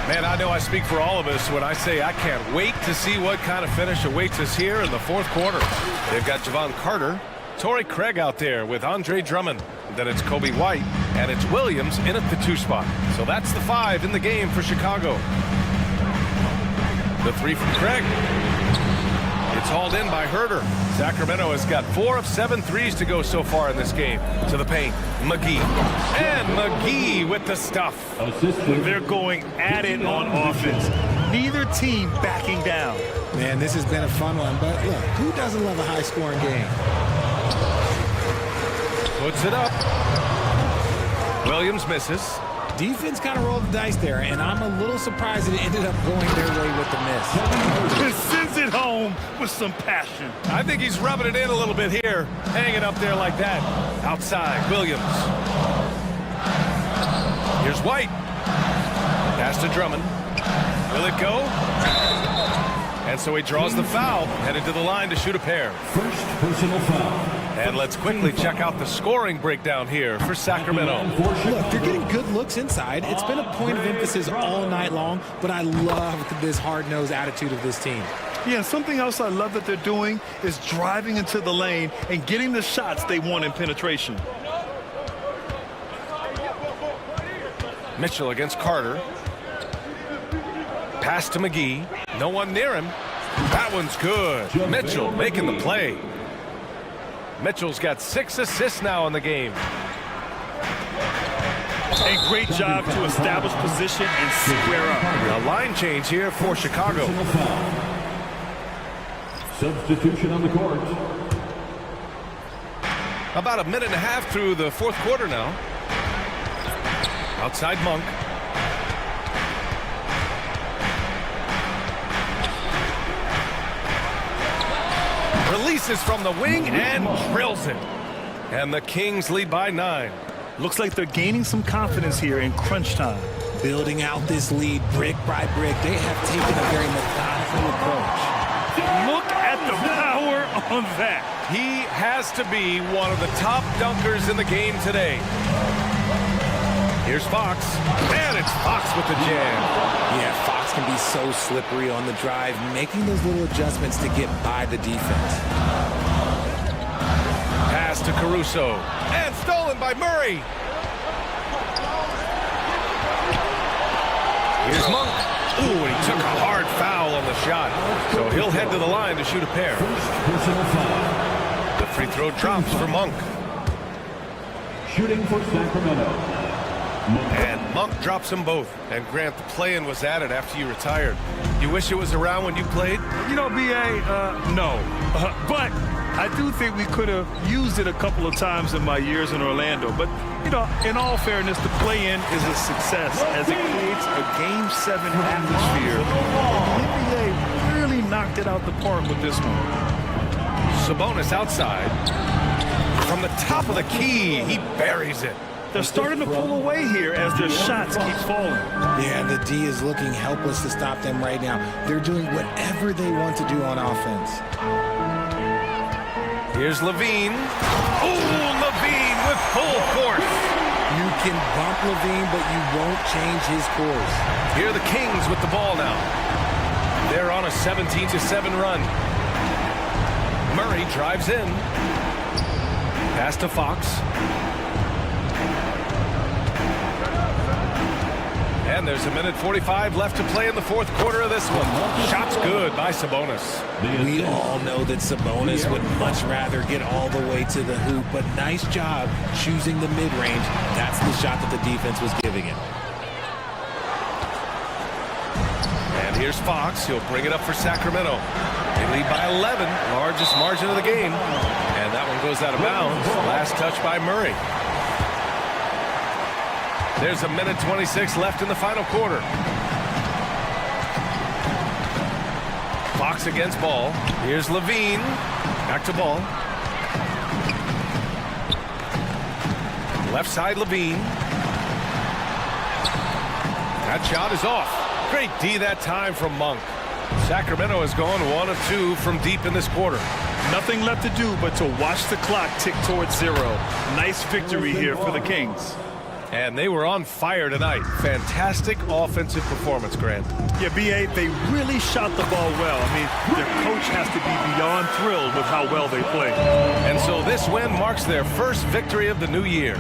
Man, I know I speak for all of us when I say I can't wait to see what kind of finish awaits us here in the fourth quarter. They've got Javon Carter, Torrey Craig out there with Andre Drummond. Then it's Kobe White, and it's Williams in at the 2 spot. So that's the 5 in the game for Chicago. The 3 from Craig. It's hauled in by Herder. Sacramento has got 4 of 7 threes to go so far in this game. To the paint, McGee. And McGee with the stuff. They're going at it on offense. Neither team backing down. Man, this has been a fun one, but look, who doesn't love a high-scoring game? Puts it up. Williams misses. Defense kind of rolled the dice there, and I'm a little surprised it ended up going their way with the miss. Sends it home with some passion. I think he's rubbing it in a little bit here. Hanging up there like that. Outside, Williams. Here's White. Pass to Drummond. Will it go? And so he draws the foul, headed to the line to shoot a pair. First personal foul. And let's quickly check out the scoring breakdown here for Sacramento. Look, they're getting good looks inside. It's been a point of emphasis all night long, but I love this hard-nosed attitude of this team. Yeah, something else I love that they're doing is driving into the lane and getting the shots they want in penetration. Mitchell against Carter. Pass to McGee. No one near him. That one's good. Mitchell making the play. Mitchell's got 6 assists now in the game. A great job to establish position and square up. A line change here for Chicago. Substitution on the court. About a minute and a half through the fourth quarter now. Outside Monk. Releases from the wing and drills it. And the Kings lead by 9. Looks like they're gaining some confidence here in crunch time. Building out this lead brick by brick, they have taken a very methodical approach. Look at the power on that. He has to be one of the top dunkers in the game today. Here's Fox, and it's Fox with the jam. Yeah, Fox can be so slippery on the drive, making those little adjustments to get by the defense. Pass to Caruso, and stolen by Murray. Here's Monk. Ooh, and he took a hard foul on the shot. So he'll head to the line to shoot a pair. The free throw drops for Monk. Shooting for Sacramento. And Monk drops them both. And Grant, the play-in was added after you retired. You wish it was around when you played? You know, B.A., no. But I do think we could have used it a couple of times in my years in Orlando. But, you know, in all fairness, the play-in is a success as it creates a Game 7 atmosphere. And the NBA really knocked it out the park with this one. Sabonis outside. From the top of the key, he buries it. They're starting to pull away here as their shots keep falling. Yeah, the D is looking helpless to stop them right now. They're doing whatever they want to do on offense. Here's Levine. Oh, Levine with full force. You can bump Levine, but you won't change his course. Here are the Kings with the ball now. They're on a 17-7 run. Murray drives in. Pass to Fox. And there's a minute 45 left to play in the fourth quarter of this one. Shot's good by Sabonis. We all know that Sabonis would much rather get all the way to the hoop, but nice job choosing the mid-range. That's the shot that the defense was giving him. And here's Fox. He'll bring it up for Sacramento. They lead by 11, largest margin of the game. And that one goes out of bounds. Last touch by Murray. There's a minute 26 left in the final quarter. Fox against Ball. Here's Levine. Back to Ball. Left side Levine. That shot is off. Great D that time from Monk. Sacramento has gone 1 of 2 from deep in this quarter. Nothing left to do but to watch the clock tick towards 0. Nice victory here for the Kings. And they were on fire tonight. Fantastic offensive performance, Grant. Yeah, B.A., they really shot the ball well. I mean, their coach has to be beyond thrilled with how well they play. And so this win marks their first victory of the new year.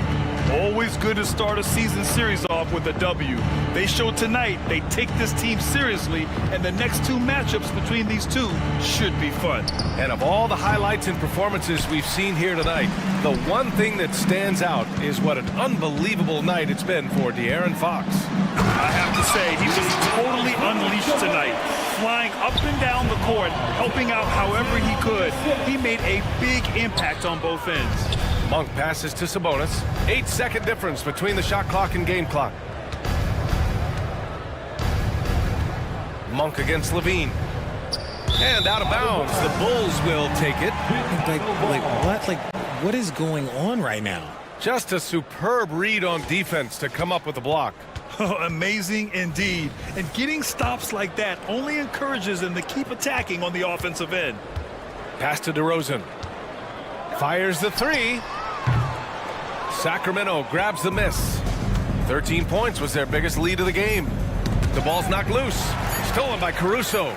Always good to start a season series off with a W. They showed tonight they take this team seriously, and the next 2 matchups between these two should be fun. And of all the highlights and performances we've seen here tonight, the one thing that stands out is what an unbelievable night it's been for De'Aaron Fox. I have to say, he was totally unleashed tonight. Flying up and down the court, helping out however he could. He made a big impact on both ends. Monk passes to Sabonis. 8-second difference between the shot clock and game clock. Monk against Levine. And out of bounds. The Bulls will take it. What is going on right now? Just a superb read on defense to come up with the block. Amazing indeed. And getting stops like that only encourages them to keep attacking on the offensive end. Pass to DeRozan. Fires the three. Sacramento grabs the miss. 13 points was their biggest lead of the game. The ball's knocked loose. Stolen by Caruso.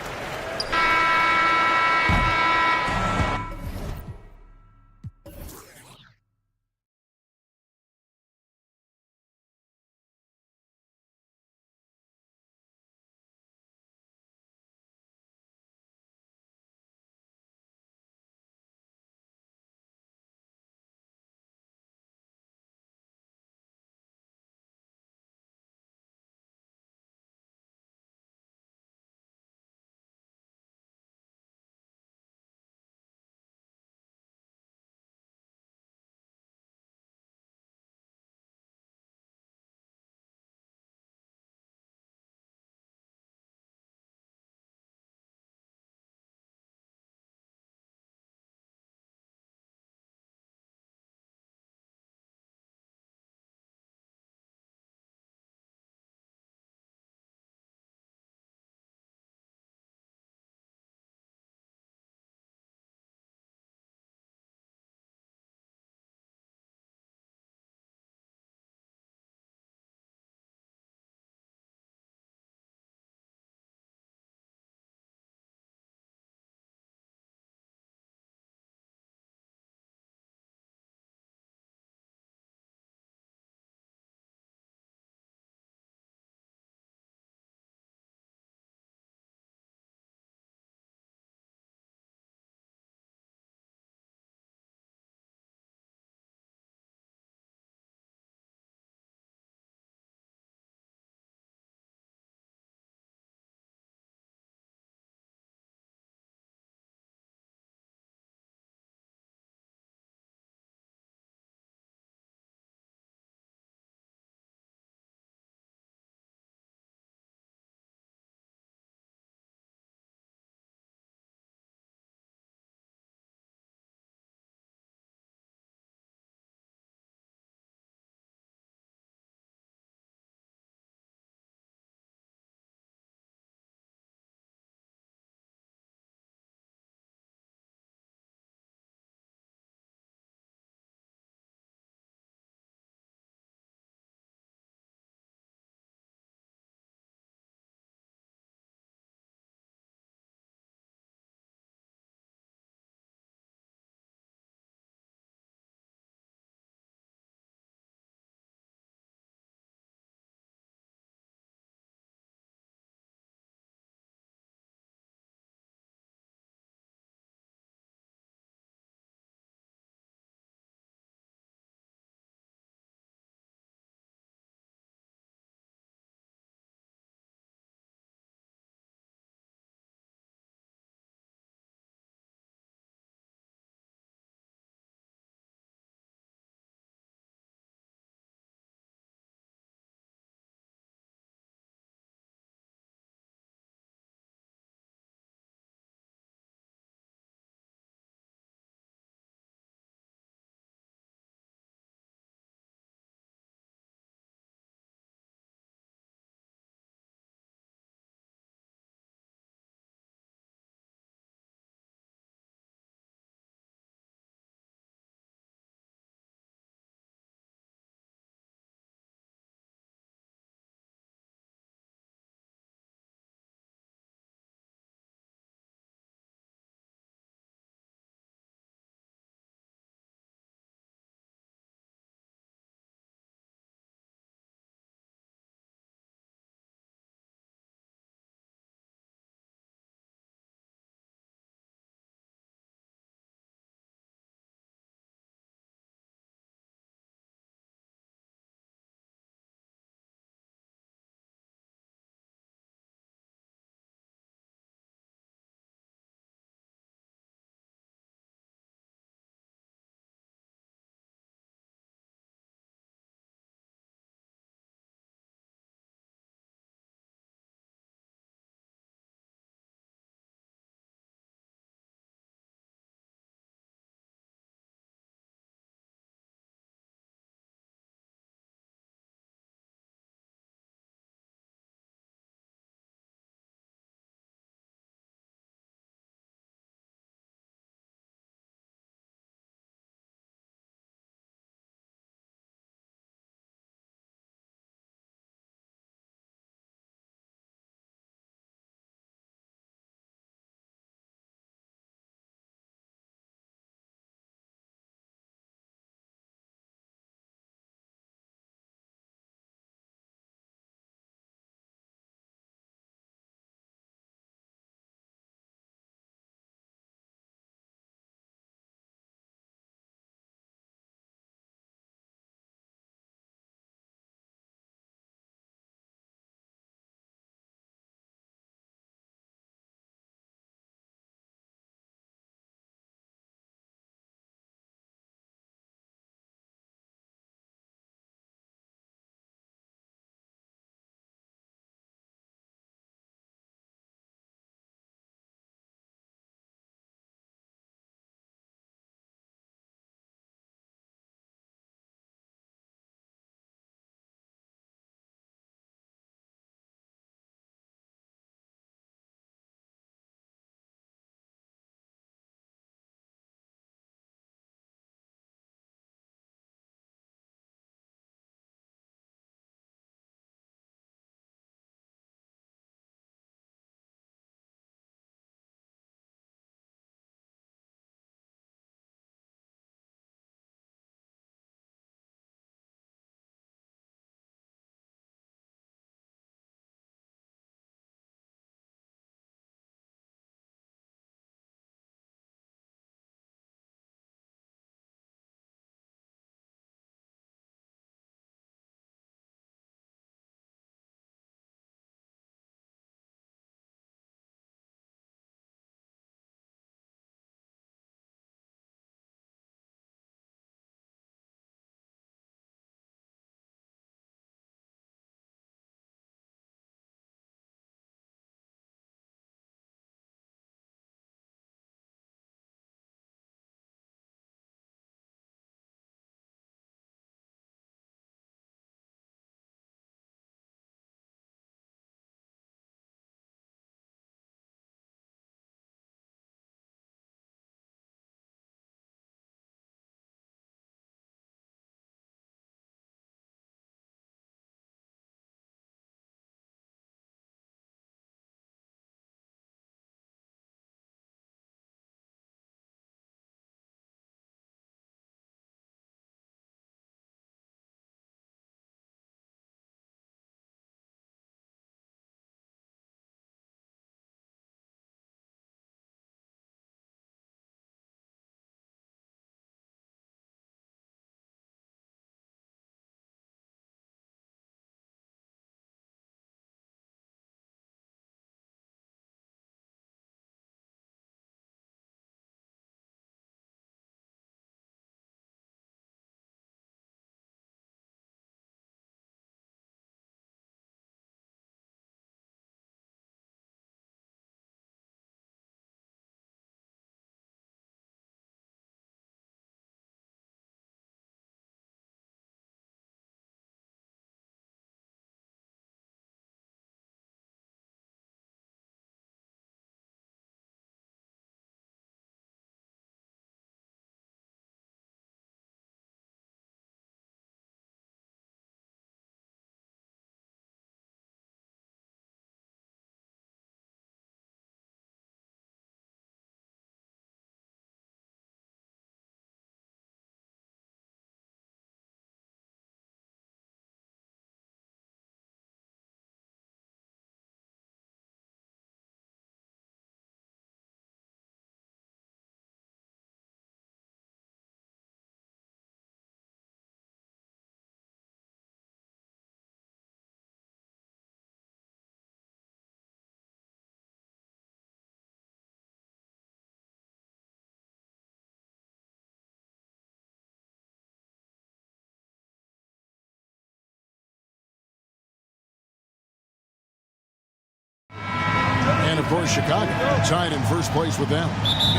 And, of course, Chicago tied in first place with them.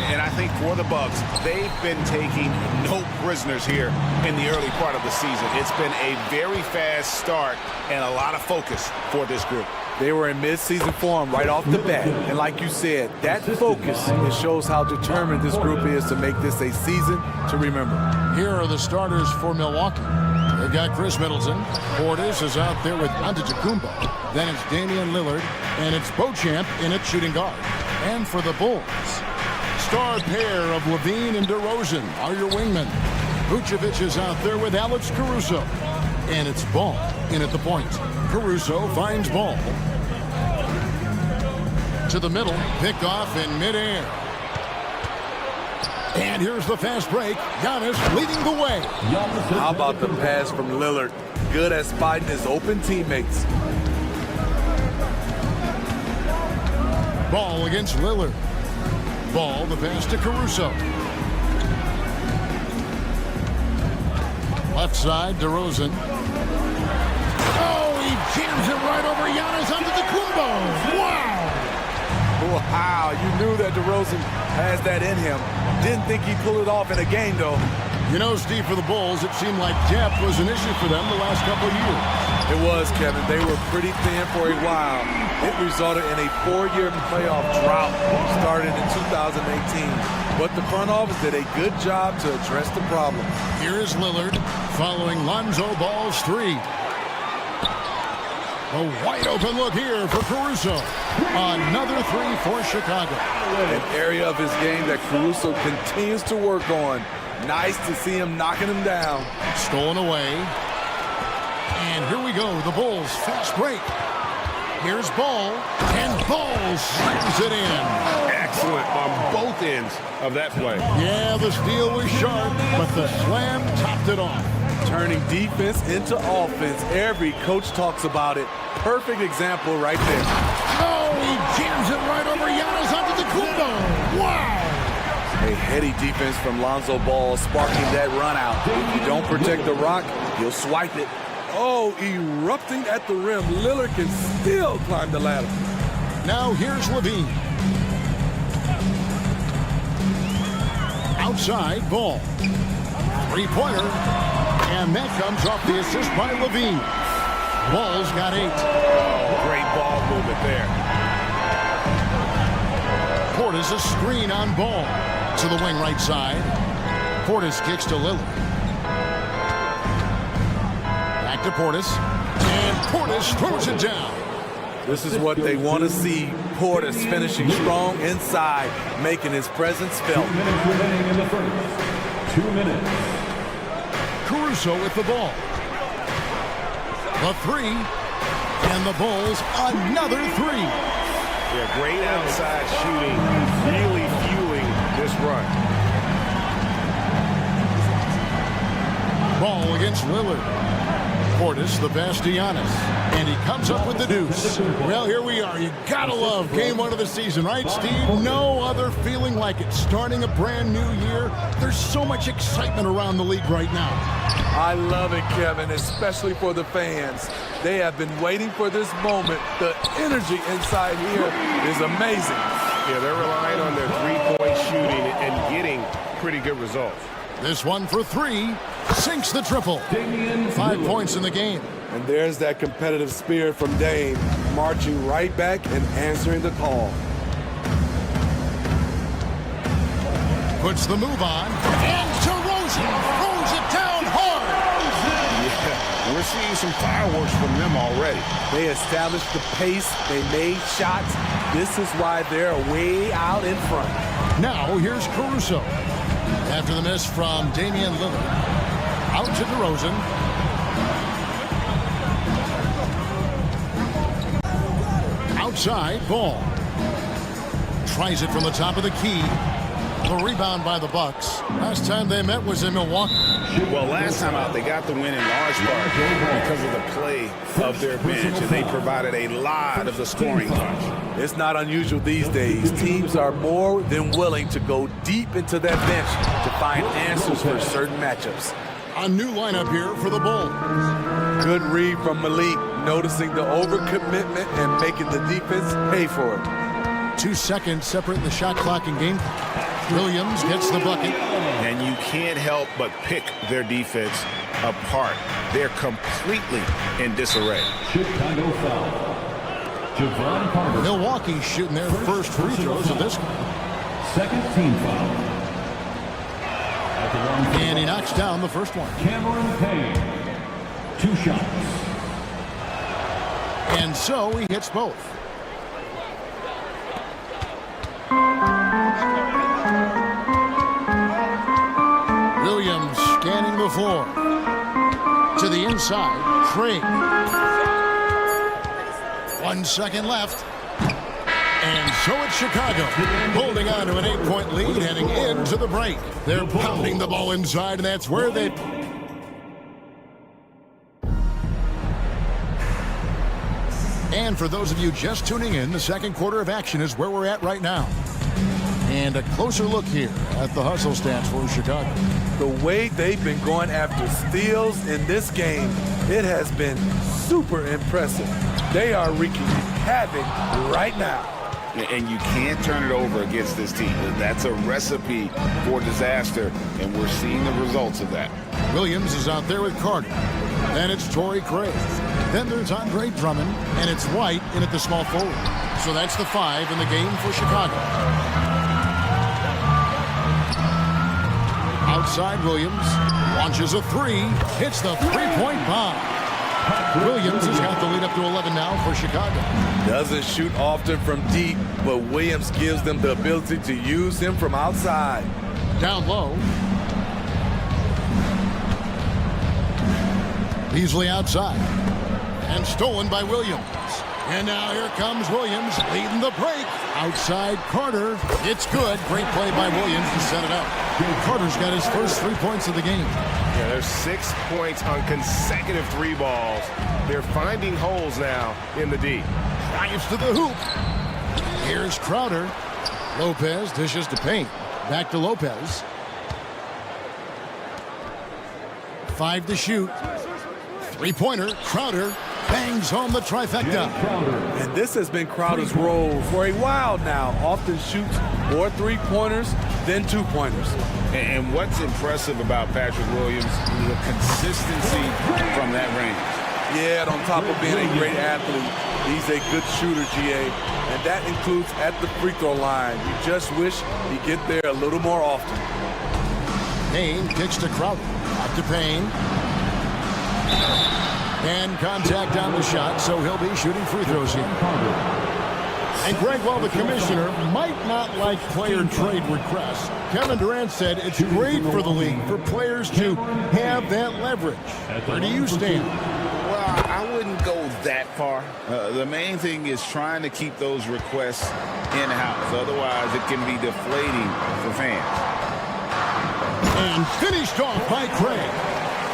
And I think for the Bucks, they've been taking no prisoners here in the early part of the season. It's been a very fast start and a lot of focus for this group. They were in mid-season form right off the bat. And like you said, that focus, it shows how determined this group is to make this a season to remember. Here are the starters for Milwaukee. They've got Chris Middleton. Portis is out there with Antetokounmpo. Then it's Damian Lillard. And it's Beauchamp in at shooting guard. And for the Bulls, star pair of Levine and DeRozan are your wingmen. Vucevic is out there with Alex Caruso. And it's Ball in at the point. Caruso finds Ball. To the middle, picked off in midair. And here's the fast break. Giannis leading the way. How about the pass from Lillard? Good at spotting his open teammates. Ball against Lillard. Ball, the pass to Caruso. Left side, DeRozan. Oh, he jams it right over Giannis Antetokounmpo. Wow! Wow, you knew that DeRozan has that in him. Didn't think he'd pull it off in a game, though. You know, Steve, for the Bulls, it seemed like depth was an issue for them the last couple of years. It was, Kevin. They were pretty thin for a while. It resulted in a 4-year playoff drought started in 2018. But the front office did a good job to address the problem. Here is Lillard following Lonzo Ball's three. A wide open look here for Caruso. Another three for Chicago. An area of his game that Caruso continues to work on. Nice to see him knocking him down. Stolen away. And here we go, the Bulls fast break. Here's Ball, and Ball slams it in. Excellent on both ends of that play. Yeah, the steal was sharp, but the slam topped it off. Turning defense into offense. Every coach talks about it. Perfect example right there. Oh, he jams it right over Giannis Antetokounmpo. Wow! A heady defense from Lonzo Ball sparking that run out. If you don't protect the rock, you'll swipe it. Oh, erupting at the rim. Lillard can still climb the ladder. Now here's Levine. Outside, Ball. Three-pointer. And that comes off the assist by Levine. Ball's got 8. Oh, great ball movement there. Portis a screen on Ball. To the wing right side. Portis kicks to Lillard. Back to Portis. And Portis throws it down. This is what they want to see. Portis finishing strong inside, making his presence felt. 2 minutes remaining in the first. 2 minutes. Caruso with the ball. The three. And the Bulls another 3. Yeah, great outside shooting. Really fueling this run. Ball against Lillard. Portis, the pass to Giannis. And he comes up with the deuce. Well, here we are. You gotta love game 1 of the season, right, Steve? No other feeling like it. Starting a brand new year. There's so much excitement around the league right now. I love it, Kevin, especially for the fans. They have been waiting for this moment. The energy inside here is amazing. Yeah, they're relying on their three-point shooting and getting pretty good results. This one for 3. Sinks the triple. 5 points in the game. And there's that competitive spirit from Dame, marching right back and answering the call. Puts the move on. And DeRozan throws it down hard. Yeah, we're seeing some fireworks from them already. They established the pace. They made shots. This is why they're way out in front. Now here's Caruso. After the miss from Damian Lillard. Out to DeRozan. Outside, Ball. Tries it from the top of the key. The rebound by the Bucks. Last time they met was in Milwaukee. Well, last time out, they got the win in large part because of the play of their bench, and they provided a lot of the scoring punch. It's not unusual these days. Teams are more than willing to go deep into their bench to find answers for certain matchups. A new lineup here for the Bulls. Good read from Malik, noticing the overcommitment and making the defense pay for it. 2 seconds separating the shot clock and game. Williams gets the bucket. And you can't help but pick their defense apart. They're completely in disarray. Chicago foul. Javon Carter. Milwaukee shooting their first free throws of this one. Second team foul. And he knocks down the first one. Cameron Payne. 2 shots. And so he hits both. Williams scanning the floor. To the inside, Craig. 1 second left. And so it's Chicago, holding on to an 8-point lead, heading into the break. They're pounding the ball inside, and that's where they... And for those of you just tuning in, the second quarter of action is where we're at right now. And a closer look here at the hustle stats for Chicago. The way they've been going after steals in this game, it has been super impressive. They are wreaking havoc right now. And you can't turn it over against this team. That's a recipe for disaster, and we're seeing the results of that. Williams is out there with Carter. Then it's Torrey Craig. Then there's Andre Drummond, and it's White in at the small forward. So that's the 5 in the game for Chicago. Outside Williams, launches a 3, hits the 3-point bomb. Williams has got the lead up to 11 now for Chicago. Doesn't shoot often from deep, but Williams gives them the ability to use him from outside. Down low. Beasley outside. And stolen by Williams. And now here comes Williams leading the break. Outside Carter. It's good. Great play by Williams to set it up. Carter's got his first 3 points of the game. Yeah, there's 6 points on consecutive 3 balls. They're finding holes now in the D. Drives to the hoop. Here's Crowder. Lopez dishes to Payne. Back to Lopez. 5 to shoot. 3-pointer. Crowder bangs home the trifecta. And this has been Crowder's role for a while now. Often shoots more 3-pointers than 2-pointers. And what's impressive about Patrick Williams is the consistency from that range. Yeah, and on top of being a great athlete, he's a good shooter, GA. And that includes at the free throw line. You just wish he'd get there a little more often. Payne kicks to Crowder. Back to Payne. And contact on the shot, so he'll be shooting free throws here. And Greg, while the commissioner might not like player trade requests, Kevin Durant said it's great for the league for players to have that leverage. Where do you stand? Well, I wouldn't go that far. The main thing is trying to keep those requests in-house. Otherwise, it can be deflating for fans. And finished off by Craig.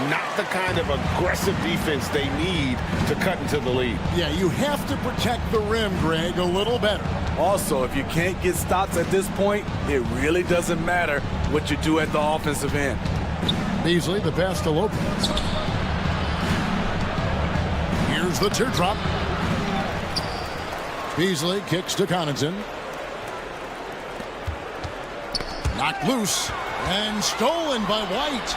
Not the kind of aggressive defense they need to cut into the lead. Yeah, you have to protect the rim, Greg, a little better. Also, if you can't get stops at this point, it really doesn't matter what you do at the offensive end. Beasley, the pass to Lopez. Here's the teardrop. Beasley kicks to Connaughton. Knocked loose and stolen by White.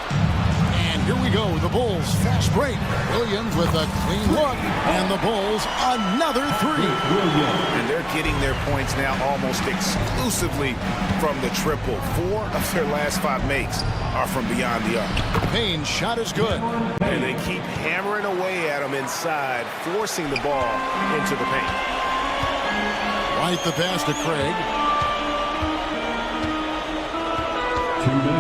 And here we go, the Bulls fast break. Williams with a clean look, and the Bulls another 3. And they're getting their points now almost exclusively from the triple. 4 of their last 5 makes are from beyond the arc. Payne's shot is good. And they keep hammering away at him inside, forcing the ball into the paint. White the pass to Craig.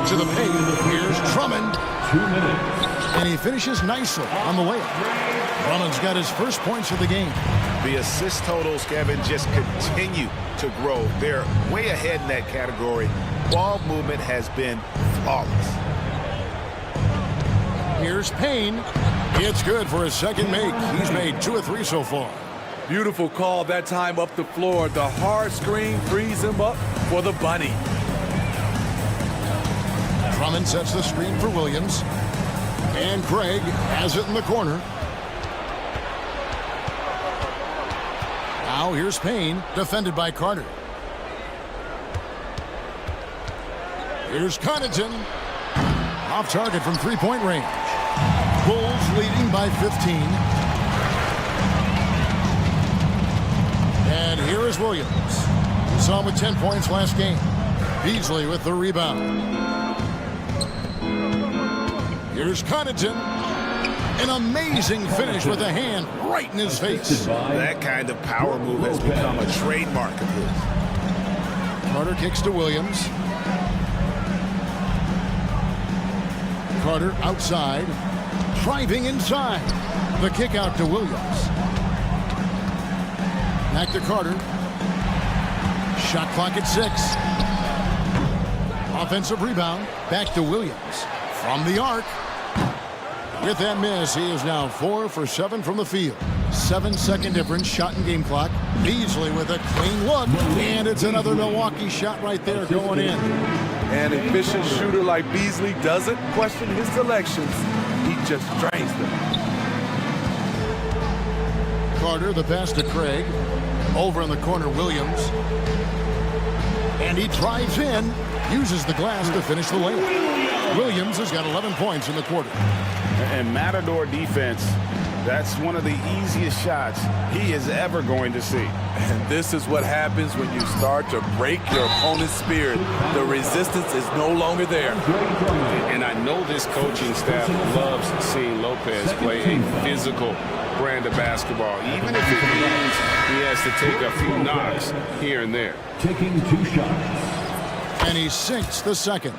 To the paint. Here's Drummond. 2 minutes. And he finishes nicely on the layup. Drummond's got his first points of the game. The assist totals, Kevin, just continue to grow. They're way ahead in that category. Ball movement has been flawless. Here's Payne. It's good for his second make. He's made 2 of 3 so far. Beautiful call that time up the floor. The hard screen frees him up for the bunny. Drummond sets the screen for Williams. And Craig has it in the corner. Now here's Payne, defended by Carter. Here's Connaughton. Off target from three-point range. Bulls leading by 15. And here is Williams. We saw him with 10 points last game. Beasley with the rebound. Here's Connaughton. An amazing finish with a hand right in his face. That kind of power move has become a trademark of his. Carter kicks to Williams. Carter outside. Driving inside. The kick out to Williams. Back to Carter. Shot clock at 6. Offensive rebound. Back to Williams. From the arc. With that miss, he is now 4 for 7 from the field. 7-second difference, shot and game clock. Beasley with a clean look. And it's another Milwaukee shot right there going in. An efficient shooter like Beasley doesn't question his selections. He just drains them. Carter, the pass to Craig. Over in the corner, Williams. And he drives in. Uses the glass to finish the layup. Williams has got 11 points in the quarter. And Matador defense, that's one of the easiest shots he is ever going to see. And this is what happens when you start to break your opponent's spirit. The resistance is no longer there. And I know this coaching staff loves seeing Lopez play a physical brand of basketball, even if it means he has to take a few knocks here and there. Taking 2 shots. And he sinks the second.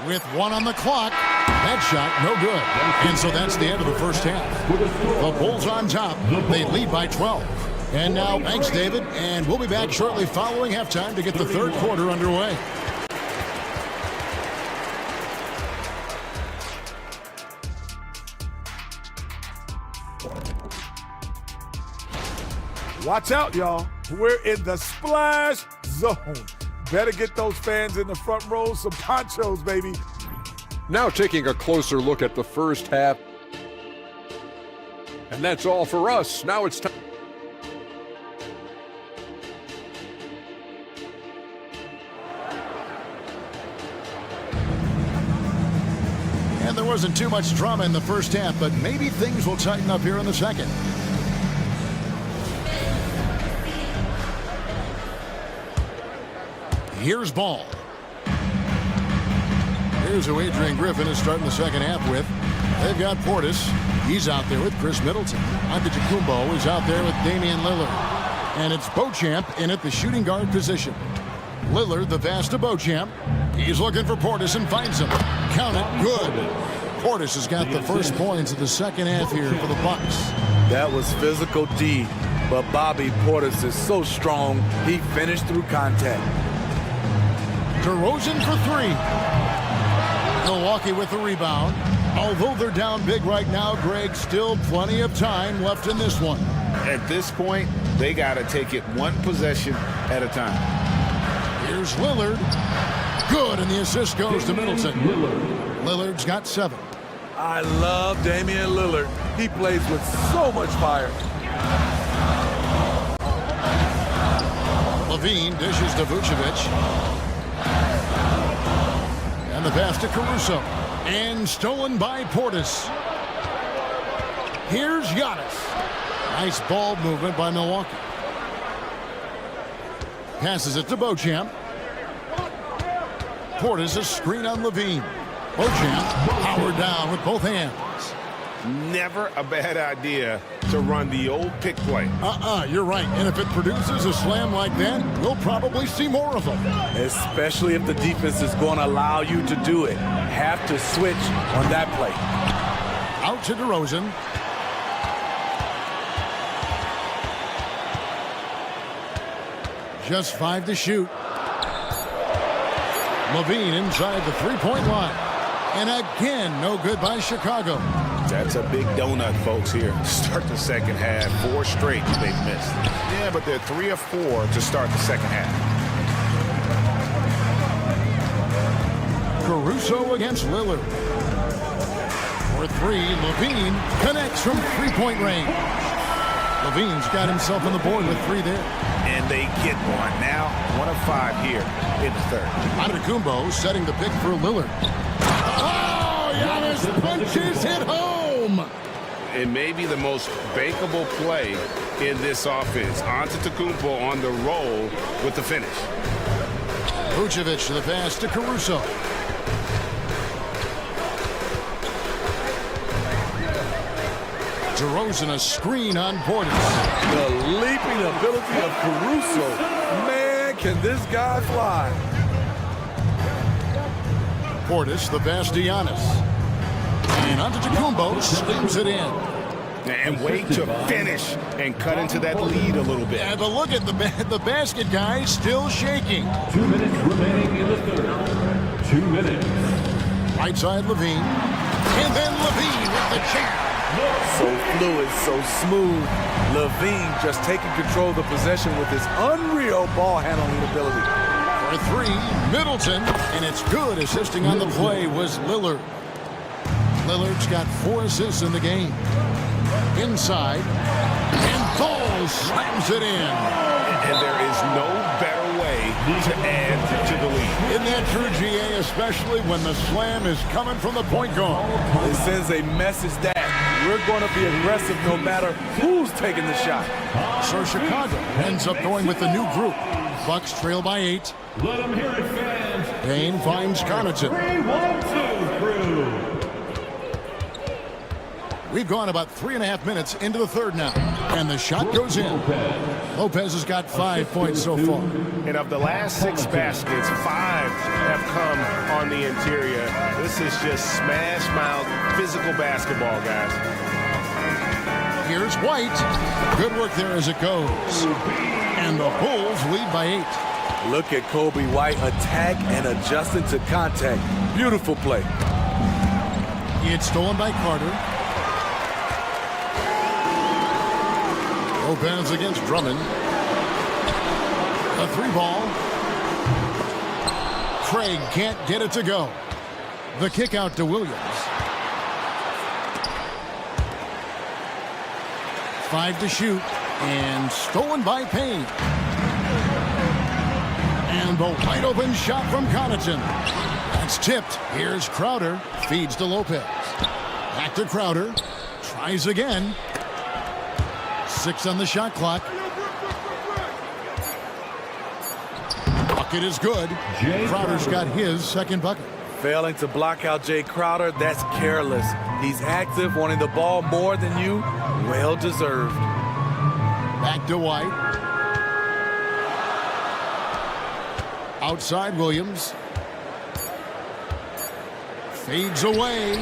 With 1 on the clock, that shot no good. And so that's the end of the first half. The Bulls on top. They lead by 12. And now, thanks, David. And we'll be back shortly following halftime to get the third quarter underway. Watch out, y'all. We're in the splash zone. Better get those fans in the front row some ponchos, baby. Now taking a closer look at the first half. And that's all for us. Now it's time. And there wasn't too much drama in the first half, but maybe things will tighten up here in the second. Here's Ball. Here's who Adrian Griffin is starting the second half with. They've got Portis. He's out there with Chris Middleton. Antetokounmpo is out there with Damian Lillard. And it's Beauchamp in at the shooting guard position. Lillard, the pass to Beauchamp. He's looking for Portis and finds him. Count it, good. Portis has got the first points of the second half here for the Bucks. That was physical D, but Bobby Portis is so strong, he finished through contact. DeRozan for 3. Milwaukee with the rebound. Although they're down big right now, Greg, still plenty of time left in this one. At this point, they got to take it one possession at a time. Here's Lillard. Good, and the assist goes to Middleton. Lillard's got 7. I love Damian Lillard. He plays with so much fire. Levine dishes to Vucevic. And the pass to Caruso. And stolen by Portis. Here's Giannis. Nice ball movement by Milwaukee. Passes it to Beauchamp. Portis a screen on Levine. Beauchamp powered down with both hands. Never a bad idea to run the old pick play. You're right. And if it produces a slam like that, we'll probably see more of them. Especially if the defense is going to allow you to do it. Have to switch on that play. Out to DeRozan. Just 5 to shoot. Levine inside the three-point line. And again, no good by Chicago. That's a big donut, folks, here. Start the second half. 4 straight they've missed. Yeah, but they're 3 of 4 to start the second half. Caruso against Lillard. For 3, Levine connects from three-point range. Levine's got himself on the board with 3 there. And they get one. Now 1 of 5 here in the third. Antetokounmpo setting the pick for Lillard. Oh, Giannis punches it home. It may be the most bankable play in this offense. Antetokounmpo on the roll with the finish. Vucevic to the pass to Caruso. DeRozan a screen on Portis. The leaping ability of Caruso. Man, can this guy fly? Portis the pass to Giannis. And Antetokounmpo slams it in. And wait to finish and cut into that lead a little bit. Yeah, but look at the basket guy still shaking. 2 minutes remaining in the third. 2 minutes. Right side Levine. And then Levine with the jam. So fluid, so smooth. Levine just taking control of the possession with his unreal ball handling ability. For 3, Middleton. And it's good. Assisting on the play was Lillard. Lillard's got 4 assists in the game. Inside, and Ball slams it in. And there is no better way to add to the lead. Isn't that true, GA, especially when the slam is coming from the point guard? It sends a message that we're going to be aggressive no matter who's taking the shot. So Chicago ends up going with the new group. Bucks trail by 8. Let them hear it, fans. Payne finds Connaughton. 3-1-2 crew. We've gone about 3.5 minutes into the third now, and the shot goes in. Lopez has got 5 points so far. And of the last 6 baskets, 5 have come on the interior. This is just smash mouth physical basketball, guys. Here's White. Good work there as it goes. And the Bulls lead by 8. Look at Kobe White attack and adjusting to contact. Beautiful play. It's stolen by Carter. Lopez against Drummond. A 3-ball. Craig can't get it to go. The kick out to Williams. 5 to shoot. And stolen by Payne. And the wide open shot from Connaughton. That's tipped. Here's Crowder. Feeds to Lopez. Back to Crowder. Tries again. 6 on the shot clock. Bucket is good. Crowder's got his second bucket. Failing to block out Jay Crowder, that's careless. He's active, wanting the ball more than you. Well deserved. Back to White. Outside Williams. Fades away.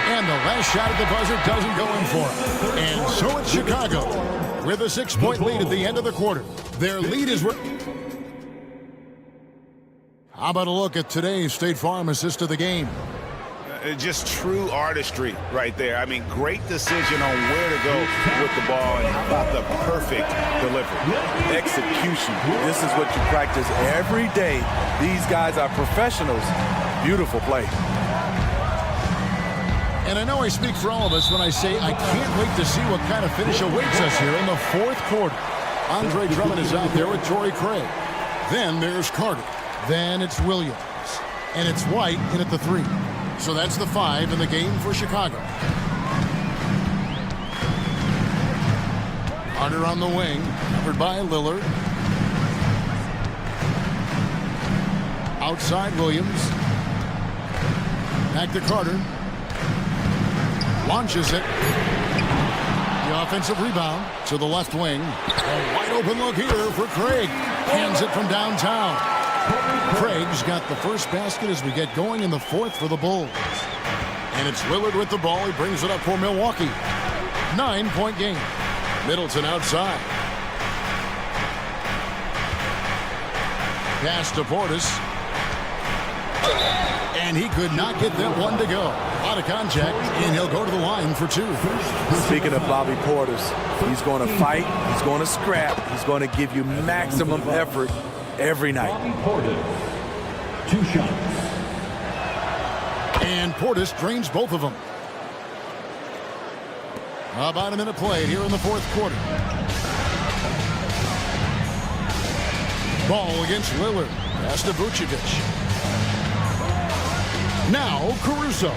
And the last shot at the buzzer doesn't go in for him. And so it's Chicago with a 6-point lead at the end of the quarter. Their lead is... How about a look at today's State Farm assist of the game? Just true artistry right there. I mean, great decision on where to go with the ball, and how about the perfect delivery? Execution. This is what you practice every day. These guys are professionals. Beautiful play. And I know I speak for all of us when I say I can't wait to see what kind of finish awaits us here in the fourth quarter. Andre Drummond is out there with Torrey Craig. Then there's Carter. Then it's Williams. And it's White in at the 3. So that's the 5 in the game for Chicago. Carter on the wing, covered by Lillard. Outside Williams. Back to Carter. Launches it. The offensive rebound to the left wing. A wide open look here for Craig. Hands it from downtown. Craig's got the first basket as we get going in the fourth for the Bulls. And it's Lillard with the ball. He brings it up for Milwaukee. 9-point game. Middleton outside. Pass to Portis. And he could not get that one to go. A lot of contact, and he'll go to the line for 2. Speaking of Bobby Portis, he's going to fight, he's going to scrap, he's going to give you maximum effort every night. Bobby Portis, 2 shots. And Portis drains both of them. About a minute played here in the fourth quarter. Ball against Lillard. Pass to Vucevic. Now Caruso.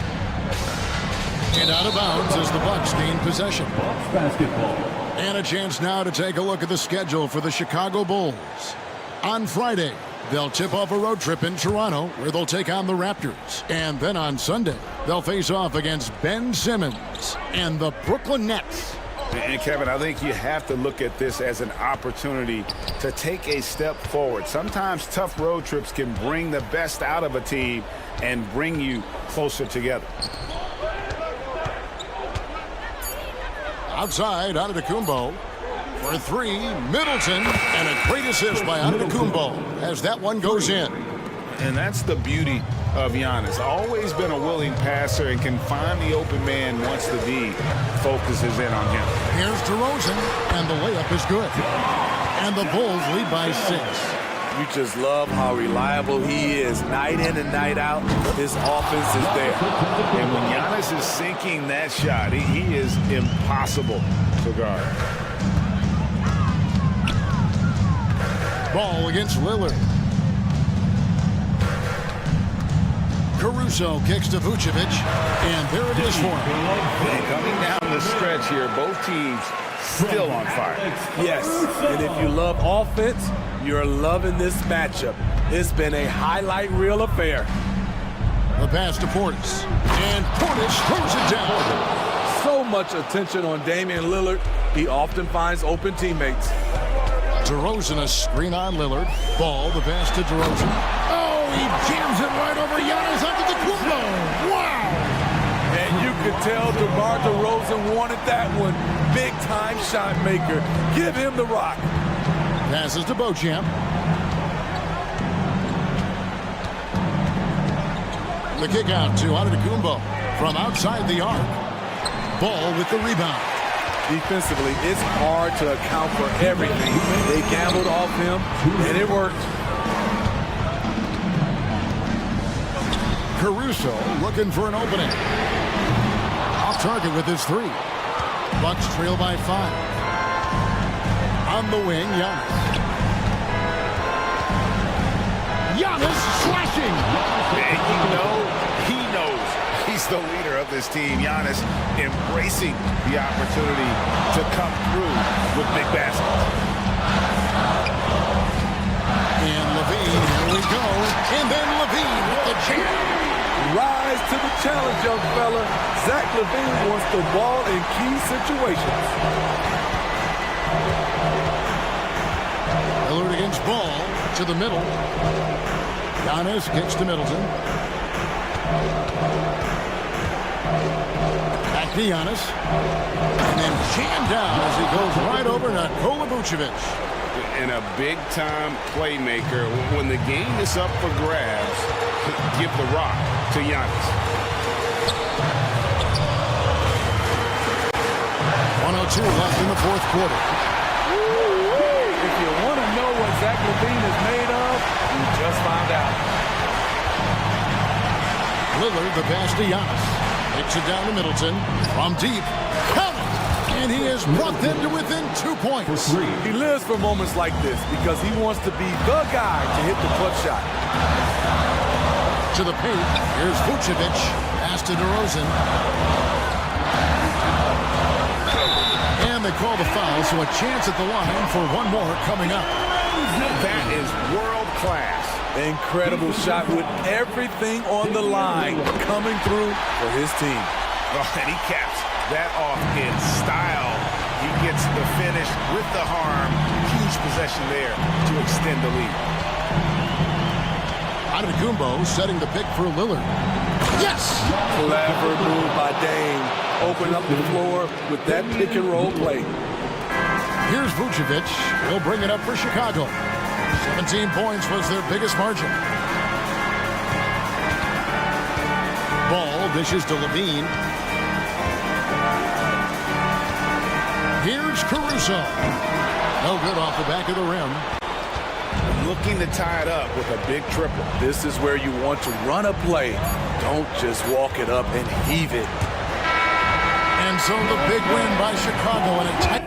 And out of bounds as the Bucks gain possession. Bucks basketball. And a chance now to take a look at the schedule for the Chicago Bulls. On Friday, they'll tip off a road trip in Toronto where they'll take on the Raptors. And then on Sunday, they'll face off against Ben Simmons and the Brooklyn Nets. And Kevin, I think you have to look at this as an opportunity to take a step forward. Sometimes tough road trips can bring the best out of a team and bring you closer together. Outside, Antetokounmpo for three. Middleton, and a great assist by Antetokounmpo as that one goes in. And that's the beauty of Giannis. Always been a willing passer and can find the open man once the D focuses in on him. Here's DeRozan, and the layup is good. And the Bulls lead by 6. You just love how reliable he is. Night in and night out, his offense is there. And when Giannis is sinking that shot, he is impossible to guard. Ball against Lillard. Caruso kicks to Vucevic, and there it is for him. And coming down the stretch here, both teams still on fire. Yes, and if you love offense, you're loving this matchup. It's been a highlight reel affair. The pass to Portis, and Portis throws it down. So much attention on Damian Lillard. He often finds open teammates. DeRozan, a screen on Lillard. Ball, the pass to DeRozan. Oh, he jams it right over Giannis Antetokounmpo. Wow! And you could tell DeMar DeRozan wanted that one. Big-time shot maker. Give him the rock. Passes to Beauchamp. The kick out to Antetokounmpo from outside the arc. Ball with the rebound. Defensively, it's hard to account for everything. They gambled off him, and it worked. Caruso looking for an opening. Off target with his three. Bucks trail by 5. On the wing, Giannis. Giannis slashing. And you know, he knows he's the leader of this team. Giannis embracing the opportunity to come through with big baskets. And Levine, here we go. And then Levine with the jam. Rise to the challenge, young fella. Zach LaVine wants the ball in key situations. Lillard against Ball to the middle. Giannis kicks to Middleton. Back to Giannis. And then jammed down as he goes right over Nikola Vucevic. And a big-time playmaker. When the game is up for grabs, give the rock to Giannis. 1:02 left in the fourth quarter. If you want to know what Zach LaVine is made of, you just found out. Lillard, the pass to Giannis. Takes it down to Middleton. From deep. Count it! And he has brought them to within 2 points. He lives for moments like this because he wants to be the guy to hit the clutch shot. To the paint. Here's Vucevic. Pass to DeRozan. And they call the foul, so a chance at the line for one more coming up. That is world class. Incredible shot with everything on the line coming through for his team. Oh, and he caps that off in style. He gets the finish with the harm. Huge possession there to extend the lead. Antetokounmpo setting the pick for Lillard. Yes! Clever move by Dame. Open up the floor with that pick and roll play. Here's Vucevic. He'll bring it up for Chicago. 17 points was their biggest margin. Ball dishes to Levine. Here's Caruso. No good off the back of the rim. Looking to tie it up with a big triple. This is where you want to run a play. Don't just walk it up and heave it. And And so the big win by Chicago in a tight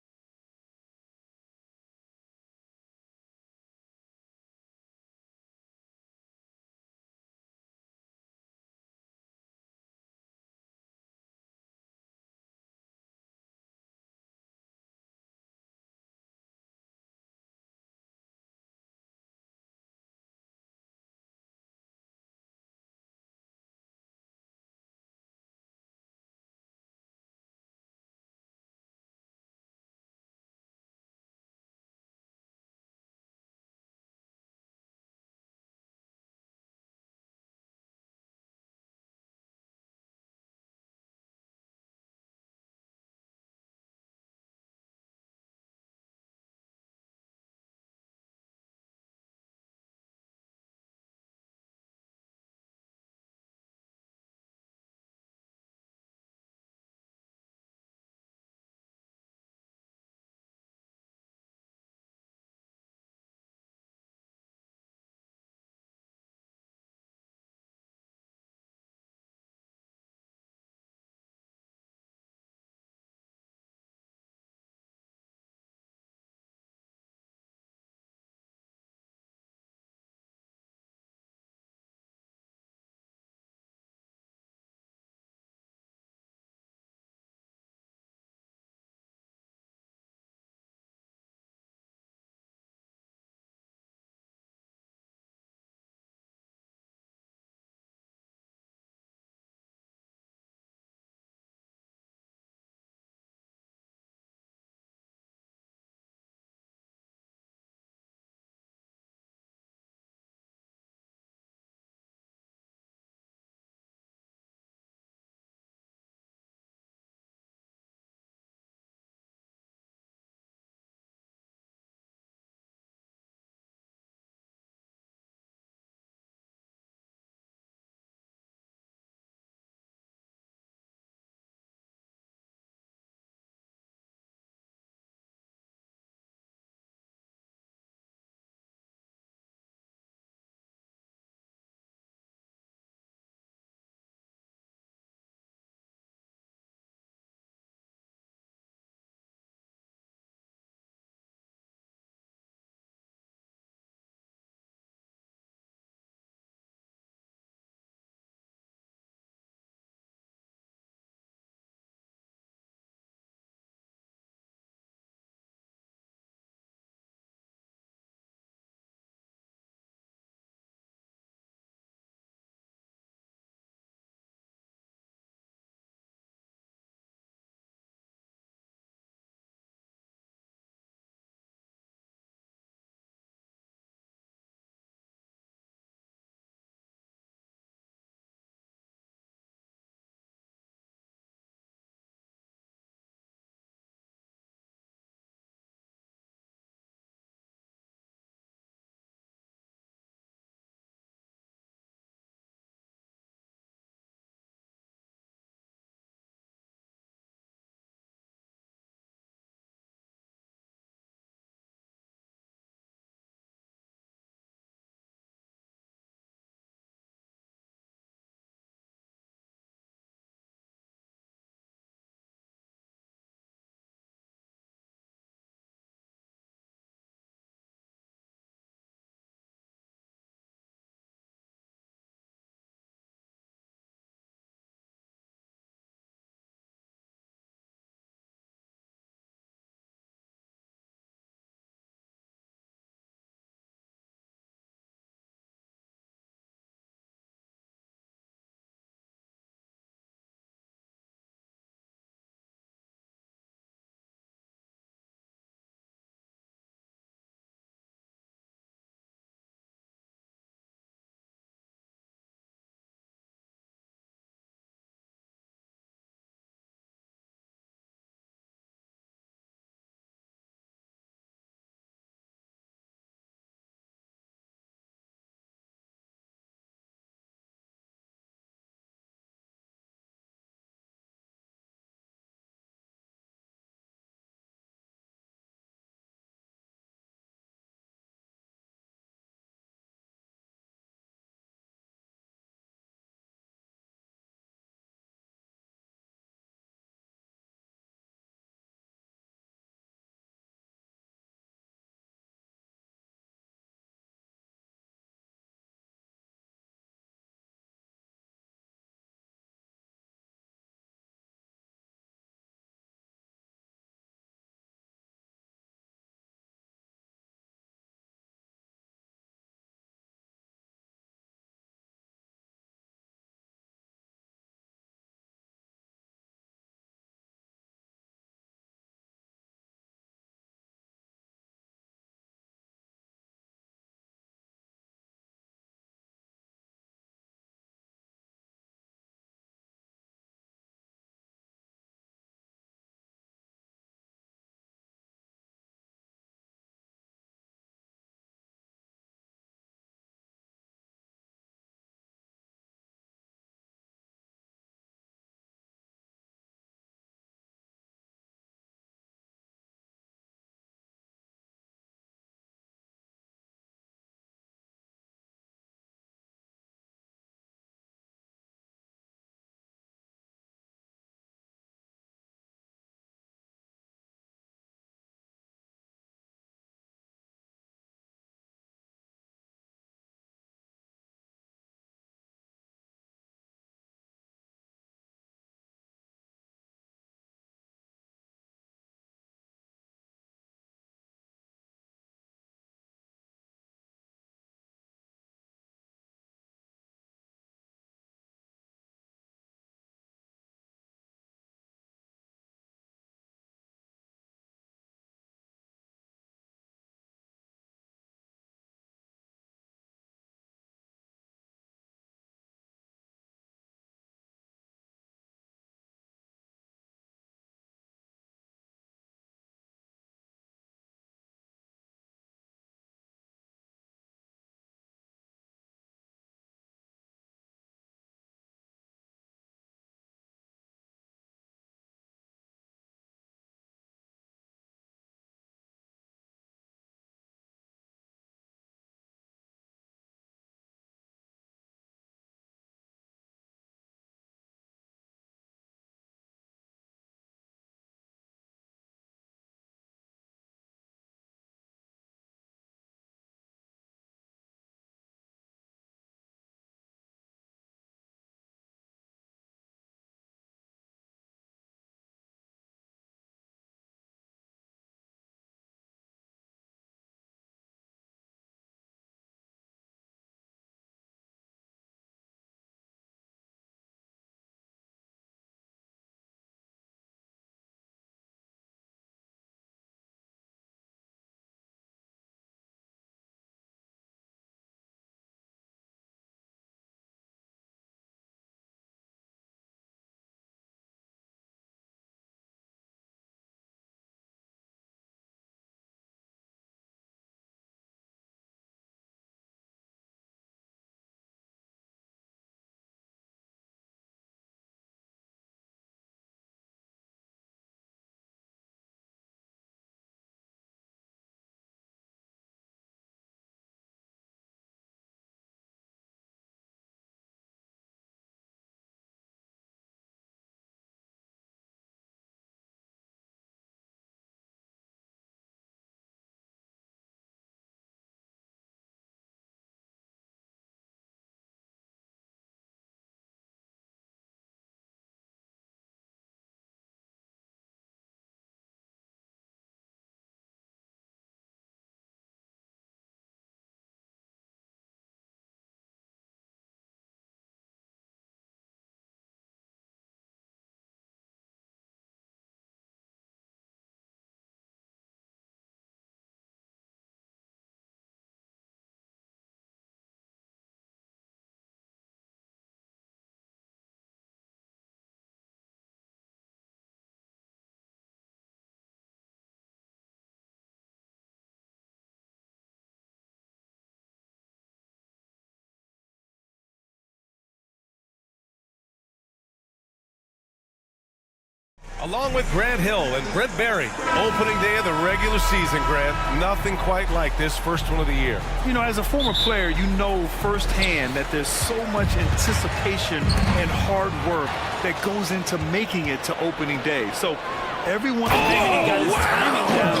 Along with Grant Hill and Brent Berry. Opening day of the regular season, Grant. Nothing quite like this first one of the year. You know, as a former player, you know firsthand that there's so much anticipation and hard work that goes into making it to opening day. So everyone got his timing down.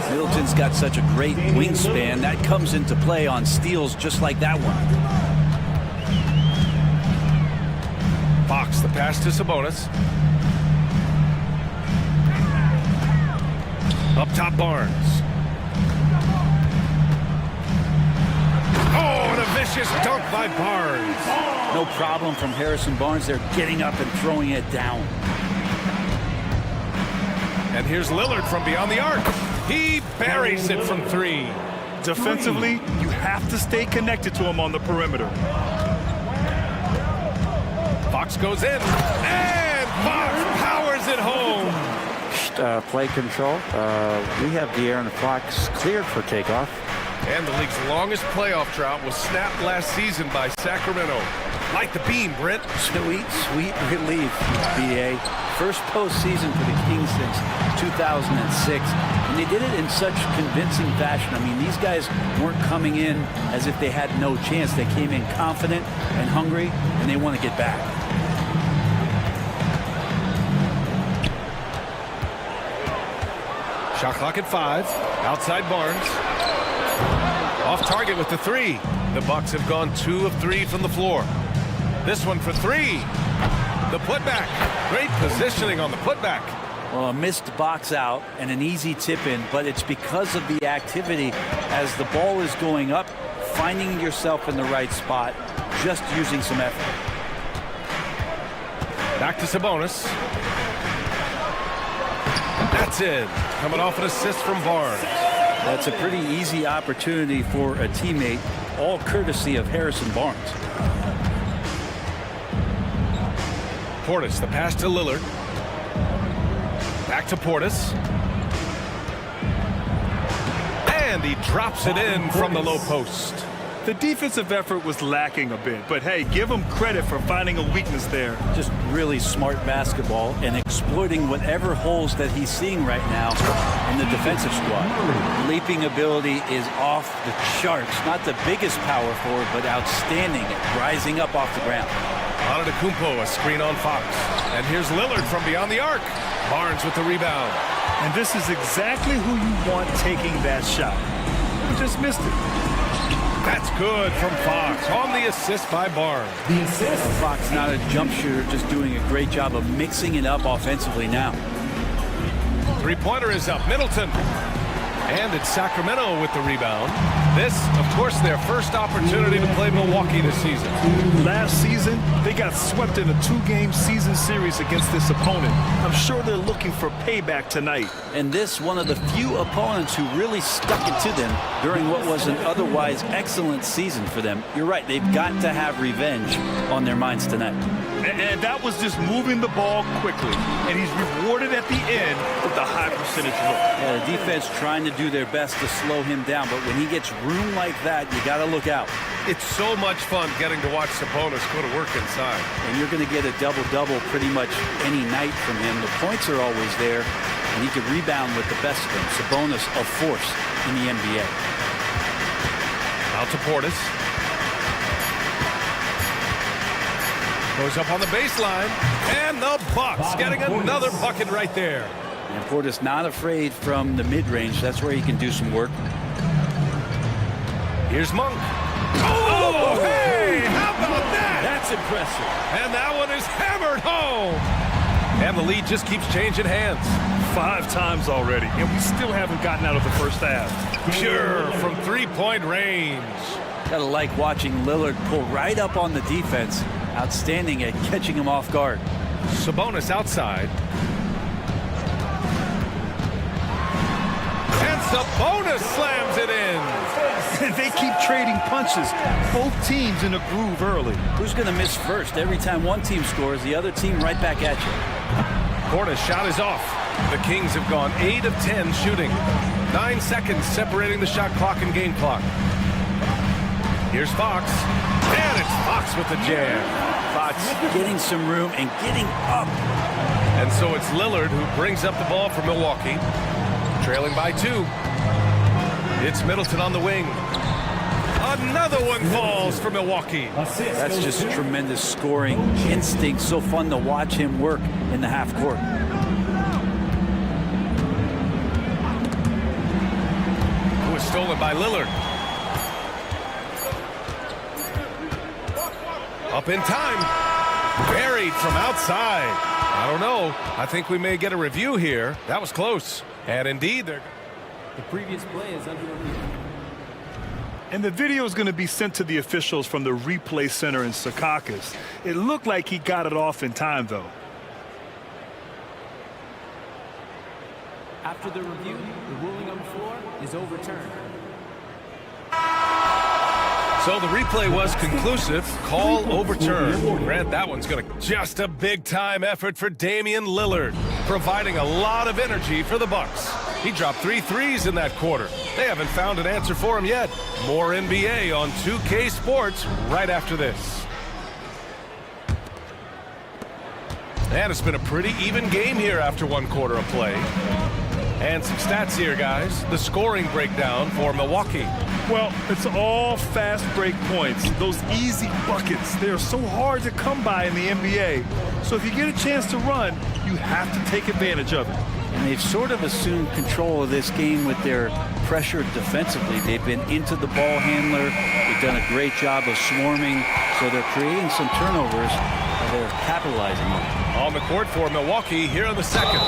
Middleton's got such a great wingspan. That comes into play on steals just like that one. Fox, the pass to Sabonis. Up top, Barnes. Oh, and a vicious dunk by Barnes. No problem from Harrison Barnes. They're getting up and throwing it down. And here's Lillard from beyond the arc. He buries it from three. Defensively, you have to stay connected to him on the perimeter. Fox goes in, and Fox powers it home. Play control. We have De'Aaron Fox cleared for takeoff. And the league's longest playoff drought was snapped last season by Sacramento. Like the beam, Brent. Sweet, sweet relief, BA. First postseason for the Kings since 2006. And they did it in such convincing fashion. I mean, these guys weren't coming in as if they had no chance. They came in confident and hungry, and they want to get back. Shot clock at 5. Outside Barnes. Off target with the 3. The Bucks have gone 2 of 3 from the floor. This one for 3. The putback. Great positioning on the putback. Well, a missed box out and an easy tip in, but it's because of the activity as the ball is going up, finding yourself in the right spot, just using some effort. Back to Sabonis. That's it. Coming off an assist from Barnes. That's a pretty easy opportunity for a teammate, all courtesy of Harrison Barnes. Portis, the pass to Lillard. Back to Portis. And he drops it in from the low post. The defensive effort was lacking a bit, but hey, give him credit for finding a weakness there. Just really smart basketball and exploiting whatever holes that he's seeing right now in the defensive squad. Leaping ability is off the charts. Not the biggest power forward, but outstanding at rising up off the ground. Antetokounmpo, a screen on Fox. And here's Lillard from beyond the arc. Barnes with the rebound. And this is exactly who you want taking that shot. He just missed it. That's good from Fox on the assist by Barnes. The assist. Fox, not a jump shooter, just doing a great job of mixing it up offensively now. Three-pointer is up. Middleton. And it's Sacramento with the rebound. This, of course, their first opportunity to play Milwaukee this season. Last season, they got swept in a 2-game season series against this opponent. I'm sure they're looking for payback tonight. And this, one of the few opponents who really stuck it to them during what was an otherwise excellent season for them. You're right, they've got to have revenge on their minds tonight. And that was just moving the ball quickly. And he's rewarded at the end with the high percentage look. Yeah, the defense trying to do their best to slow him down, but when he gets room like that, you got to look out. It's so much fun getting to watch Sabonis go to work inside. And you're going to get a double-double pretty much any night from him. The points are always there, and he can rebound with the best of them. Sabonis, a force in the NBA. Out to Portis. Goes up on the baseline, and the Bucks getting another bucket right there. And Portis not afraid from the mid-range. That's where he can do some work. Here's Monk. Oh, hey, how about that? That's impressive. And that one is hammered home. And the lead just keeps changing hands. 5 times already, and we still haven't gotten out of the first half. Pure from three-point range. Gotta like watching Lillard pull right up on the defense. Outstanding at catching him off guard. Sabonis outside. And Sabonis slams it in. They keep trading punches. Both teams in a groove early. Who's going to miss first? Every time one team scores, the other team right back at you. Portis' shot is off. The Kings have gone 8 of 10 shooting. 9 seconds separating the shot clock and game clock. Here's Fox. And it's Fox with the jam. Fox getting some room and getting up. And so it's Lillard who brings up the ball for Milwaukee. Trailing by 2. It's Middleton on the wing. Another one falls for Milwaukee. That's just tremendous scoring instinct. So fun to watch him work in the half court. It was stolen by Lillard. Up in time. Buried from outside. I don't know. I think we may get a review here. That was close. And indeed, the previous play is under review. And the video is going to be sent to the officials from the replay center in Secaucus. It looked like he got it off in time, though. After the review, the ruling on the floor is overturned. So the replay was conclusive. Call overturned. Grant, that one's going to just a big-time effort for Damian Lillard, providing a lot of energy for the Bucks. He dropped 3 threes in that quarter. They haven't found an answer for him yet. More NBA on 2K Sports right after this. And it's been a pretty even game here after 1 quarter of play. And some stats here, guys. The scoring breakdown for Milwaukee. Well, it's all fast break points. Those easy buckets, they are so hard to come by in the NBA. So if you get a chance to run, you have to take advantage of it. And they've sort of assumed control of this game with their pressure defensively. They've been into the ball handler. They've done a great job of swarming. So they're creating some turnovers that they're capitalizing on. On the court for Milwaukee here in the second.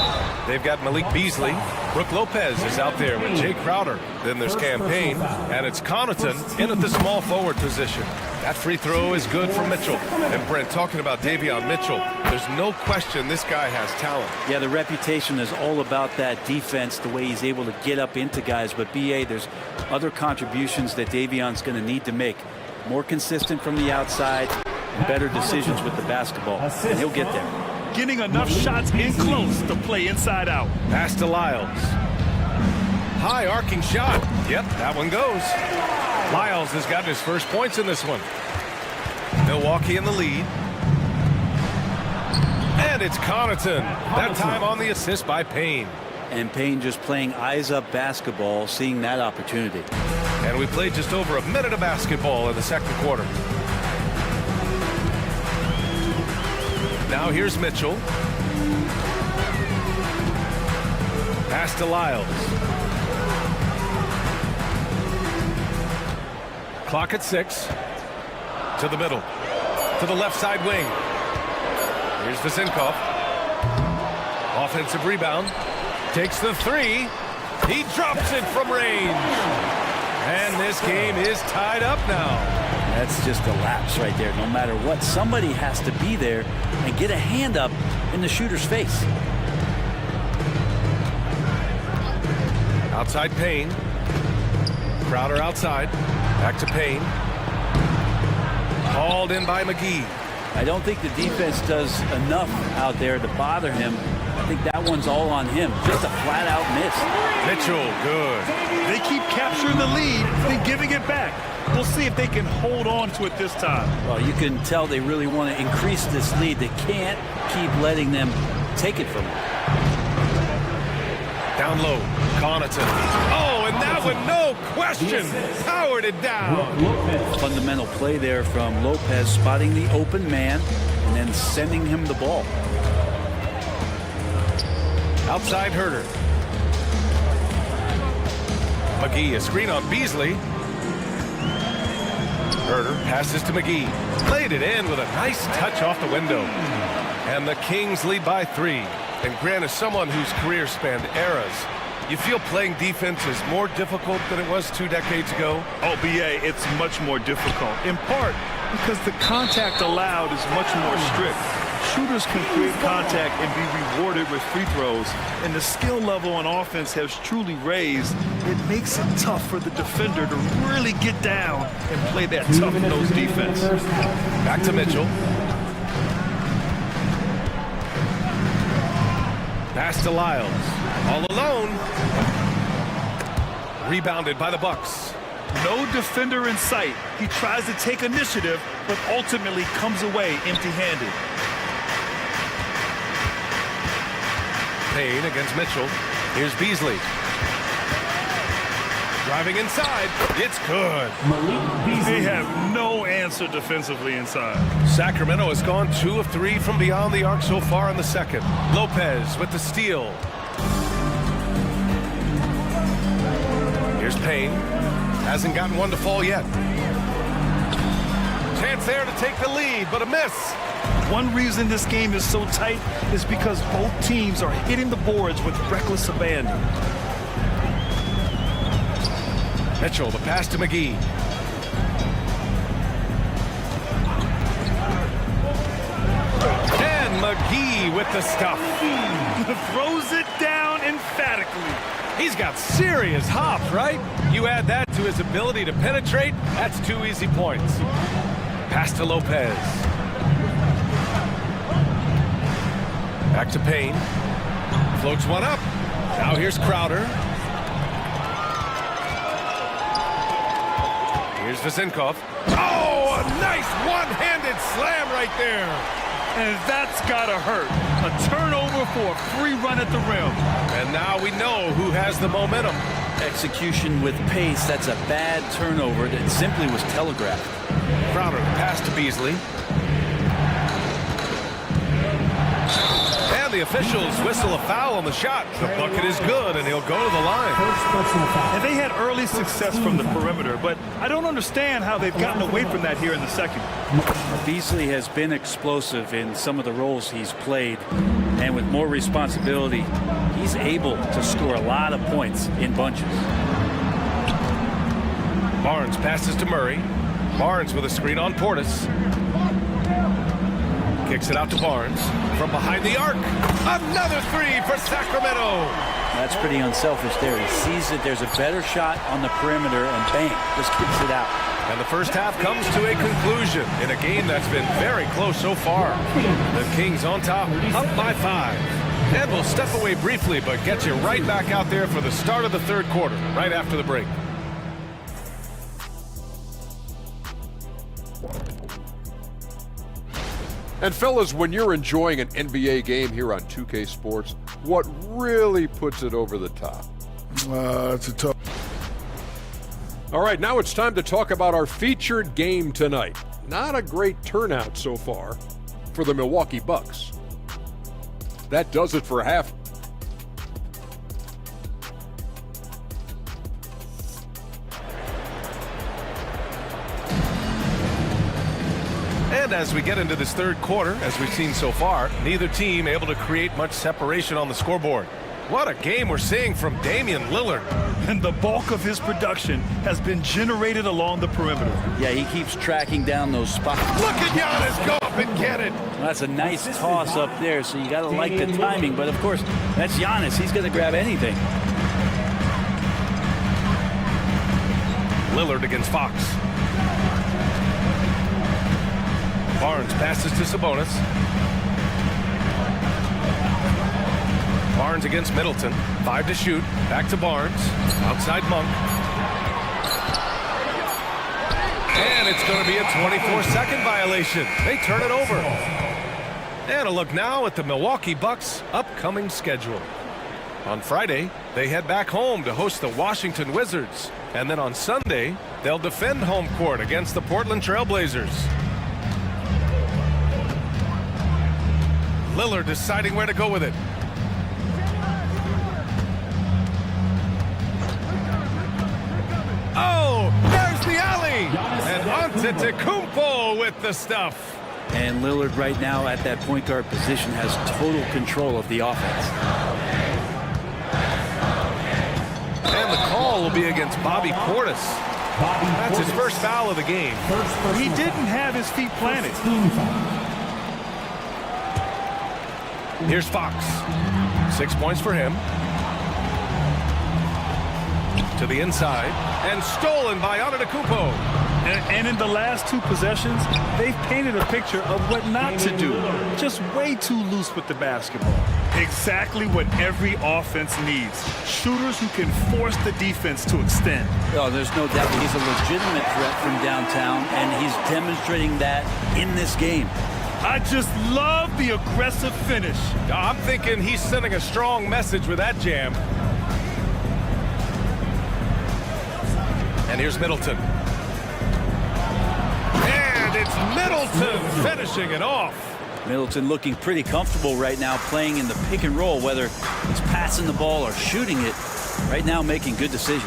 They've got Malik Beasley. Brooke Lopez is out there with Jay Crowder. Then there's Campaign. And it's Connaughton in at the small forward position. That free throw is good for Mitchell. And Brent, talking about Davion Mitchell, there's no question this guy has talent. Yeah, the reputation is all about that defense, the way he's able to get up into guys. But BA, there's other contributions that Davion's going to need to make. More consistent from the outside and better decisions with the basketball. And he'll get there. Getting enough shots in close to play inside out. Pass to Lyles. High arcing shot. Yep, that one goes. Lyles has gotten his first points in this one. Milwaukee in the lead. And it's Connaughton. That time on the assist by Payne. And Payne just playing eyes-up basketball, seeing that opportunity. And we played just over a minute of basketball in the second quarter. Now here's Mitchell. Pass to Lyles. Clock at 6. To the middle. To the left side wing. Here's Vesenkov. Offensive rebound. Takes the 3. He drops it from range. And this game is tied up now. That's just a lapse right there. No matter what, somebody has to be there and get a hand up in the shooter's face. Outside Payne. Crowder outside. Back to Payne. Hauled in by McGee. I don't think the defense does enough out there to bother him. I think that one's all on him. Just a flat-out miss. Mitchell, good. They keep capturing the lead and giving it back. We'll see if they can hold on to it this time. Well, you can tell they really want to increase this lead. They can't keep letting them take it from them. Down low, Connaughton. Oh, and that one, no question, powered it down. Fundamental play there from Lopez, spotting the open man and then sending him the ball. Outside Herter. McGee, a screen on Beasley. Herter passes to McGee. Played it in with a nice touch off the window. And the Kings lead by 3. And Grant, is someone whose career spanned eras, you feel playing defense is more difficult than it was 2 decades ago? Oh, BA, it's much more difficult. In part because the contact allowed is much more strict. Shooters can create contact and be rewarded with free throws, and the skill level on offense has truly raised. It makes it tough for the defender to really get down and play that tough-nosed defense. Back to Mitchell. Pass to Lyles. All alone. Rebounded by the Bucks. No defender in sight. He tries to take initiative, but ultimately comes away empty-handed. Payne against Mitchell. Here's Beasley. Driving inside. It's good. They have no answer defensively inside. Sacramento has gone 2 of 3 from beyond the arc so far in the second. Lopez with the steal. Here's Payne. Hasn't gotten one to fall yet. Chance there to take the lead, but a miss. One reason this game is so tight is because both teams are hitting the boards with reckless abandon. Mitchell, the pass to McGee. And McGee with the stuff. Throws it down emphatically. He's got serious hops, right? You add that to his ability to penetrate, that's 2 easy points. Pass to Lopez. Back to Payne. Floats one up. Now here's Crowder. Here's Vesenkov. Oh, a nice one-handed slam right there. And that's gotta hurt. A turnover for a free run at the rim. And now we know who has the momentum. Execution with pace, that's a bad turnover that simply was telegraphed. Crowder, pass to Beasley. And the officials whistle a foul on the shot. The bucket is good, and he'll go to the line. And they had early success from the perimeter, but I don't understand how they've gotten away from that here in the second. Beasley has been explosive in some of the roles he's played, and with more responsibility, he's able to score a lot of points in bunches. Barnes passes to Murray. Barnes with a screen on Portis. Kicks it out to Barnes. From behind the arc. Another 3 for Sacramento. That's pretty unselfish there. He sees that there's a better shot on the perimeter and bang, just kicks it out. And the first half comes to a conclusion in a game that's been very close so far. The Kings on top, up by 5. And we'll step away briefly, but get you right back out there for the start of the third quarter, right after the break. And fellas, when you're enjoying an NBA game here on 2K Sports, what really puts it over the top? It's a tough. All right, now it's time to talk about our featured game tonight. Not a great turnout so far for the Milwaukee Bucks. That does it for half. And as we get into this third quarter, as we've seen so far, neither team able to create much separation on the scoreboard. What a game we're seeing from Damian Lillard. And the bulk of his production has been generated along the perimeter. Yeah, he keeps tracking down those spots. Look at Giannis go up and get it. Well, that's a nice toss up there, so you got to like the timing. But, of course, that's Giannis. He's going to grab anything. Lillard against Fox. Barnes passes to Sabonis. Barnes against Middleton. 5 to shoot. Back to Barnes. Outside Monk. And it's going to be a 24-second violation. They turn it over. And a look now at the Milwaukee Bucks' upcoming schedule. On Friday, they head back home to host the Washington Wizards. And then on Sunday, they'll defend home court against the Portland Trail Blazers. Lillard deciding where to go with it. Oh, there's the alley! And Antetokounmpo with the stuff. And Lillard right now at that point guard position has total control of the offense. And the call will be against Bobby Portis. That's his first foul of the game. He didn't have his feet planted. Here's Fox. 6 points for him. To the inside. And stolen by Antetokounmpo. And in the last 2 possessions, they've painted a picture of what not to do. Just way too loose with the basketball. Exactly what every offense needs. Shooters who can force the defense to extend. Oh, there's no doubt he's a legitimate threat from downtown, and he's demonstrating that in this game. I just love the aggressive finish. I'm thinking he's sending a strong message with that jam. And here's Middleton. And it's Middleton finishing it off. Middleton looking pretty comfortable right now playing in the pick and roll, whether he's passing the ball or shooting it. Right now making good decisions.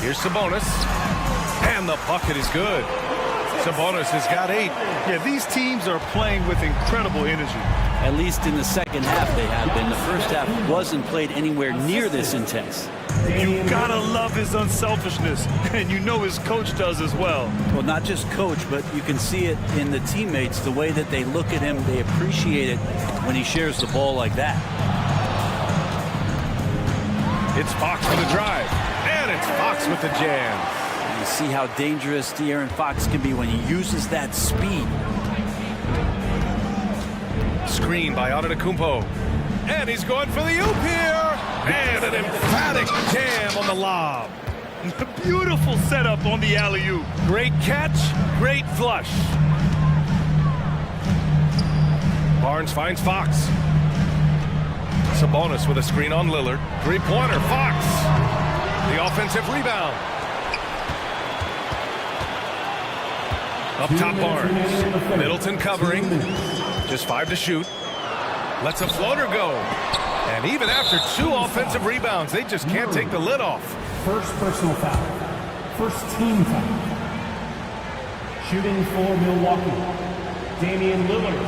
Here's Sabonis. And the bucket is good. Sabonis has got 8. Yeah, these teams are playing with incredible energy. At least in the second half they have been. The first half wasn't played anywhere near this intense. You gotta love his unselfishness, and you know his coach does as well. Well, not just coach, but you can see it in the teammates, the way that they look at him, they appreciate it when he shares the ball like that. It's Fox for the drive, and it's Fox with the jam. And you see how dangerous De'Aaron Fox can be when he uses that speed. Screen by Antetokounmpo. And he's going for the oop here. And an emphatic jam on the lob. Beautiful setup on the alley-oop. Great catch, great flush. Barnes finds Fox. Sabonis with a screen on Lillard. Three-pointer, Fox. The offensive rebound. Up top, Barnes. Middleton covering. Just 5 to shoot. Lets a floater go. And even after 2 offensive rebounds, they just can't take the lid off. First personal foul. First team foul. Shooting for Milwaukee. Damian Lillard.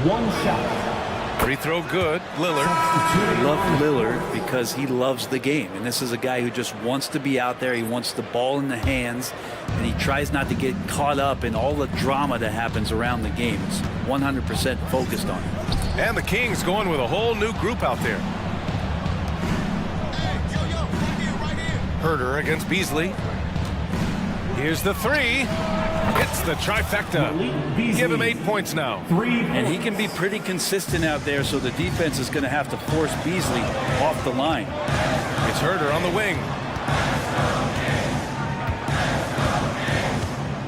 1 shot. Free throw good. Lillard. I love Lillard because he loves the game. And this is a guy who just wants to be out there. He wants the ball in the hands. And he tries not to get caught up in all the drama that happens around the game. It's 100% focused on it. And the Kings going with a whole new group out there. Herder against Beasley. Here's the 3. It's the trifecta. Give him 8 points now. And he can be pretty consistent out there, so the defense is going to have to force Beasley off the line. It's Herder on the wing.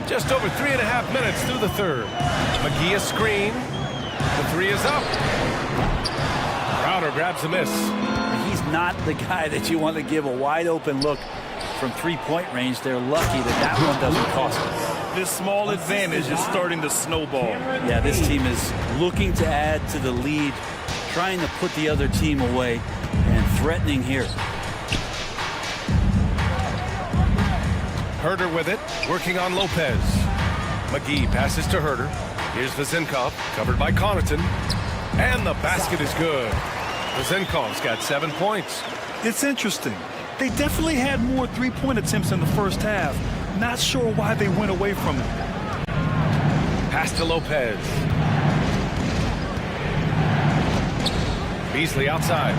Just over 3.5 minutes through the third. McGee a screen. The 3 is up. Crowder grabs the miss. He's not the guy that you want to give a wide open look from 3-point range. They're lucky that that one doesn't cost them. This small advantage is starting to snowball. Yeah, this team is looking to add to the lead, trying to put the other team away, and threatening here. Herder with it, working on Lopez. McGee passes to Herder. Here's Vezenkov, covered by Connaughton. And the basket is good. Vezenkov's got 7 points. It's interesting. They definitely had more 3-point attempts in the first half. Not sure why they went away from it. Pass to Lopez. Beasley outside.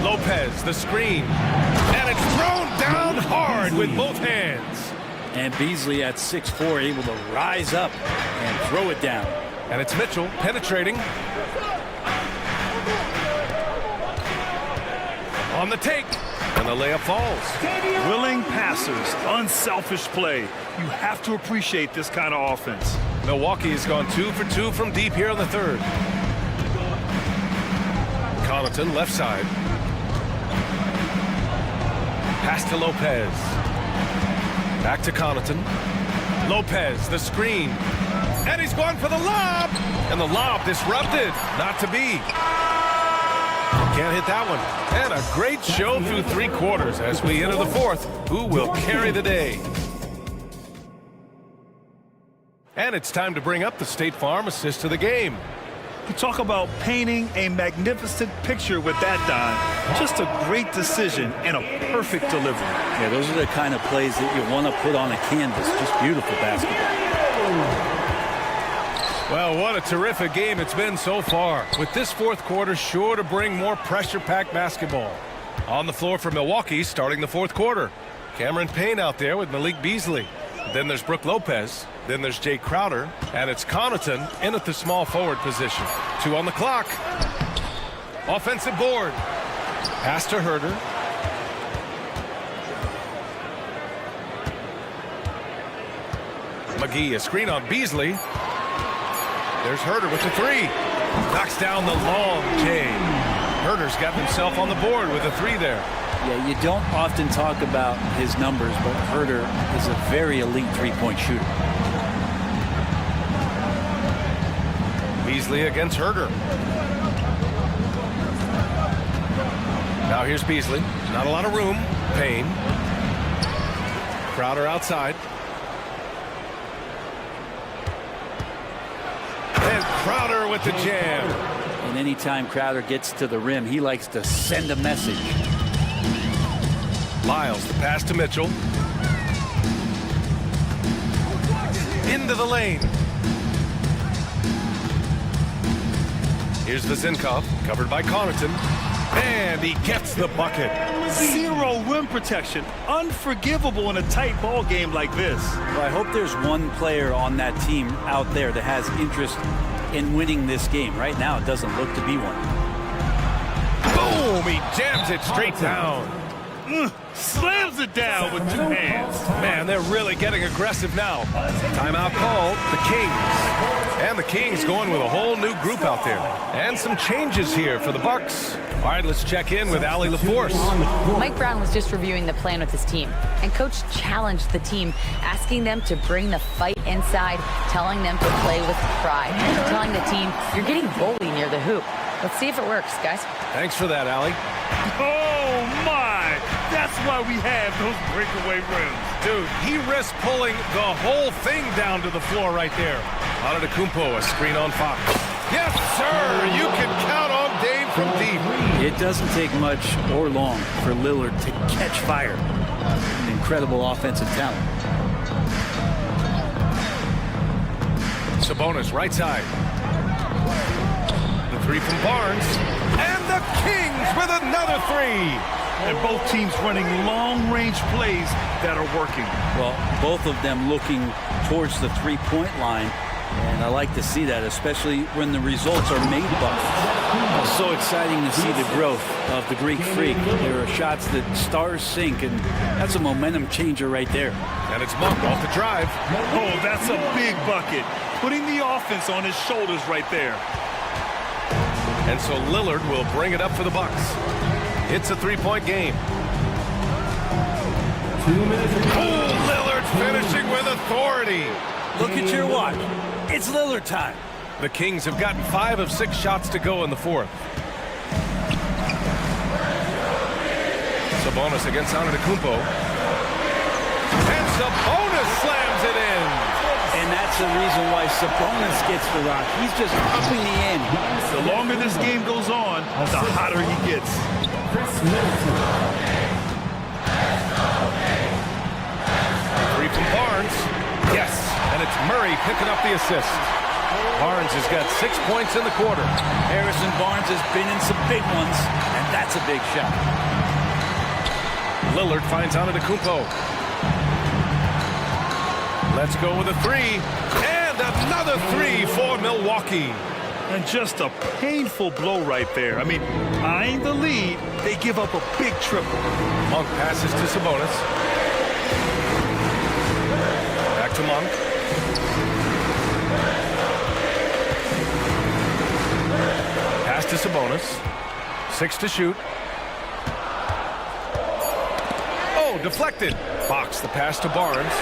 Lopez, the screen. And it's thrown down hard with both hands. And Beasley at 6'4", able to rise up and throw it down. And it's Mitchell penetrating. On the take. And the layup falls. Willing passers, unselfish play. You have to appreciate this kind of offense. Milwaukee has gone 2 for 2 from deep here in the third. Connaughton left side. Pass to Lopez. Back to Connaughton. Lopez, the screen. And he's going for the lob. And the lob disrupted. Not to be. Can't hit that one. And a great show through 3 quarters as we enter the fourth. Who will carry the day? And it's time to bring up the State Farm assist to the game. You talk about painting a magnificent picture with that dime. Just a great decision and a perfect delivery. Yeah, those are the kind of plays that you want to put on a canvas. Just beautiful basketball. Well, what a terrific game it's been so far. With this fourth quarter sure to bring more pressure-packed basketball. On the floor for Milwaukee starting the fourth quarter. Cameron Payne out there with Malik Beasley. Then there's Brook Lopez. Then there's Jay Crowder. And it's Connaughton in at the small forward position. 2 on the clock. Offensive board. Pass to Herder. McGee, a screen on Beasley. There's Herder with the three. Knocks down the long J. Herder's got himself on the board with a three there. Yeah, you don't often talk about his numbers, but Herder is a very elite three-point shooter. Beasley against Herder. Now here's Beasley. Not a lot of room. Payne. Crowder outside. And Crowder with the jam. And anytime Crowder gets to the rim, he likes to send a message. Lyles, the pass to Mitchell. Into the lane. Here's Vazinkov, covered by Connaughton. And he gets the bucket. Zero rim protection. Unforgivable in a tight ball game like this. Well, I hope there's one player on that team out there that has interest in winning this game. Right now, it doesn't look to be one. Boom! He jams it straight down. Slams it down with two hands. Man, they're really getting aggressive now. Timeout called, the Kings. And the Kings going with a whole new group out there. And some changes here for the Bucks. All right, let's check in with Allie LaForce. Mike Brown was just reviewing the plan with his team, and Coach challenged the team, asking them to bring the fight inside, telling them to play with pride, telling the team, you're getting bullied near the hoop. Let's see if it works, guys. Thanks for that, Allie. Oh, my! That's why we have those breakaway rims. Dude, he risked pulling the whole thing down to the floor right there. Antetokounmpo, a screen on Fox. Yes, sir! You can count on Dame from deep. It doesn't take much or long for Lillard to catch fire. An incredible offensive talent. Sabonis, right side. The three from Barnes. And the Kings with another three. And both teams running long-range plays that are working. Well, both of them looking towards the three-point line. And I like to see that, especially when the results are made by. It's so exciting to see the growth of the Greek Freak. There are shots that stars sink, and that's a momentum changer right there. And it's Monk off the drive. Oh, that's a big bucket. Putting the offense on his shoulders right there. And so Lillard will bring it up for the Bucks. It's a three-point game. 2 minutes. Oh, Lillard finishing with authority. Look at your watch. It's Lillard time. The Kings have gotten 5 of 6 shots to go in the fourth. Sabonis against Antetokounmpo. And Sabonis slams it in. And that's the reason why Sabonis gets the rock. He's just upping the ante. The longer this game goes on, the hotter he gets. Three from Barnes. Yes, and it's Murray picking up the assist. Barnes has got 6 points in the quarter. Harrison Barnes has been in some big ones, and that's a big shot. Lillard finds Antetokounmpo. Let's go with a three. And another three for Milwaukee. And just a painful blow right there. I mean, eyeing the lead, they give up a big triple. Monk passes to Sabonis. Back to Monk. Pass to Sabonis. 6 to shoot. Oh, deflected. Fox the pass to Barnes.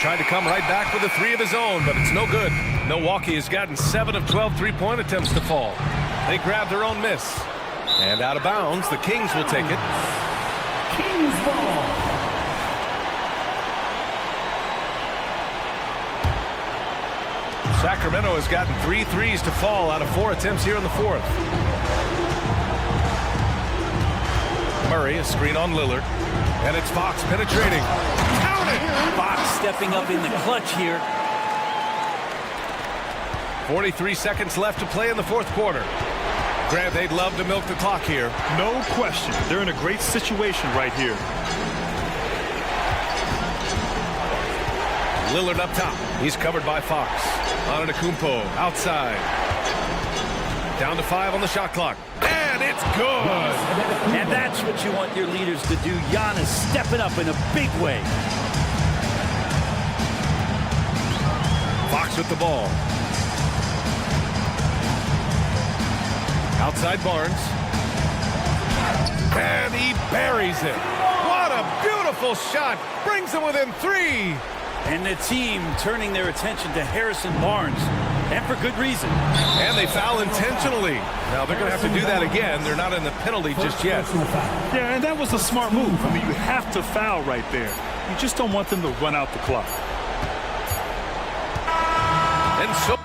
Tried to come right back with a three of his own, but it's no good. Milwaukee has gotten 7 of 12 three-point attempts to fall. They grab their own miss. And out of bounds, the Kings will take it. Kings ball. Sacramento has gotten 3 threes to fall out of 4 attempts here in the fourth. Murray, a screen on Lillard. And it's Fox penetrating. Count it! Fox stepping up in the clutch here. 43 seconds left to play in the fourth quarter. Grant, they'd love to milk the clock here. No question. They're in a great situation right here. Lillard up top. He's covered by Fox. Antetokounmpo outside. Down to 5 on the shot clock. And it's good. And that's what you want your leaders to do. Giannis stepping up in a big way. with the ball. Outside Barnes. And he buries it. What a beautiful shot. Brings them within 3. And the team turning their attention to Harrison Barnes. And for good reason. And they foul intentionally. Now they're going to have to do that again. They're not in the penalty just yet. Yeah, and that was a smart move. I mean, you have to foul right there. You just don't want them to run out the clock. And so